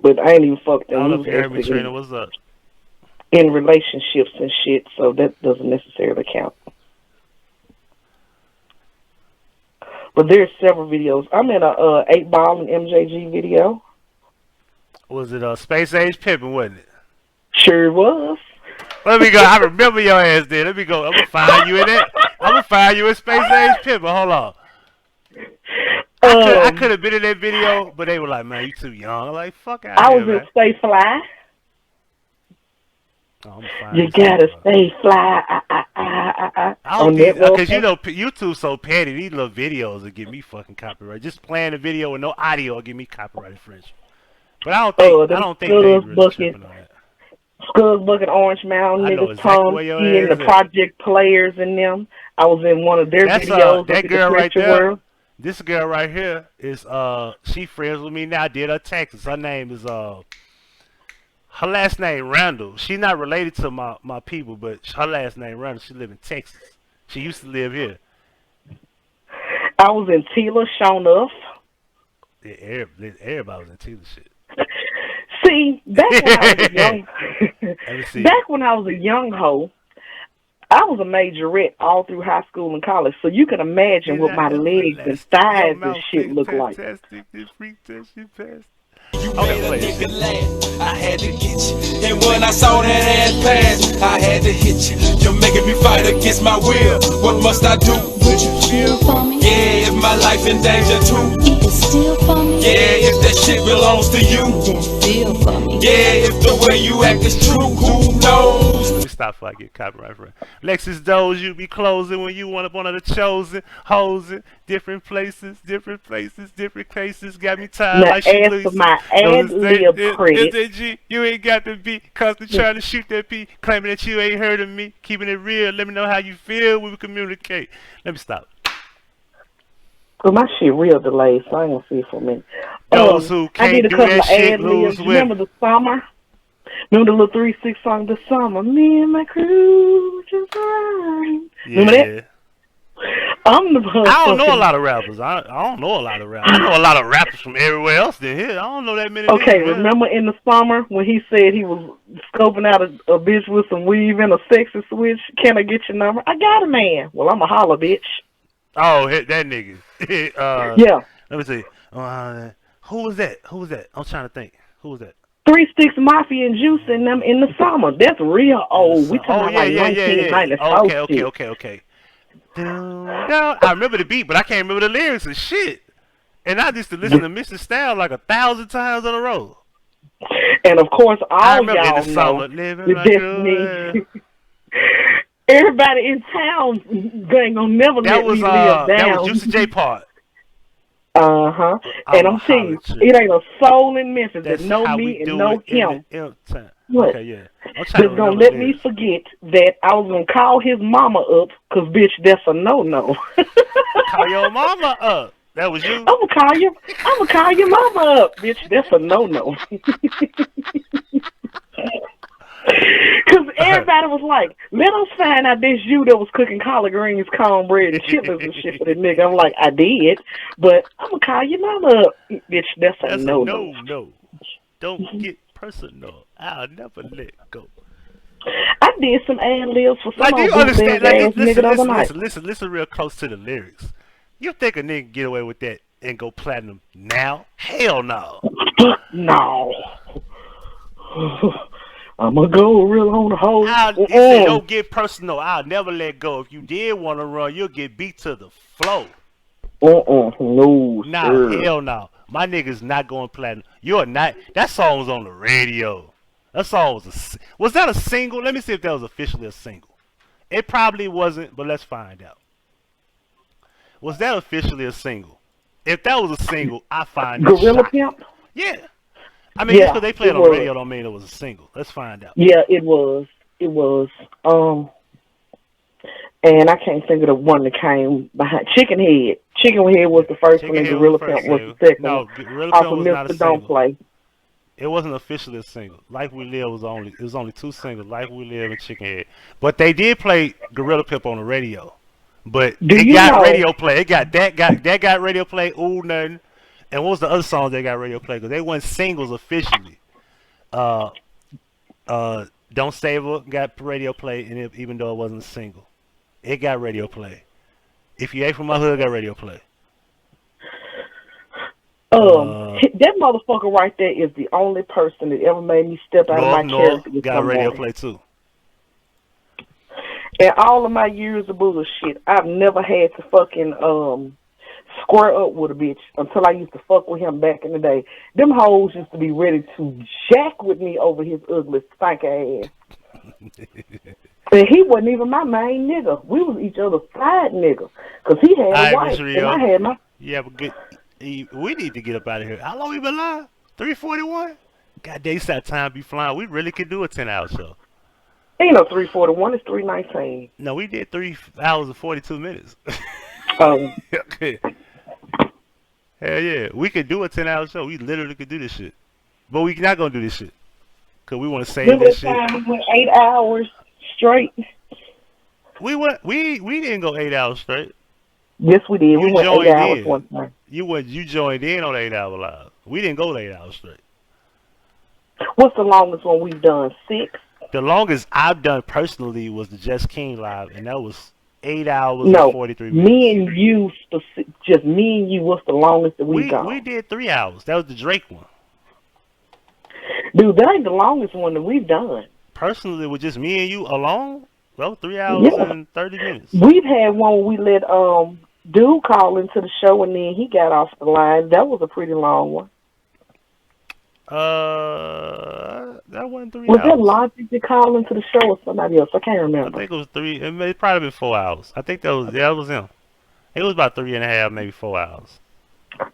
But I ain't even fucked them. What's up? In relationships and shit, so that doesn't necessarily count. But there's several videos. I'm in a 8-Ball and MJG video. Was it Space Age Pimpin', wasn't it? Sure was. Let me go. I remember your ass there. Let me go. I'm gonna find you in that. I'm gonna find you in Space Age Pimpin'. Hold on. I could have been in that video, but they were like, "Man, you too young." I'm like, fuck out I here, was man. in Stay Fly. Oh, you gotta stay fly. Because you know, YouTube so petty. These little videos will get me fucking copyright. Just playing the video with no audio will get me copyright infringement. But I don't think they really tripping on that. Skulls Bucket, Orange Mountain, niggas, Tom, and the Project Players in them. I was in one of their videos. That girl right there. This girl right here is she friends with me now. I did her Texas. Her name is her last name Randall. She's not related to my people, but her last name Randall. She live in Texas. She used to live here. I was in Tila, shown off. Yeah, everybody was in Tila shit. See, See, back when I was a young, Let me see. back when I was a young hoe, I was a majorette all through high school and college, so you can imagine what my legs and thighs and shit look like. Fantastic, this freak that shit passed. You made a nigga laugh, I had to get you. And when I saw that ass pass, I had to hit you. You're making me fight against my will. What must I do? Would you feel for me? Yeah, if my life in danger too. You can steal for me? Yeah, if that shit belongs to you. Then feel for me. Yeah, if the way you act is true, who knows? Let me stop before I get copyright for it. Lexus Doze, you be closing when you want up one of the chosen, hosing, different places, different cases. Got me tired Now, like she as looks. for my ad-lib credit, G, you ain't got to be constantly trying to shoot that P, claiming that you ain't heard of me, keeping it real. Let me know how you feel when we communicate. Let me stop. cause my shit real delayed, so I ain't gonna see it for a minute. Those who I can't did a do couple that of shit ad lose libs. Remember women. the summer? Remember the little 3-6 song, The Summer? Me and my crew just fine. Remember that? Yeah. I'm the I don't know a lot of rappers. I don't know a lot of rappers. I know a lot of rappers from everywhere else than here. I don't know that many. Okay, niggas, man. remember in the summer when he said he was scoping out a bitch with some weave and a sexy switch? Can I get your number? I got a man. Well, I'm a holler bitch. Oh, hit that nigga. Yeah. Let me see. Who was that? I'm trying to think. Who was that? 3-6 Mafia and Juice in them in the summer. That's real old. We talking about like 1994 shit. Okay. No, I remember the beat, but I can't remember the lyrics and shit. And I used to listen to Mr. Style like 1,000 times in a row. And of course, I all remember in y'all the know summer living the like Destiny. Everybody in town ain't gonna never that let was me live down. that was Juicy J part. And I'm telling you, it ain't a soul in Memphis that know how me we and do know it in him. the time. What? Okay, yeah. I'm trying Just to gonna remember let the me lyrics. forget that I was gonna call his mama up, cause bitch, that's a no. Call your mama up. That was you. I'm gonna call your mama up, bitch. That's a no. Cause everybody was like, let us find out this you that was cooking collard greens, cornbread, and chitlins and shit for the nigga. I'm like, I did, but I'm gonna call your mama up, bitch. That's a no. No. Don't get personal. I'll never let go. I did some ad libs for some Like, do you understand? ass nigga the other night. Listen real close to the lyrics. You think a nigga get away with that and go platinum now? Hell no. No. I'm gonna go real on the hole. He said, don't get personal. I'll never let go. If you did want to run, you'll get beat to the floor. No, Nah, sir. hell no. My nigga's not going platinum. You're not. That song was on the radio. That song was that a single? Let me see if that was officially a single. It probably wasn't, but let's find out. Was that officially a single? If that was a single, I find it Gorilla shocking. Pimp? Yeah. I mean, just because they played it on was. the radio don't mean it was a single. Let's find out. Yeah, it was. And I can't think of the one that came behind. Chicken Head. Chicken Head was the first one, and Gorilla Pimp was the second. No, Gorilla off Pimp of was not a Mr. Don't single. Play. It wasn't officially a single. Life We Live was only two singles. Life We Live and Chicken Head. But they did play Gorilla Pimp on the radio. But it got radio play. It got that got radio play. Ooh, nothing. And what was the other song that got radio play? Because they weren't singles officially. Don't Save Her got radio play, and even though it wasn't a single, it got radio play. If You Ain't From My Hood got radio play. That motherfucker right there is the only person that ever made me step out of my character. Got radio play too. In all of my years of bullshit, I've never had to fucking square up with a bitch until I used to fuck with him back in the day. Them hoes used to be ready to jack with me over his ugly stank ass. And he wasn't even my main nigga. We was each other's side nigga. Because he had a wife and I had my... Yeah, but we need to get up out of here. How long we been live? 3:41? God damn, that time be flying. We really could do a 10-hour show. Ain't no 3:41, it's 3:19. No, we did 3 hours and 42 minutes. Okay. Hell yeah. We could do a 10-hour show. We literally could do this shit. But we not going to do this shit. Because we want to save this shit. We went 8 hours straight. We didn't go 8 hours straight. Yes, we did. We went 8 hours one time. You joined in on 8 hour live. We didn't go 8 hours straight. What's the longest one we've done? 6? The longest I've done personally was the Just King live, and that was 8 hours and No, 43 me minutes. and you, just me and you. What's the longest that we've gone? We did 3 hours. That was the Drake one. Dude, that ain't the longest one that we've done. Personally, with just me and you alone, well, 3 hours and 30 minutes. We've had one where we let dude call into the show and then he got off the line. That was a pretty long one. That wasn't 3 Was hours. that Logic to call into the show or somebody else? I can't I remember. think it was 3. It may probably been 4 hours. I think that was him. It was about 3.5, maybe 4 hours.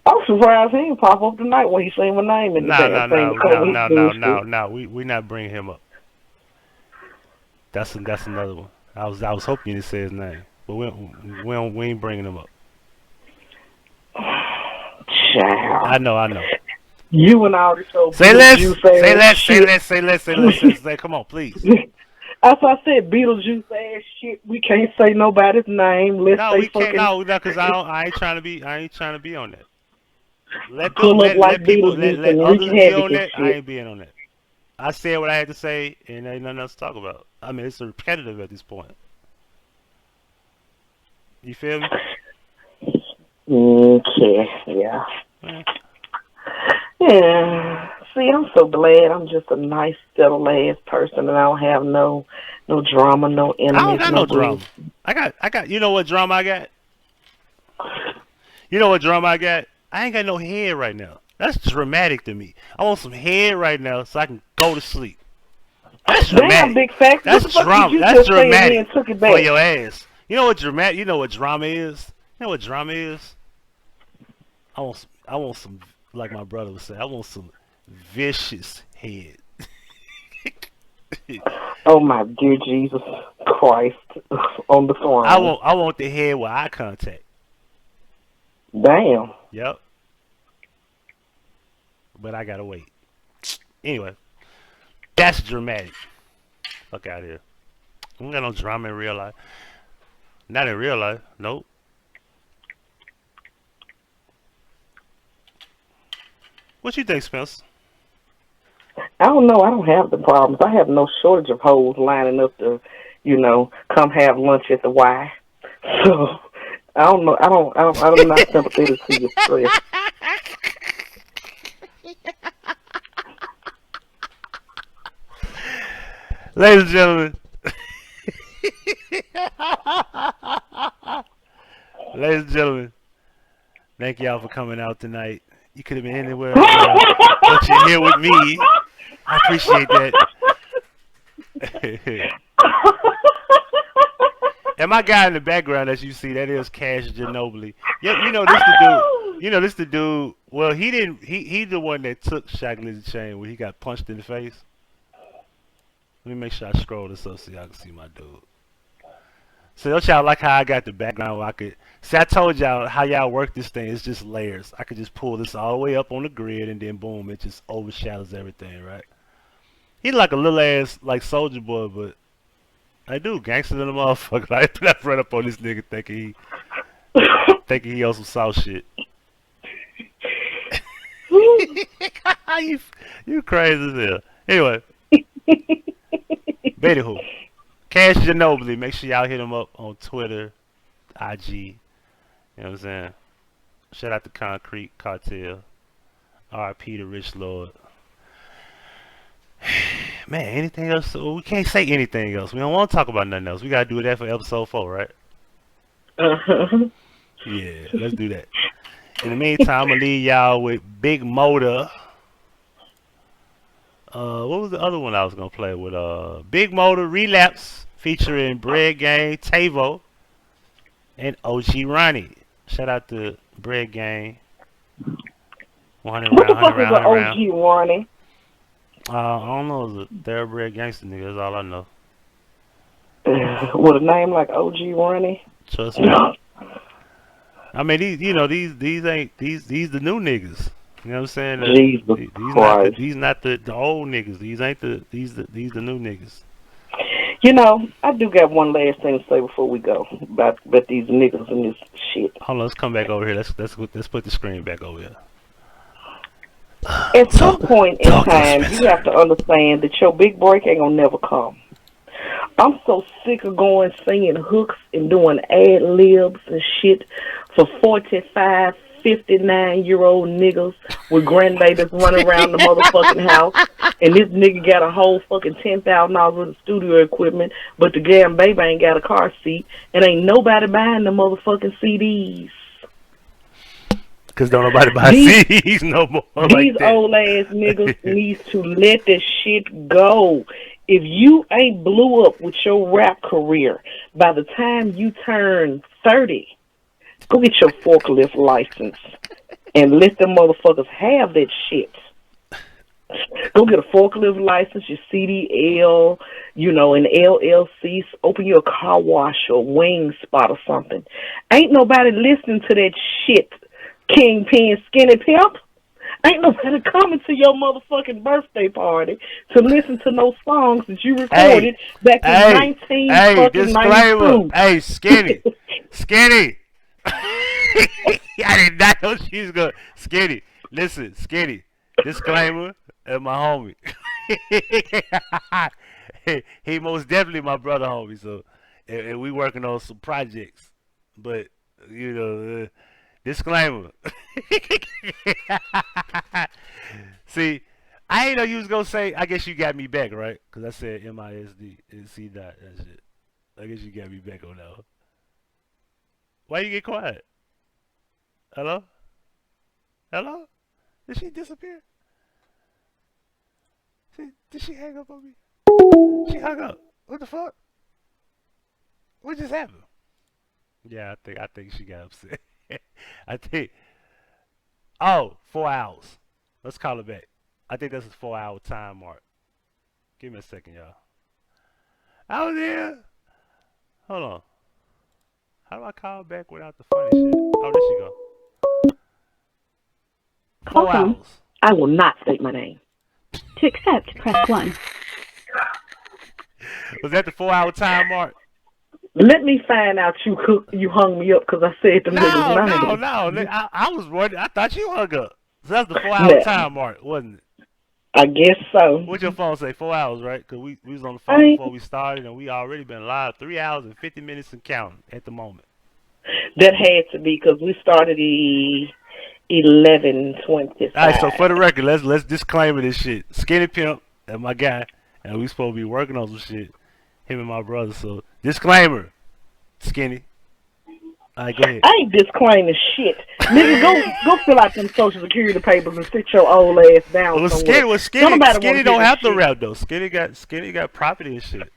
I'm surprised he didn't pop up tonight when he sang my name in the damn thing. No. We not bringing him up. That's another one. I was hoping you didn't say his name, but we ain't bringing him up. Child. I know. You and all this old Say less. Come on, please. As I said, Beetlejuice ass shit. We can't say nobody's name. Let's No, say we can't. fucking No, because I ain't trying to be on that. Let pull up like people, Beetlejuice let and others wreak be havoc on and that. I shit. ain't being on that. I said what I had to say, and ain't nothing else to talk about. I mean, it's repetitive at this point. You feel me? Okay, yeah. Yeah. See, I'm so glad I'm just a nice, settled ass person, and I don't have no drama, no enemies. I don't got no drama. I got. You know what drama I got? I ain't got no head right now. That's dramatic to me. I want some head right now so I can go to sleep. That's dramatic. Damn, big fact. That's drama. That's dramatic took it back? for your ass. You know what dramatic? You know what drama is? You know what drama is? I want some, like my brother would say, I want some vicious head. Oh my dear Jesus Christ on the throne. I want the head with eye contact. Damn. Yep. But I gotta wait. Anyway, that's dramatic. Fuck out of here. I don't got no drama in real life. Not in real life. Nope. What you think, Spence? I don't know. I don't have the problems. I have no shortage of hoes lining up to, come have lunch at the Y. So I don't know. I'm not sympathetic to your stress. Ladies and gentlemen. Ladies and gentlemen. Thank y'all for coming out tonight. You could have been anywhere, but you're here with me. I appreciate that. And my guy in the background, as you see, that is Cash Ginobili. Yeah, this the dude. Well, he didn't. He the one that took Shaq Lizzy Chain when he got punched in the face. Let me make sure I scroll this up so y'all can see my dude. So don't y'all like how I got the background where I could see? I told y'all how y'all work this thing. It's just layers. I could just pull this all the way up on the grid and then boom, it just overshadows everything, right? He's like a little ass like Soldier Boy, but I do gangster than a motherfucker. I run up on this nigga thinking he on some South shit. you crazy as hell. Anyway, Betty Cash Ginobili. Make sure y'all hit him up on Twitter, IG. You know what I'm saying? Shout out to Concrete Cartel. R.I.P. to Rich Lord. Man, anything else? We can't say anything else. We don't want to talk about nothing else. We gotta do that for episode 4, right? Yeah, let's do that. In the meantime, I'm gonna leave y'all with Big Motor. What was the other one I was gonna play with? Big Motor Relapse featuring Bread Gang, Tavo, and OG Ronnie. Shout out to Bread Gang. 100 what the round, fuck 100 is round, an 100 round. OG Ronnie? I don't know. It's a thoroughbred gangster nigga. That's all I know. With a name like OG Ronnie? Trust me. I mean, these the new niggas. You know what I'm saying? Jesus Christ. These not the old niggas. These the new niggas. I do got one last thing to say before we go about these niggas and this shit. Hold on, let's come back over here. Let's put the screen back over here. At some So, point in talk to us, time, you Spencer. have to understand that your big break ain't gonna never come. I'm so sick of going singing hooks and doing ad libs and shit for 45, 59-year-old niggas with grandbabies running around the motherfucking house. And this nigga got a whole fucking $10,000 worth of studio equipment, but the damn baby ain't got a car seat, and ain't nobody buying the motherfucking CDs. Cause don't nobody buy These, CDs no more like these that. old ass niggas needs to let that shit go. If you ain't blew up with your rap career by the time you turn 30, go get your forklift license and let them motherfuckers have that shit. Go get a forklift license, your CDL, an LLC, open your car wash or wing spot or something. Ain't nobody listening to that shit, Kingpin Skinny Pimp. Ain't nobody coming to your motherfucking birthday party to listen to no songs that you recorded back in 19 fucking disclaimer. 92. Hey, Skinny. I did not know she was going. Skinny, listen, Skinny. Disclaimer, and my homie. he most definitely my brother, homie. So, and we working on some projects, but disclaimer. See, I ain't know you was gonna say. I guess you got me back, right? Cause I said MISD and C dot that shit. I guess you got me back on that one. Why you get quiet? Hello? Hello? Did she disappear? Did she hang up on me? She hung up. What the fuck? What just happened? Yeah, I think she got upset. I think. Oh, 4 hours. Let's call it back. I think that's a 4-hour time mark. Give me a second, y'all. Out there. Hold on. How do I call back without the funny shit? Oh, there she go. 4 Welcome. hours. I will not state my name. To accept, press 1. Was that the 4-hour time mark? Let me find out you hung me up because I said them niggas No. names. I was worried. I thought you hung up. So that's the 4-hour Nah. time mark, wasn't it? I guess so. What'd your phone say? 4 hours, right? Because we was on the phone before we started, and we already been live 3 hours and 50 minutes and counting at the moment. That had to be because we started 11:25. All right, so for the record, let's disclaimer this shit. Skinny Pimp and my guy, and we supposed to be working on some shit. Him and my brother. So disclaimer, Skinny. All right, go ahead. I ain't disclaiming shit. Nigga, go fill out them Social Security papers and sit your old ass down Well, somewhere. Skinny don't have to shit. rap though. Skinny got property and shit.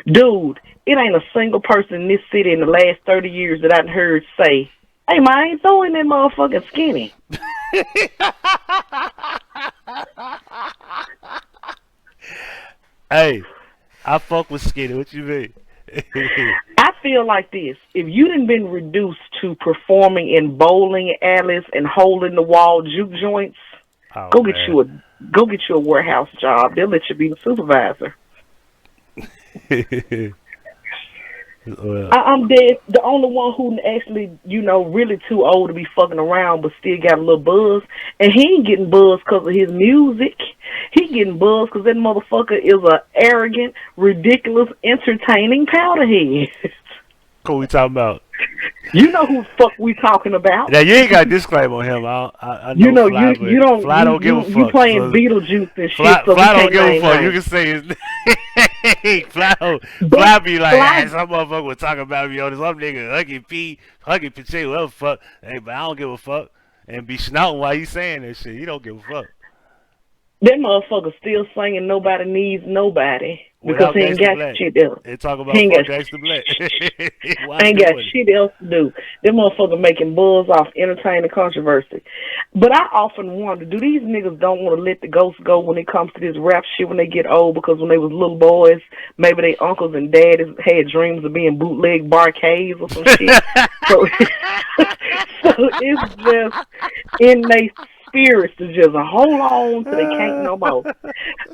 Dude, it ain't a single person in this city in the last 30 years that I've heard say, "Hey, man, I ain't throwing that motherfucking Skinny." Hey, I fuck with Skinny. What you mean? I feel like this. If you done been reduced to performing in bowling alleys and holding the wall juke joints, Oh, go man. get you a warehouse job. They'll let you be the supervisor. Well, I'm dead. The only one who actually, really too old to be fucking around, but still got a little buzz. And he ain't getting buzz because of his music. He getting buzz because that motherfucker is a arrogant, ridiculous, entertaining powderhead. Who we talking about? You know who the fuck we talking about. Now you ain't got a disclaimer on him. I know You know, Fly, you don't. Fly don't give a fuck. You playing so Beetlejuice and shit. Fly, So Fly we don't give a can't fuck. name You names. can say his Fly be like, Fly- some motherfucker was talking about me on this other nigga, Huggie Pacino, whatever the fuck. Hey, but I don't give a fuck. And be snouting while you saying that shit. You don't give a fuck. That motherfucker still singing "Nobody Needs Nobody" because Without he ain't Gangsta got Black. shit else. They talk about He ain't fuck got- Gangsta Black. Ain't got shit else to do. That motherfucker making buzz off entertaining controversy. But I often wonder, do these niggas don't want to let the ghosts go when it comes to this rap shit when they get old? Because when they was little boys, maybe their uncles and daddies had dreams of being bootleg barcades or some shit. So it's just in their spirits to just hold on till they can't no more.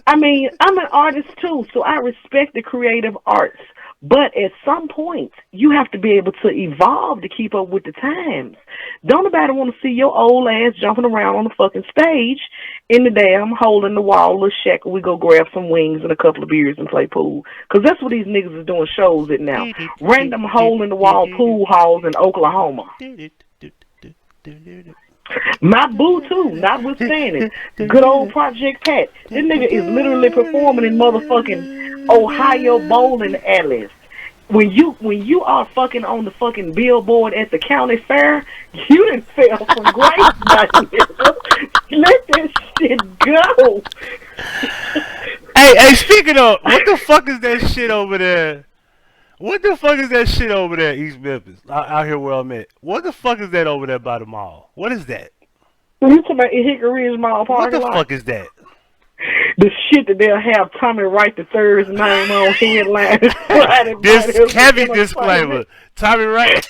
I mean, I'm an artist too, so I respect the creative arts. But at some point, you have to be able to evolve to keep up with the times. Don't nobody want to see your old ass jumping around on the fucking stage in the damn hole in the wall little shack where we go grab some wings and a couple of beers and play pool. Because that's what these niggas is doing shows at now. Random hole in the wall pool halls in Oklahoma. My boo too, notwithstanding. Good old Project Pat. This nigga is literally performing in motherfucking Ohio bowling alleys. When you are fucking on the fucking billboard at the county fair, you done fell from grace, my nigga. Let that shit go. Hey, speaking of, what the fuck is that shit over there? What the fuck is that shit over there, East Memphis, out here where I'm at? What the fuck is that over there by the mall? What is that? You talking about Hickory's Mall parking lot? What the fuck is that? The shit that they'll have Tommy Wright III's name on headline. This heavy disclaimer. Tommy Wright.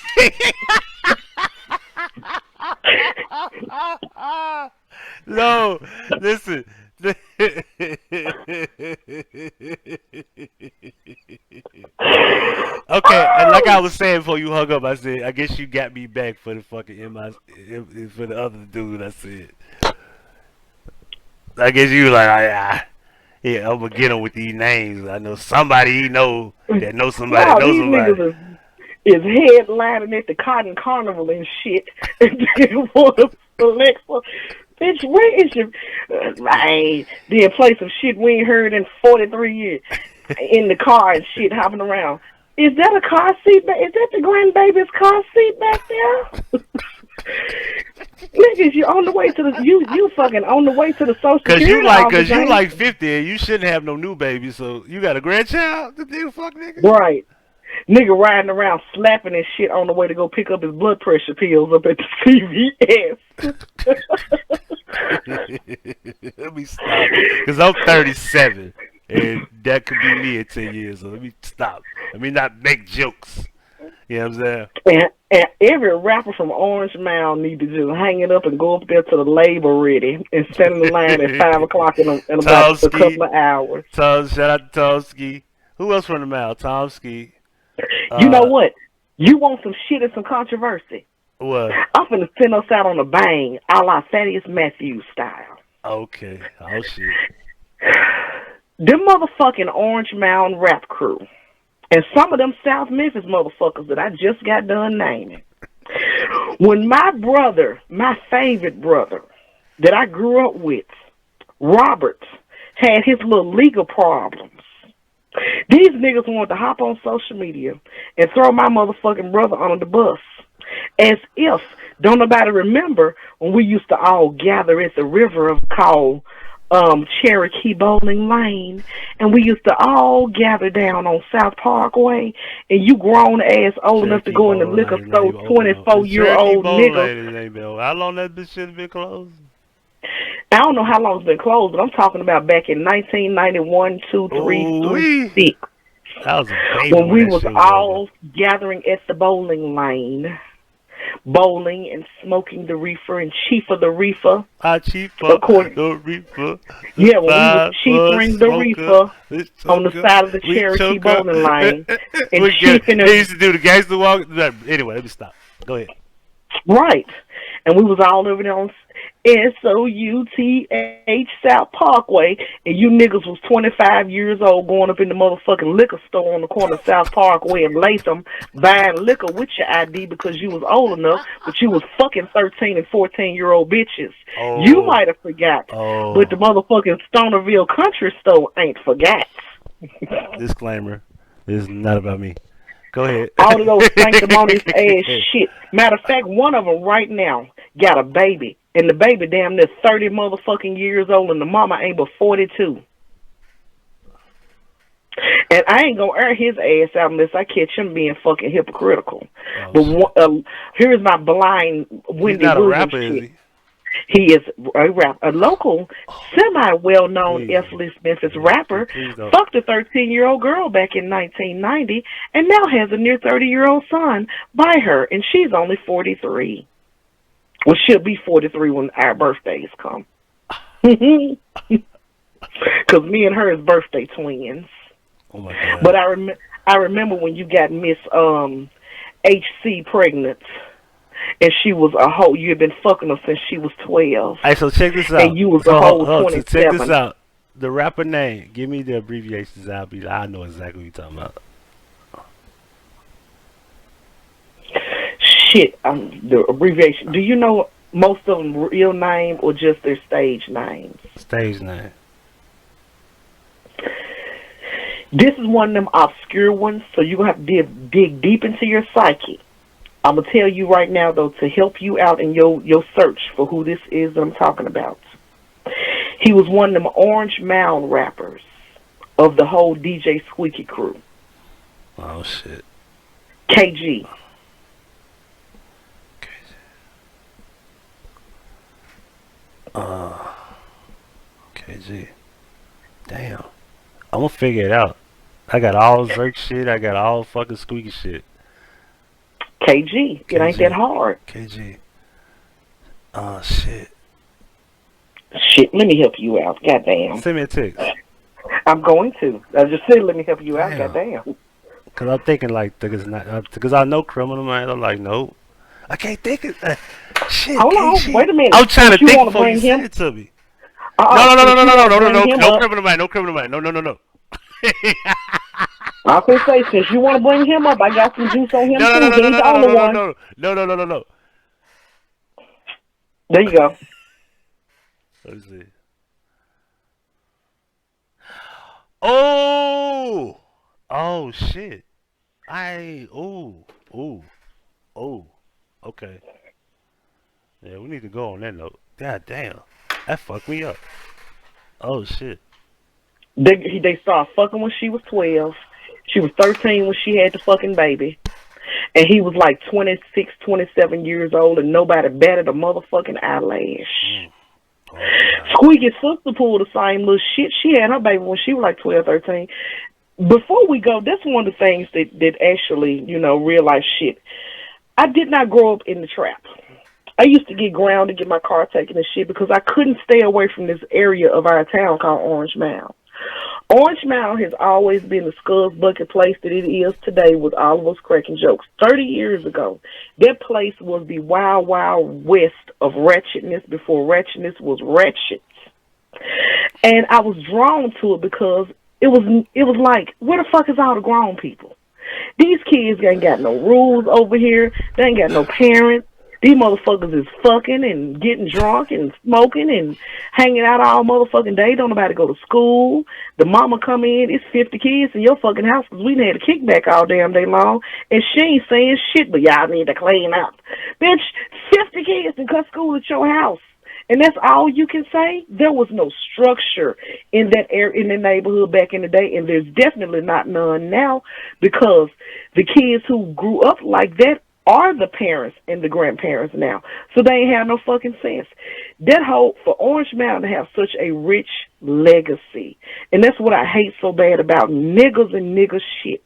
No, listen. Okay, and like I was saying before you hung up, I said, I guess you got me back for the fucking for the other dude. I said, I guess you like, yeah, I'm gonna get him with these names. I know somebody that knows somebody that knows somebody. Niggas is headlining at the Cotton Carnival and shit. And they want to select for. Bitch, where is your... then play some shit we ain't heard in 43 years. In the car and shit, hopping around. Is that a car seat? Is that the grandbaby's car seat back there? Niggas, you on the way to the... You fucking on the way to the social security office. Cause you like 50 and you shouldn't have no new baby, so you got a grandchild? The nigga fuck nigga? Right. Nigga riding around slapping his shit on the way to go pick up his blood pressure pills up at the CVS. Let me stop. Because I'm 37. And that could be me in 10 years. So let me stop. Let me not make jokes. You know what I'm saying? And every rapper from Orange Mound need to just hang it up and go up there to the labor ready and stand in the line at 5 o'clock in about a couple of hours. Shout out to Tomski. Who else from the Mound? Tomski. You know what? You want some shit and some controversy? What? I'm finna send us out on a bang, a la Thaddeus Matthews style. Okay. Oh, shit. Them motherfucking Orange Mound rap crew, and some of them South Memphis motherfuckers that I just got done naming. When my brother, my favorite brother, that I grew up with, Robert, had his little legal problems, these niggas wanted to hop on social media and throw my motherfucking brother under the bus. As if, don't nobody remember when we used to all gather at the river called Cherokee Bowling Lane, and we used to all gather down on South Parkway, and you grown ass old enough to go in the liquor store, 24-year-old nigga. How long that bitch shit been closed? I don't know how long it's been closed, but I'm talking about back in 1991, 2, 3, 6. That was a baby when we was all gathering at the bowling lane, bowling and smoking the reefer, and Chief of the Reefer. Chief of the Reefer. Yeah, when we was chiefering the reefer on the side of the Cherokee bowling lane. And they used to do the gangster walk. Anyway, let me stop. Go ahead. Right. And we was all over there on SOUTH South Parkway, and you niggas was 25 years old going up in the motherfucking liquor store on the corner of South Parkway and Latham buying liquor with your ID because you was old enough, but you was fucking 13 and 14-year-old bitches. Oh. You might have forgot, but the motherfucking Stonerville Country Store ain't forgot. Disclaimer, this is not about me. Go ahead. All of those sanctimonious ass shit. Matter of fact, one of them right now got a baby. And the baby damn near 30 motherfucking years old, and the mama ain't but 42. And I ain't gonna air his ass out unless I catch him being fucking hypocritical. But here's my blind Wendy Williams shit. He is a local, semi-well-known F-list Memphis rapper. Fucked a 13-year-old girl back in 1990, and now has a near 30-year-old son by her, and she's only 43. Well, she'll be 43 when our birthdays come. Because me and her is birthday twins. Oh my god. But I remember when you got Miss HC pregnant, and she was a whole. You had been fucking her since she was 12, Hey, so check this out. and you was So, a whole so check this 27. out. The rapper name. Give me the abbreviations. I know exactly what you're talking about. Shit, the abbreviation. Do you know most of them real name or just their stage names? Stage name. This is one of them obscure ones, so you're going to have to dig deep into your psyche. I'm going to tell you right now, though, to help you out in your search for who this is that I'm talking about. He was one of them Orange Mound rappers of the whole DJ Squeaky crew. Oh, shit. KG. KG. Damn. I'm gonna figure it out. I got all Zerk shit. I got all fucking squeaky shit. KG. It ain't that hard. KG. Shit. Shit, let me help you out. Goddamn. Send me a text. I'm going to. I just said let me help you out. Damn. Goddamn. Cause I'm thinking like, because I know criminal man. I'm like, nope. I can't think of shit. Hold on. Wait a minute. I'm trying to You think wanna before bring you him? send it to me. No, No criminal man. No criminal man. No. I was gonna say, since you want to bring him up, I got some juice on him too. He's the only one. No. There you go. Let me see. Oh shit. Okay. Yeah, we need to go on that note. God damn. That fucked me up. Oh shit. They started fucking when she was 12. She was 13 when she had the fucking baby. And he was like 26, 27 years old, and nobody batted a motherfucking eyelash. Oh, Squeaky's sister pulled the same little shit. She had her baby when she was like 12, 13. Before we go, that's one of the things that actually, real life shit. I did not grow up in the trap. I used to get grounded, get my car taken and shit because I couldn't stay away from this area of our town called Orange Mound. Orange Mound has always been the Scuds Bucket place that it is today with all of us cracking jokes. 30 years ago, that place was the wild, wild west of ratchetness before ratchetness was ratchet. And I was drawn to it because it was like, where the fuck is all the grown people? These kids ain't got no rules over here. They ain't got no parents. These motherfuckers is fucking and getting drunk and smoking and hanging out all motherfucking day. Don't nobody go to school. The mama come in, it's 50 kids in your fucking house because we had a kickback all damn day long. And she ain't saying shit, but y'all need to clean up. Bitch, 50 kids and cut school at your house. And that's all you can say? There was no structure in that area, in the neighborhood back in the day, and there's definitely not none now because the kids who grew up like that are the parents and the grandparents now. So they ain't have no fucking sense. That whole, for Orange Mountain to have such a rich legacy, and that's what I hate so bad about niggas and nigga shit.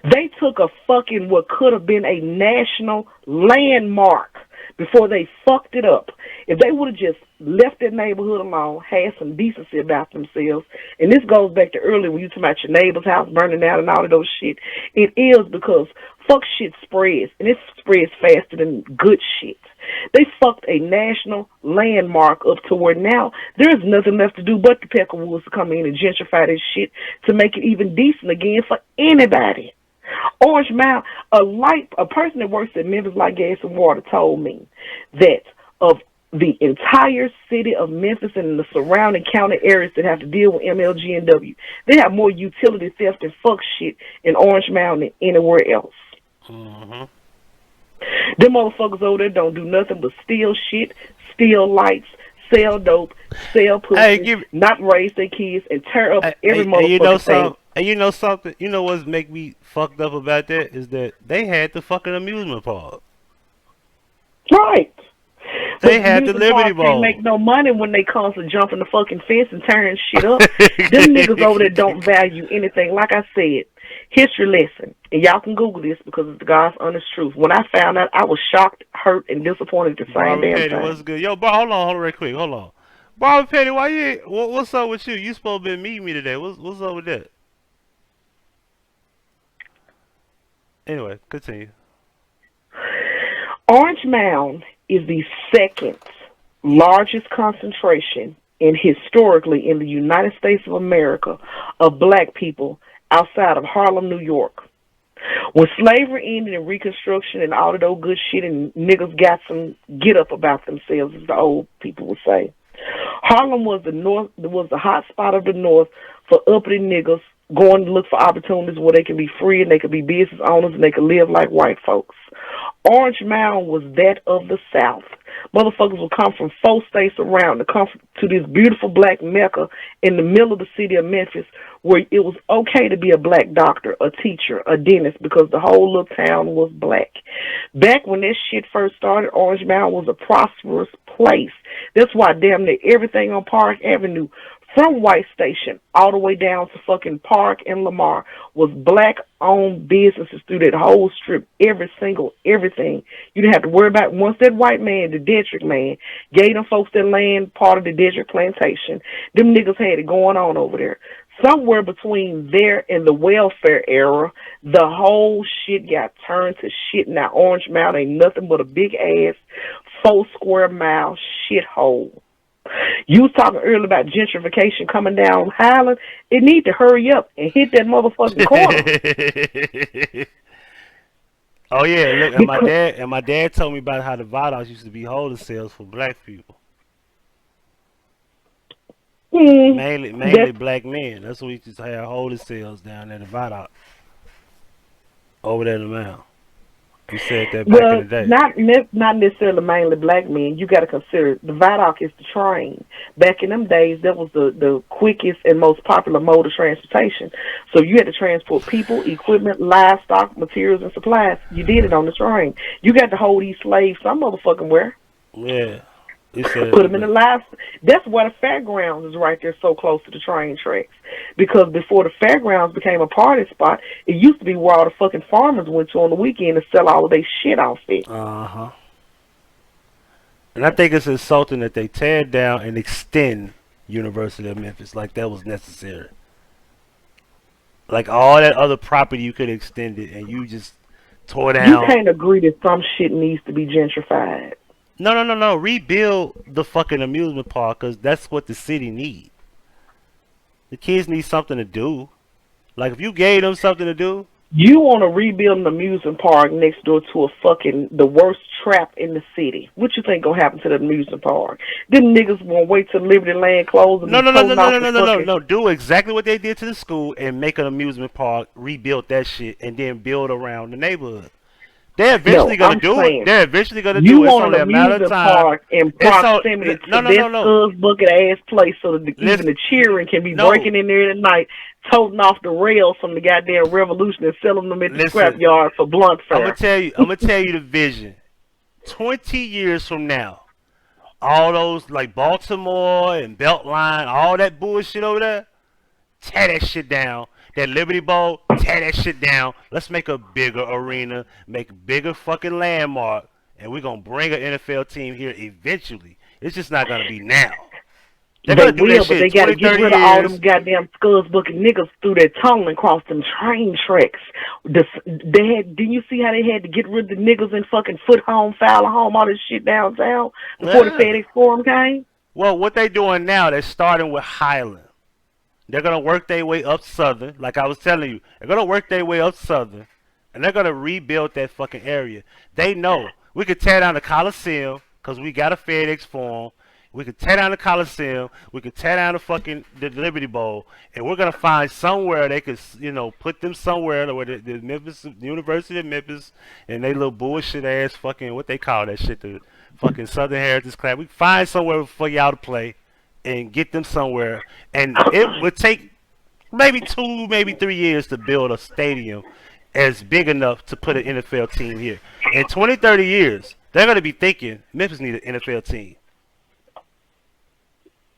They took a fucking, what could have been a national landmark before they fucked it up. If they would have just left that neighborhood alone, had some decency about themselves, and this goes back to earlier when you talking about your neighbor's house burning down and all of those shit, it is because fuck shit spreads, and it spreads faster than good shit. They fucked a national landmark up to where now there's nothing left to do but the Peckerwoods to come in and gentrify this shit to make it even decent again for anybody. Orange Mound, a person that works at Memphis Light, Gas, and Water told me that of the entire city of Memphis and the surrounding county areas that have to deal with MLGNW, they have more utility theft and fuck shit in Orange Mound than anywhere else. Mm-hmm. Them motherfuckers over there don't do nothing but steal shit, steal lights, sell dope, sell pussy, not raise their kids, and tear up every motherfucking thing. And you know something? You know what's make me fucked up about that is that they had the fucking amusement park. Right. They had the Liberty Ball. Can't make no money when they constantly jumping the fucking fence and tearing shit up. Them niggas over there don't value anything. Like I said, history lesson. And y'all can Google this because it's the God's honest truth. When I found out, I was shocked, hurt, and disappointed at the same damn time. What's good? Yo, hold on real quick. Hold on. Barbara Petty, why you? What's up with you? You supposed to be meeting me today. What's up with that? Anyway, continue. Orange Mound is the second largest concentration historically in the United States of America of black people outside of Harlem, New York. When slavery ended and Reconstruction and all of those good shit and niggas got some get up about themselves, as the old people would say, Harlem was the hot spot of the North for uppity niggas going to look for opportunities where they can be free and they can be business owners and they can live like white folks. Orange Mound was that of the South. Motherfuckers would come from 4 states around to come to this beautiful black Mecca in the middle of the city of Memphis, where it was okay to be a black doctor, a teacher, a dentist, because the whole little town was black. Back when this shit first started, Orange Mound was a prosperous place. That's why damn near everything on Park Avenue, from White Station all the way down to fucking Park and Lamar, was black-owned businesses through that whole strip, everything. You didn't have to worry about. Once that white man, the Dedrick man, gave them folks that land part of the Dedrick plantation, them niggas had it going on over there. Somewhere between there and the welfare era, the whole shit got turned to shit. Now Orange Mound ain't nothing but a big-ass 4 square mile shithole. You was talking earlier about gentrification coming down Highland. It need to hurry up and hit that motherfucking corner. Oh yeah, look, and my dad told me about how the Vidocs used to be holding sales for black people. Mainly black men. That's what we used to have holding sales down at the Vidoc. Over there in the Mound. You said that back in the day. Not necessarily mainly black men. You got to consider the Vidoc is the train. Back in them days, that was the quickest and most popular mode of transportation. So you had to transport people, equipment, livestock, materials, and supplies. You did it on the train. You got to hold these slaves some motherfucking where. Yeah. Put them in the live. That's why the fairgrounds is right there so close to the train tracks. Because before the fairgrounds became a party spot, it used to be where all the fucking farmers went to on the weekend to sell all of their shit off it. Uh-huh. And I think it's insulting that they tear down and extend University of Memphis like that was necessary. Like all that other property you could extend it and you just tore down. You can't agree that some shit needs to be gentrified. No. Rebuild the fucking amusement park because that's what the city needs. The kids need something to do. Like if you gave them something to do. You want to rebuild an amusement park next door to the worst trap in the city. What you think gonna happen to the amusement park? Them niggas won't wait till Liberty Land closes. No. Do exactly what they did to the school and make an amusement park, rebuild that shit, and then build around the neighborhood. They're eventually gonna do it. They're eventually gonna do it. You want an amusement park in proximity to that Scuzz bucket ass place so that even the cheering can be breaking in there at night, toting off the rails from the goddamn revolution and selling them at the scrapyard for blunt fare. I'm gonna tell you the vision. 20 years from now, all those like Baltimore and Beltline, all that bullshit over there, tear that shit down. That Liberty Bowl, tear that shit down. Let's make a bigger arena, make a bigger fucking landmark, and we're going to bring an NFL team here eventually. It's just not going to be now. They will, but they got to get rid of all them goddamn Scuzz bucket niggas through that tunnel and cross them train tracks. Didn't you see how they had to get rid of the niggas in fucking Foot Home, Fowler Home, all this shit downtown before the FedEx Forum came? Well, what they doing now, they're starting with Highland. They're going to work their way up Southern, like I was telling you. They're going to work their way up Southern, and they're going to rebuild that fucking area. They know we could tear down the Coliseum because we got a FedEx Forum. We could tear down the Coliseum. We could tear down the Liberty Bowl, and we're going to find somewhere they could, put them somewhere where the University of Memphis and they little bullshit ass fucking, what they call that shit, the fucking Southern Heritage Club. We find somewhere for y'all to play. And get them somewhere, and it would take maybe 2, maybe 3 years to build a stadium as big enough to put an NFL team here. In 20, 30 years, they're going to be thinking Memphis needs an NFL team.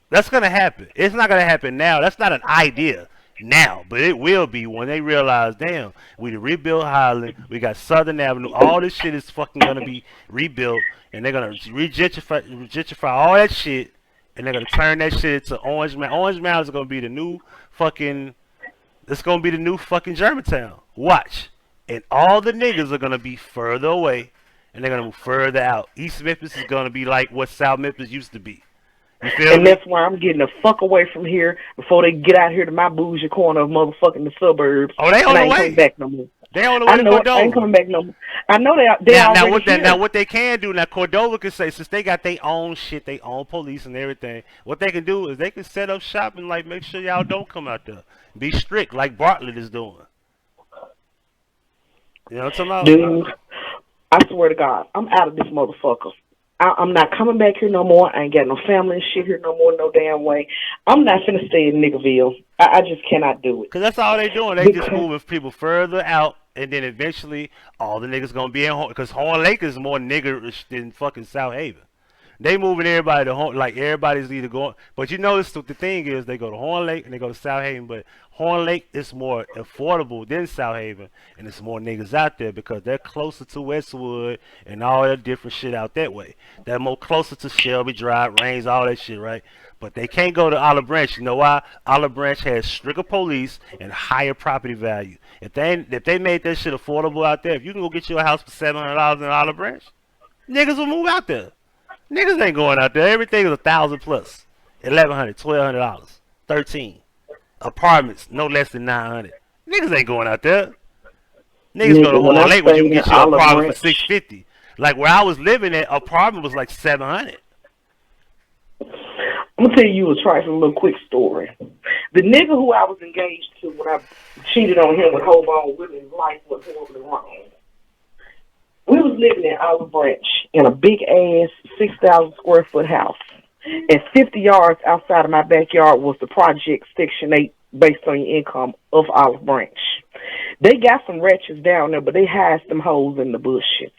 That's going to happen. It's not going to happen now. That's not an idea now, but it will be when they realize, damn, we rebuild Highland, we got Southern Avenue, all this shit is fucking going to be rebuilt, and they're going to gentrify all that shit. And they're going to turn that shit to Orange Mound. Orange Mound is going to be the new fucking... It's going to be the new fucking Germantown. Watch. and all the niggas are gonna be further away, and they're gonna move further out. East Memphis is gonna be like what South Memphis used to be. You feel And me? that's why I'm getting the fuck away from here before they get out here to my bougie corner of motherfucking the suburbs. Oh, they on and I the ain't way. coming back no more. They on the way I to know it. I ain't Cordova. coming back no more. I know they Now already here. what they can do now, Cordova can say, since they got their own shit, their own police and everything, what they can do is they can set up shop and like make sure y'all don't come out there. Be strict like Bartlett is doing. You know what I'm talking about? Dude, I swear to God, I'm out of this motherfucker. I'm not coming back here no more. I ain't got no family and shit here no more, no damn way. I'm not finna stay in Niggerville. I just cannot do it. Cause that's all they doing. They just moving people further out, and then eventually all the niggas gonna be in Horn. Cause Horn Lake is more niggerish than fucking South Haven. They moving everybody to Horn, like everybody's either going. But you notice the thing is they go to Horn Lake and they go to South Haven. But Horn Lake is more affordable than South Haven, and it's more niggas out there because they're closer to Westwood and all that different shit out that way. They're more closer to Shelby Drive, Rains, all that shit, right? But they can't go to Olive Branch. You know why? Olive Branch has stricter police and higher property value. If they made that shit affordable out there, if you can go get you a house for $700 in Olive Branch, niggas will move out there. Niggas ain't going out there. Everything is $1,000 plus, $1,100, $1,200, $13. Apartments no less than $900. Niggas ain't going out there. Niggas go to Horn Lake where you can get your apartment for $650. Like where I was living at, apartment was like $700. I'm gonna tell you a trifling little quick story. The nigga who I was engaged to when I cheated on him with Hobo with his life was horribly wrong. We was living in Olive Branch in a big ass 6,000 square foot house. And 50 yards outside of my backyard was the project Section 8 based on your income of Olive Branch. They got some wretches down there, but they hide some holes in the bushes.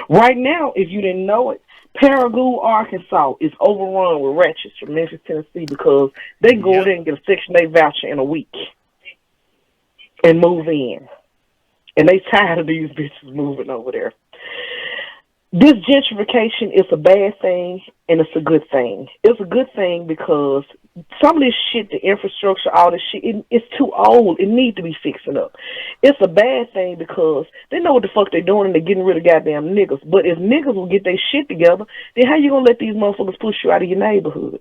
Right now, if you didn't know it, Paragould, Arkansas is overrun with wretches from Memphis, Tennessee because they go there and get a Section 8 voucher in a week and move in. And they tired of these bitches moving over there. This gentrification is a bad thing and it's a good thing. It's a good thing because some of this shit, the infrastructure, all this shit, it's too old. It needs to be fixing up. It's a bad thing because they know what the fuck they're doing and they're getting rid of goddamn niggas. But if niggas will get their shit together, then how you gonna let these motherfuckers push you out of your neighborhood?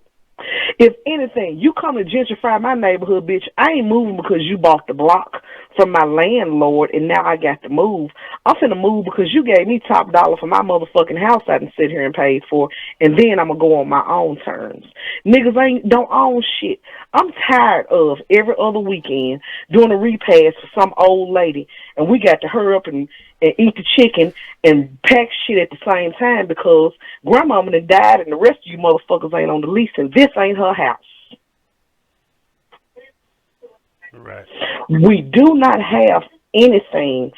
If anything, you come to gentrify my neighborhood, bitch, I ain't moving because you bought the block from my landlord and now I got to move. I'm finna move because you gave me top dollar for my motherfucking house I done sit here and paid for, and then I'm gonna go on my own terms. Niggas don't own shit. I'm tired of every other weekend doing a repast for some old lady, and we got to hurry up and eat the chicken and pack shit at the same time because grandmama done died and the rest of you motherfuckers ain't on the lease and this ain't her house. Right. We do not have anything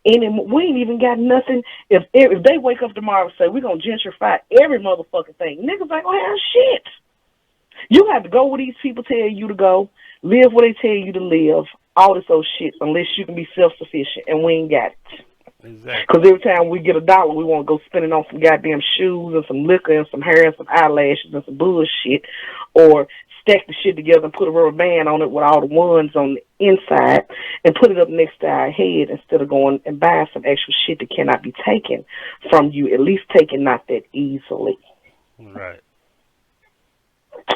anymore. We ain't even got nothing. If they wake up tomorrow and say we're going to gentrify every motherfucking thing, niggas ain't going to have shit. You have to go where these people tell you to go, live where they tell you to live, all this old shit, unless you can be self-sufficient, and we ain't got it. Exactly. Because every time we get $1, we want to go spend it on some goddamn shoes and some liquor and some hair and some eyelashes and some bullshit, or stack the shit together and put a rubber band on it with all the ones on the inside and put it up next to our head instead of going and buying some extra shit that cannot be taken from you, at least taken not that easily. Right.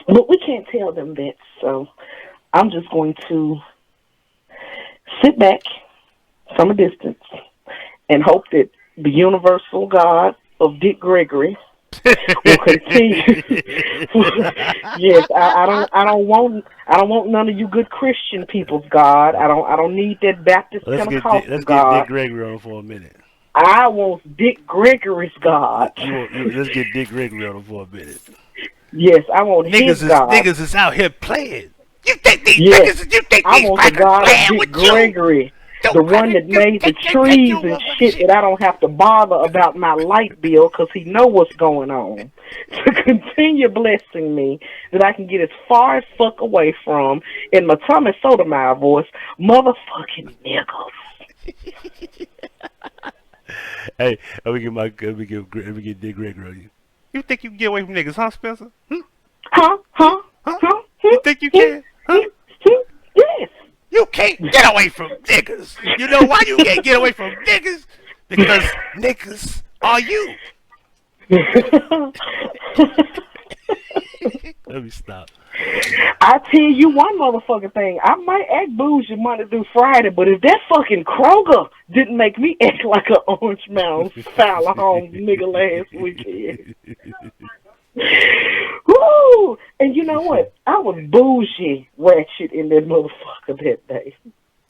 But we can't tell them that, so I'm just going to sit back from a distance and hope that the universal God of Dick Gregory will continue. Yes, I don't want none of you good Christian people's God. I don't need that Baptist Pentecostal let's God. get Dick Gregory on for a minute. I want Dick Gregory's God. Let's get Dick Gregory on for a minute. Yes, I want his God. Niggas is out here playing. You think these yes, niggas? You think I these want the God of Dick Gregory. The one that made the trees and shit that I don't have to bother about my light bill because he know what's going on. To continue blessing me that I can get as far as fuck away from, in my Thomas Sotomayor voice, motherfucking niggas. Hey, let me get Dick Gregory on you. You think you can get away from niggas, huh, Spencer? Huh? You think you can? Huh? Yes. You can't get away from niggas. You know why you can't get away from niggas? Because niggas are you. Let me stop. I tell you one motherfucking thing. I might act bougie Monday through Friday, but if that fucking Kroger didn't make me act like an Orange Mountain Fowler home nigga last weekend. Woo! And you know what? I was bougie ratchet in that motherfucker that day.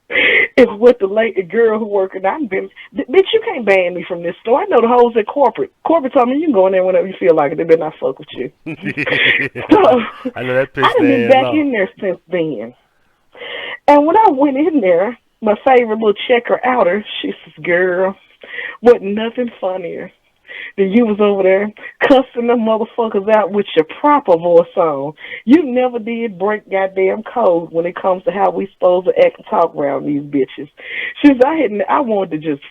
It's with the lady girl who working. I've been, bitch, you can't ban me from this store. I know the hoes at corporate. Corporate told me you can go in there whenever you feel like it. They better not fuck with you. So, I know that pissed I done been back in there since then. And when I went in there, my favorite little checker outer, she says, girl, wasn't nothing funnier than you was over there cussing them motherfuckers out with your proper voice on. You never did break goddamn code when it comes to how we supposed to act and talk around these bitches. She says, I wanted to just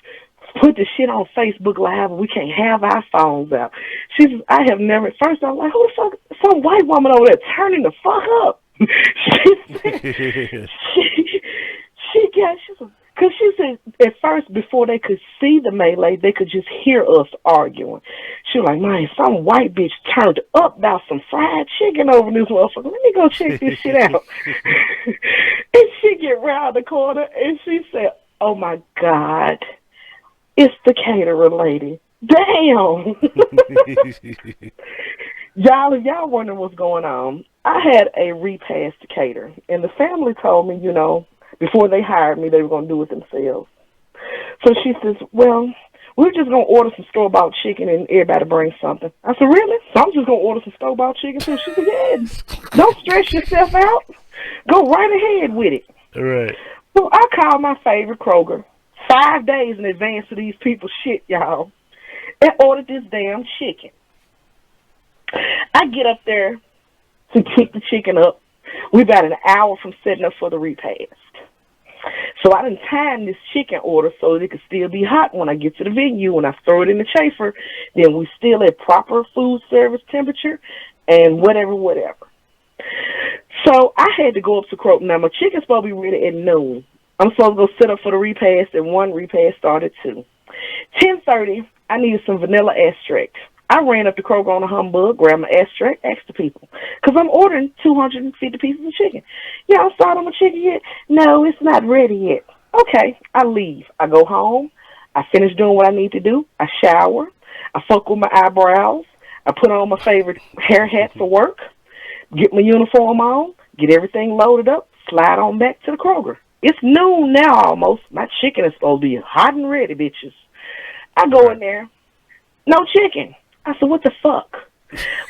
put the shit on Facebook Live and we can't have our phones out. She says, I have never, first I was like, who the fuck, some white woman over there turning the fuck up. She said, because she said at first, before they could see the melee, they could just hear us arguing. She was like, man, some white bitch turned up about some fried chicken over this motherfucker. Let me go check this shit out. And she get round the corner and she said, oh my God, it's the caterer lady. Damn. Y'all wondering what's going on. I had a repast to cater, and the family told me, you know, before they hired me, they were going to do it themselves. So she says, well, we're just going to order some store-bought chicken and everybody bring something. I said, really? So I'm just going to order some store-bought chicken too? She said, yeah, don't stress yourself out. Go right ahead with it. All right. So I called my favorite Kroger 5 days in advance of these people's shit, y'all, and ordered this damn chicken. I get up there to pick the chicken up. We're about an hour from setting up for the repast. So I done timed this chicken order so that it could still be hot when I get to the venue. When I throw it in the chafer, then we still at proper food service temperature and whatever. So I had to go up to Kroger. Now, my chicken's supposed to be ready at noon. I'm supposed to go set up for the repast, and one repast started at 2. 10:30, I needed some vanilla extract. I ran up to Kroger on a humbug, grabbed my extract, asked the people, because I'm ordering 250 pieces of chicken. Y'all started on my chicken yet? No, it's not ready yet. Okay, I leave. I go home. I finish doing what I need to do. I shower. I fuck with my eyebrows. I put on my favorite hair hat for work, get my uniform on, get everything loaded up, slide on back to the Kroger. It's noon now almost. My chicken is supposed to be hot and ready, bitches. I go in there. No chicken. I said, what the fuck?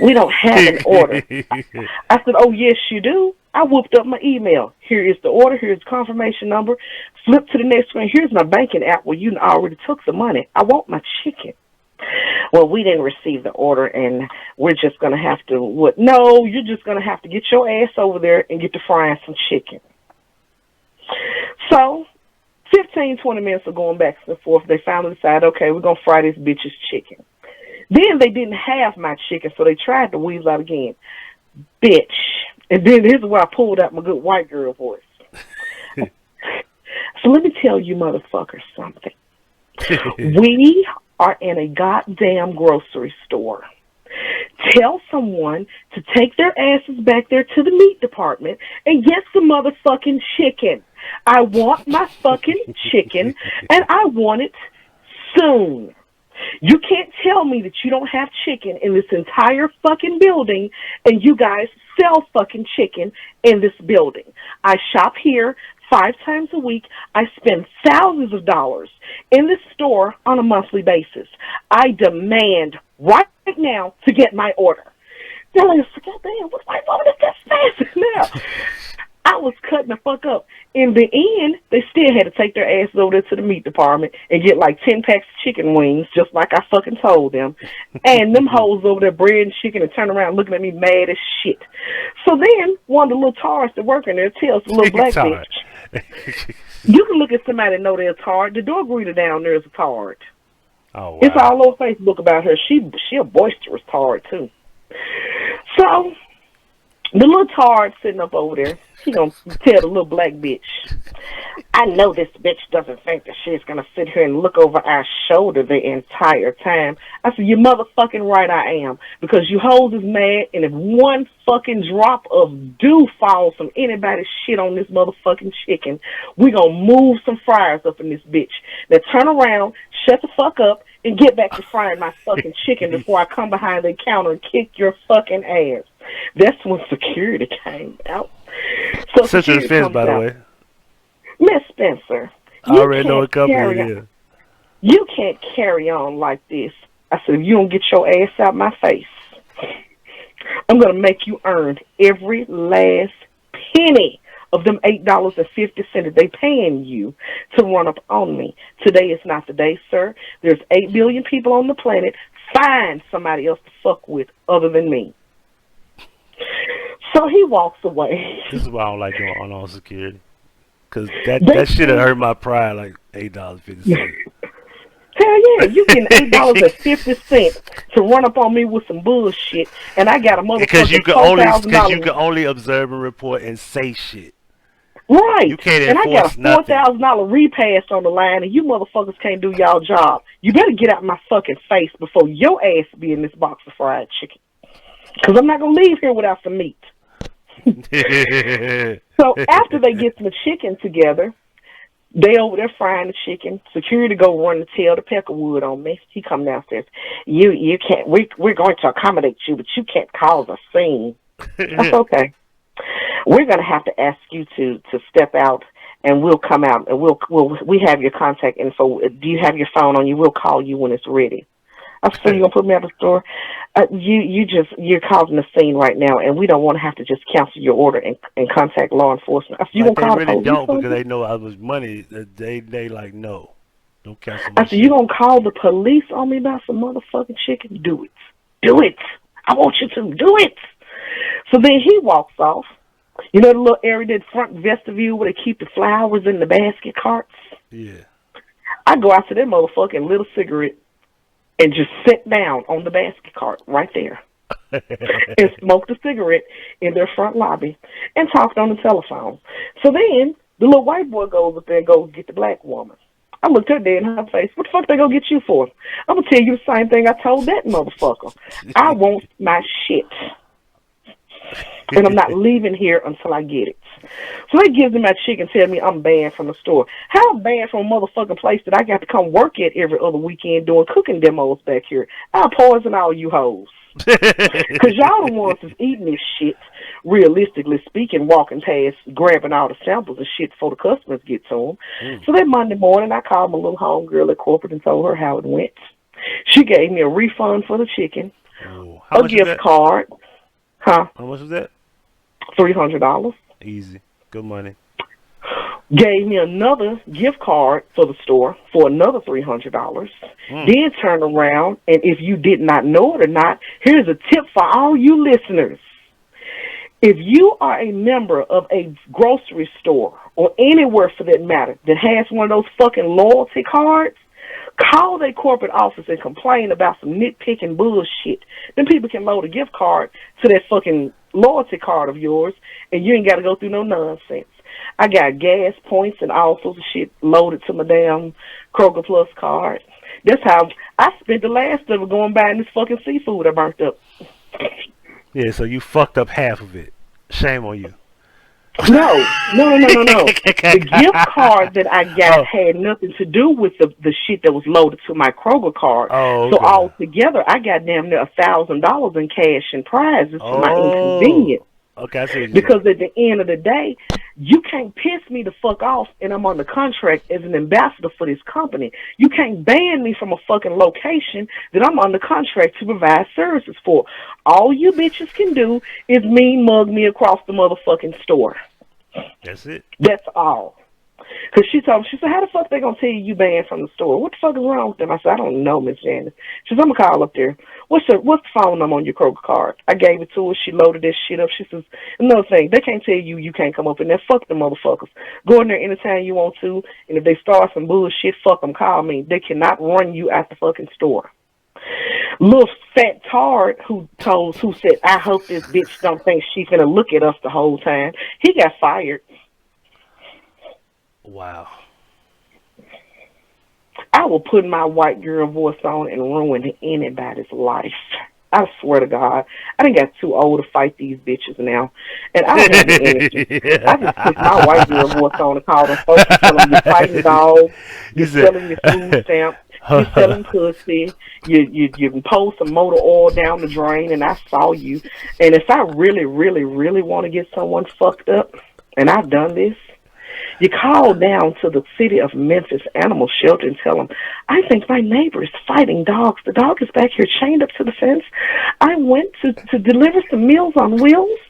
We don't have an order. I said, oh, yes, you do. I whooped up my email. Here is the order. Here's the confirmation number. Flip to the next screen. Here's my banking app where you already took some money. I want my chicken. Well, we didn't receive the order, and we're just going to have to, what? No, you're just going to have to get your ass over there and get to frying some chicken. So 15, 20 minutes of going back and forth, they finally decided, okay, we're going to fry this bitch's chicken. Then they didn't have my chicken, so they tried to weasel out again. Bitch. And then this is where I pulled out my good white girl voice. So let me tell you motherfuckers something. We are in a goddamn grocery store. Tell someone to take their asses back there to the meat department and get some motherfucking chicken. I want my fucking chicken, and I want it soon. You can't tell me that you don't have chicken in this entire fucking building, and you guys sell fucking chicken in this building. I shop here 5 times a week. I spend thousands of dollars in this store on a monthly basis. I demand right now to get my order. They're like, goddamn, what white woman is that fast now? I was cutting the fuck up. In the end, they still had to take their asses over there to the meat department and get like 10 packs of chicken wings, just like I fucking told them. And them hoes over there breading chicken and turn around looking at me mad as shit. So then, one of the little tards that work in there tells the little black bitch, you can look at somebody and know they're a tard. The door greeter down there is a tard. Oh, wow. It's all over Facebook about her. She a boisterous tard, too. So The little tard sitting up over there, she gonna tell the little black bitch, I know this bitch doesn't think that she's gonna sit here and look over our shoulder the entire time. I said, you motherfucking right I am. Because you hoes is mad, and if one fucking drop of dew falls from anybody's shit on this motherfucking chicken, we gonna move some fryers up in this bitch. Now turn around, shut the fuck up, and get back to frying my fucking chicken before I come behind the counter and kick your fucking ass. That's when security came out. So Central Defense, by the way. Miss Spencer, I already know what company it is. You can't carry on like this. I said, if you don't get your ass out my face, I'm going to make you earn every last penny of them $8.50 that they paying you to run up on me. Today is not the day, sir. There's 8 billion people on the planet. Find somebody else to fuck with other than me. So he walks away. This is why I don't like doing unarmed security. Because that shit have hurt my pride like $8.50. Hell yeah, you getting $8.50 to run up on me with some bullshit, and I got a motherfucking Because you can only observe and report and say shit. Right. You can't and I got a $4,000 repass on the line, and you motherfuckers can't do y'all job. You better get out my fucking face before your ass be in this box of fried chicken. Because I'm not going to leave here without some meat. So after they get the chicken together, they over there frying the chicken. Security go run the tail to Peckerwood on me. He come downstairs. You can't. We're going to accommodate you, but you can't cause a scene. That's okay. We're going to have to ask you to step out, and we'll come out and we have your contact info. Do you have your phone on you? We'll call you when it's ready. I said, you gonna put me out of the store? You're causing a scene right now, and we don't want to have to just cancel your order and contact law enforcement. I said, you gonna call the police? They really don't, because they know I was money. They like, no, don't cancel my I said, you gonna call the police on me about some motherfucking chicken? Do it. I want you to do it. So then he walks off. You know the little area, that front vestibule where they keep the flowers in the basket carts? Yeah. I go out to that motherfucking little cigarette and just sit down on the basket cart right there and smoked a cigarette in their front lobby and talked on the telephone. So then the little white boy goes up there and goes get the black woman. I looked her dead in her face. What the fuck they gonna get you for? I'm gonna tell you the same thing I told that motherfucker. I want my shit. And I'm not leaving here until I get it. So they give me my chicken, tell me I'm banned from the store. How I'm banned from a motherfucking place that I got to come work at every other weekend doing cooking demos back here? I'll poison all you hoes. Because y'all the ones that's eating this shit, realistically speaking, walking past, grabbing all the samples and shit before the customers get to them. So that Monday morning, I called my little homegirl at corporate and told her how it went. She gave me a refund for the chicken, a gift card. Huh? How much was that? $300. Easy. Good money. Gave me another gift card for the store for another $300. Then turned around, and if you did not know it or not, here's a tip for all you listeners. If you are a member of a grocery store or anywhere for that matter that has one of those fucking loyalty cards, call their corporate office and complain about some nitpicking bullshit. Then people can load a gift card to that fucking loyalty card of yours, and you ain't got to go through no nonsense. I got gas points and all sorts of shit loaded to my damn Kroger Plus card. That's how I spent the last of it going buying this fucking seafood I burnt up. Yeah, so you fucked up half of it. Shame on you. No. The gift card that I got had nothing to do with the shit that was loaded to my Kroger card. So altogether, I got damn near $1,000 in cash and prizes to my inconvenience. Okay, I see what you're because saying. At the end of the day, you can't piss me the fuck off, and I'm on the contract as an ambassador for this company. You can't ban me from a fucking location that I'm on the contract to provide services for. All you bitches can do is mean mug me across the motherfucking store. That's it. That's all. Because she told me, she said, how the fuck they going to tell you banned from the store? What the fuck is wrong with them? I said, I don't know, Miss Janice. She said, I'm going to call up there. What's the phone number on your Kroger card? I gave it to her. She loaded that shit up. She says, another thing, they can't tell you can't come up in there. Fuck them motherfuckers. Go in there anytime you want to, and if they start some bullshit, fuck them, call me. They cannot run you out the fucking store. Little fat tard who said, I hope this bitch don't think she finna look at us the whole time. He got fired. Wow. I will put my white girl voice on and ruin anybody's life. I swear to God. I done got too old to fight these bitches now. And I don't have the energy. I just put my white girl voice on and call them folks and tell them you're fighting dogs, you're selling your food stamps, you're selling pussy, you pour some motor oil down the drain, and I saw you. And if I really, really, really want to get someone fucked up, and I've done this, you call down to the city of Memphis Animal Shelter and tell them, I think my neighbor is fighting dogs. The dog is back here chained up to the fence. I went to deliver some Meals on Wheels,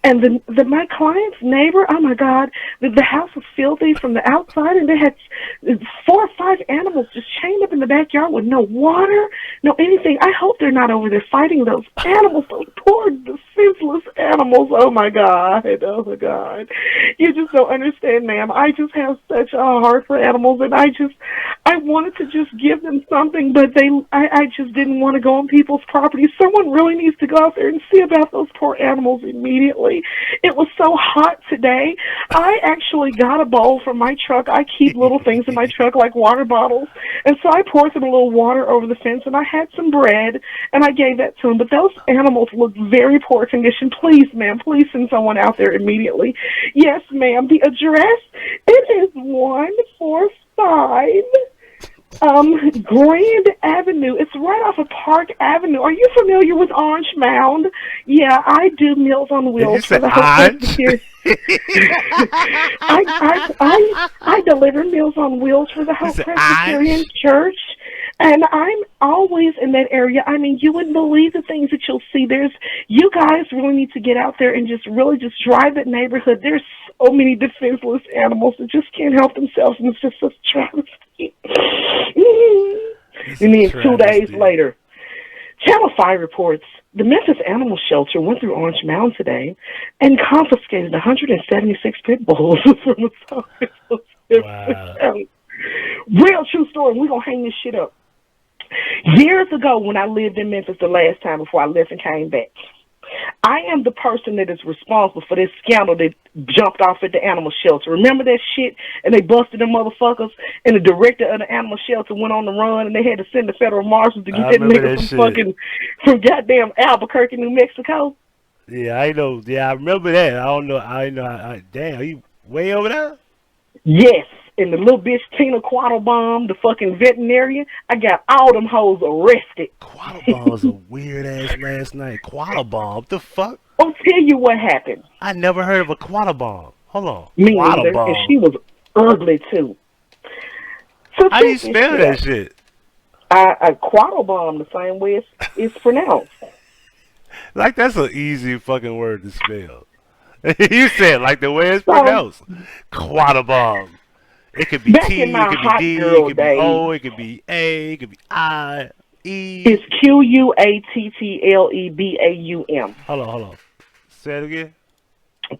and my client's neighbor, oh my God, the house was filthy from the outside, and they had 4 or 5 animals just chained up in the backyard with no water, no anything. I hope they're not over there fighting those animals, those poor defenseless animals. Oh my God. Oh my God. You just don't understand, ma'am. I just have such a heart for animals, and I wanted to just give them something, but I just didn't want to go on people's property. Someone really needs to go out there and see about those poor animals immediately. It was so hot today. I actually got a bowl from my truck. I keep little things in my truck like water bottles, and so I poured some little water over the fence, and I had some bread, and I gave that to them. But those animals looked very poor condition. Please, ma'am, please send someone out there immediately. Yes, ma'am. The address, it is 145 Grand Avenue. It's right off of Park Avenue. Are you familiar with Orange Mound? Yeah, I do Meals on Wheels for the Hope I deliver Meals on Wheels for the Hope Presbyterian Church. And I'm always in that area. I mean, you wouldn't believe the things that you'll see. You guys really need to get out there and just drive that neighborhood. There's so many defenseless animals that just can't help themselves, and it's just a travesty. And then 2 days later, Channel 5 reports the Memphis Animal Shelter went through Orange Mound today and confiscated 176 pit bulls from the South. Wow. Real true story. We're going to hang this shit up. Years ago, when I lived in Memphis the last time before I left and came back, I am the person that is responsible for this scandal that jumped off at the animal shelter. Remember that shit? And they busted them motherfuckers, and the director of the animal shelter went on the run, and they had to send the federal marshals to get that nigga from goddamn Albuquerque, New Mexico. Yeah, I know. Yeah, I remember that. I don't know. Damn, are you way over there? Yes. And the little bitch Tina Quattlebaum, the fucking veterinarian, I got all them hoes arrested. Quattlebaum's a weird ass last name. Quattlebaum, what the fuck? I'll tell you what happened. I never heard of a Quattlebaum. Hold on. Me neither, and she was ugly too. So how do you spell that shit? Quattlebaum, the same way it's pronounced. Like that's an easy fucking word to spell. You said like the way it's pronounced. Quattlebaum. It could be back T, in my it could hot be D, girl it could be days, O, it could be A, it could be I, E. It's QUATTLEBAUM. Hold on. Say it again.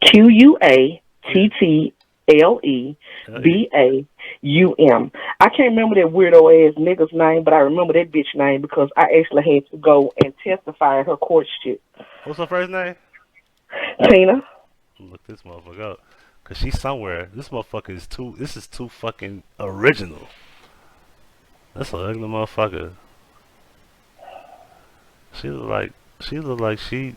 QUATTLEBAUM. I can't remember that weirdo ass nigga's name, but I remember that bitch name because I actually had to go and testify at her court shit. What's her first name? Tina. Look this motherfucker up. Cause she's somewhere. This motherfucker is too fucking original. That's an ugly motherfucker. She look like she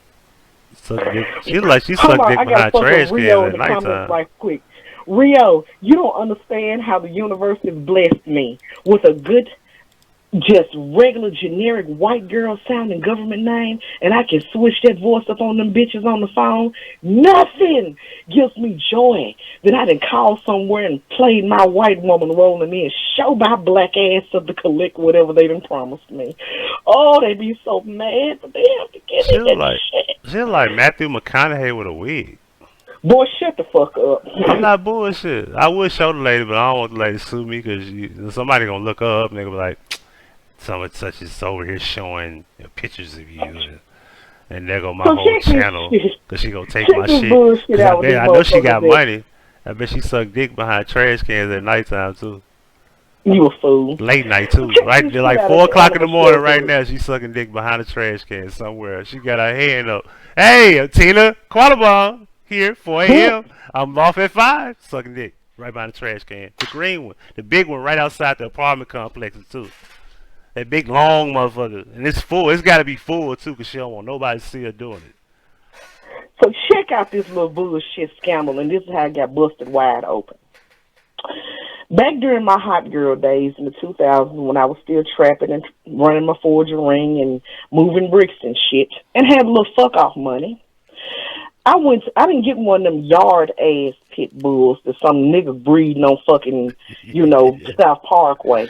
sucked dick. She look like she sucked dick behind trash cans at nighttime. Right quick. Rio, you don't understand how the university blessed me with a good, just regular generic white girl sounding government name, and I can switch that voice up on them bitches on the phone. Nothing gives me joy that I done called somewhere and played my white woman rolling in, show my black ass up to collect whatever they done promised me. Oh, they be so mad, but they have to get it. She look like Matthew McConaughey with a wig. Boy, shut the fuck up. I'm not bullshit. I would show the lady, but I don't want the lady to sue me because somebody gonna look her up and they gonna be like, someone such is over here showing pictures of you, and there go my whole channel because she gonna take my shit. I know she got money. I bet she sucked dick behind trash cans at nighttime too. You a fool. Late night too, Check right? this They're shit like out 4 at the o'clock in the animal morning. Right shelter. now, she's sucking dick behind a trash can somewhere. She got her hand up. Hey, Tina, Quattlebaum here, 4 a.m. I'm off at 5, sucking dick right behind the trash can. The green one, the big one, right outside the apartment complexes too. That big long motherfucker, and it's full. It's got to be full too, cause she don't want nobody to see her doing it. So check out this little bullshit scandal, and this is how I got busted wide open. Back during my hot girl days in the 2000s, when I was still trapping and running my forger ring and moving bricks and shit, and had a little fuck off money, I didn't get one of them yard ass pit bulls that some nigga breeding on fucking, South Parkway.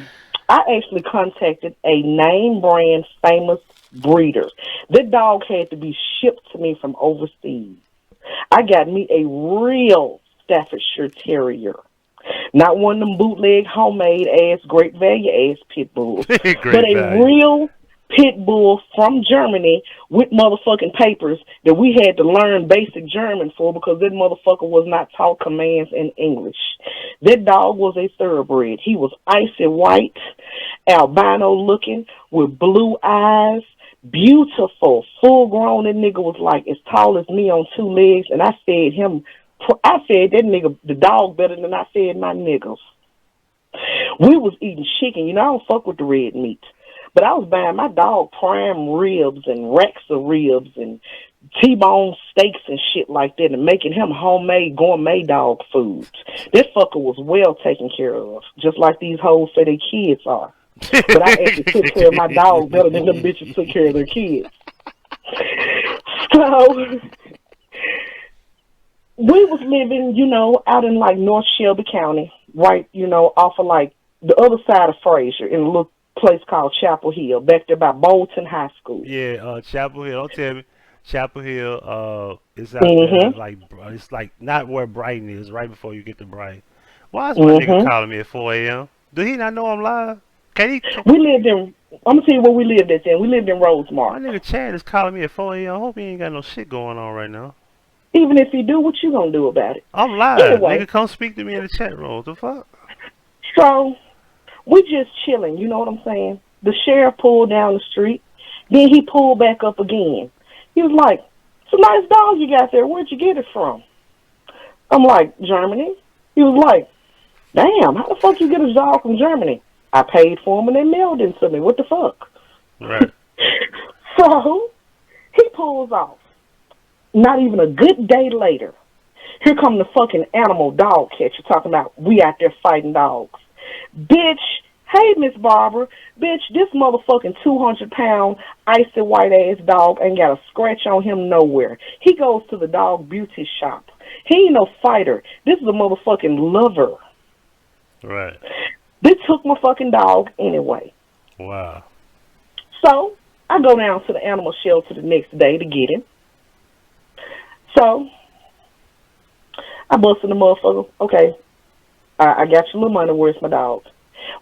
I actually contacted a name brand famous breeder. That dog had to be shipped to me from overseas. I got me a real Staffordshire Terrier. Not one of them bootleg, homemade ass, great value ass pit bulls, but a real pit bull from Germany with motherfucking papers that we had to learn basic German for because that motherfucker was not taught commands in English. That dog was a thoroughbred. He was icy white, albino looking, with blue eyes, beautiful, full grown. That nigga was like as tall as me on 2 legs, and I fed that nigga, the dog, better than I fed my niggas. We was eating chicken. I don't fuck with the red meat. But I was buying my dog prime ribs and racks of ribs and T-bone steaks and shit like that and making him homemade gourmet dog food. This fucker was well taken care of, just like these hoes say their kids are. But I actually took care of my dog better than them bitches took care of their kids. So we was living, out in like North Shelby County, right, off of like the other side of Fraser in a little place called Chapel Hill, back there by Bolton High School. Yeah, Chapel Hill. Don't tell me. Chapel Hill is out there, like it's like not where Brighton is, right before you get to Brighton. Why is my nigga calling me at 4 a.m.? Do he not know I'm live? We lived in, I'm going to tell you where we lived at then. We lived in Rosemont. My nigga Chad is calling me at 4 a.m. I hope he ain't got no shit going on right now. Even if he do, what you going to do about it? I'm live. Anyway, nigga, come speak to me in the chat room. What the fuck? So, we just chilling, you know what I'm saying? The sheriff pulled down the street. Then he pulled back up again. He was like, it's a nice dog you got there. Where'd you get it from? I'm like, Germany. He was like, damn, how the fuck you get a dog from Germany? I paid for him and they mailed him to me. What the fuck? Right. So, he pulls off. Not even a good day later, here come the fucking animal dog catcher talking about we out there fighting dogs. Bitch, hey, Miss Barbara. Bitch, this motherfucking 200-pound icy white-ass dog ain't got a scratch on him nowhere. He goes to the dog beauty shop. He ain't no fighter. This is a motherfucking lover. Right. They took my fucking dog anyway. Wow. So, I go down to the animal shelter the next day to get him. So, I busted the motherfucker. Okay, I got your little money. Where's my dog?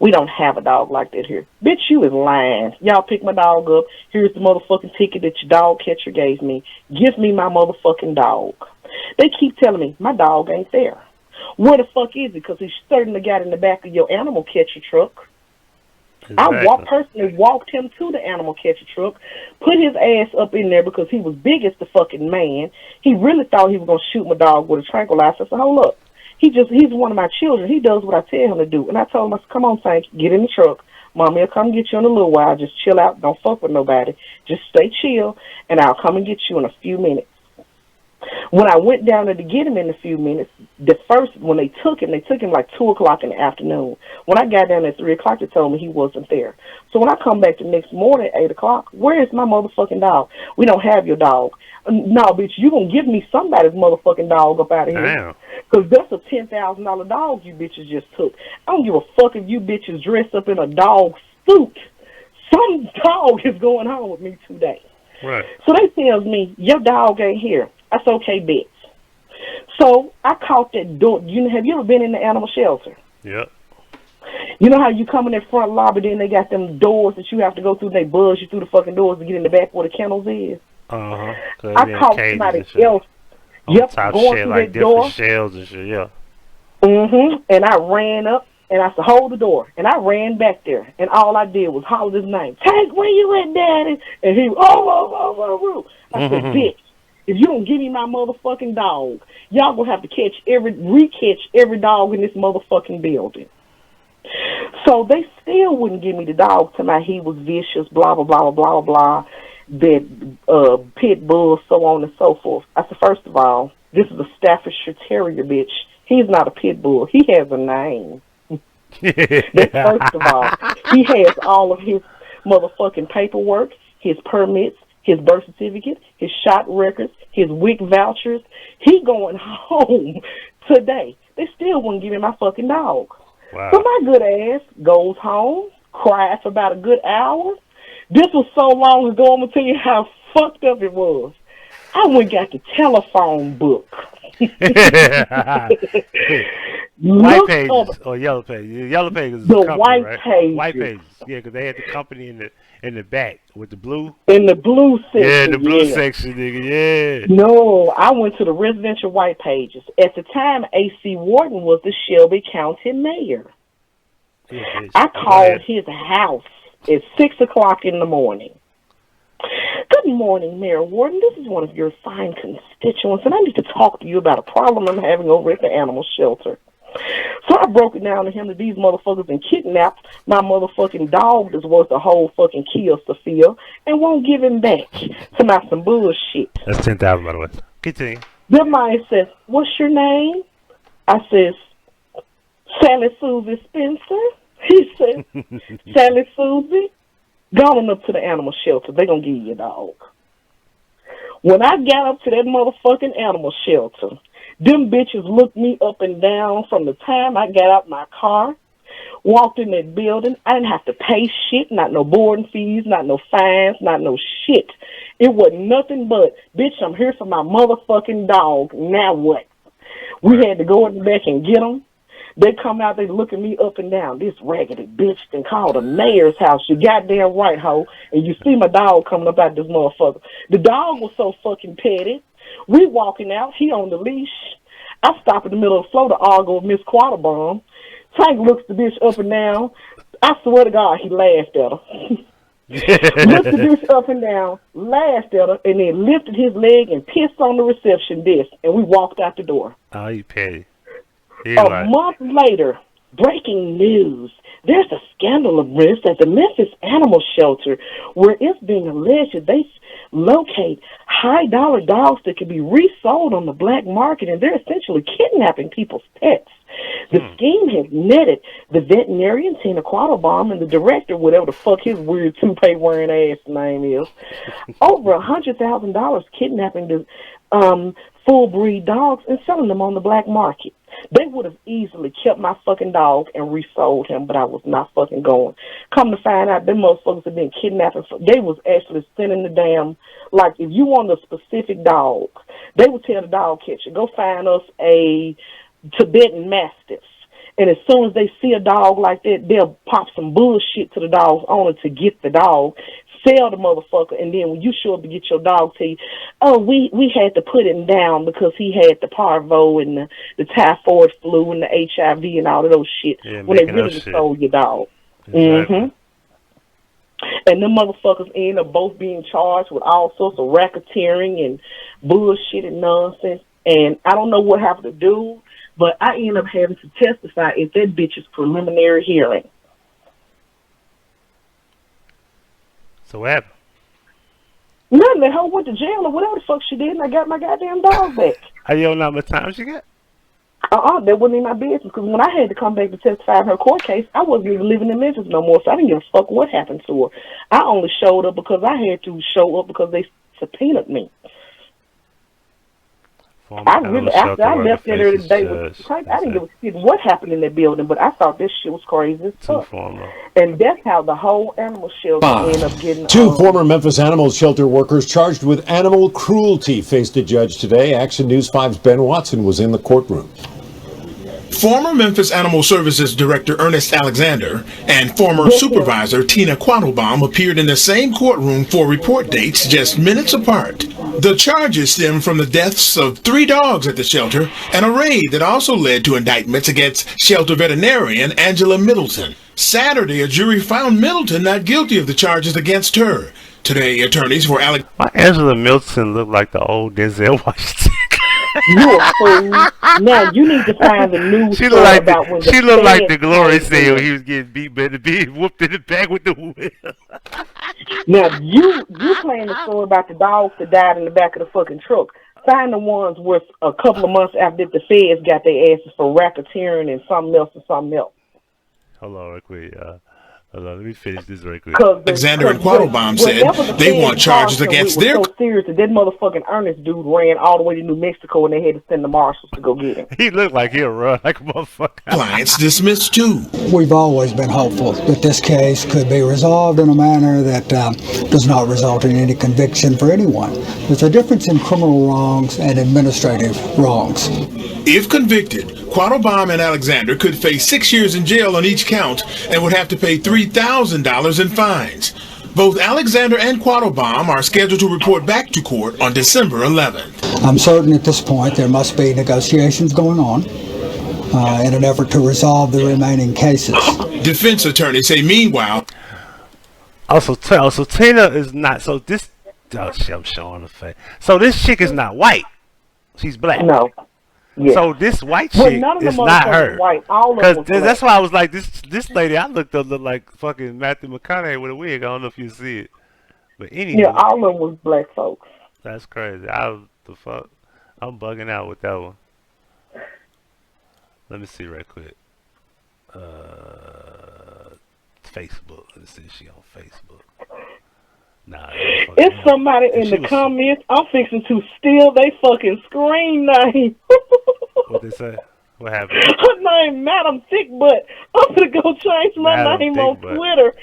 We don't have a dog like that here. Bitch, you is lying. Y'all pick my dog up. Here's the motherfucking ticket that your dog catcher gave me. Give me my motherfucking dog. They keep telling me my dog ain't there. Where the fuck is he? Because he certainly got in the back of your animal catcher truck. Exactly. I personally walked him to the animal catcher truck, put his ass up in there because he was big as the fucking man. He really thought he was going to shoot my dog with a tranquilizer. I said, hold up. He's one of my children. He does what I tell him to do. And I told him, I said, come on, Tank, get in the truck. Mommy will come get you in a little while. Just chill out. Don't fuck with nobody. Just stay chill, and I'll come and get you in a few minutes. When I went down there to get him in a few minutes, when they took him like 2 o'clock in the afternoon. When I got down at 3 o'clock, they told me he wasn't there. So when I come back the next morning at 8 o'clock, where is my motherfucking dog? We don't have your dog. No, bitch, you gonna give me somebody's motherfucking dog up out of here. Damn. Because that's a $10,000 dog you bitches just took. I don't give a fuck if you bitches dressed up in a dog suit. Some dog is going on with me today. Right. So they tells me, your dog ain't here. I said, okay, bitch. So I caught that door. Have you ever been in the animal shelter? Yep. You know how you come in that front lobby, then they got them doors that you have to go through, and they buzz you through the fucking doors to get in the back where the kennels is? Uh-huh. I caught somebody else. Yep, top going shit, through like that door. different shells and shit, yeah. And I ran up, And I said, hold the door. And I ran back there. And all I did was holler his name. Tank, where you at, Daddy? And he, I said, bitch, if you don't give me my motherfucking dog, y'all gonna have to re-catch every dog in this motherfucking building. So they still wouldn't give me the dog to my he was vicious, blah, blah, blah, blah, blah, blah, that pit bull, so on and so forth. I said, first of all, this is a Staffordshire Terrier, bitch. He's not a pit bull. He has a name. That's first of all. He has all of his motherfucking paperwork, his permits, his birth certificate, his shot records, his WIC vouchers. He going home today. They still wouldn't give me my fucking dog. Wow. So my good ass goes home, cries for about a good hour. This was so long ago, I'm going to tell you how fucked up it was. I went and got the telephone book. White pages or yellow pages? Yellow pages is the company, white right? pages. White pages, yeah, because they had the company in the back with the blue. In the blue section. Yeah, the blue section, nigga. Yeah. No, I went to the residential white pages. At the time, A.C. Wharton was the Shelby County mayor. Yeah, I called his house at 6 o'clock in the morning. Good morning, Mayor Wharton. This is one of your fine constituents, and I need to talk to you about a problem I'm having over at the animal shelter. So I broke it down to him that these motherfuckers been kidnapped my motherfucking dog that's worth a whole fucking kiosk to fill and won't give him back to my some bullshit. That's 10,000, by the way. Continue. Then mine says, what's your name? I says, Sally Susie Spencer. He said, Sally Susie, go on up to the animal shelter. They gonna give you a dog. When I got up to that motherfucking animal shelter, them bitches looked me up and down from the time I got out my car, walked in that building. I didn't have to pay shit, not no boarding fees, not no fines, not no shit. It wasn't nothing but, bitch, I'm here for my motherfucking dog. Now what? We had to go in the back and get them. They come out, they looking me up and down. This raggedy bitch then called the mayor's house. You goddamn right, hoe. And you see my dog coming up out this motherfucker. The dog was so fucking petty. We walking out, he on the leash. I stop in the middle of the floor to argue with Miss Quaterbomb. Tank looks the bitch up and down. I swear to God, he laughed at her. Looked the bitch up and down, laughed at her, and then lifted his leg and pissed on the reception desk. And we walked out the door. Oh, you petty. A month later, breaking news. There's a scandal of risk at the Memphis Animal Shelter where it's being alleged that they locate high-dollar dogs that can be resold on the black market, and they're essentially kidnapping people's pets. The scheme has netted the veterinarian, Tina Quattlebaum, and the director, whatever the fuck his weird toupee-wearing ass name is, over $100,000 kidnapping the full-breed dogs and selling them on the black market. They would have easily kept my fucking dog and resold him, but I was not fucking going. Come to find out, them motherfuckers have been kidnapping. They was actually sending the damn, like, if you want a specific dog, they would tell the dog catcher, go find us a Tibetan Mastiff. And as soon as they see a dog like that, they'll pop some bullshit to the dog's owner to get the dog, sell the motherfucker, and then when you show up to get your dog, tell you, oh, we had to put him down because he had the parvo and the typhoid flu and the HIV and all of those shit, when they really sold your dog. Exactly. And them motherfuckers end up both being charged with all sorts of racketeering and bullshit and nonsense. And I don't know what happened to do, but I end up having to testify at that bitch's preliminary hearing. So what happened? Nothing. The hoe went to jail or whatever the fuck she did, and I got my goddamn dog back. How you don't know how much time she got? That wasn't in my business, because when I had to come back to testify in her court case, I wasn't even living in Memphis no more, so I didn't give a fuck what happened to her. I only showed up because I had to show up because they subpoenaed me. After I left there today, I didn't give a shit what happened in that building, but I thought this shit was crazy as fuck. And that's how the whole animal shelter ended up getting... Two former Memphis animal shelter workers charged with animal cruelty faced a judge today. Action News 5's Ben Watson was in the courtroom. Former Memphis Animal Services Director Ernest Alexander and former Supervisor Tina Quattlebaum appeared in the same courtroom for report dates just minutes apart. The charges stem from the deaths of 3 dogs at the shelter and a raid that also led to indictments against shelter veterinarian Angela Middleton. Saturday, a jury found Middleton not guilty of the charges against her. Today, attorneys for Alex... Why Angela Middleton look like the old Denzel Washington? You a fool. Now you need to find the news She story looked like about when she looked like the feds glory came sale. in. He was getting beat by the beat, whooped in the back with the whip. Now you playing the story about the dogs that died in the back of the fucking truck. Find the ones where a couple of months after the feds got their asses for racketeering and something else and something else. Hold on, real quick. Hold on, let me finish this real quick. Alexander and Quattlebaum said they want charges against their... so serious that motherfucking Ernest dude ran all the way to New Mexico and they had to send the marshals to go get him. He looked like he'll run like a motherfucker. Clients dismissed too. We've always been hopeful that this case could be resolved in a manner that does not result in any conviction for anyone. There's a difference in criminal wrongs and administrative wrongs. If convicted, Quattlebaum and Alexander could face 6 years in jail on each count and would have to pay $3,000 in fines. Both Alexander and Quattlebaum are scheduled to report back to court on December 11th. I'm certain at this point there must be negotiations going on in an effort to resolve the remaining cases. Defense attorneys say meanwhile... Also, Tina is not, so this... Oh, shit, I'm showing the face. So this chick is not white. She's black. No. Yeah. So this white chick is not her. Because that's why I was like, this lady I looked up looked like fucking Matthew McConaughey with a wig. I don't know if you see it. But anyway. Yeah, all of them was black folks. That's crazy. The fuck? I'm bugging out with that one. Let me see right quick. Facebook. Let's see if she on Facebook. Nah. It's somebody in the comments. I'm fixing to steal they fucking screen name. What they say? What happened? Her name Madam Thickbutt. I'm gonna go change my name on Twitter.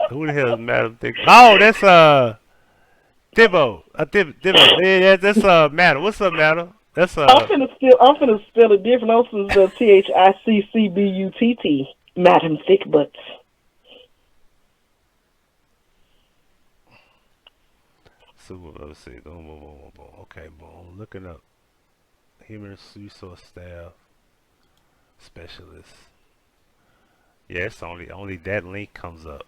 Who the hell is Madam Thickbutt? Oh, that's Dibbo. Dibbo. Yeah, that's Madam. What's up, Madam? That's I'm finna spell it different. I'm finna spell THICCBUTT. Madam Thickbutt. Let's see. Boom. Okay, boom. Looking up. Human resource staff specialist. Yeah, it's only that link comes up.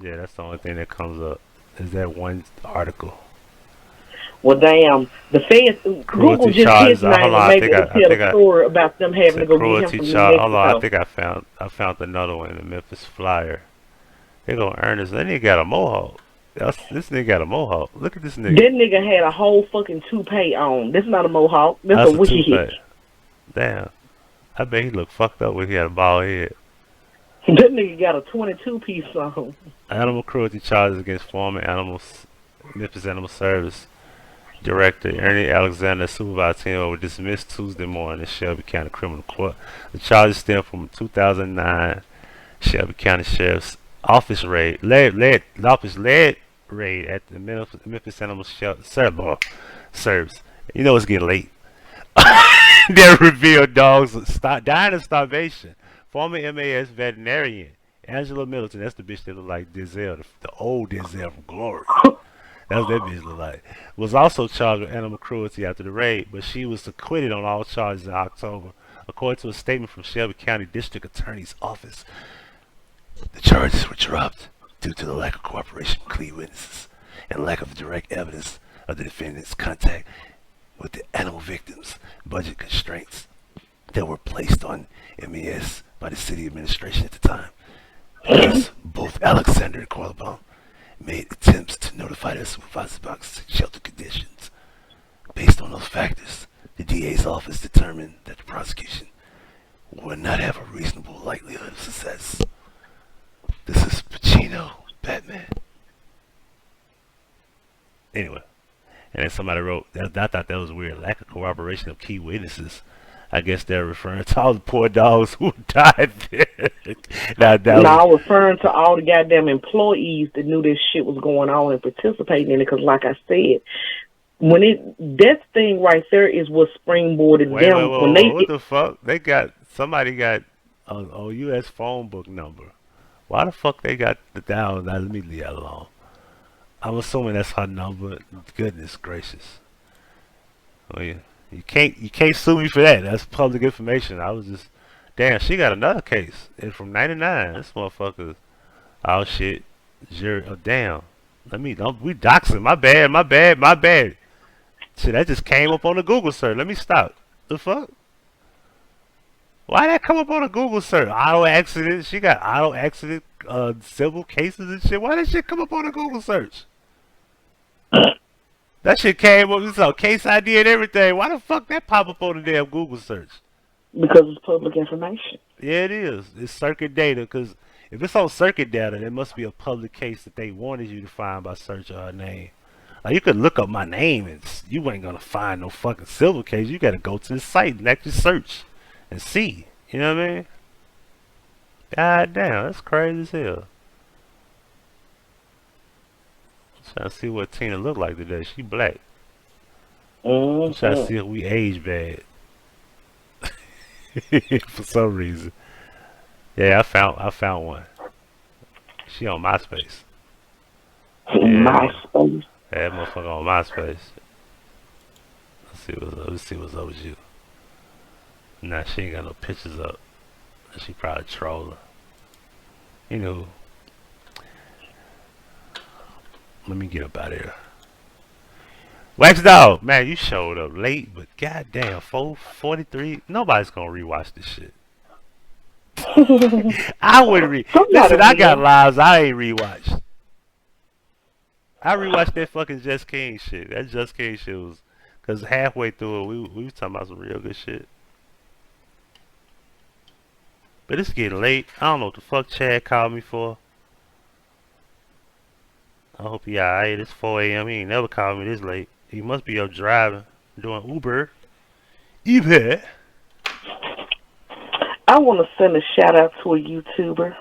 Yeah, that's the only thing that comes up. Is that one article? Well, damn. The feds, Google just his name and maybe tell a story about them having to go get him from New Mexico. Hold on, I think I found another one in the Memphis Flyer. They gonna earn this. That nigga got a mohawk. This nigga got a mohawk. Look at this nigga. That nigga had a whole fucking toupee on. That's not a mohawk. That's a wig. Damn. I bet he looked fucked up when he had a bald head. That nigga got a 22-piece on. Animal cruelty charges against former Memphis Animal Service Director Ernie Alexander supervised team were dismissed Tuesday morning in Shelby County Criminal Court. The charges stem from a 2009 Shelby County Sheriff's Office raid, led raid at the Memphis Animal Service. You know it's getting late. They revealed dogs dying of starvation. Former MAS veterinarian Angela Middleton, that's the bitch that looked like Denzel, the old Denzel from Glory. That's what that bitch looked like. Was also charged with animal cruelty after the raid, but she was acquitted on all charges in October, according to a statement from Shelby County District Attorney's Office. The charges were dropped due to the lack of cooperation from key witnesses and lack of direct evidence of the defendant's contact with the animal victims, budget constraints that were placed on MES by the city administration at the time. Yes, both Alexander and Quattlebaum made attempts to notify their supervisors about shelter conditions. Based on those factors, the DA's office determined that the prosecution would not have a reasonable likelihood of success. This is Pacino, Batman. Anyway, and then somebody wrote, I thought that was weird, lack of corroboration of key witnesses. I guess they're referring to all the poor dogs who died there. I'm referring to all the goddamn employees that knew this shit was going on and participating in it. Because, like I said, that thing right there is what springboarded them. What the fuck? Somebody got a U.S. phone book number Why the fuck they got the down? Now, let me leave that alone. I'm assuming that's her number. Goodness gracious. Well, you can't sue me for that. That's public information. I was just, damn, she got another case. And from 99, this motherfucker, oh shit. Oh, damn. We doxing. My bad. Shit, that just came up on the Google search. Let me stop. The fuck? Why that come up on a Google search? Auto accident. She got auto accident civil cases and shit. Why that shit come up on a Google search? That shit came up. This case ID and everything. Why the fuck that pop up on the damn Google search? Because it's public information. Yeah, it is. It's circuit data. Because if it's on circuit data, there must be a public case that they wanted you to find by searching her name. Like, you could look up my name and you ain't gonna find no fucking civil case. You gotta go to the site and actually search and see. You know what I mean? God damn, that's crazy as hell. I'm trying to see what Tina look like today. She black. I'm trying to see if we age bad. For some reason. Yeah, I found one. She on MySpace. Yeah. MySpace. That motherfucker on MySpace. Let's see what's up with you. Nah, she ain't got no pictures up. She probably trolling. You know. Let me get up out of here. Wax Dog, man, you showed up late, but goddamn, 4:43. Nobody's gonna rewatch this shit. I wouldn't listen, I got lives I ain't rewatched. I rewatched that fucking Just King shit. That Just King shit was, cause halfway through it, we was talking about some real good shit. But it's getting late. I don't know what the fuck Chad called me for. I hope he alright. It's 4 a.m. He ain't never called me this late. He must be up driving, doing Uber. Uber. I want to send a shout out to a YouTuber.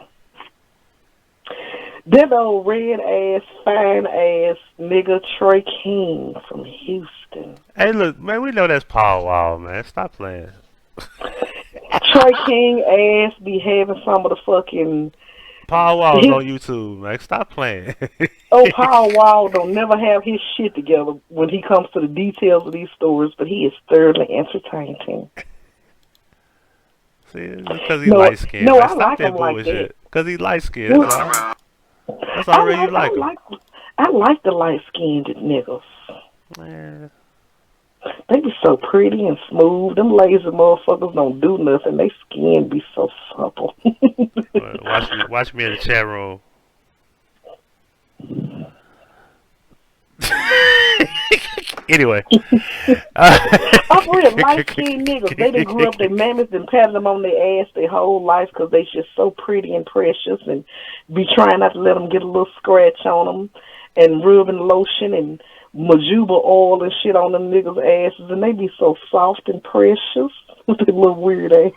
That old red ass, fine ass nigga Trey King from Houston. Hey, look, man, we know that's Paul Wall, man. Stop playing. Trey King ass be having some of the fucking. Paul Wall's on YouTube, man. Stop playing. Oh, Paul Wall don't never have his shit together when he comes to the details of these stories, but he is thoroughly entertaining. See, it's because he's light skinned. No, man. I like him like that. Because he's light skinned. That's already you like him. I like the light skinned niggas. Man. They be so pretty and smooth. Them lazy motherfuckers don't do nothing. They skin be so supple. Watch me in the chat room. Anyway. I'm real light-skinned niggas. They done grew up, their mammies done patted them on their ass their whole life because they just so pretty and precious and be trying not to let them get a little scratch on them and rubbing lotion and majuba oil and shit on them niggas' asses, and they be so soft and precious with their little weird ass.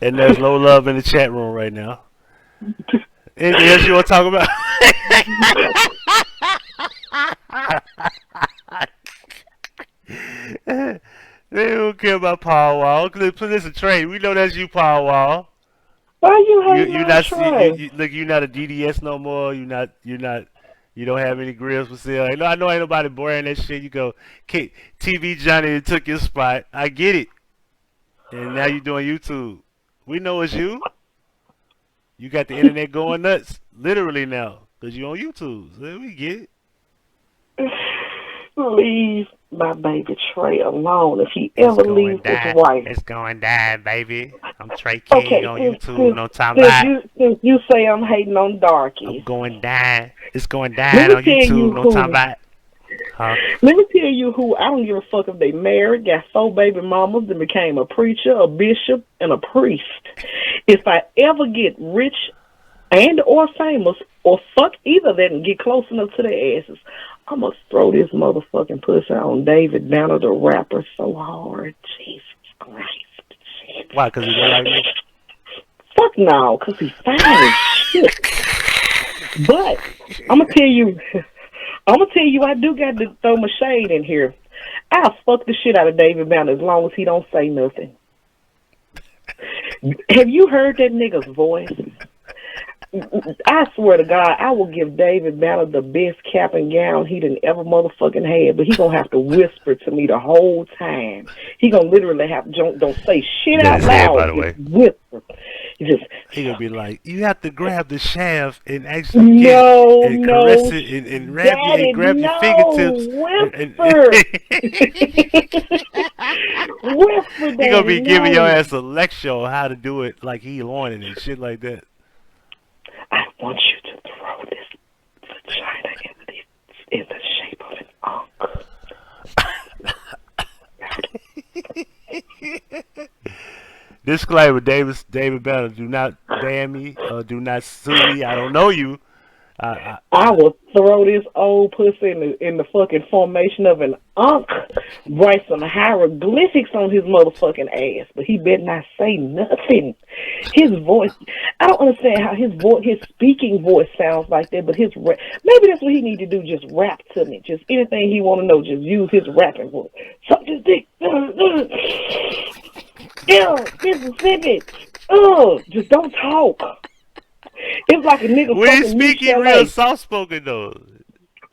And there's low love in the chat room right now. Anything else you want to talk about? They don't care about Paul Wall. Listen, Trey, we know that's you, Paul Wall. Why you hating on Trey? Look, you're not a DDS no more. You don't have any grills for sale. I know ain't nobody wearing that shit. You go, TV Johnny took your spot. I get it. And now you're doing YouTube. We know it's you. You got the internet going nuts, literally now, because you're on YouTube. So we get it. Leave my baby Trey alone. If he ever leaves his wife. It's going down, baby. I'm Trey King on YouTube. No time since you say I'm hating on Darky. I'm going down. It's going down on YouTube. No time back. Huh? Let me tell you who I don't give a fuck if they married, got 4 baby mamas, then became a preacher, a bishop, and a priest. If I ever get rich and or famous, or fuck either of them and get close enough to their asses, I'm going to throw this motherfucking pussy on David Banner, the rapper, so hard. Jesus Christ. Why? Because he look like me? Fuck no, because he's fine as shit. But I'm going to tell you, I do got to throw my shade in here. I'll fuck the shit out of David Banner as long as he don't say nothing. Have you heard that nigga's voice? I swear to God, I will give David Banner the best cap and gown he done ever motherfucking had, but he gonna have to whisper to me the whole time. He gonna literally have don't say shit out loud. By the way, whisper. He gonna be like, you have to grab the shaft and actually caress it and grab your fingertips. Whisper. He gonna be giving your ass a lecture on how to do it like he learning and shit like that. I want you to throw this vagina in the shape of an ankh. Disclaimer: David Banner, do not ban me or do not sue me. I don't know you. I will throw this old pussy in the fucking formation of an ankh, write some hieroglyphics on his motherfucking ass, but he better not say nothing. His voice, I don't understand how his speaking voice sounds like that, but maybe that's what he need to do, just rap to me. Just anything he want to know, just use his rapping voice. Suck this dick. Mississippi. Just don't talk. It's like a nigga when fucking he's speaking Michelle real A. soft-spoken though.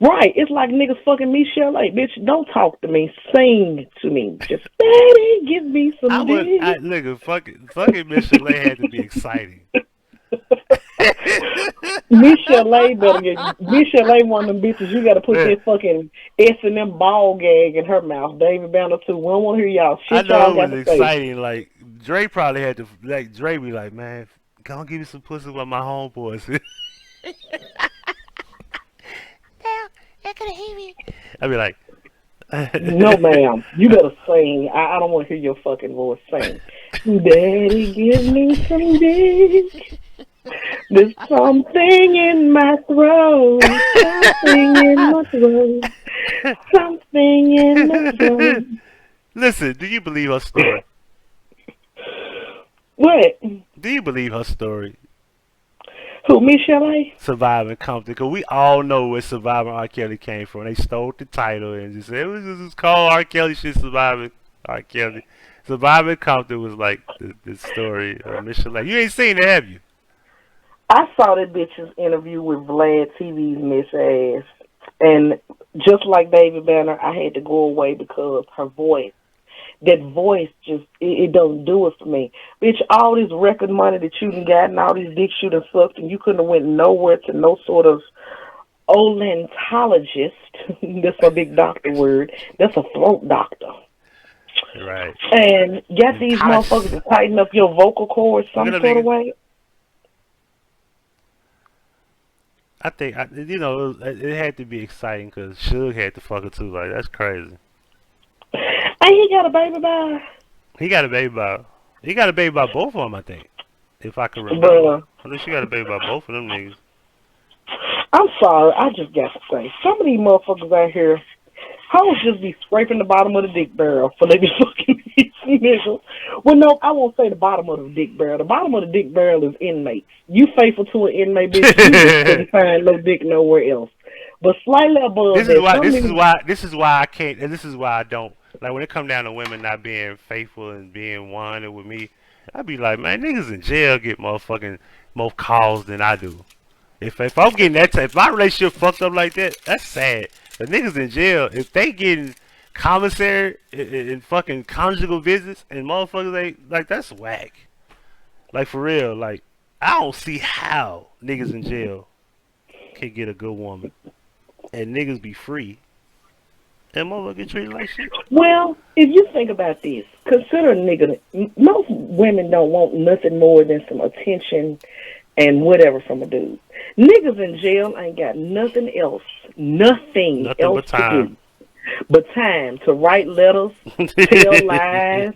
Right, it's like niggas fucking Michelle A. Bitch, don't talk to me. Sing to me. Just, daddy, give me some dick. Nigga, fucking Michelle A had to be exciting. Michelle A. better get... Michelle A. one of them bitches, you gotta put that fucking S&M ball gag in her mouth. David Banner too. We don't want to hear y'all shit. I know y'all it was exciting. Like, Dre probably had to... Like, Dre be like, man... Go give me some pussy with my homeboys. They're gonna hear me. I'd be like, no, ma'am. You better sing. I don't want to hear your fucking voice sing. Daddy, give me some dick. There's something in my throat. Something in my throat. Something in my throat. Listen, do you believe her story? What? Do you believe her story? Who, Michelle A? Surviving Compton. Because we all know where Surviving R. Kelly came from. They stole the title and just said, it was just called R. Kelly shit, Surviving R. Kelly. Surviving Compton was like the story of Michelle A. You ain't seen it, have you? I saw that bitch's interview with Vlad TV's Miss Ass. And just like David Banner, I had to go away because her voice. That voice just, it don't do it for me. Bitch, all this record money that you done got and all these dicks you done sucked and you couldn't have went nowhere to no sort of olentologist. That's a big doctor word. That's a throat doctor. Right. And got these motherfuckers to tighten up your vocal cords some sort of way. I think, it had to be exciting because Suge had to fuck her too. Like, that's crazy. Hey, he got a baby by. He got a baby by both of them, I think. If I can remember. I think she got a baby by both of them niggas. I'm sorry, I just got to say, some of these motherfuckers out here, hoes just be scraping the bottom of the dick barrel for they be fucking these niggas. Well, no, I won't say the bottom of the dick barrel. The bottom of the dick barrel is inmates. You faithful to an inmate, bitch, you just couldn't find no dick nowhere else. But slightly above this is why I can't, and this is why I don't. Like, when it come down to women not being faithful and being wanted with me, I be like, man, niggas in jail get motherfucking more calls than I do. If I'm getting that type, if my relationship fucked up like that, that's sad. The niggas in jail, if they getting commissary and fucking conjugal visits and motherfuckers, like, that's whack. Like, for real, like, I don't see how niggas in jail can get a good woman and niggas be free. And motherfucker get treated like shit. Well, if you think about this, consider a nigga. Most women don't want nothing more than some attention and whatever from a dude. Niggas in jail ain't got nothing else else but time. to do. But time to write letters, tell lies,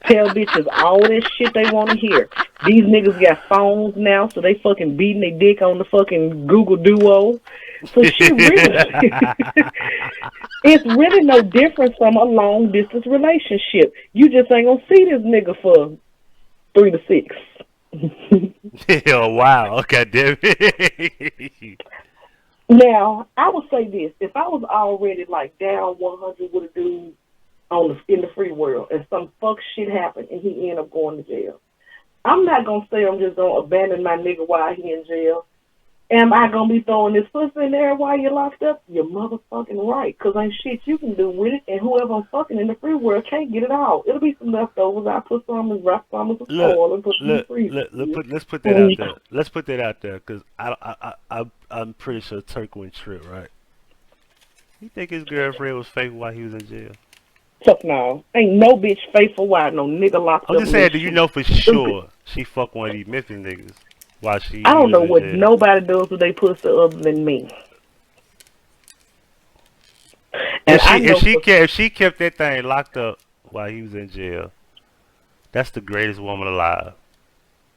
tell bitches all that shit they want to hear. These niggas got phones now, so they fucking beating their dick on the fucking Google Duo. So she really, it's really no different from a long distance relationship. You just ain't gonna see this nigga for 3 to 6. Oh wow! God damn it. Now, I would say this: if I was already like down 100 with a dude in the free world, and some fuck shit happened, and he ended up going to jail, I'm not gonna say I'm just gonna abandon my nigga while he in jail. Am I gonna be throwing this pussy in there while you're locked up? You're motherfucking right, cause ain't shit you can do with it, and whoever I'm fucking in the free world can't get it out. It'll be some leftovers. I put some and wrap some with some foil and put some in the freezer. Let's put that out there. Let's put that out there, cause I'm pretty sure Turk went trip, right? You think his girlfriend was faithful while he was in jail? Fuck no. Ain't no bitch faithful while no nigga locked up. I'm just saying, do you know for sure she fucked one of these Memphis niggas while she? I don't know what nobody does with they pussy other than me. And if she kept that thing locked up while he was in jail, that's the greatest woman alive.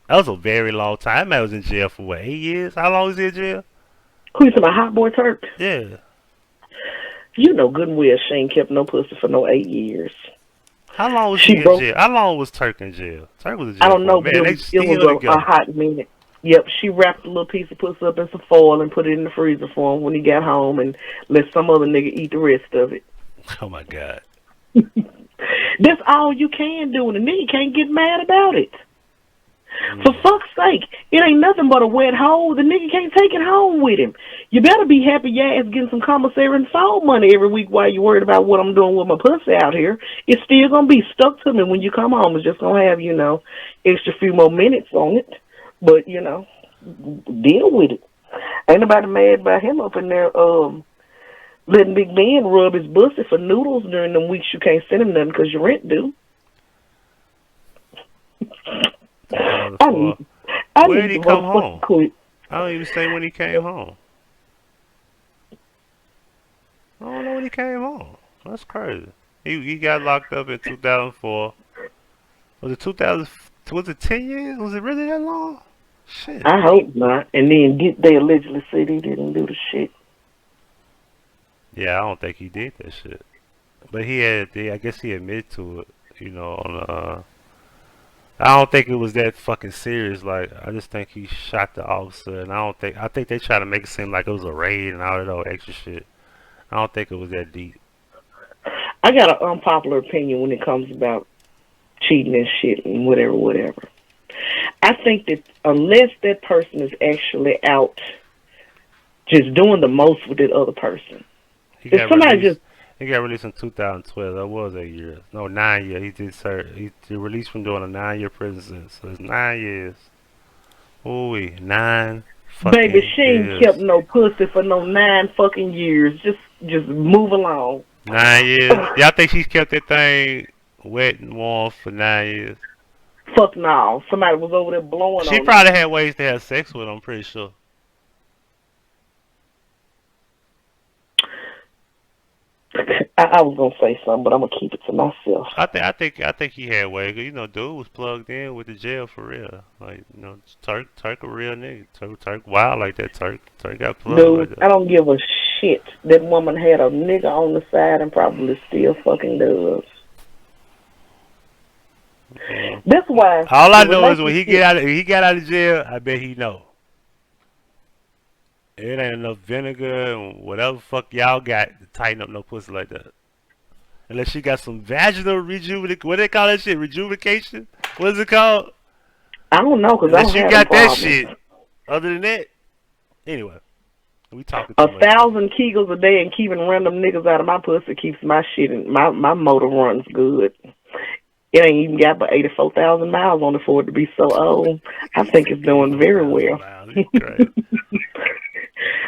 That was a very long time. That man was in jail for what, 8 years? How long was he in jail? Who you talking about, Hot Boy Turk? Yeah. You know good and well she ain't kept no pussy for no 8 years. How long was she in jail? How long was Turk in jail? Turk was in jail. I don't know, but it was a hot minute. Yep, she wrapped a little piece of pussy up in some foil and put it in the freezer for him when he got home and let some other nigga eat the rest of it. Oh my God. That's all you can do, and the nigga can't get mad about it. For fuck's sake, it ain't nothing but a wet hole. The nigga can't take it home with him. You better be happy your ass getting some commissary and phone money every week while you worried about what I'm doing with my pussy out here. It's still gonna be stuck to me when you come home. It's just gonna have, extra few more minutes on it. But, deal with it. Ain't nobody mad about him up in there letting Big Ben rub his pussy for noodles during them weeks you can't send him nothing because your rent due. Where did he come home? Quit. I don't even say when he came home. I don't know when he came home. That's crazy. He got locked up in 2004. Was it 2000? Was it 10 years? Was it really that long? Shit. I hope not. And then they allegedly said he didn't do the shit. Yeah, I don't think he did that shit. But I guess he admitted to it, I don't think it was that fucking serious. Like, I just think he shot the officer, and I think they try to make it seem like it was a raid and all that old extra shit. I don't think it was that deep. I got an unpopular opinion when it comes about cheating and shit and whatever. I think that unless that person is actually out just doing the most with that other person, He got released in 2012. That was 8 years. No, 9 years. He did serve. He released from doing a 9-year prison sentence. So it's 9 years. Ooh, 9 fucking Baby, she ain't years. kept no pussy for no 9 fucking years. Just move along. 9 years? Y'all think she's kept that thing wet and warm for 9 years? Fuck no. Somebody was over there blowing on She probably had ways to have sex with him, I'm pretty sure. I was gonna say something, but I'm gonna keep it to myself. I think he had ways. Dude was plugged in with the jail for real. Like, Turk a real nigga. Turk wild like that. Turk got plugged. Dude, like that. I don't give a shit. That woman had a nigga on the side and probably still fucking does. Yeah. That's why. All I know is when he got out of jail, I bet he know. It ain't enough vinegar and whatever fuck y'all got to tighten up no pussy like that. Unless she got some vaginal rejuvenation. What they call that shit? Rejuvenation? What is it called? I don't know, because I don't Unless you got that shit. Other than that, anyway, we talking too much. 1,000 Kegels a day and keeping random niggas out of my pussy keeps my shit and my motor runs good. It ain't even got but 84,000 miles on it for it to be so old. I think it's doing very well.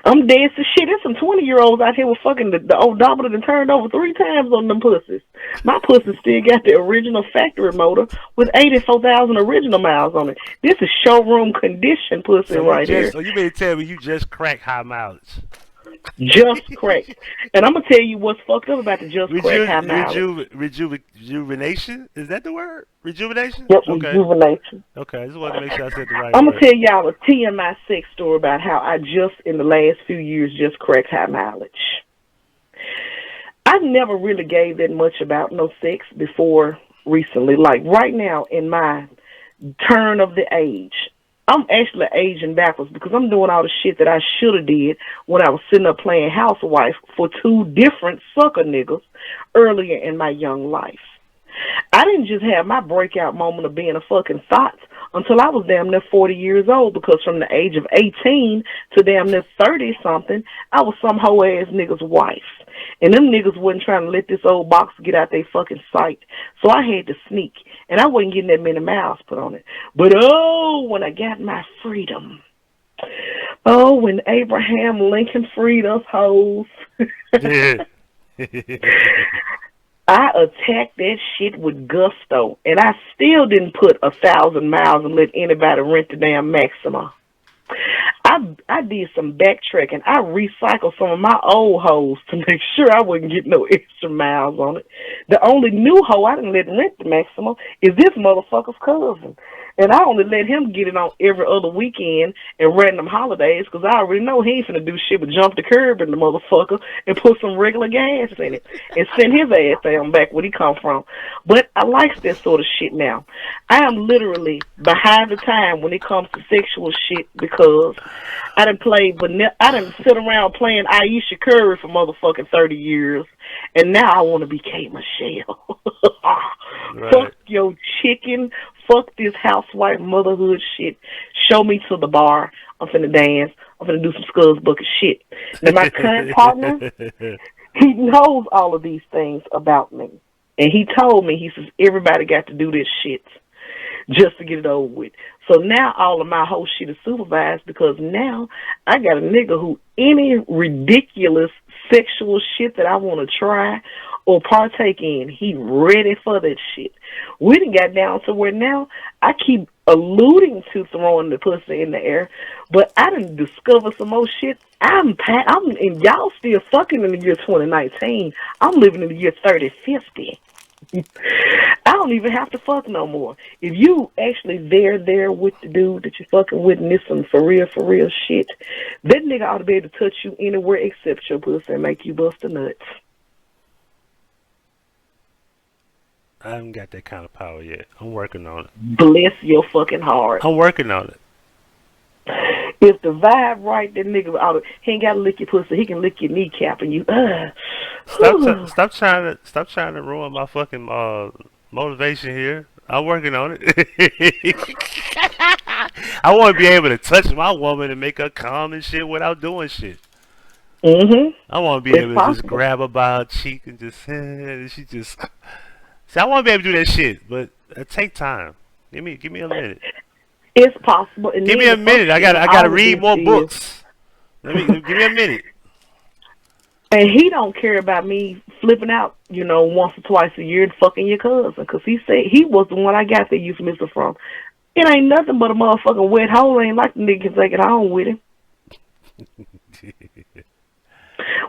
I'm dead to shit. There's some 20-year-olds out here with fucking the odometer that turned over 3 times on them pussies. My pussy still got the original factory motor with 84,000 original miles on it. This is showroom condition pussy here. So you mean to tell me you just crack high mileage? Just crack. And I'm going to tell you what's fucked up about the crack high mileage. Rejuvenation? Is that the word? Rejuvenation? Yep, okay. Rejuvenation. Okay, I just wanted to make sure I said the right I'm word. going to tell y'all a TMI sex story about how I just, in the last few years, just cracked high mileage. I never really gave that much about no sex before recently. Like right now in my turn of the age, I'm actually aging backwards because I'm doing all the shit that I should have did when I was sitting up playing housewife for 2 different sucker niggas earlier in my young life. I didn't just have my breakout moment of being a fucking thought until I was damn near 40 years old, because from the age of 18 to damn near 30-something, I was some hoe-ass nigga's wife. And them niggas wasn't trying to let this old box get out their fucking sight. So I had to sneak. And I wasn't getting that many miles put on it. But oh, when I got my freedom. Oh, when Abraham Lincoln freed us hoes. Yeah. I attacked that shit with gusto. And I still didn't put 1,000 miles and let anybody rent the damn Maxima. I did some backtracking. I recycled some of my old hoes to make sure I wouldn't get no extra miles on it. The only new hoe I didn't let rent the Maxima is this motherfucker's cousin. And I only let him get it on every other weekend and random holidays, because I already know he ain't finna do shit but jump the curb in the motherfucker and put some regular gas in it and send his ass down back where he come from. But I like that sort of shit now. I am literally behind the time when it comes to sexual shit, because I done sit around playing Aisha Curry for motherfucking 30 years, and now I want to be K. Michelle. Right. Fuck your chicken. Fuck this housewife motherhood shit. Show me to the bar. I'm finna dance. I'm finna do some Scuds Bucket shit. Now, my current partner, he knows all of these things about me. And he told me, he says, everybody got to do this shit just to get it over with. So now all of my whole shit is supervised, because now I got a nigga who any ridiculous sexual shit that I want to try or partake in, he ready for that shit. We done got down to where now I keep alluding to throwing the pussy in the air, but I done discovered some more shit. I'm and y'all still fucking in the year 2019. I'm living in the year 3050. I don't even have to fuck no more. If you actually there with the dude that you fucking with, and this some for real shit, that nigga ought to be able to touch you anywhere except your pussy and make you bust a nuts. I haven't got that kind of power yet. I'm working on it. Bless your fucking heart. I'm working on it. If the vibe right, that nigga ought to, he ain't got to lick your pussy. He can lick your kneecap and you. Stop trying to ruin my fucking motivation here. I'm working on it. I want to be able to touch my woman and make her calm and shit without doing shit. I want to be able to just grab her by her cheek and just, she just. See, I want to be able to do that shit, but it take time. Give me a minute. It's possible. And give me a minute. I gotta read more books. Give me a minute. And he don't care about me flipping out, once or twice a year and fucking your cousin, because he said he was the one I got the euphemism from. It ain't nothing but a motherfucking wet hole. Ain't like the nigga can take it home with him.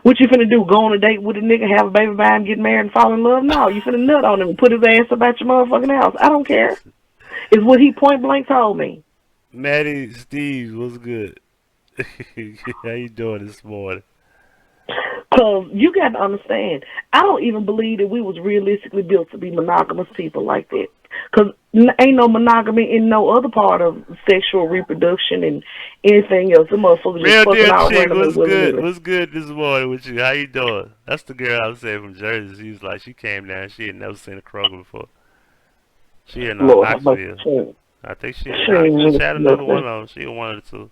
What you finna do? Go on a date with a nigga, have a baby by him, get married, and fall in love? No, you finna nut on him and put his ass about your motherfucking house. I don't care. It's what he point blank told me. Maddie, Steve, what's good? How you doing this morning? Because you got to understand, I don't even believe that we was realistically built to be monogamous people like that. Because ain't no monogamy in no other part of sexual reproduction and anything else. The motherfuckers just fucking out randomly. What's good this morning with you? How you doing? That's the girl I was saying from Jersey. She was like, she came down. She had never seen a Kroger before. She in Knoxville. I think she had another one on. She one of the two.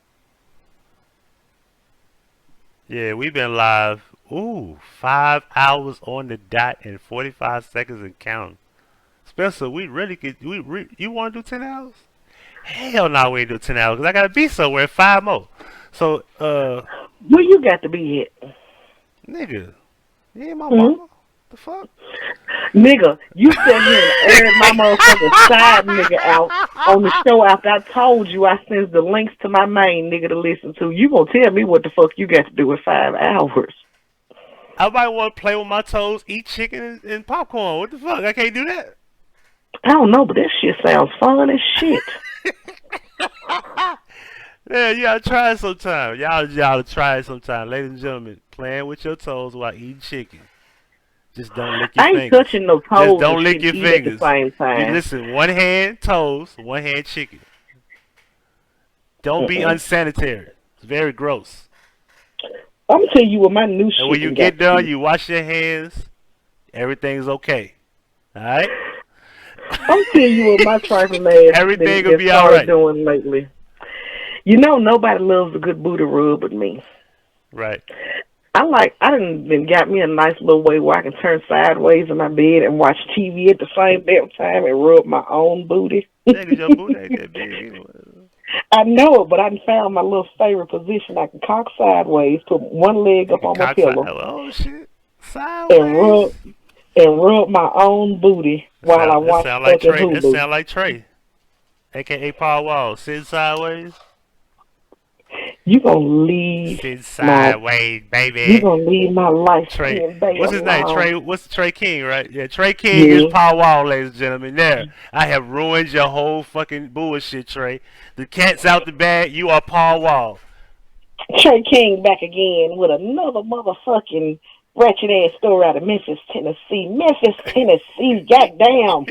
Yeah, we've been live. 5 hours on the dot and 45 seconds and counting. Spencer, we really could. You want to do 10 hours? Hell no, we ain't do 10 hours because I gotta be somewhere at 5 more. So, where you got to be at? Nigga, you ain't my mama. The fuck? Nigga, you sat here and aired my motherfucking side nigga out on the show after I told you I sent the links to my main nigga to listen to. You gonna tell me what the fuck you got to do in 5 hours? I might want to play with my toes, eat chicken and popcorn. What the fuck? I can't do that. I don't know, but that shit sounds fun as shit. Yeah, you gotta try it sometime. Y'all try it sometime. Ladies and gentlemen, playing with your toes while eating chicken. Just don't lick your fingers. I ain't touching no toes. Just don't lick your fingers. At the same time. You listen, one hand toes, one hand chicken. Don't be unsanitary. It's very gross. I'm gonna tell you what my new shit. And when you get done, you wash your hands. Everything's okay. All right. I'm telling you what my trifling ass Everything will been be all started right. doing lately. You know, nobody loves a good booty rub but me. Right. I done got me a nice little way where I can turn sideways in my bed and watch TV at the same damn time and rub my own booty. Yeah, 'cause your booty ain't that big anyway. I know it, but I done found my little favorite position. I can cock sideways, put one leg up on my pillow, Oh shit. and rub Sideways. my own booty while I watch sound like fucking Trey. That Hulu. sound like Trey, aka Paul Wall. Sitting sideways. You gonna leave Sitting my sideways, you baby. gonna leave my life Trey. in bed What's his name? alone. Trey. What's Trey King, right? Yeah, Trey King is Yeah. Paul Wall, ladies and gentlemen. There. I have ruined your whole fucking bullshit, Trey. The cat's out the bag. You are Paul Wall. Trey King back again with another motherfucking wretched ass story out of Memphis, Tennessee. Goddamn.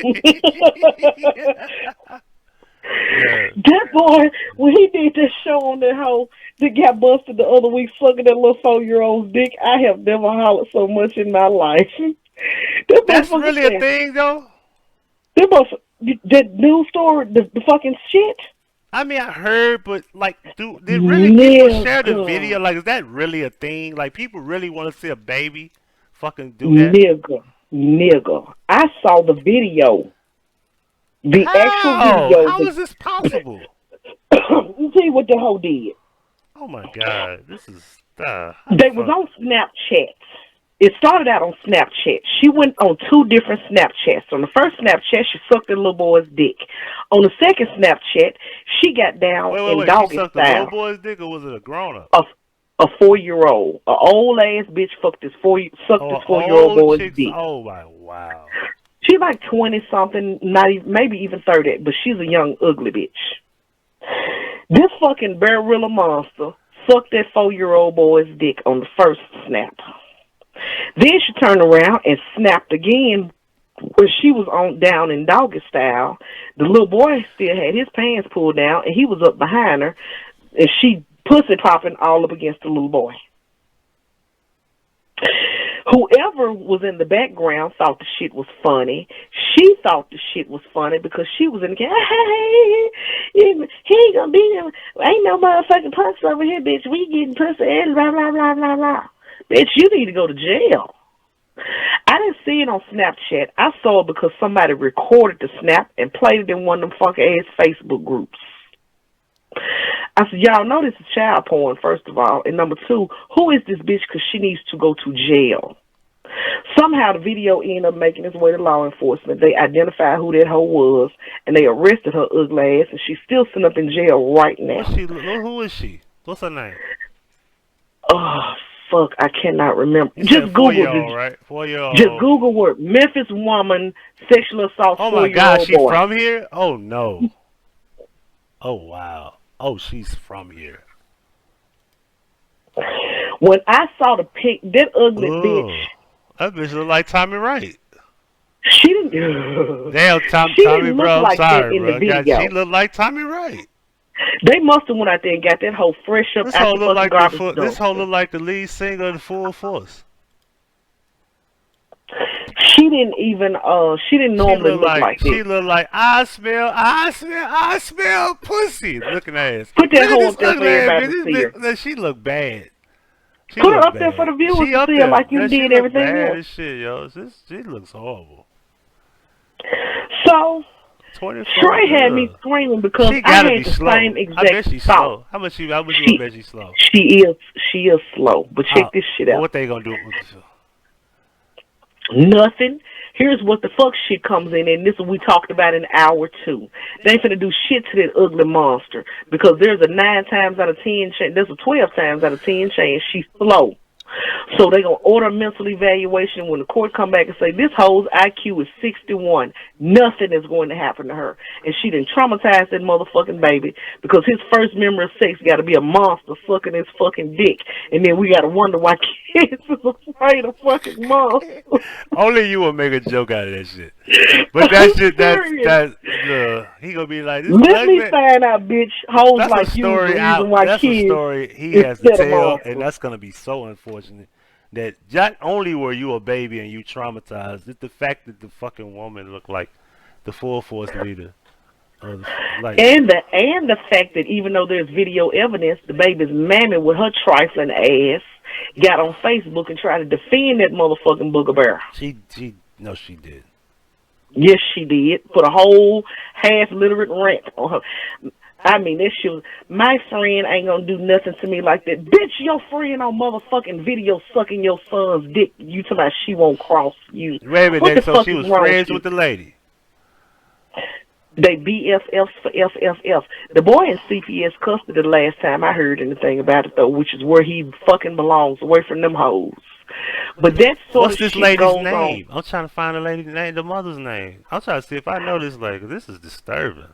Yeah. That boy, when he did that show on that hoe that got busted the other week sucking that little 4-year-old's dick, I have never hollered so much in my life. That's really a thing, though? That news story, the fucking shit? I mean, I heard, but, like, did really people share the Nigga. video? Like, is that really a thing? Like, people really want to see a baby fucking do that? Nigga. I saw the video. The actual video. How is this possible? Let me tell you what the hoe did. Oh, my God. This is... They was on Snapchat. It started out on Snapchat. She went on 2 different Snapchats. On the first Snapchat, she sucked the little boy's dick. On the second Snapchat, she got down in Wait. doggy She sucked style. the little boy's dick, or was it a grown-up? A 4-year-old. An old ass bitch sucked this 4-year-old old boy's chicks? dick. Oh, my, wow. She's like 20-something, not even, maybe even 30, but she's a young, ugly bitch. This fucking barilla monster sucked that 4-year-old boy's dick on the first snap. Then she turned around and snapped again where she was on down in doggy style. The little boy still had his pants pulled down, and he was up behind her, and she pussy popping all up against the little boy. Whoever was in the background thought the shit was funny. She thought the shit was funny because she was in the hey, he ain't gonna be there. Ain't no motherfucking punks over here, bitch. We getting pussy and blah, blah, blah, blah, blah. Bitch, you need to go to jail. I didn't see it on Snapchat. I saw it because somebody recorded the snap and played it in one of them funky ass Facebook groups. I said, y'all know this is child porn, first of all. And number 2, who is this bitch? Because she needs to go to jail. Somehow the video ended up making its way to law enforcement. They identified who that hoe was, and they arrested her ugly ass, and she's still sitting up in jail right now. Who is she? What's her name? Oh, fuck, I cannot remember. You Just Google it. Right? 4-year-old. Just Google word. Memphis woman, sexual assault, 4-year-old Oh, my God, she's boy. from here? Oh, no. Oh, wow. Oh, she's from here. When I saw the pic, that ugly bitch. That bitch look like Tommy Wright. She didn't. Damn, she Tommy, didn't look bro. I'm like that sorry, in bro. the video. She looked like Tommy Wright. They must have went out there and got that hoe fresh up This out whole the look like garbage this dump. whole look like the lead singer of the Full Force. She didn't normally look like this. She looked like I smell pussy. Looking ass. Put that Look hoe at up there this for everybody ugly to see her. ass bitch. She look bad. She Put her look up there bad. for the viewers She to up see her there. like you Yeah, she did look everything bad else. as shit, yo. She looks horrible. So 24. Trey had me screaming because She I gotta had be the slow. same I bet exact she's thought. slow. How much you gonna bet she's slow? She is slow. But check this shit out. What they gonna do? Nothing. Here's what the fuck shit comes in, and this is what we talked about in hour 2. They ain't finna do shit to that ugly monster because there's a 9 times out of 10 chance, there's a 12 times out of 10 chance she's slow. So they gonna order a mental evaluation. When the court come back and say this hoe's IQ is 61, nothing is going to happen to her. And she done traumatized that motherfucking baby because his first memory of sex got to be a monster sucking his fucking dick, and then we got to wonder why kids is afraid of fucking monsters. Only you will make a joke out of that shit. But that shit, he gonna be like, this Let me ugly. find out, bitch. Hoes That's like a you story is the out. reason why That's kids a story he is has to set 'em tell, off. and that's gonna be so unfortunate. That not only were you a baby and you traumatized, it's the fact that the fucking woman looked like the full force leader. Like, And the fact that even though there's video evidence, the baby's mammy with her trifling ass got on Facebook and tried to defend that motherfucking booger bear. she did. Yes, she did. Put a whole half-literate rant on her. I mean, that shit. My friend ain't gonna do nothing to me like that. Bitch, your friend on motherfucking video sucking your son's dick. You talking about she won't cross you? Wait a minute, so she was friends with the lady. They BFFs for FFF. The boy in CPS custody the last time I heard anything about it, though, which is where he fucking belongs, away from them hoes. But that sort What's of this shit lady's goes name? on. I'm trying to find the lady's name, the mother's name. I'm trying to see if I know this lady. This is disturbing.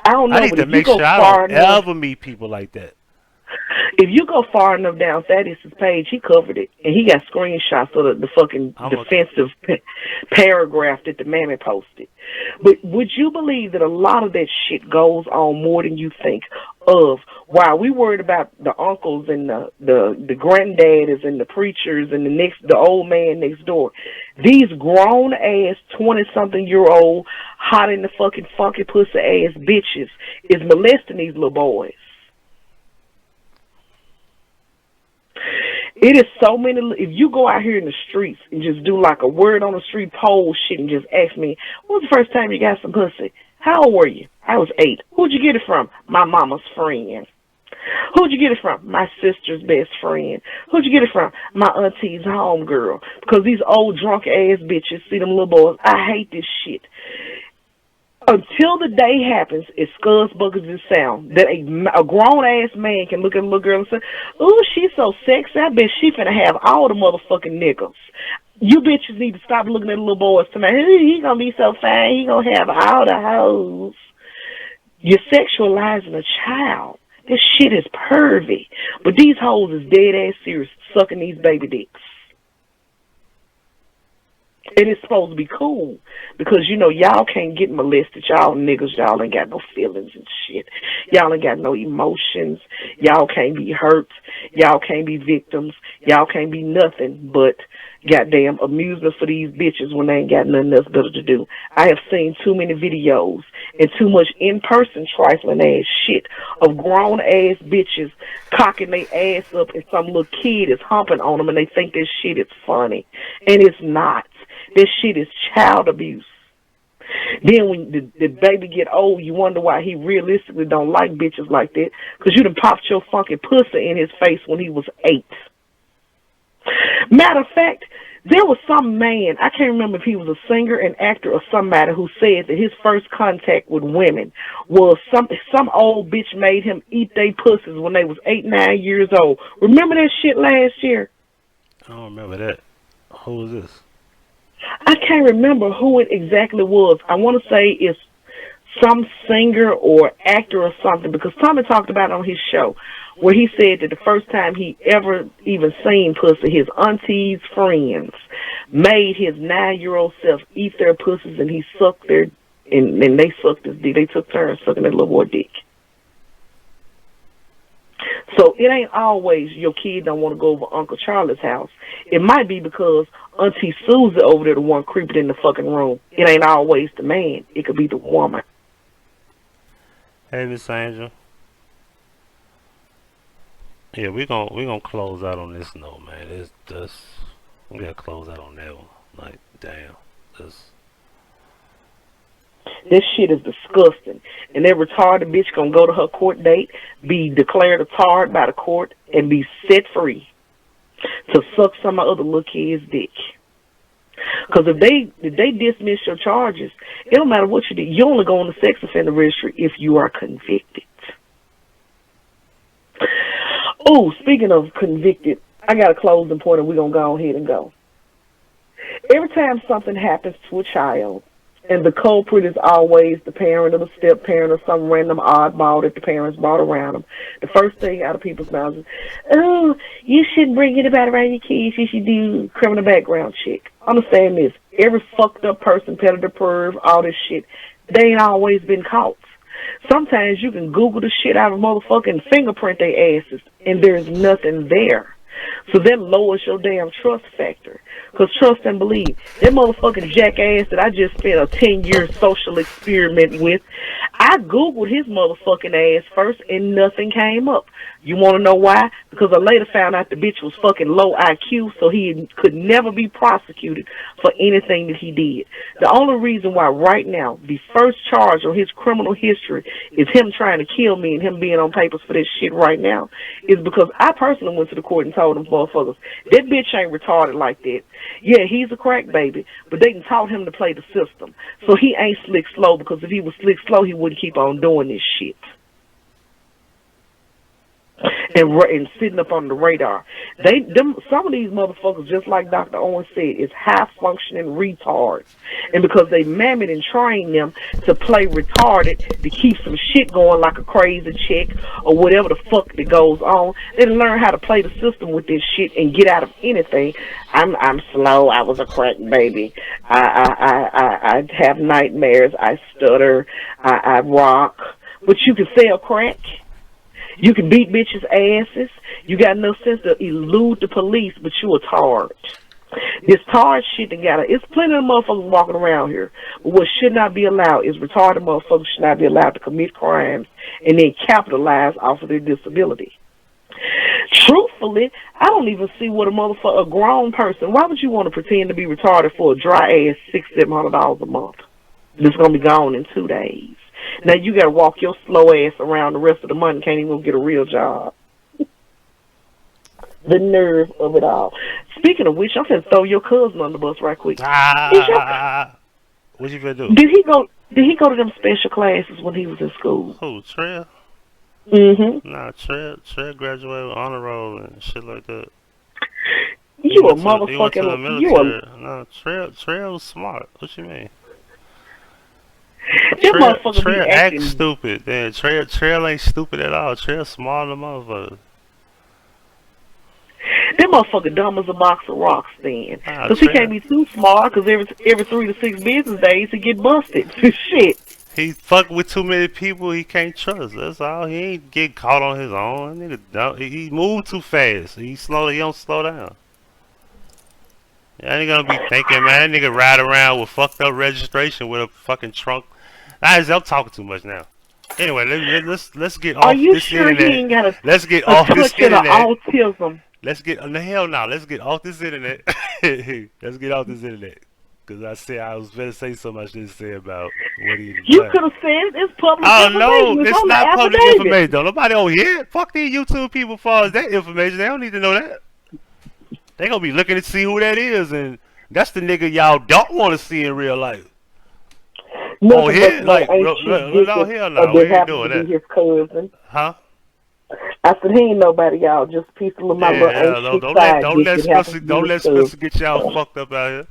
I don't know, I need but to if make you go sure I far don't enough, ever meet people like that. if you go far enough down Thaddeus' page, he covered it, and he got screenshots of the fucking defensive paragraph that the mammy posted. But would you believe that a lot of that shit goes on more than you think of? While we worried about the uncles and the granddaddies and the preachers and the old man next door, these grown ass 20-something-year-old hot in the fucking funky pussy ass bitches is molesting these little boys. It is so many. If you go out here in the streets and just do like a word on the street poll shit and just ask me, when was the first time you got some pussy? How old were you? I was 8. Who'd you get it from? My mama's friend. Who'd you get it from? My sister's best friend. Who'd you get it from? My auntie's homegirl. Because these old drunk ass bitches see them little boys. I hate this shit. Until the day happens, as scuzz buggers and sound, that a grown-ass man can look at a little girl and say, ooh, she's so sexy, I bet she finna have all the motherfucking niggas. You bitches need to stop looking at the little boys to me. He gonna be so fine, he gonna have all the hoes. You're sexualizing a child. This shit is pervy. But these hoes is dead-ass serious, sucking these baby dicks. And it's supposed to be cool because, you know, y'all can't get molested. Y'all niggas, y'all ain't got no feelings and shit. Y'all ain't got no emotions. Y'all can't be hurt. Y'all can't be victims. Y'all can't be nothing but goddamn amusement for these bitches when they ain't got nothing else better to do. I have seen too many videos and too much in-person trifling ass shit of grown-ass bitches cocking their ass up and some little kid is humping on them and they think this shit is funny. And it's not. This shit is child abuse. Then when the baby get old, you wonder why he realistically don't like bitches like that, because you done popped your funky pussy in his face when he was 8. Matter of fact, there was some man, I can't remember if he was a singer, an actor, or somebody who said that his first contact with women was some old bitch made him eat they pussies when they was 8, 9 years old. Remember that shit last year? I don't remember that. Who was this? I can't remember who it exactly was. I want to say it's some singer or actor or something, because Tommy talked about it on his show, where he said that the first time he ever even seen pussy, his auntie's friends made his 9-year-old self eat their pussies, and he sucked their, and they sucked his dick. They took turns sucking that little boy dick. So it ain't always your kid don't want to go over Uncle Charlie's house. It might be because Auntie Susie over there the one creeping in the fucking room. It ain't always the man. It could be the woman. Hey, Miss Angel. Yeah, we gonna close out on this note, man. It's just, we gotta close out on that one. Like, damn, this shit is disgusting. And that retarded bitch gonna go to her court date, be declared a tard by the court, and be set free to suck some of other little kids' dick. Because if they dismiss your charges, it don't matter what you did. You only go on the sex offender registry if you are convicted. Oh, speaking of convicted, I got a closing point and we're going to go ahead and go. Every time something happens to a child, and the culprit is always the parent or the step-parent or some random oddball that the parents brought around them, the first thing out of people's mouths is, oh, you shouldn't bring anybody around your kids. You should do criminal background check. Understand this. Every fucked-up person, predator, perv, all this shit, they ain't always been caught. Sometimes you can Google the shit out of a motherfucking fingerprint their asses, and there's nothing there. So that lowers your damn trust factor. Because trust and believe. That motherfucking jackass that I just spent a 10-year social experiment with, I Googled his motherfucking ass first and nothing came up. You want to know why? Because I later found out the bitch was fucking low IQ, so he could never be prosecuted for anything that he did. The only reason why right now the first charge on his criminal history is him trying to kill me and him being on papers for this shit right now is because I personally went to the court and told them motherfuckers, that bitch ain't retarded like that. Yeah, he's a crack baby, but they taught him to play the system. So he ain't slick slow, because if he was slick slow, he wouldn't keep on doing this shit. And sitting up on the radar. Some of these motherfuckers, just like Dr. Owen said, is high-functioning retards. And because they mammoth and train them to play retarded to keep some shit going like a crazy chick or whatever the fuck that goes on, they learn how to play the system with this shit and get out of anything. I'm slow. I was a crack baby. I have nightmares. I stutter. I rock. But you can sell crack. You can beat bitches' asses. You got no sense to elude the police, but you a tard. This tard shit that it's plenty of motherfuckers walking around here. But what should not be allowed is retarded motherfuckers should not be allowed to commit crimes and then capitalize off of their disability. Truthfully, I don't even see what a grown person, why would you want to pretend to be retarded for a dry ass $600-700 a month? That's going to be gone in 2 days. Now you got to walk your slow ass around the rest of the month and can't even get a real job. The nerve of it all. Speaking of which, I'm going to throw your cousin on the bus right quick. What you gonna do? Did he go to them special classes when he was in school? Who, Trey? Mm-hmm. Nah, Trey graduated with honor roll and shit like that. You a motherfucking... Nah, Trey was smart. What you mean? Trey acting stupid. Then Trey ain't stupid at all. Trey's smart than motherfucker. That motherfucker dumb as a box of rocks then. Because he can't be too smart, because every 3 to 6 business days he get busted. Shit. He fuck with too many people he can't trust. That's all. He ain't get caught on his own. That nigga dumb. He moved too fast. He don't slow down. I ain't gonna be thinking, man, that nigga ride around with fucked up registration with a fucking trunk. I'm talking too much now. Anyway, let's get off this internet. Let's get off this internet. Autism. Let's get off this internet. Let's get off this internet. Because I was going to say something I shouldn't say about what he did. You could have said it's public information. Oh, no, it's not public information, though. Nobody over here. Fuck these YouTube people as far as that information. They don't need to know that. They going to be looking to see who that is, and that's the nigga y'all don't want to see in real life. Oh, here? Like, no, hell no. We ain't doing that. His cousin. Huh? I said, he ain't nobody, y'all. Just a piece of my little don't let Spencer get y'all fucked up out here.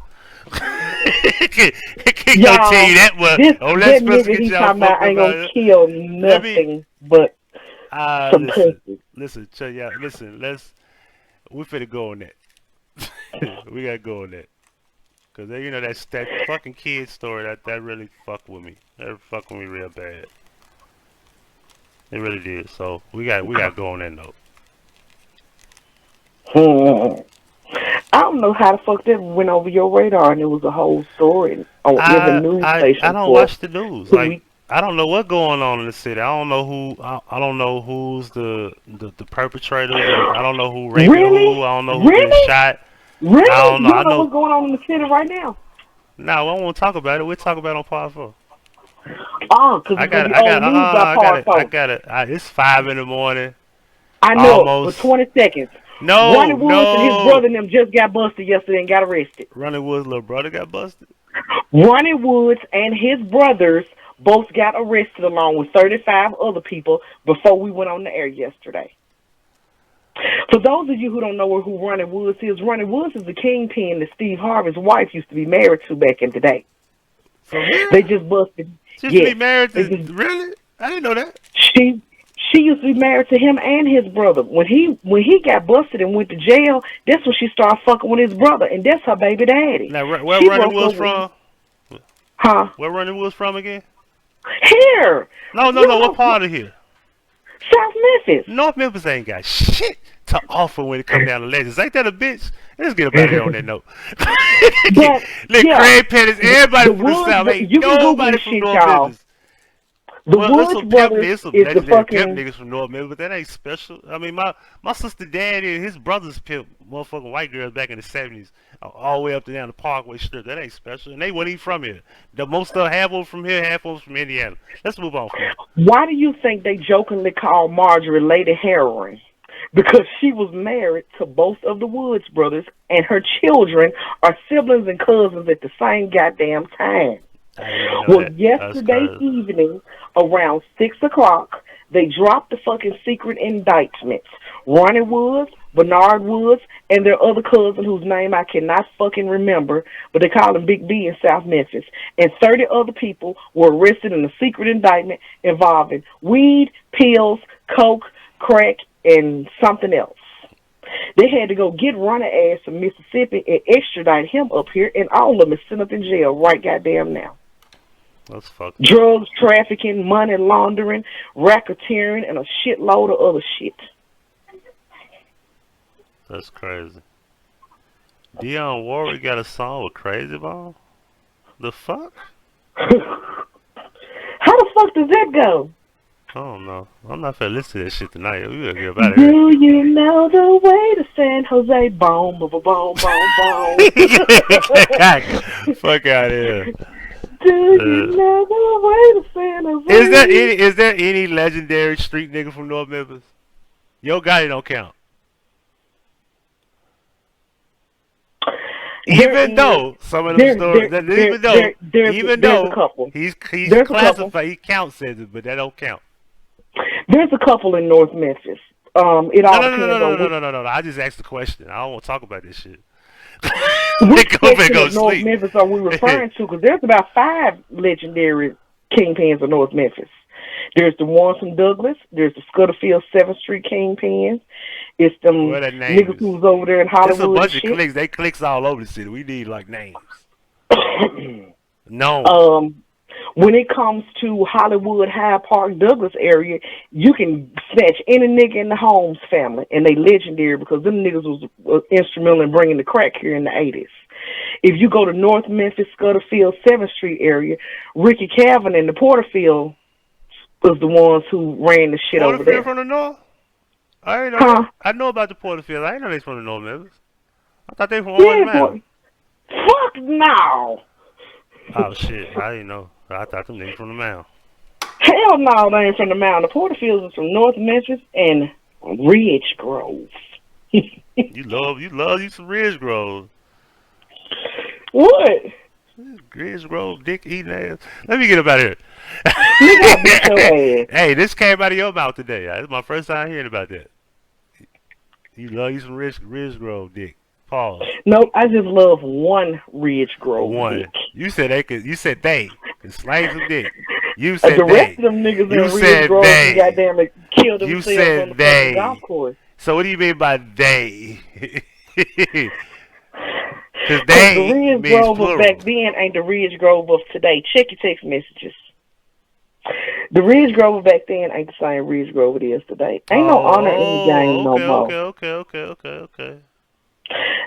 Can't tell you that, but don't let Spencer get y'all fucked up ain't out gonna kill nothing but some pussy. Listen, we finna go on that. We gotta go on that. Cause you know that fucking kid story that really fucked with me. That fucked with me real bad. It really did. So we got to go on that note. I don't know how the fuck that went over your radar, and it was a whole story on every news station. I don't watch the news. Like, I don't know what's going on in the city. I don't know who. I don't know who's the perpetrators. I don't know who raped who. I don't know who been shot. Really? I don't know. You know what's going on in the city right now? No, I don't want to talk about it. We'll talk about it on part 4. Because I got it. It's 5 in the morning. I know. For 20 seconds. No, Ronnie Woods and his brother and them just got busted yesterday and got arrested. Ronnie Woods' little brother got busted? Ronnie Woods and his brothers both got arrested along with 35 other people before we went on the air yesterday. For those of you who don't know who Ronnie Woods is the kingpin that Steve Harvey's wife used to be married to back in the day. For real? They just busted. She used to be married to... Really? I didn't know that. She used to be married to him and his brother. When he got busted and went to jail, that's when she started fucking with his brother, and that's her baby daddy. Now, where Ronnie Woods from? Huh? Where Ronnie Woods from again? Here. No. What part of here? South Memphis. North Memphis ain't got shit to offer when it comes down to legends. Ain't that a bitch? Let's get about here on that note. But, Look, yeah, Craig Pettis, everybody the from the Woods, South. Ain't you can Google nobody this from shit, North y'all. Memphis. The Well, there's Woods some brothers some is the legendary pimp fucking. niggas from North Memphis, but that ain't special. I mean, my sister daddy and his brothers pimp motherfucking white girls back in the 70s, all the way up to down the Parkway Strip. That ain't special, and they wasn't even from here. The most of half of them from here, half of them from Indiana. Let's move on from that. Why do you think they jokingly call Marjorie Lady Heroin? Because she was married to both of the Woods brothers, and her children are siblings and cousins at the same goddamn time. Well, yesterday evening, around 6 o'clock, they dropped the fucking secret indictments. Ronnie Woods, Bernard Woods, and their other cousin whose name I cannot fucking remember, but they call him Big B in South Memphis. And 30 other people were arrested in a secret indictment involving weed, pills, coke, crack, and something else. They had to go get Ronnie ass from Mississippi and extradite him up here, and all of them is sitting up in jail right goddamn now. That's fucked. Drugs, trafficking, money laundering, racketeering, and a shitload of other shit. That's crazy. Dionne Warwick got a song with Crazy Ball? The fuck? How the fuck does that go? I don't know. I'm not finna listen to that shit tonight. We gotta get about it. Do you know the way to San Jose? Boom, boom, boom, boom, boom. Fuck out of here. Do you know the way to San Jose? Is there any legendary street nigga from North Memphis? Yo Gotti don't count. Even though some of them stories, even though a couple. he's classified, he counts as it, but that don't count. There's a couple in North Memphis. It all depends on No. I just asked the question. I don't want to talk about this shit. Which section of North Memphis are we referring to? Because there's about 5 legendary kingpins of North Memphis. There's the ones from Douglas. There's the Scudderfield 7th Street kingpins. It's them niggas who's over there in Hollywood. There's a bunch of cliques. They cliques all over the city. We need like names. No. When it comes to Hollywood, Hyde Park, Douglas area, you can snatch any nigga in the Holmes family, and they legendary because them niggas was instrumental in bringing the crack here in the 80s. If you go to North Memphis, Scudderfield, 7th Street area, Ricky Calvin and the Porterfield was the ones who ran the shit over there. Porterfield from the North? I ain't know. I know about the Porterfield. I ain't know they from the North Memphis. I thought they from Orange Mountain. Fuck no. Oh shit! I didn't know. I thought them niggas from the Mound. Hell no, they ain't from the Mound. The Porterfields is from North Memphis and Ridge Grove. you love you some Ridge Grove. What? Ridge Grove, dick eating ass. Let me get up out of here. Hey, this came out of your mouth today. This is my first time hearing about that. You love you some Ridge Grove, dick. Pause. Nope, I just love one Ridge Grove. One. Dick. You said they could. You said they could slang some dick. You said the rest of them niggas in Ridge Grove, they. Goddamn it, killed themselves you said on the they. golf course. So what do you mean by they? Because the Ridge Grove of back then ain't the Ridge Grove of today. Check your text messages. The Ridge Grove of back then ain't the same Ridge Grove it is today. Ain't no honor in the game no more. Okay.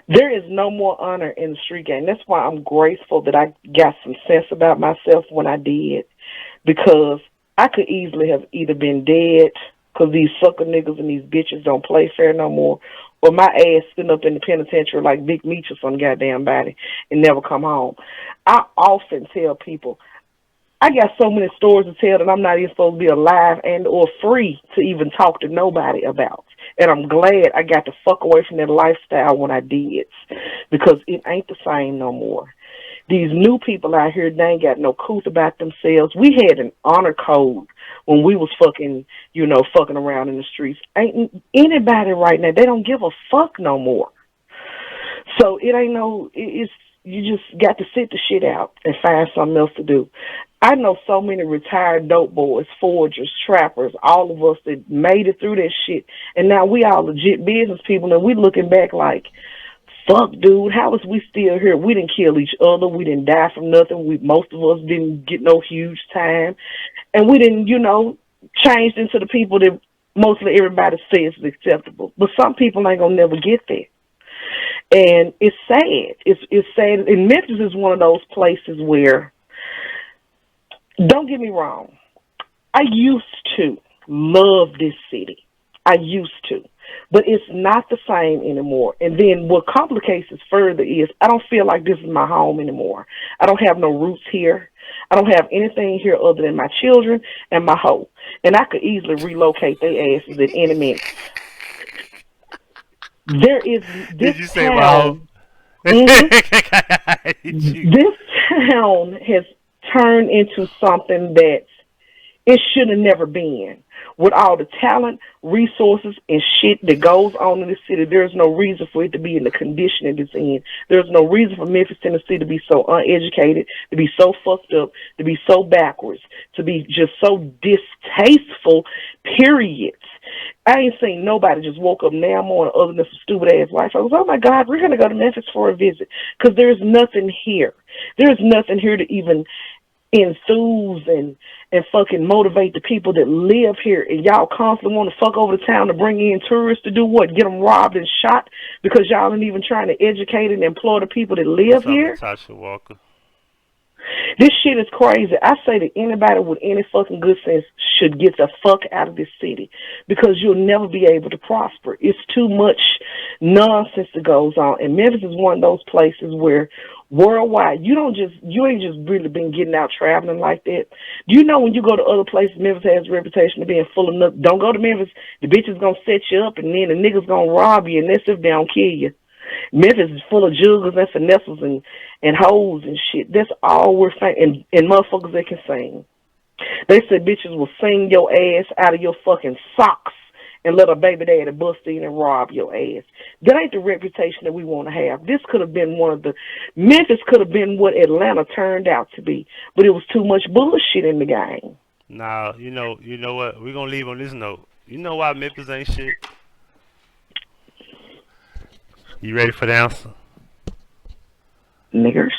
There is no more honor in the street game. That's why I'm grateful that I got some sense about myself when I did. Because I could easily have either been dead because these sucker niggas and these bitches don't play fair no more, or my ass sitting up in the penitentiary like Big Meech or some goddamn body and never come home. I often tell people, I got so many stories to tell that I'm not even supposed to be alive and or free to even talk to nobody about. And I'm glad I got to fuck away from that lifestyle when I did, because it ain't the same no more. These new people out here, they ain't got no couth about themselves. We had an honor code when we was fucking around in the streets. Ain't anybody right now, they don't give a fuck no more. So it ain't you just got to sit the shit out and find something else to do. I know so many retired dope boys, forgers, trappers, all of us that made it through that shit. And now we all legit business people, and we looking back like, fuck, dude, how is we still here? We didn't kill each other. We didn't die from nothing. Most of us didn't get no huge time. And we didn't, changed into the people that mostly everybody says it's acceptable. But some people ain't gonna never get there. And it's sad. It's sad. And Memphis is one of those places where, don't get me wrong, I used to love this city. I used to. But it's not the same anymore. And then what complicates it further is I don't feel like this is my home anymore. I don't have no roots here. I don't have anything here other than my children and my hoe. And I could easily relocate their asses at any minute. There is this Did you say town. This town has turned into something that it should have never been. With all the talent, resources, and shit that goes on in the city, there's no reason for it to be in the condition it is in. There's no reason for Memphis, Tennessee to be so uneducated, to be so fucked up, to be so backwards, to be just so distasteful, period. I ain't seen nobody just woke up now morning other than some stupid ass white folks. Oh my God, we're going to go to Memphis for a visit. Because there's nothing here. There's nothing here to even enthuse and fucking motivate the people that live here, and y'all constantly want to fuck over the town to bring in tourists to do what? Get them robbed and shot because y'all ain't even trying to educate and employ the people that live here? Tasha Walker. This shit is crazy. I say that anybody with any fucking good sense should get the fuck out of this city because you'll never be able to prosper. It's too much nonsense that goes on, and Memphis is one of those places where worldwide, you ain't just really been getting out traveling like that. Do you know when you go to other places, Memphis has a reputation of being full of nothing. Don't go to Memphis. The bitch is gonna set you up, and then the niggas gonna rob you, and that's if they don't kill you. Memphis is full of juggers and finessers and hoes and shit. That's all we're saying, and motherfuckers that can sing. They said bitches will sing your ass out of your fucking socks and let a baby daddy bust in and rob your ass. That ain't the reputation that we want to have. This could have been Memphis could have been what Atlanta turned out to be, but it was too much bullshit in the game. Nah, you know what? We're going to leave on this note. You know why Memphis ain't shit? You ready for the answer? Niggers.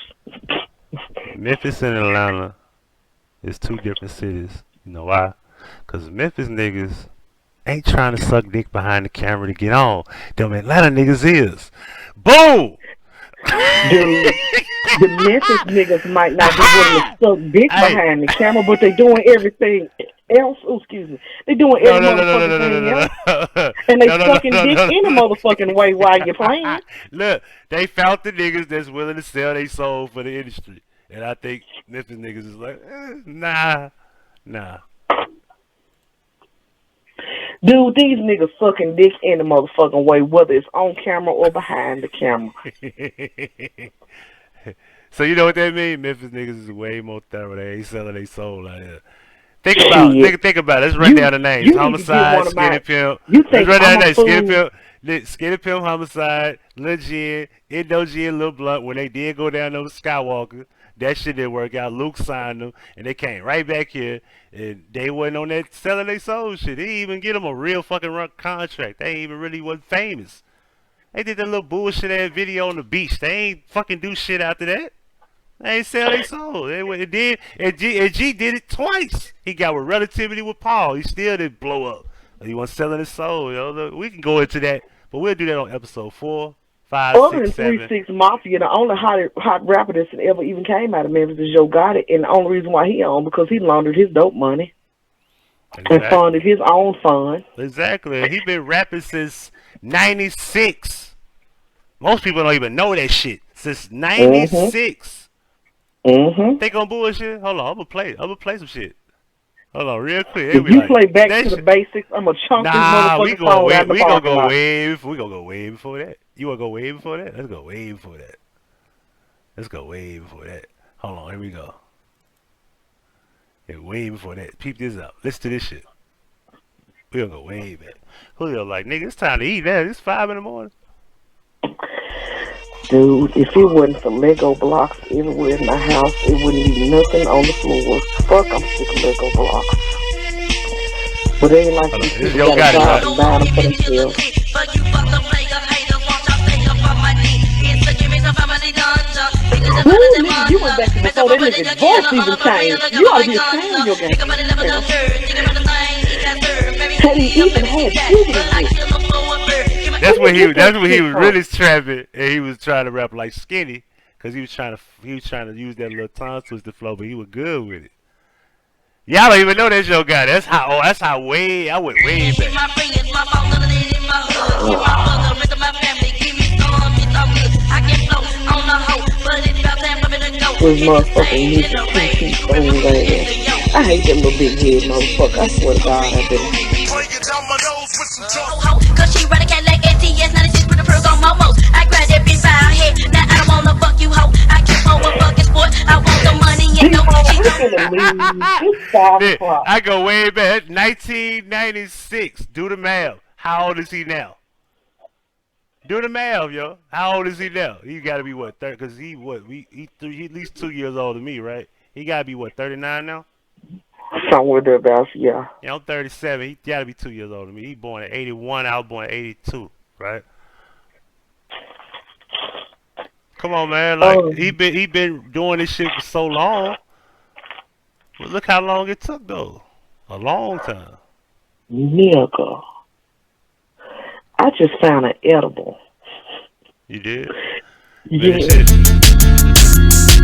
Memphis and Atlanta is two different cities. You know why? Because Memphis niggas ain't trying to suck dick behind the camera to get on. Them Atlanta niggas is. Boom! The Memphis niggas might not be willing to suck dick behind the camera, but they doing everything else. Oh, excuse me. They doing every motherfucking thing else. And they sucking dick in a motherfucking way while you're playing. Look, they found the niggas that's willing to sell their soul for the industry. And I think Memphis niggas is like, nah. Dude, these niggas sucking dick in the motherfucking way, whether it's on camera or behind the camera. So you know what that means? Memphis niggas is way more thorough. They ain't selling their soul out here. Think about it. Let's run down the names. Homicide, Skinny Pimp. Let's run down the names. Skinny Pimp, Homicide, Lil Jen, Indo G, and Lil Blunt. When they did go down over Skywalker, that shit didn't work out. Luke signed them, and they came right back here, and they wasn't on that selling their soul shit. They didn't even get them a real fucking contract. They even really wasn't famous. They did that little bullshit ass video on the beach. They ain't fucking do shit after that. They ain't sell their soul. It did, and G did it twice. He got with Relativity with Paul. He still didn't blow up. He wasn't selling his soul. You know? We can go into that, but we'll do that on episode 4, 5, Other 6, than 7. 3 6 Mafia, the only hot rapper that's ever even came out of Memphis is Yo Gotti, and the only reason why he on because he laundered his dope money and funded his own fund. Exactly. He been rapping since 96. Most people don't even know that shit. Since 96. They gonna bullshit? Hold on, I'm gonna play some shit. Hold on, real quick. If you play back to the basics, I'm gonna chunk this motherfucking phone out the we gonna go way before that. You wanna go way before that? Let's go way before that. Hold on, here we go. Yeah, way before that. Peep this out. Listen to this shit. We gonna go way back. Julio like, nigga, it's time to eat now. It's 5 in the morning. Dude, if it wasn't for Lego blocks everywhere in my house, it wouldn't be nothing on the floor. Fuck, I'm sick of Lego blocks. But they ain't like these people gotta drive and buy them for themselves. Ooh, nigga, you went back to before that nigga's voice even changed. You ought to be ashamed of your game. Had he even had puberty? That's when he was really trapping, and he was trying to rap like Skinny, cause he was trying to use that little tongue twister flow, but he was good with it. Y'all don't even know that show guy. That's how I went way back. This motherfucking music keep on ass. I hate that little big head motherfucker. I swear to God, I do. Cause she run a Cadillac STS 96 with a perk on Momos. I grab that bitch by her head. Now I don't wanna fuck you, hoe. I keep on with fucking sport. I want the money and no I go way back. 1996. Do the math. How old is he now? Do the math, yo. How old is he now? He gotta be what, 30? Cause he at least 2 years older than me, right? He gotta be what, 39 now? Somewhere thereabouts, yeah. Yeah, I'm 37. He gotta be 2 years older than me. He born in 81. I was born in 82, right? Come on, man. Like he been doing this shit for so long. But look how long it took, though. A long time. Nigga. I just found an edible. You did? Yeah.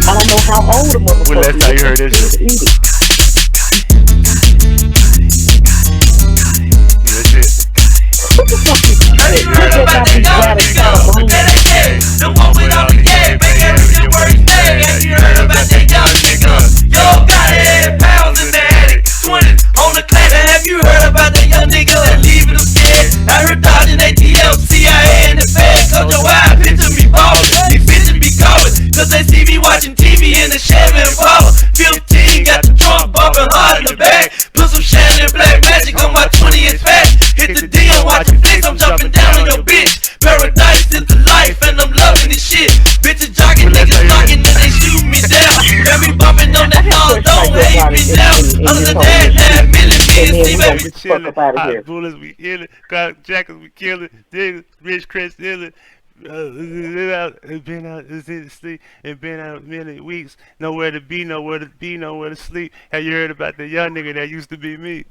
I don't know how old a motherfucker is. When last time you heard this shit? What the fuck is that? You heard about that young nigga that ain't dead. The one without the game, make everything worse day. And you heard about that young nigga. Yo, got 8 pounds in the attic, 20 on the clatter. Have you heard about that young nigga that leaving them scared? I heard dodging ATL, CIA in the bed. Cause your wife picture me ballin'. These bitches be calling. Cause they see me watching TV in the Chevy Impala. 15, got the trunk bumping hard in the back. Put some Shannon Black Magic on my 20th fat. Hit the D and watch the flicks, I'm jumping down on your bitch. Paradise is the life and I'm loving this shit. Bitches jogging, niggas knocking and they shooting me down. Got me bumping on that dog, don't hate me down. Other than that, million see baby. Chillin', hot bullets we illin', got jackets we killin', niggas, rich Chris illin'. Been out in the sleep and been out many weeks. Nowhere to be, nowhere to sleep. Have you heard about the young nigga that used to be me?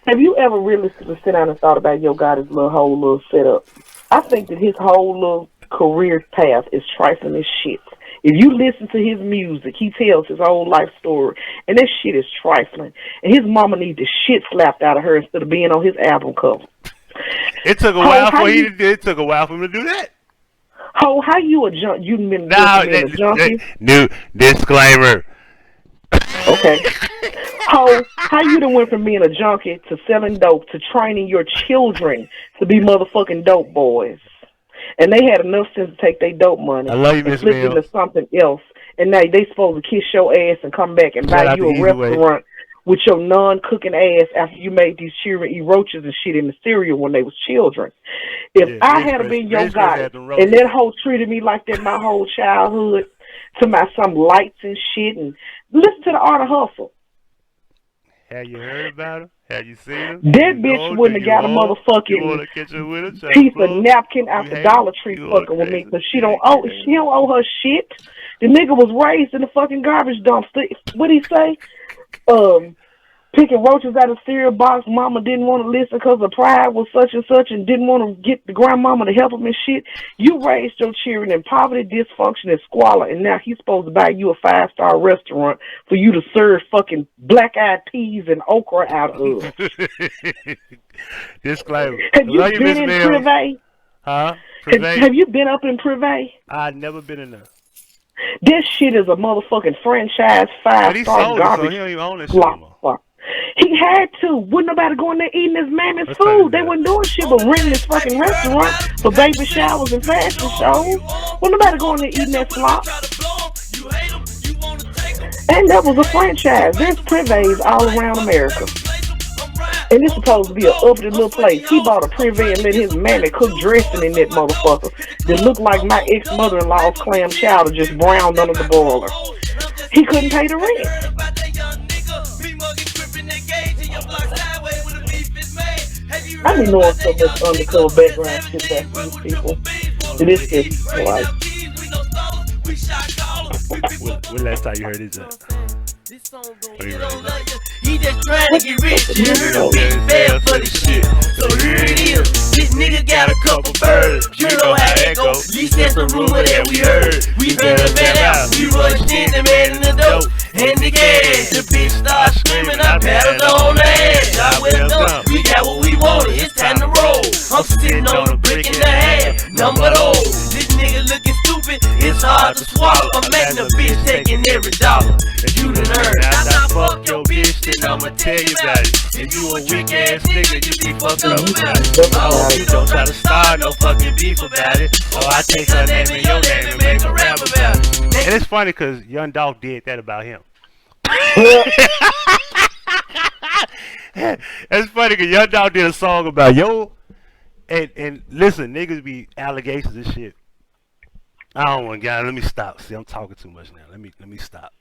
Have you ever really sit down and thought about Yo Gotti's whole little setup? I think that his whole little career path is trifling as shit. If you listen to his music, he tells his whole life story, and that shit is trifling. And his mama needs the shit slapped out of her instead of being on his album cover. It took a while for him to do that. How you a junkie? You been a junkie? New disclaimer. Okay. How you done went from being a junkie to selling dope to training your children to be motherfucking dope boys? And they had enough sense to take their dope money and flip it into something else. And now they supposed to kiss your ass and come back and buy you a restaurant with your non-cooking ass after you made these children eat roaches and shit in the cereal when they was children. If I had been Yo Gotti and that hoe treated me like that my whole childhood, to my some lights and shit, and listen to the Art of Hustle. Have you heard about him? Have you seen him? That bitch wouldn't have got a motherfucking piece of napkin out the Dollar Tree fucking with me, because she don't owe her shit. The nigga was raised in the fucking garbage dumpster. What'd he say? Picking roaches out of cereal box. Mama didn't want to listen because her pride was such and such and didn't want to get the grandmama to help him and shit. You raised your children in poverty, dysfunction, and squalor, and now he's supposed to buy you a 5-star restaurant for you to serve fucking black-eyed peas and okra out of. Disclaimer. Have you been in Privé? Huh? Have you been up in Privé? I've never been in there. This shit is a motherfucking franchise 5-star garbage. So he don't even own this shit anymore. He had to. Wouldn't nobody go in there eating his mammy's food. They wasn't doing shit but renting this fucking restaurant for baby showers and fashion shows. Wouldn't nobody go in there eating that slop. And that was a franchise. There's Privés all around America. And it's supposed to be an uppity little place. He bought a Privé and let his mammy cook dressing in that motherfucker that looked like my ex-mother-in-law's clam chowder just browned under the boiler. He couldn't pay the rent. I be knowing so much undercover background shit back from these people. It is just like. When last time you heard this? This song gon' get on like you. He just trying to get rich. You heard a big bell for the shit. So here it is. This nigga got a couple birds. You know how it go. At least that's the rumor that we heard. We better bet out. We rushed in the man in the dope. And the gas. The bitch start screaming. I paddled on the ass. I well done. We got what we wanted. It's time to roll. I'm sitting on a brick and a half. Number those. This nigga looking stupid. It's hard to swallow. I'm letting the bitch taking every dollar. You done heard. After I fuck your bitch, then I'ma tell you about it. If you a weak ass nigga, you be fucked up about it. I hope you don't try to start no fucking beef about it. Or I take her name and your name and make a rap about it. And it's funny because Young Dolph did that about him. It's funny because Young Dolph did a song about yo. And listen, niggas be allegations and shit. I don't want to get. Let me stop. See, I'm talking too much now. Let me stop.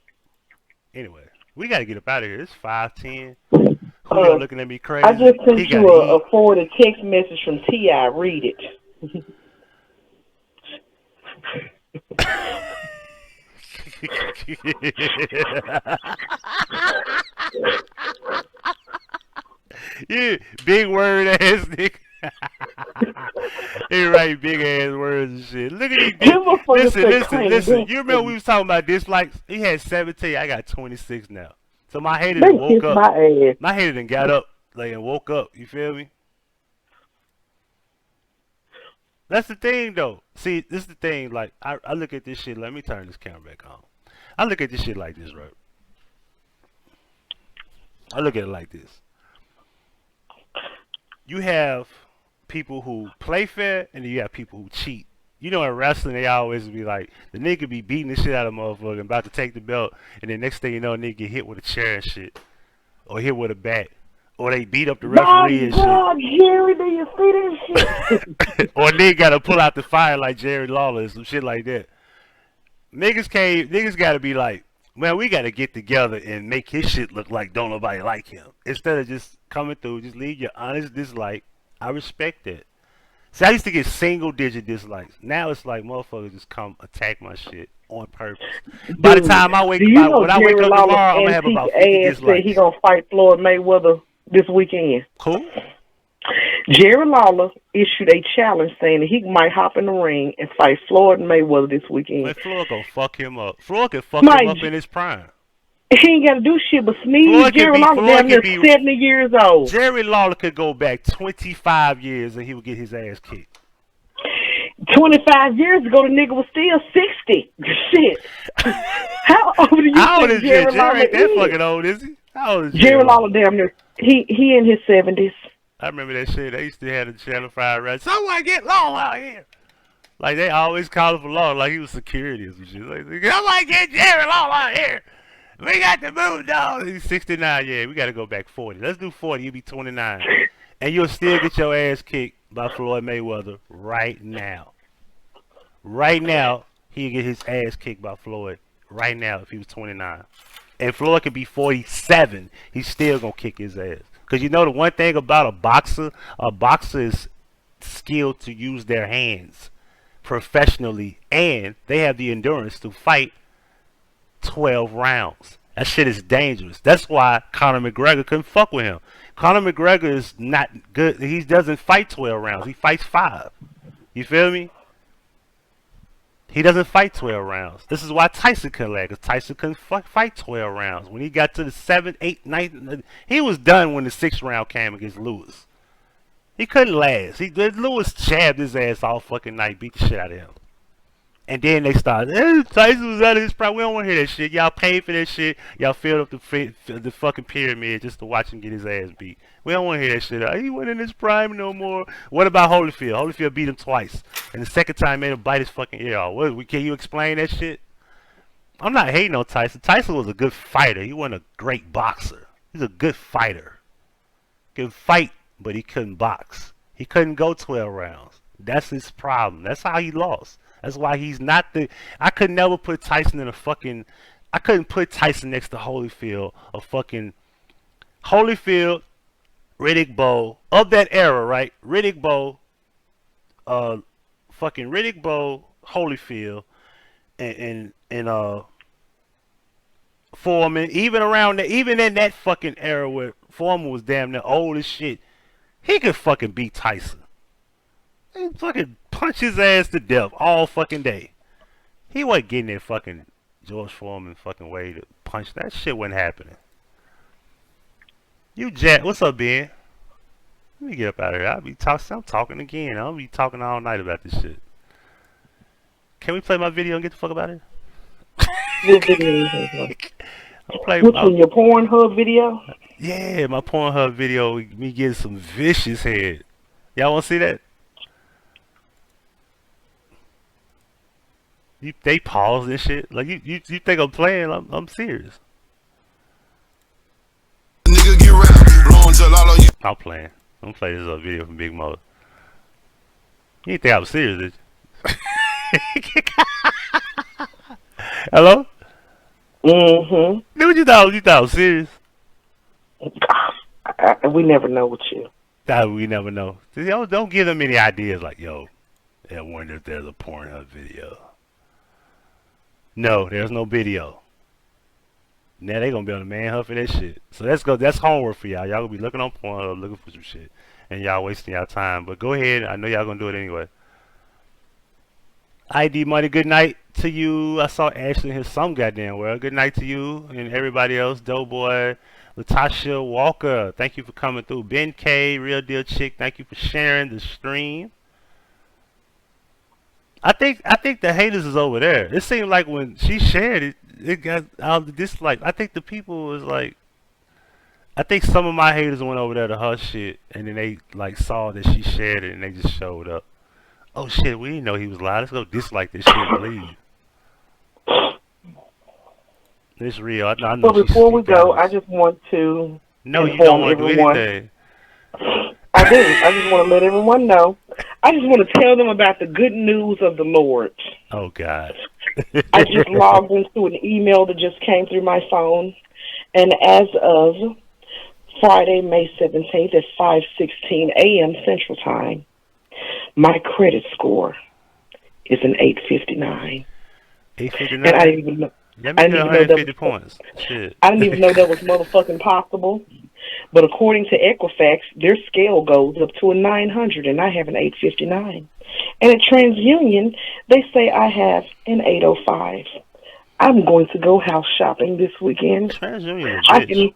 Anyway, we gotta get up out of here. It's 5:10. Julio looking at me crazy. I just sent you a forwarded text message from T.I. Read it. Yeah, big word ass nigga. He write big ass words and shit. Look at these. Listen. You remember we was talking about dislikes? He had 17. I got 26 now. So my hater done woke up. My hater done got up like and woke up. You feel me? That's the thing though. See, this is the thing. Like I look at this shit. Let me turn this camera back on. I look at this shit like this, right? I look at it like this. You have people who play fair, and then you have people who cheat. You know, in wrestling, they always be like, the nigga be beating the shit out of a motherfucker and about to take the belt, and then next thing you know, a nigga get hit with a chair and shit, or hit with a bat, or they beat up the referee and shit. Jerry, do you see this shit? Or nigga gotta pull out the fire like Jerry Lawler or some shit like that. Niggas gotta be like, man, we gotta get together and make his shit look like don't nobody like him. Instead of just coming through, just leave your honest dislike. I respect that. See, I used to get single-digit dislikes. Now it's like motherfuckers just come attack my shit on purpose. By the time I wake up, when I wake up tomorrow, I'm gonna have about 50 dislikes. He gonna fight Floyd Mayweather this weekend. Cool. Jerry Lawler issued a challenge saying that he might hop in the ring and fight Floyd Mayweather this weekend. Man, Floyd gonna fuck him up. Floyd can fuck him up in his prime. He ain't got to do shit but sneeze. Jerry Lawler damn near 70 years old. Jerry Lawler could go back 25 years and he would get his ass kicked. 25 years ago, the nigga was still 60. Shit. How old do you think Jerry Lawler ain't that fucking old, is he? How old is Jerry Lawler? Damn near. He in his 70s. I remember that shit. They used to have the Channel 5 right. Someone get Lawler out here. Like, they always called him for Lawler like he was security or some shit. Like, someone get Jerry Lawler out here. We got to move, dog. He's 69. Yeah, we got to go back 40. Let's do 40. You'll be 29. And you'll still get your ass kicked by Floyd Mayweather right now. Right now, he'll get his ass kicked by Floyd right now if he was 29. And Floyd could be 47. He's still going to kick his ass. Because you know the one thing about a boxer is skilled to use their hands professionally. And they have the endurance to fight 12 rounds. That shit is dangerous. That's why Conor McGregor couldn't fuck with him. Conor McGregor is not good. He doesn't fight 12 rounds. He fights 5. You feel me? He doesn't fight 12 rounds. This is why Tyson couldn't lag. Because Tyson couldn't fight 12 rounds. When he got to the 7th, 8th, 9th, he was done when the 6th round came against Lewis. He couldn't last. Lewis jabbed his ass all fucking night, beat the shit out of him. And then they started, Tyson was out of his prime. We don't want to hear that shit. Y'all paid for that shit. Y'all filled up the fucking pyramid just to watch him get his ass beat. We don't want to hear that shit. He wasn't in his prime no more. What about Holyfield? Holyfield beat him twice. And the second time made him bite his fucking ear off. Can you explain that shit? I'm not hating on Tyson. Tyson was a good fighter. He wasn't a great boxer. He's a good fighter. Could fight, but he couldn't box. He couldn't go 12 rounds. That's his problem. That's how he lost. That's why he's not the. I could never put Tyson in a fucking. I couldn't put Tyson next to Holyfield. A fucking Holyfield, Riddick Bowe of that era, right? Riddick Bowe, fucking Riddick Bowe, Holyfield, and Foreman, even around that, even in that fucking era where Foreman was damn near old as shit, he could fucking beat Tyson. He fucking punch his ass to death all fucking day. He wasn't getting that fucking George Foreman fucking way to punch. That shit wasn't happening. You Jack, what's up, Ben? Let me get up out of here. I'm talking again. I'll be talking all night about this shit. Can we play my video and get the fuck about it? What video is it? Which one, your Pornhub video? Yeah, my Pornhub video, me getting some vicious head. Y'all want to see that? They pause and shit. Like you think I'm playing? I'm serious. Nigga get round, blowing till all of you. I'm playing. I'm gonna play this video from Big Mo. You didn't think I was serious, did you? Hello? Mm-hmm. Dude, you thought I was serious? We never know with you. We never know. Don't give them any ideas like, yo, I wonder if there's a Pornhub video. No, there's no video. Now they gonna be on the man huff for that shit. So let's go. That's homework for y'all. Y'all gonna be looking on Pornhub, looking for some shit, and y'all wasting y'all time. But go ahead. I know y'all gonna do it anyway. ID Money, good night to you. I saw Ashley here some goddamn well. Good night to you and everybody else. Doughboy, Latasha Walker, thank you for coming through. Ben K, Real Deal Chick, thank you for sharing the stream. I think the haters is over there. It seemed like when she shared it, it got all the dislike. I think the people was like, I think some of my haters went over there to her shit, and then they like saw that she shared it, and they just showed up. Oh shit, we didn't know he was live. Let's go dislike this shit and leave. It's real. I know. Well, before we go, I just want to no, you don't want to do anything. I do. I just want to let everyone know. I just want to tell them about the good news of the Lord. Oh, God. I just logged into an email that just came through my phone, and as of Friday, May 17th at 5:16 a.m. Central Time, my credit score is an 859. 859? And I didn't even know. Let me get 150 points. Shit. I didn't even know that was motherfucking possible. But according to Equifax, their scale goes up to a 900, and I have an 859. And at TransUnion, they say I have an 805. I'm going to go house shopping this weekend. TransUnion is I bitch.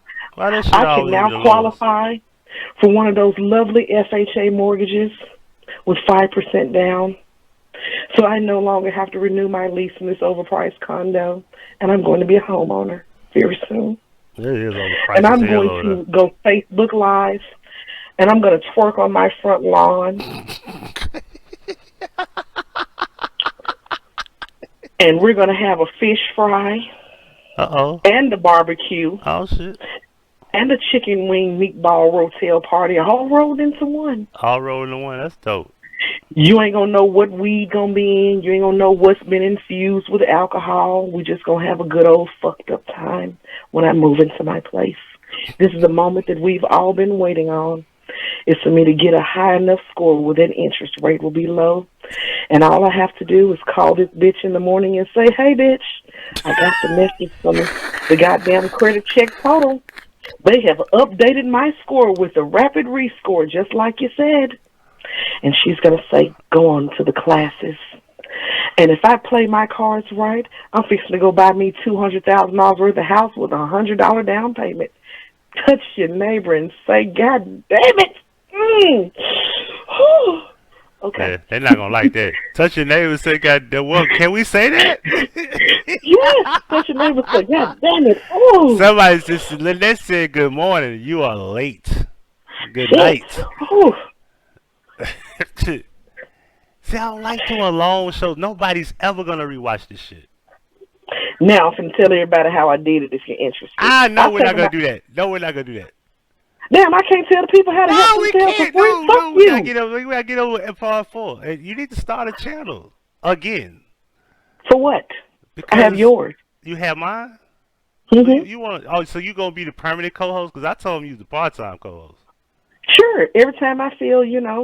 I can now qualify for one of those lovely FHA mortgages with 5% down. So I no longer have to renew my lease in this overpriced condo, and I'm going to be a homeowner very soon. And I'm going to go Facebook Live, and I'm going to twerk on my front lawn. And we're going to have a fish fry. Uh-oh. And a barbecue. Oh, shit. And a chicken wing meatball rotel party, all rolled into one. All rolled into one. That's dope. You ain't gonna know what weed gonna be in. You ain't gonna know what's been infused with alcohol. We just gonna have a good old fucked up time when I move into my place. This is the moment that we've all been waiting on. It's for me to get a high enough score where that interest rate will be low. And all I have to do is call this bitch in the morning and say, hey, bitch, I got the message from the goddamn credit check total. They have updated my score with a rapid rescore, just like you said. And she's going to say, go on to the classes. And if I play my cards right, I'm fixing to go buy me $200,000 worth of house with a $100 down payment. Touch your neighbor and say, God damn it. Okay. Yeah, they're not going to like that. Touch your neighbor and say, God damn, well, can we say that? Yes, touch your neighbor and say, God damn it. Ooh. Somebody just, Lynette said, good morning. You are late. Good night. Ooh. See, I don't like doing long shows. Nobody's ever gonna rewatch this shit. Now I'm finna tell everybody how I did it if you're interested. No, we're not gonna do that. No, we're not gonna do that. Damn, I can't tell the people how to help themselves for free. Fuck we you. gotta get over at part 4. And you need to start a channel again. For what? Because I have yours. You have mine? Mm-hmm. You want? Oh, so you gonna be the permanent co-host? Because I told him you was the part-time co-host. Sure. Every time I feel,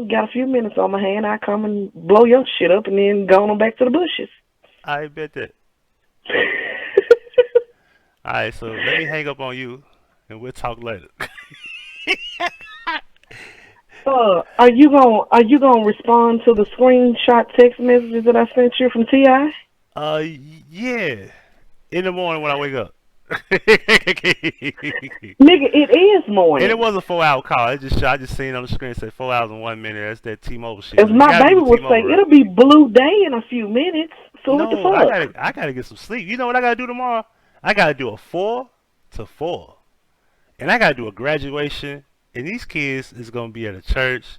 got a few minutes on my hand, I come and blow your shit up and then go on back to the bushes. I bet that. All right, so let me hang up on you, and we'll talk later. Are you gonna respond to the screenshot text messages that I sent you from Ti? Yeah. In the morning when I wake up. Nigga, it is morning. And it was a 4-hour call. I just seen on the screen say 4 hours and 1 minute. That's that T-Mobile shit. As my baby would say, it'll be blue day in a few minutes. So no, what the fuck? I gotta get some sleep. You know what I gotta do tomorrow? I gotta do a 4 to 4. And I gotta do a graduation. And these kids is gonna be at a church.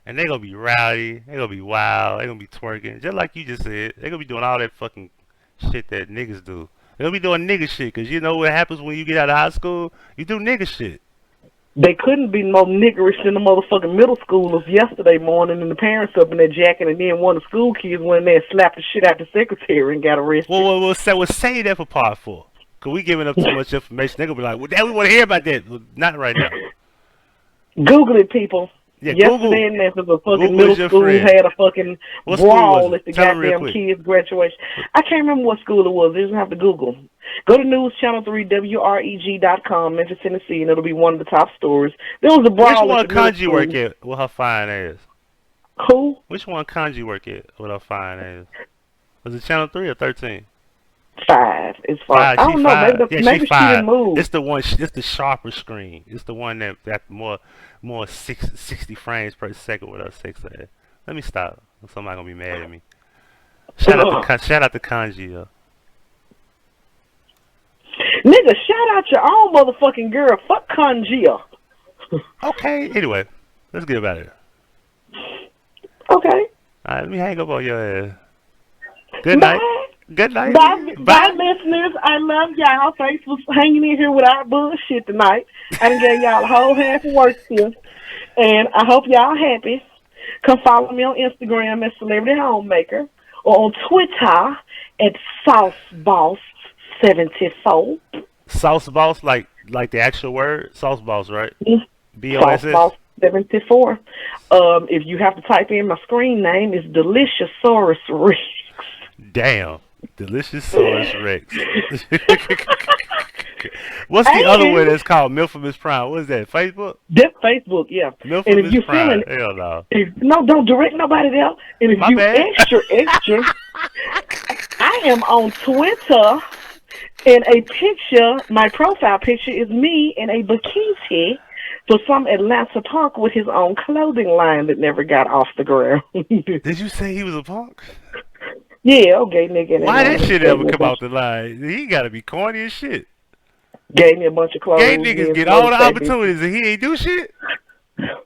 And they're gonna be rowdy. They're gonna be wild. They're gonna be twerking. Just like you just said. They're gonna be doing all that fucking shit that niggas do. They'll be doing nigga shit, because you know what happens when you get out of high school? You do nigga shit. They couldn't be more niggerish than the motherfucking middle schoolers yesterday morning, and the parents up in their jacket, and then one of the school kids went in there and slapped the shit out the secretary and got arrested. We'll say that for part 4. Because we giving up too much information. They're going to be like, well, Dad, we want to hear about that. Well, not right now. Google it, people. Yeah, yesterday in Memphis, a fucking middle school had a fucking brawl at the goddamn kids' graduation. I can't remember what school it was. You just have to Google. Go to News Channel 3, WREG.com, Memphis, Tennessee, and it'll be one of the top stories. There was a brawl. Which one Kanji work at with her fine ass? Who? Which one Kanji work at with her fine ass? Was it Channel 3 or 13? 5. It's 5. I don't know. Maybe she didn't move. It's the one. It's the sharper screen. It's the one that got more 60 frames per second with her sex ass. Let me stop. Somebody gonna be mad at me. Shout out to Kanji. Nigga, shout out your own motherfucking girl. Fuck Kanji. Okay. Anyway, let's get about it. Okay. All right. Let me hang up on your ass. Good night. Good night. Bye, listeners. I love y'all. Thanks for hanging in here with our bullshit tonight. I done gave y'all a whole half of work here. And I hope y'all happy. Come follow me on Instagram at Celebrity Homemaker or on Twitter at SauceBoss74. Sauce Boss, like the actual word? Sauce Boss, right? BOSS? SauceBoss74. If you have to type in my screen name, it's Deliciosaurus Rex. Damn. Deliciosaurus Rex. What's the other one that's called Milfamous Prime? What is that? Facebook? That's Facebook, yeah. Milfamous Prime. Hell no. No, don't direct nobody there. And if My you bad. extra, I am on Twitter, and a picture, my profile picture is me in a bikini for some Atlanta punk with his own clothing line that never got off the ground. Did you say he was a punk? Yeah, okay, nigga. Why that shit ever come out the line? He gotta be corny as shit. Gave me a bunch of clothes. Gay niggas get all the opportunities and he ain't do shit?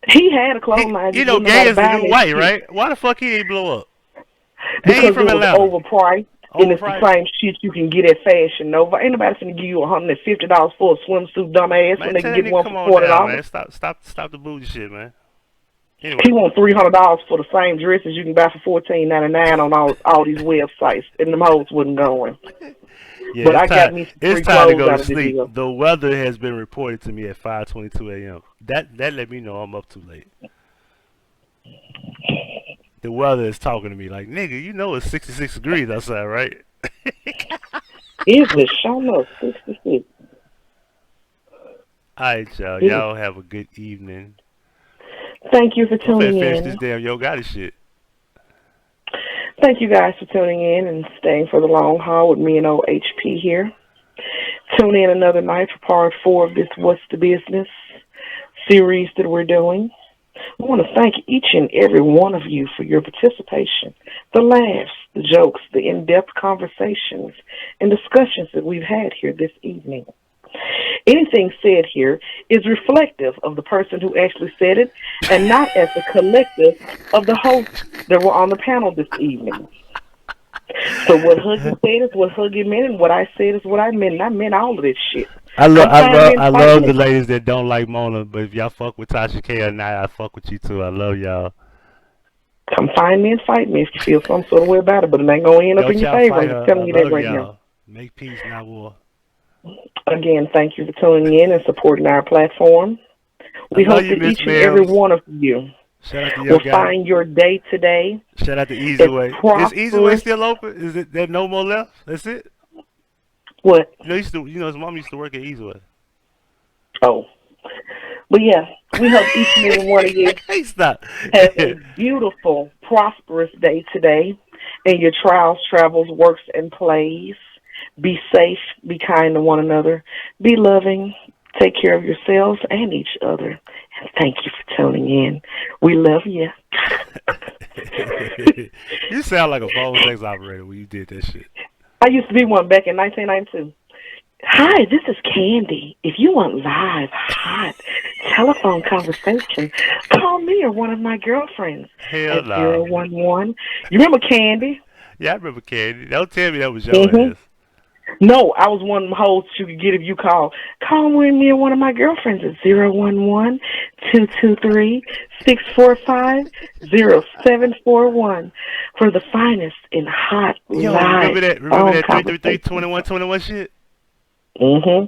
He had a clothing line. You know, gay is the new white, right? Why the fuck he ain't blow up? Because he from it was Atlanta. overpriced. And it's the same shit you can get at Fashion Nova. Ain't nobody finna give you $150 for a swimsuit, dumbass, when they can get one for $40. Stop the bougie shit, man. Anyway. He want $300 for the same dresses you can buy for $14.99 on all these websites, and them hoes wouldn't go in. Yeah, but I got me some free it's time to clothes go out to of the sleep. deal. The weather has been reported to me at 5:22 a.m. That let me know I'm up too late. The weather is talking to me like, nigga, you know it's 66 degrees outside, right? Is it? Show no 66. All right, y'all. Y'all have a good evening. Thank you for tuning Finish in. this damn Yo Gotti shit. Thank you guys for tuning in and staying for the long haul with me and old HP here. Tune in another night for part 4 of this What's the Business series that we're doing. I want to thank each and every one of you for your participation, the laughs, the jokes, the in-depth conversations, and discussions that we've had here this evening. Anything said here is reflective of the person who actually said it and not as the collective of the hosts that were on the panel this evening. So what Huggie said is what Huggie meant, and what I said is what I meant, and I meant all of this shit. I love the ladies that don't like Mona, but if y'all fuck with Tasha K or not, I fuck with you too. I love y'all. Come find me and fight me if you feel some sort of way about it, but it ain't gonna end up in your favor. I'm just telling you that right now. Make peace, not war. Again, thank you for tuning in and supporting our platform. We hope that each and every one of you will find your day today. Shout out to Easy Way. Is Easy Way still open? Is it there no more left? That's it? What? His mom used to work at Eastwood. Oh. But yeah, we hope each and every one of you Stop. has a beautiful, prosperous day today in your trials, travels, works, and plays. Be safe, be kind to one another, be loving, take care of yourselves and each other. And thank you for tuning in. We love you. You sound like a phone sex operator when you did that shit. I used to be one back in 1992. Hi, this is Candy. If you want live, hot telephone conversation, call me or one of my girlfriends Hell at no. 011. You remember Candy? Yeah, I remember Candy. Don't tell me that was your ass. No, I was one of them hoes you could get if you call. Call me or one of my girlfriends at 011-223-645-0741 for the finest in hot live. Remember that 333-2121 shit? Mm-hmm.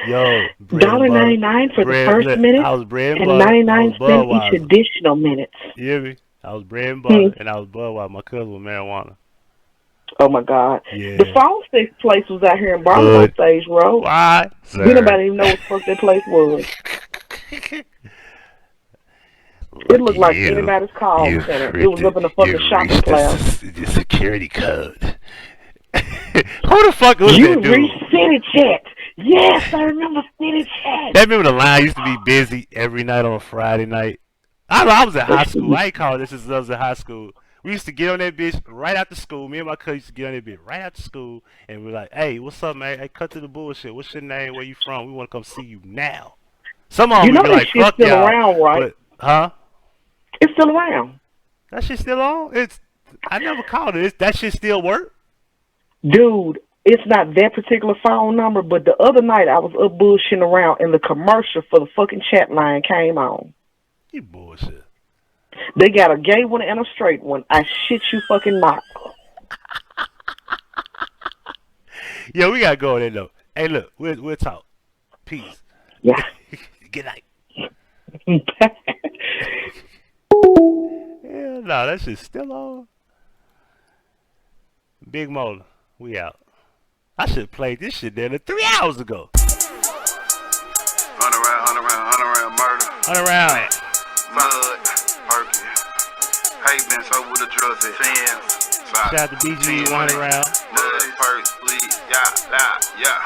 Yo, $1.99 for the first minute I was bread and and butter. 99 cents each additional minutes. You hear me? I was bread and butter and I was Budweiser. My cousin was marijuana. Oh my God! Yeah. The phone sex place was out here in Barlow on Stage Road. Why? We nobody even know what the fuck that place was. It looked like anybody's call center. It was up in the fucking shopping plaza. The security code. Who the fuck was that dude? You reached City Chat. Yes, I remember City Chat. I remember the line used to be busy every night on a Friday night. I was at high school. I ain't calling this since I was in high school. We used to get on that bitch right after school. Me and my cousin used to get on that bitch right after school. And we're like, hey, what's up, man? Hey, cut to the bullshit. What's your name? Where you from? We want to come see you now. Some of them would be like, fuck still y'all. Around, right? Huh? It's still around. That shit still on? I never called it. That shit still work? Dude, it's not that particular phone number, but the other night I was up bullshitting around and the commercial for the fucking chat line came on. You bullshit. They got a gay one and a straight one. I shit you fucking not. Yo, we gotta go there though. Hey, look, we'll talk. Peace. Yeah. Good night. Hell no, that shit's still on. Big Molar, we out. I should have played this shit there 3 hours ago. Hunt around, murder. Hunt around. Mud, Perky. Hey, been so with the drugs at 10. Shout out to BG, Hunt around. Mud, Perk, Split, yeah.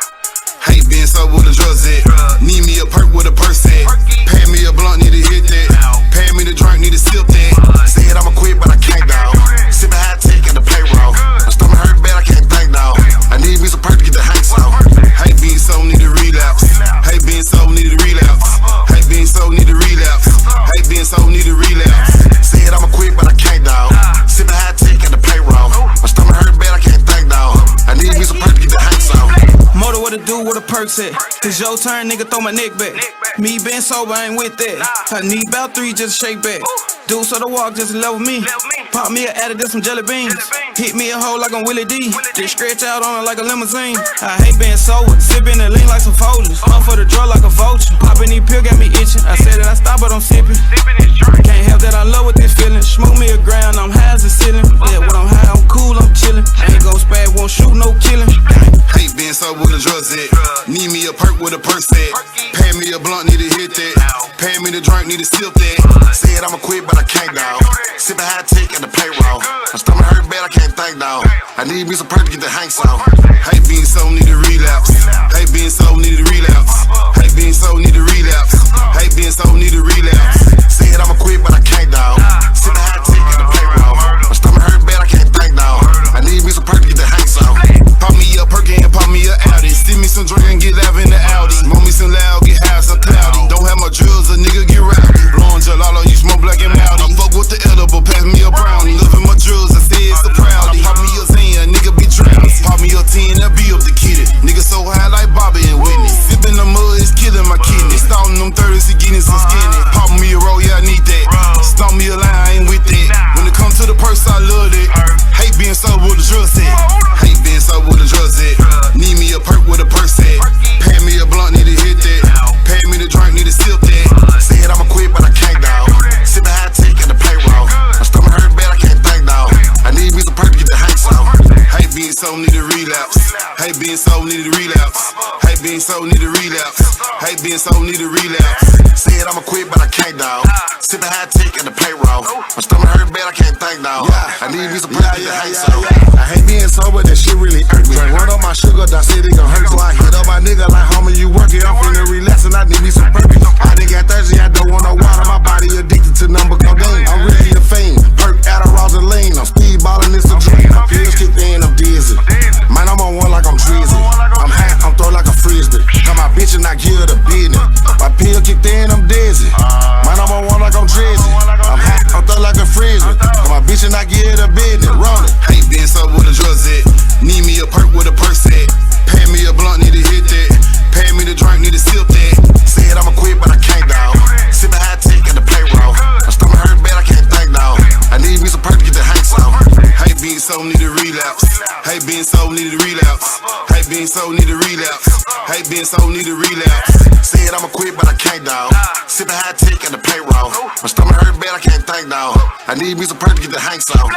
Hey, been so with the drugs at. Need me a perk with a purse at. Pay me a blunt, need to hit that. Pay me the drink, need to sip that. Said I'ma quit, but I can't, dawg. Sippin' high tech at the payroll. My stomach hurt bad, I can't think, dawg. I need me some perk to get the hanks off. Hey, being so need to relapse. Hey, being so need to relapse. Hey, being so need to relapse. Hey, being so need to relapse. Said I'ma quit, but I can't, dawg. Sippin' high tech at the payroll. My stomach hurt bad, I can't think, dawg. I need me some perk to get the hanks off. Motor what to do with a perk set. It's your turn, nigga, throw my neck back. Me been sober, I ain't with that. I need about 3 just to shake back. Do so the walk just level me. Pop me a added some jelly beans. Hit me a hole like I'm Willie D. Just scratch out on it like a limousine. I hate being sober, sipping the lean like some folders. Hunt for the drug like a vulture. Popping these pill got me itching. I said that I stop, but I'm sipping. Can't help that I love with this feeling. Smoke me a ground, I'm high as a ceiling. Yeah, when I'm high, I'm cool, I'm chilling. I ain't gon' spaz, won't shoot, no killing. Hey, been sober with the drugs at. Need me a perk with a purse at. Pay me a blunt, need to hit that. Pay me the drink, need to sip that. Said I'ma quit, but I can't, dawg. Sippin' high tech at the payroll. My stomach hurt bad, I can't think, dawg. I need me some perk to get the hanks off. Hey, being so need to relapse. Hey, being so need to relapse. Hey, being so need to relapse. Hey, being so need to relapse. Said I'ma quit, but I can't, dawg. Sippin' high tech at the payroll. My stomach hurt bad, I can't think, dawg. I need me some perk to get the hanks off. Pop me a perk and pop me a Audi. Send me some drink and get live in the Audi. Smoke me some loud, get high, so cloudy. Don't have my drills, a nigga get rowdy. Blowing gelato, you smoke black and mounty. I fuck with the edible, pass me a brownie. Loving my drills, I say it's a proudie. Pop me a Zan, nigga be drowning. Pop me a 10 Hey, being so need a relapse. Hey, being so need a relapse. Hey, being so need a relapse. Said I'ma quit, but I can't, dawg. Sipping high tech at the payroll. My stomach hurt bad, I can't think, dawg. I need me some pressure to hate so. I hate being sober, that shit really hurt me. Run up my sugar, I said it gon' hurt. So I hit up my nigga like, homie, you working? I'm finna relax and I need me some perky. I done got thirsty, I don't want no water. My body addicted to number codeine. I'm really a fiend. Perk, Adderall, and lean. I'm speedballing, it's a dream. Pills kicked in, I'm dizzy. Man, I'm on one like I'm drizzy. I'm hot, I'm throw like a frisbee. Come my bitch and I give her the business. My pill kicked in, I'm dizzy. Man, I'm on one like I'm drizzy. I'm hot, I'm throw like a frisbee. Come my bitch and I give her the business. Roll it. Ain't been sober with a drug set. Need me a perk with a purse set. Pay me a blunt, need to hit that. Pay me the drink, need to sip that. Said I'ma quit, but I can't, dawg. Sipping high tech at the payroll. My stomach hurt bad, I can't think, dawg. I need me some perk to get the hanks off. Hey, being so need a relapse. Hey, being so need a relapse. Hey, being so need a relapse. Hey, being so need a relapse. Said I'ma quit, but I can't, dawg. Sipping high tech at the payroll. My stomach hurt bad, I can't think, dawg. I need me some perk to get the hanks off.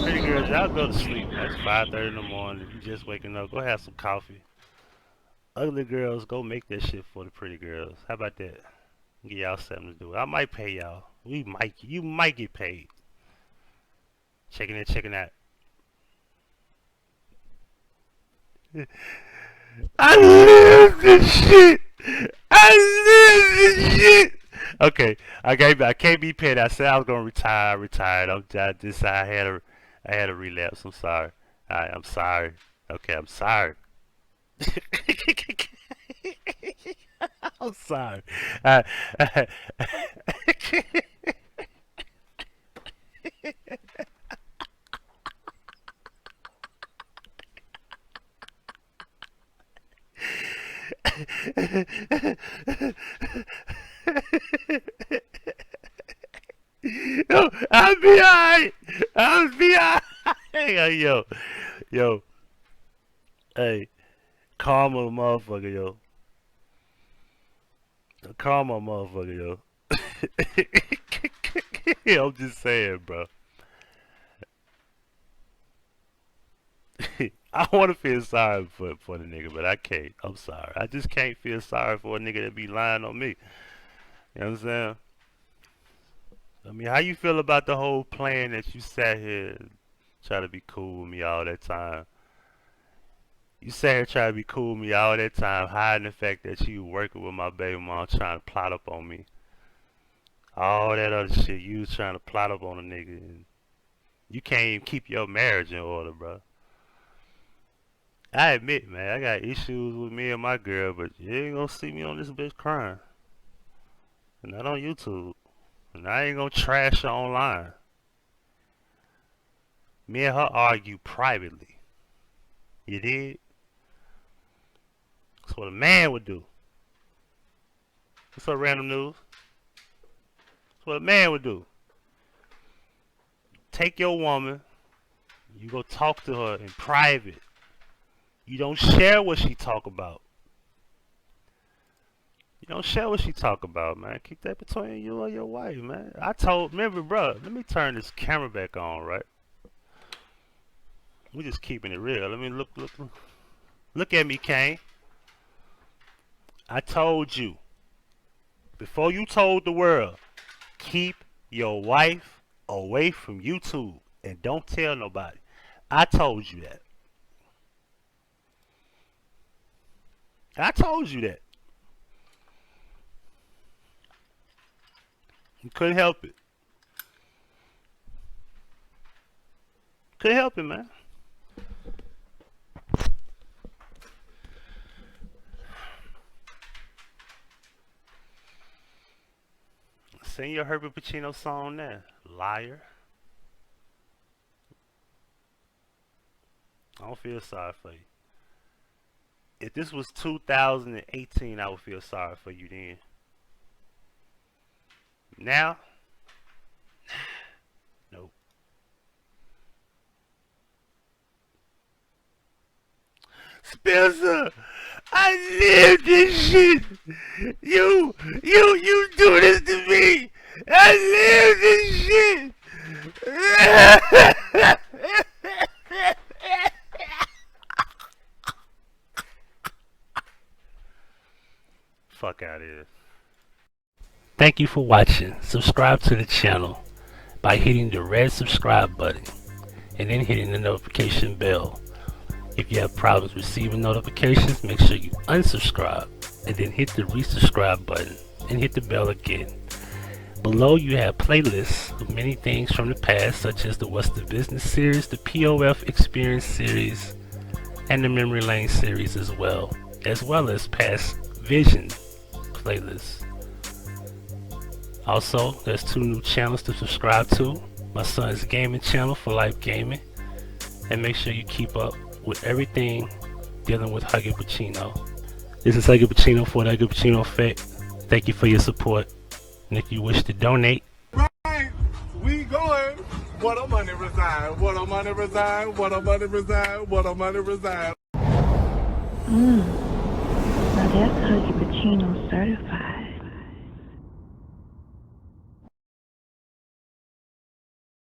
Pretty girls, y'all go to sleep. It's 5:30 in the morning. You just waking up. Go have some coffee. Ugly girls, go make that shit for the pretty girls. How about that? Get y'all something to do. I might pay y'all. You might get paid. Checking in, checking out. I live this shit. I live this shit. Okay, I can't be paid. I said I was gonna retire. I retired. I had a relapse. I'm sorry. I'm sorry. Okay, I'm sorry. I'm sorry. Yo, I'll be alright. I'll be alright. Yo. Hey, calm a motherfucker, yo. Calm a motherfucker, yo. I'm just saying, bro. I want to feel sorry for the nigga, but I can't. I'm sorry. I just can't feel sorry for a nigga that be lying on me. You know what I'm saying? I mean, how you feel about the whole plan that you sat here and try to be cool with me all that time? You sat here trying to be cool with me all that time, hiding the fact that you working with my baby mom trying to plot up on me. All that other shit, you was trying to plot up on a nigga. And you can't even keep your marriage in order, bro. I admit, man, I got issues with me and my girl, but you ain't gonna see me on this bitch crying. And not on YouTube. And I ain't gonna trash her online. Me and her argue privately. You did? That's what a man would do. What's up, random news? That's what a man would do. Take your woman, you go talk to her in private. You don't share what she talk about. You don't share what she talk about, man. Keep that between you and your wife, man. Remember, bro, let me turn this camera back on, right? We just keeping it real. Let me look at me, Kane. I told you, before you told the world, keep your wife away from YouTube and don't tell nobody. I told you that. I told you that. You couldn't help it. Couldn't help it, man. Sing your Huggie Pacino song there, liar. I don't feel sorry for you. If this was 2018, I would feel sorry for you then. Now, nope. Spencer, I live this shit. You do this to me. I live this shit. Fuck out of here. Thank you for watching. Subscribe to the channel by hitting the red subscribe button and then hitting the notification bell. If you have problems receiving notifications, make sure you unsubscribe and then hit the resubscribe button and hit the bell again. Below you have playlists of many things from the past, such as the What's the Business series, the POF Experience series, and the Memory Lane series as well as past Vision playlists. Also, there's 2 new channels to subscribe to. My son's gaming channel for Life Gaming, and make sure you keep up with everything dealing with Huggie Pacino. This is Huggie Pacino for the Huggie Pacino Effect. Thank you for your support, and if you wish to donate, right, we going. What a money reside, what a money reside, what a money reside, what a money reside. Now that's Huggie Pacino certified.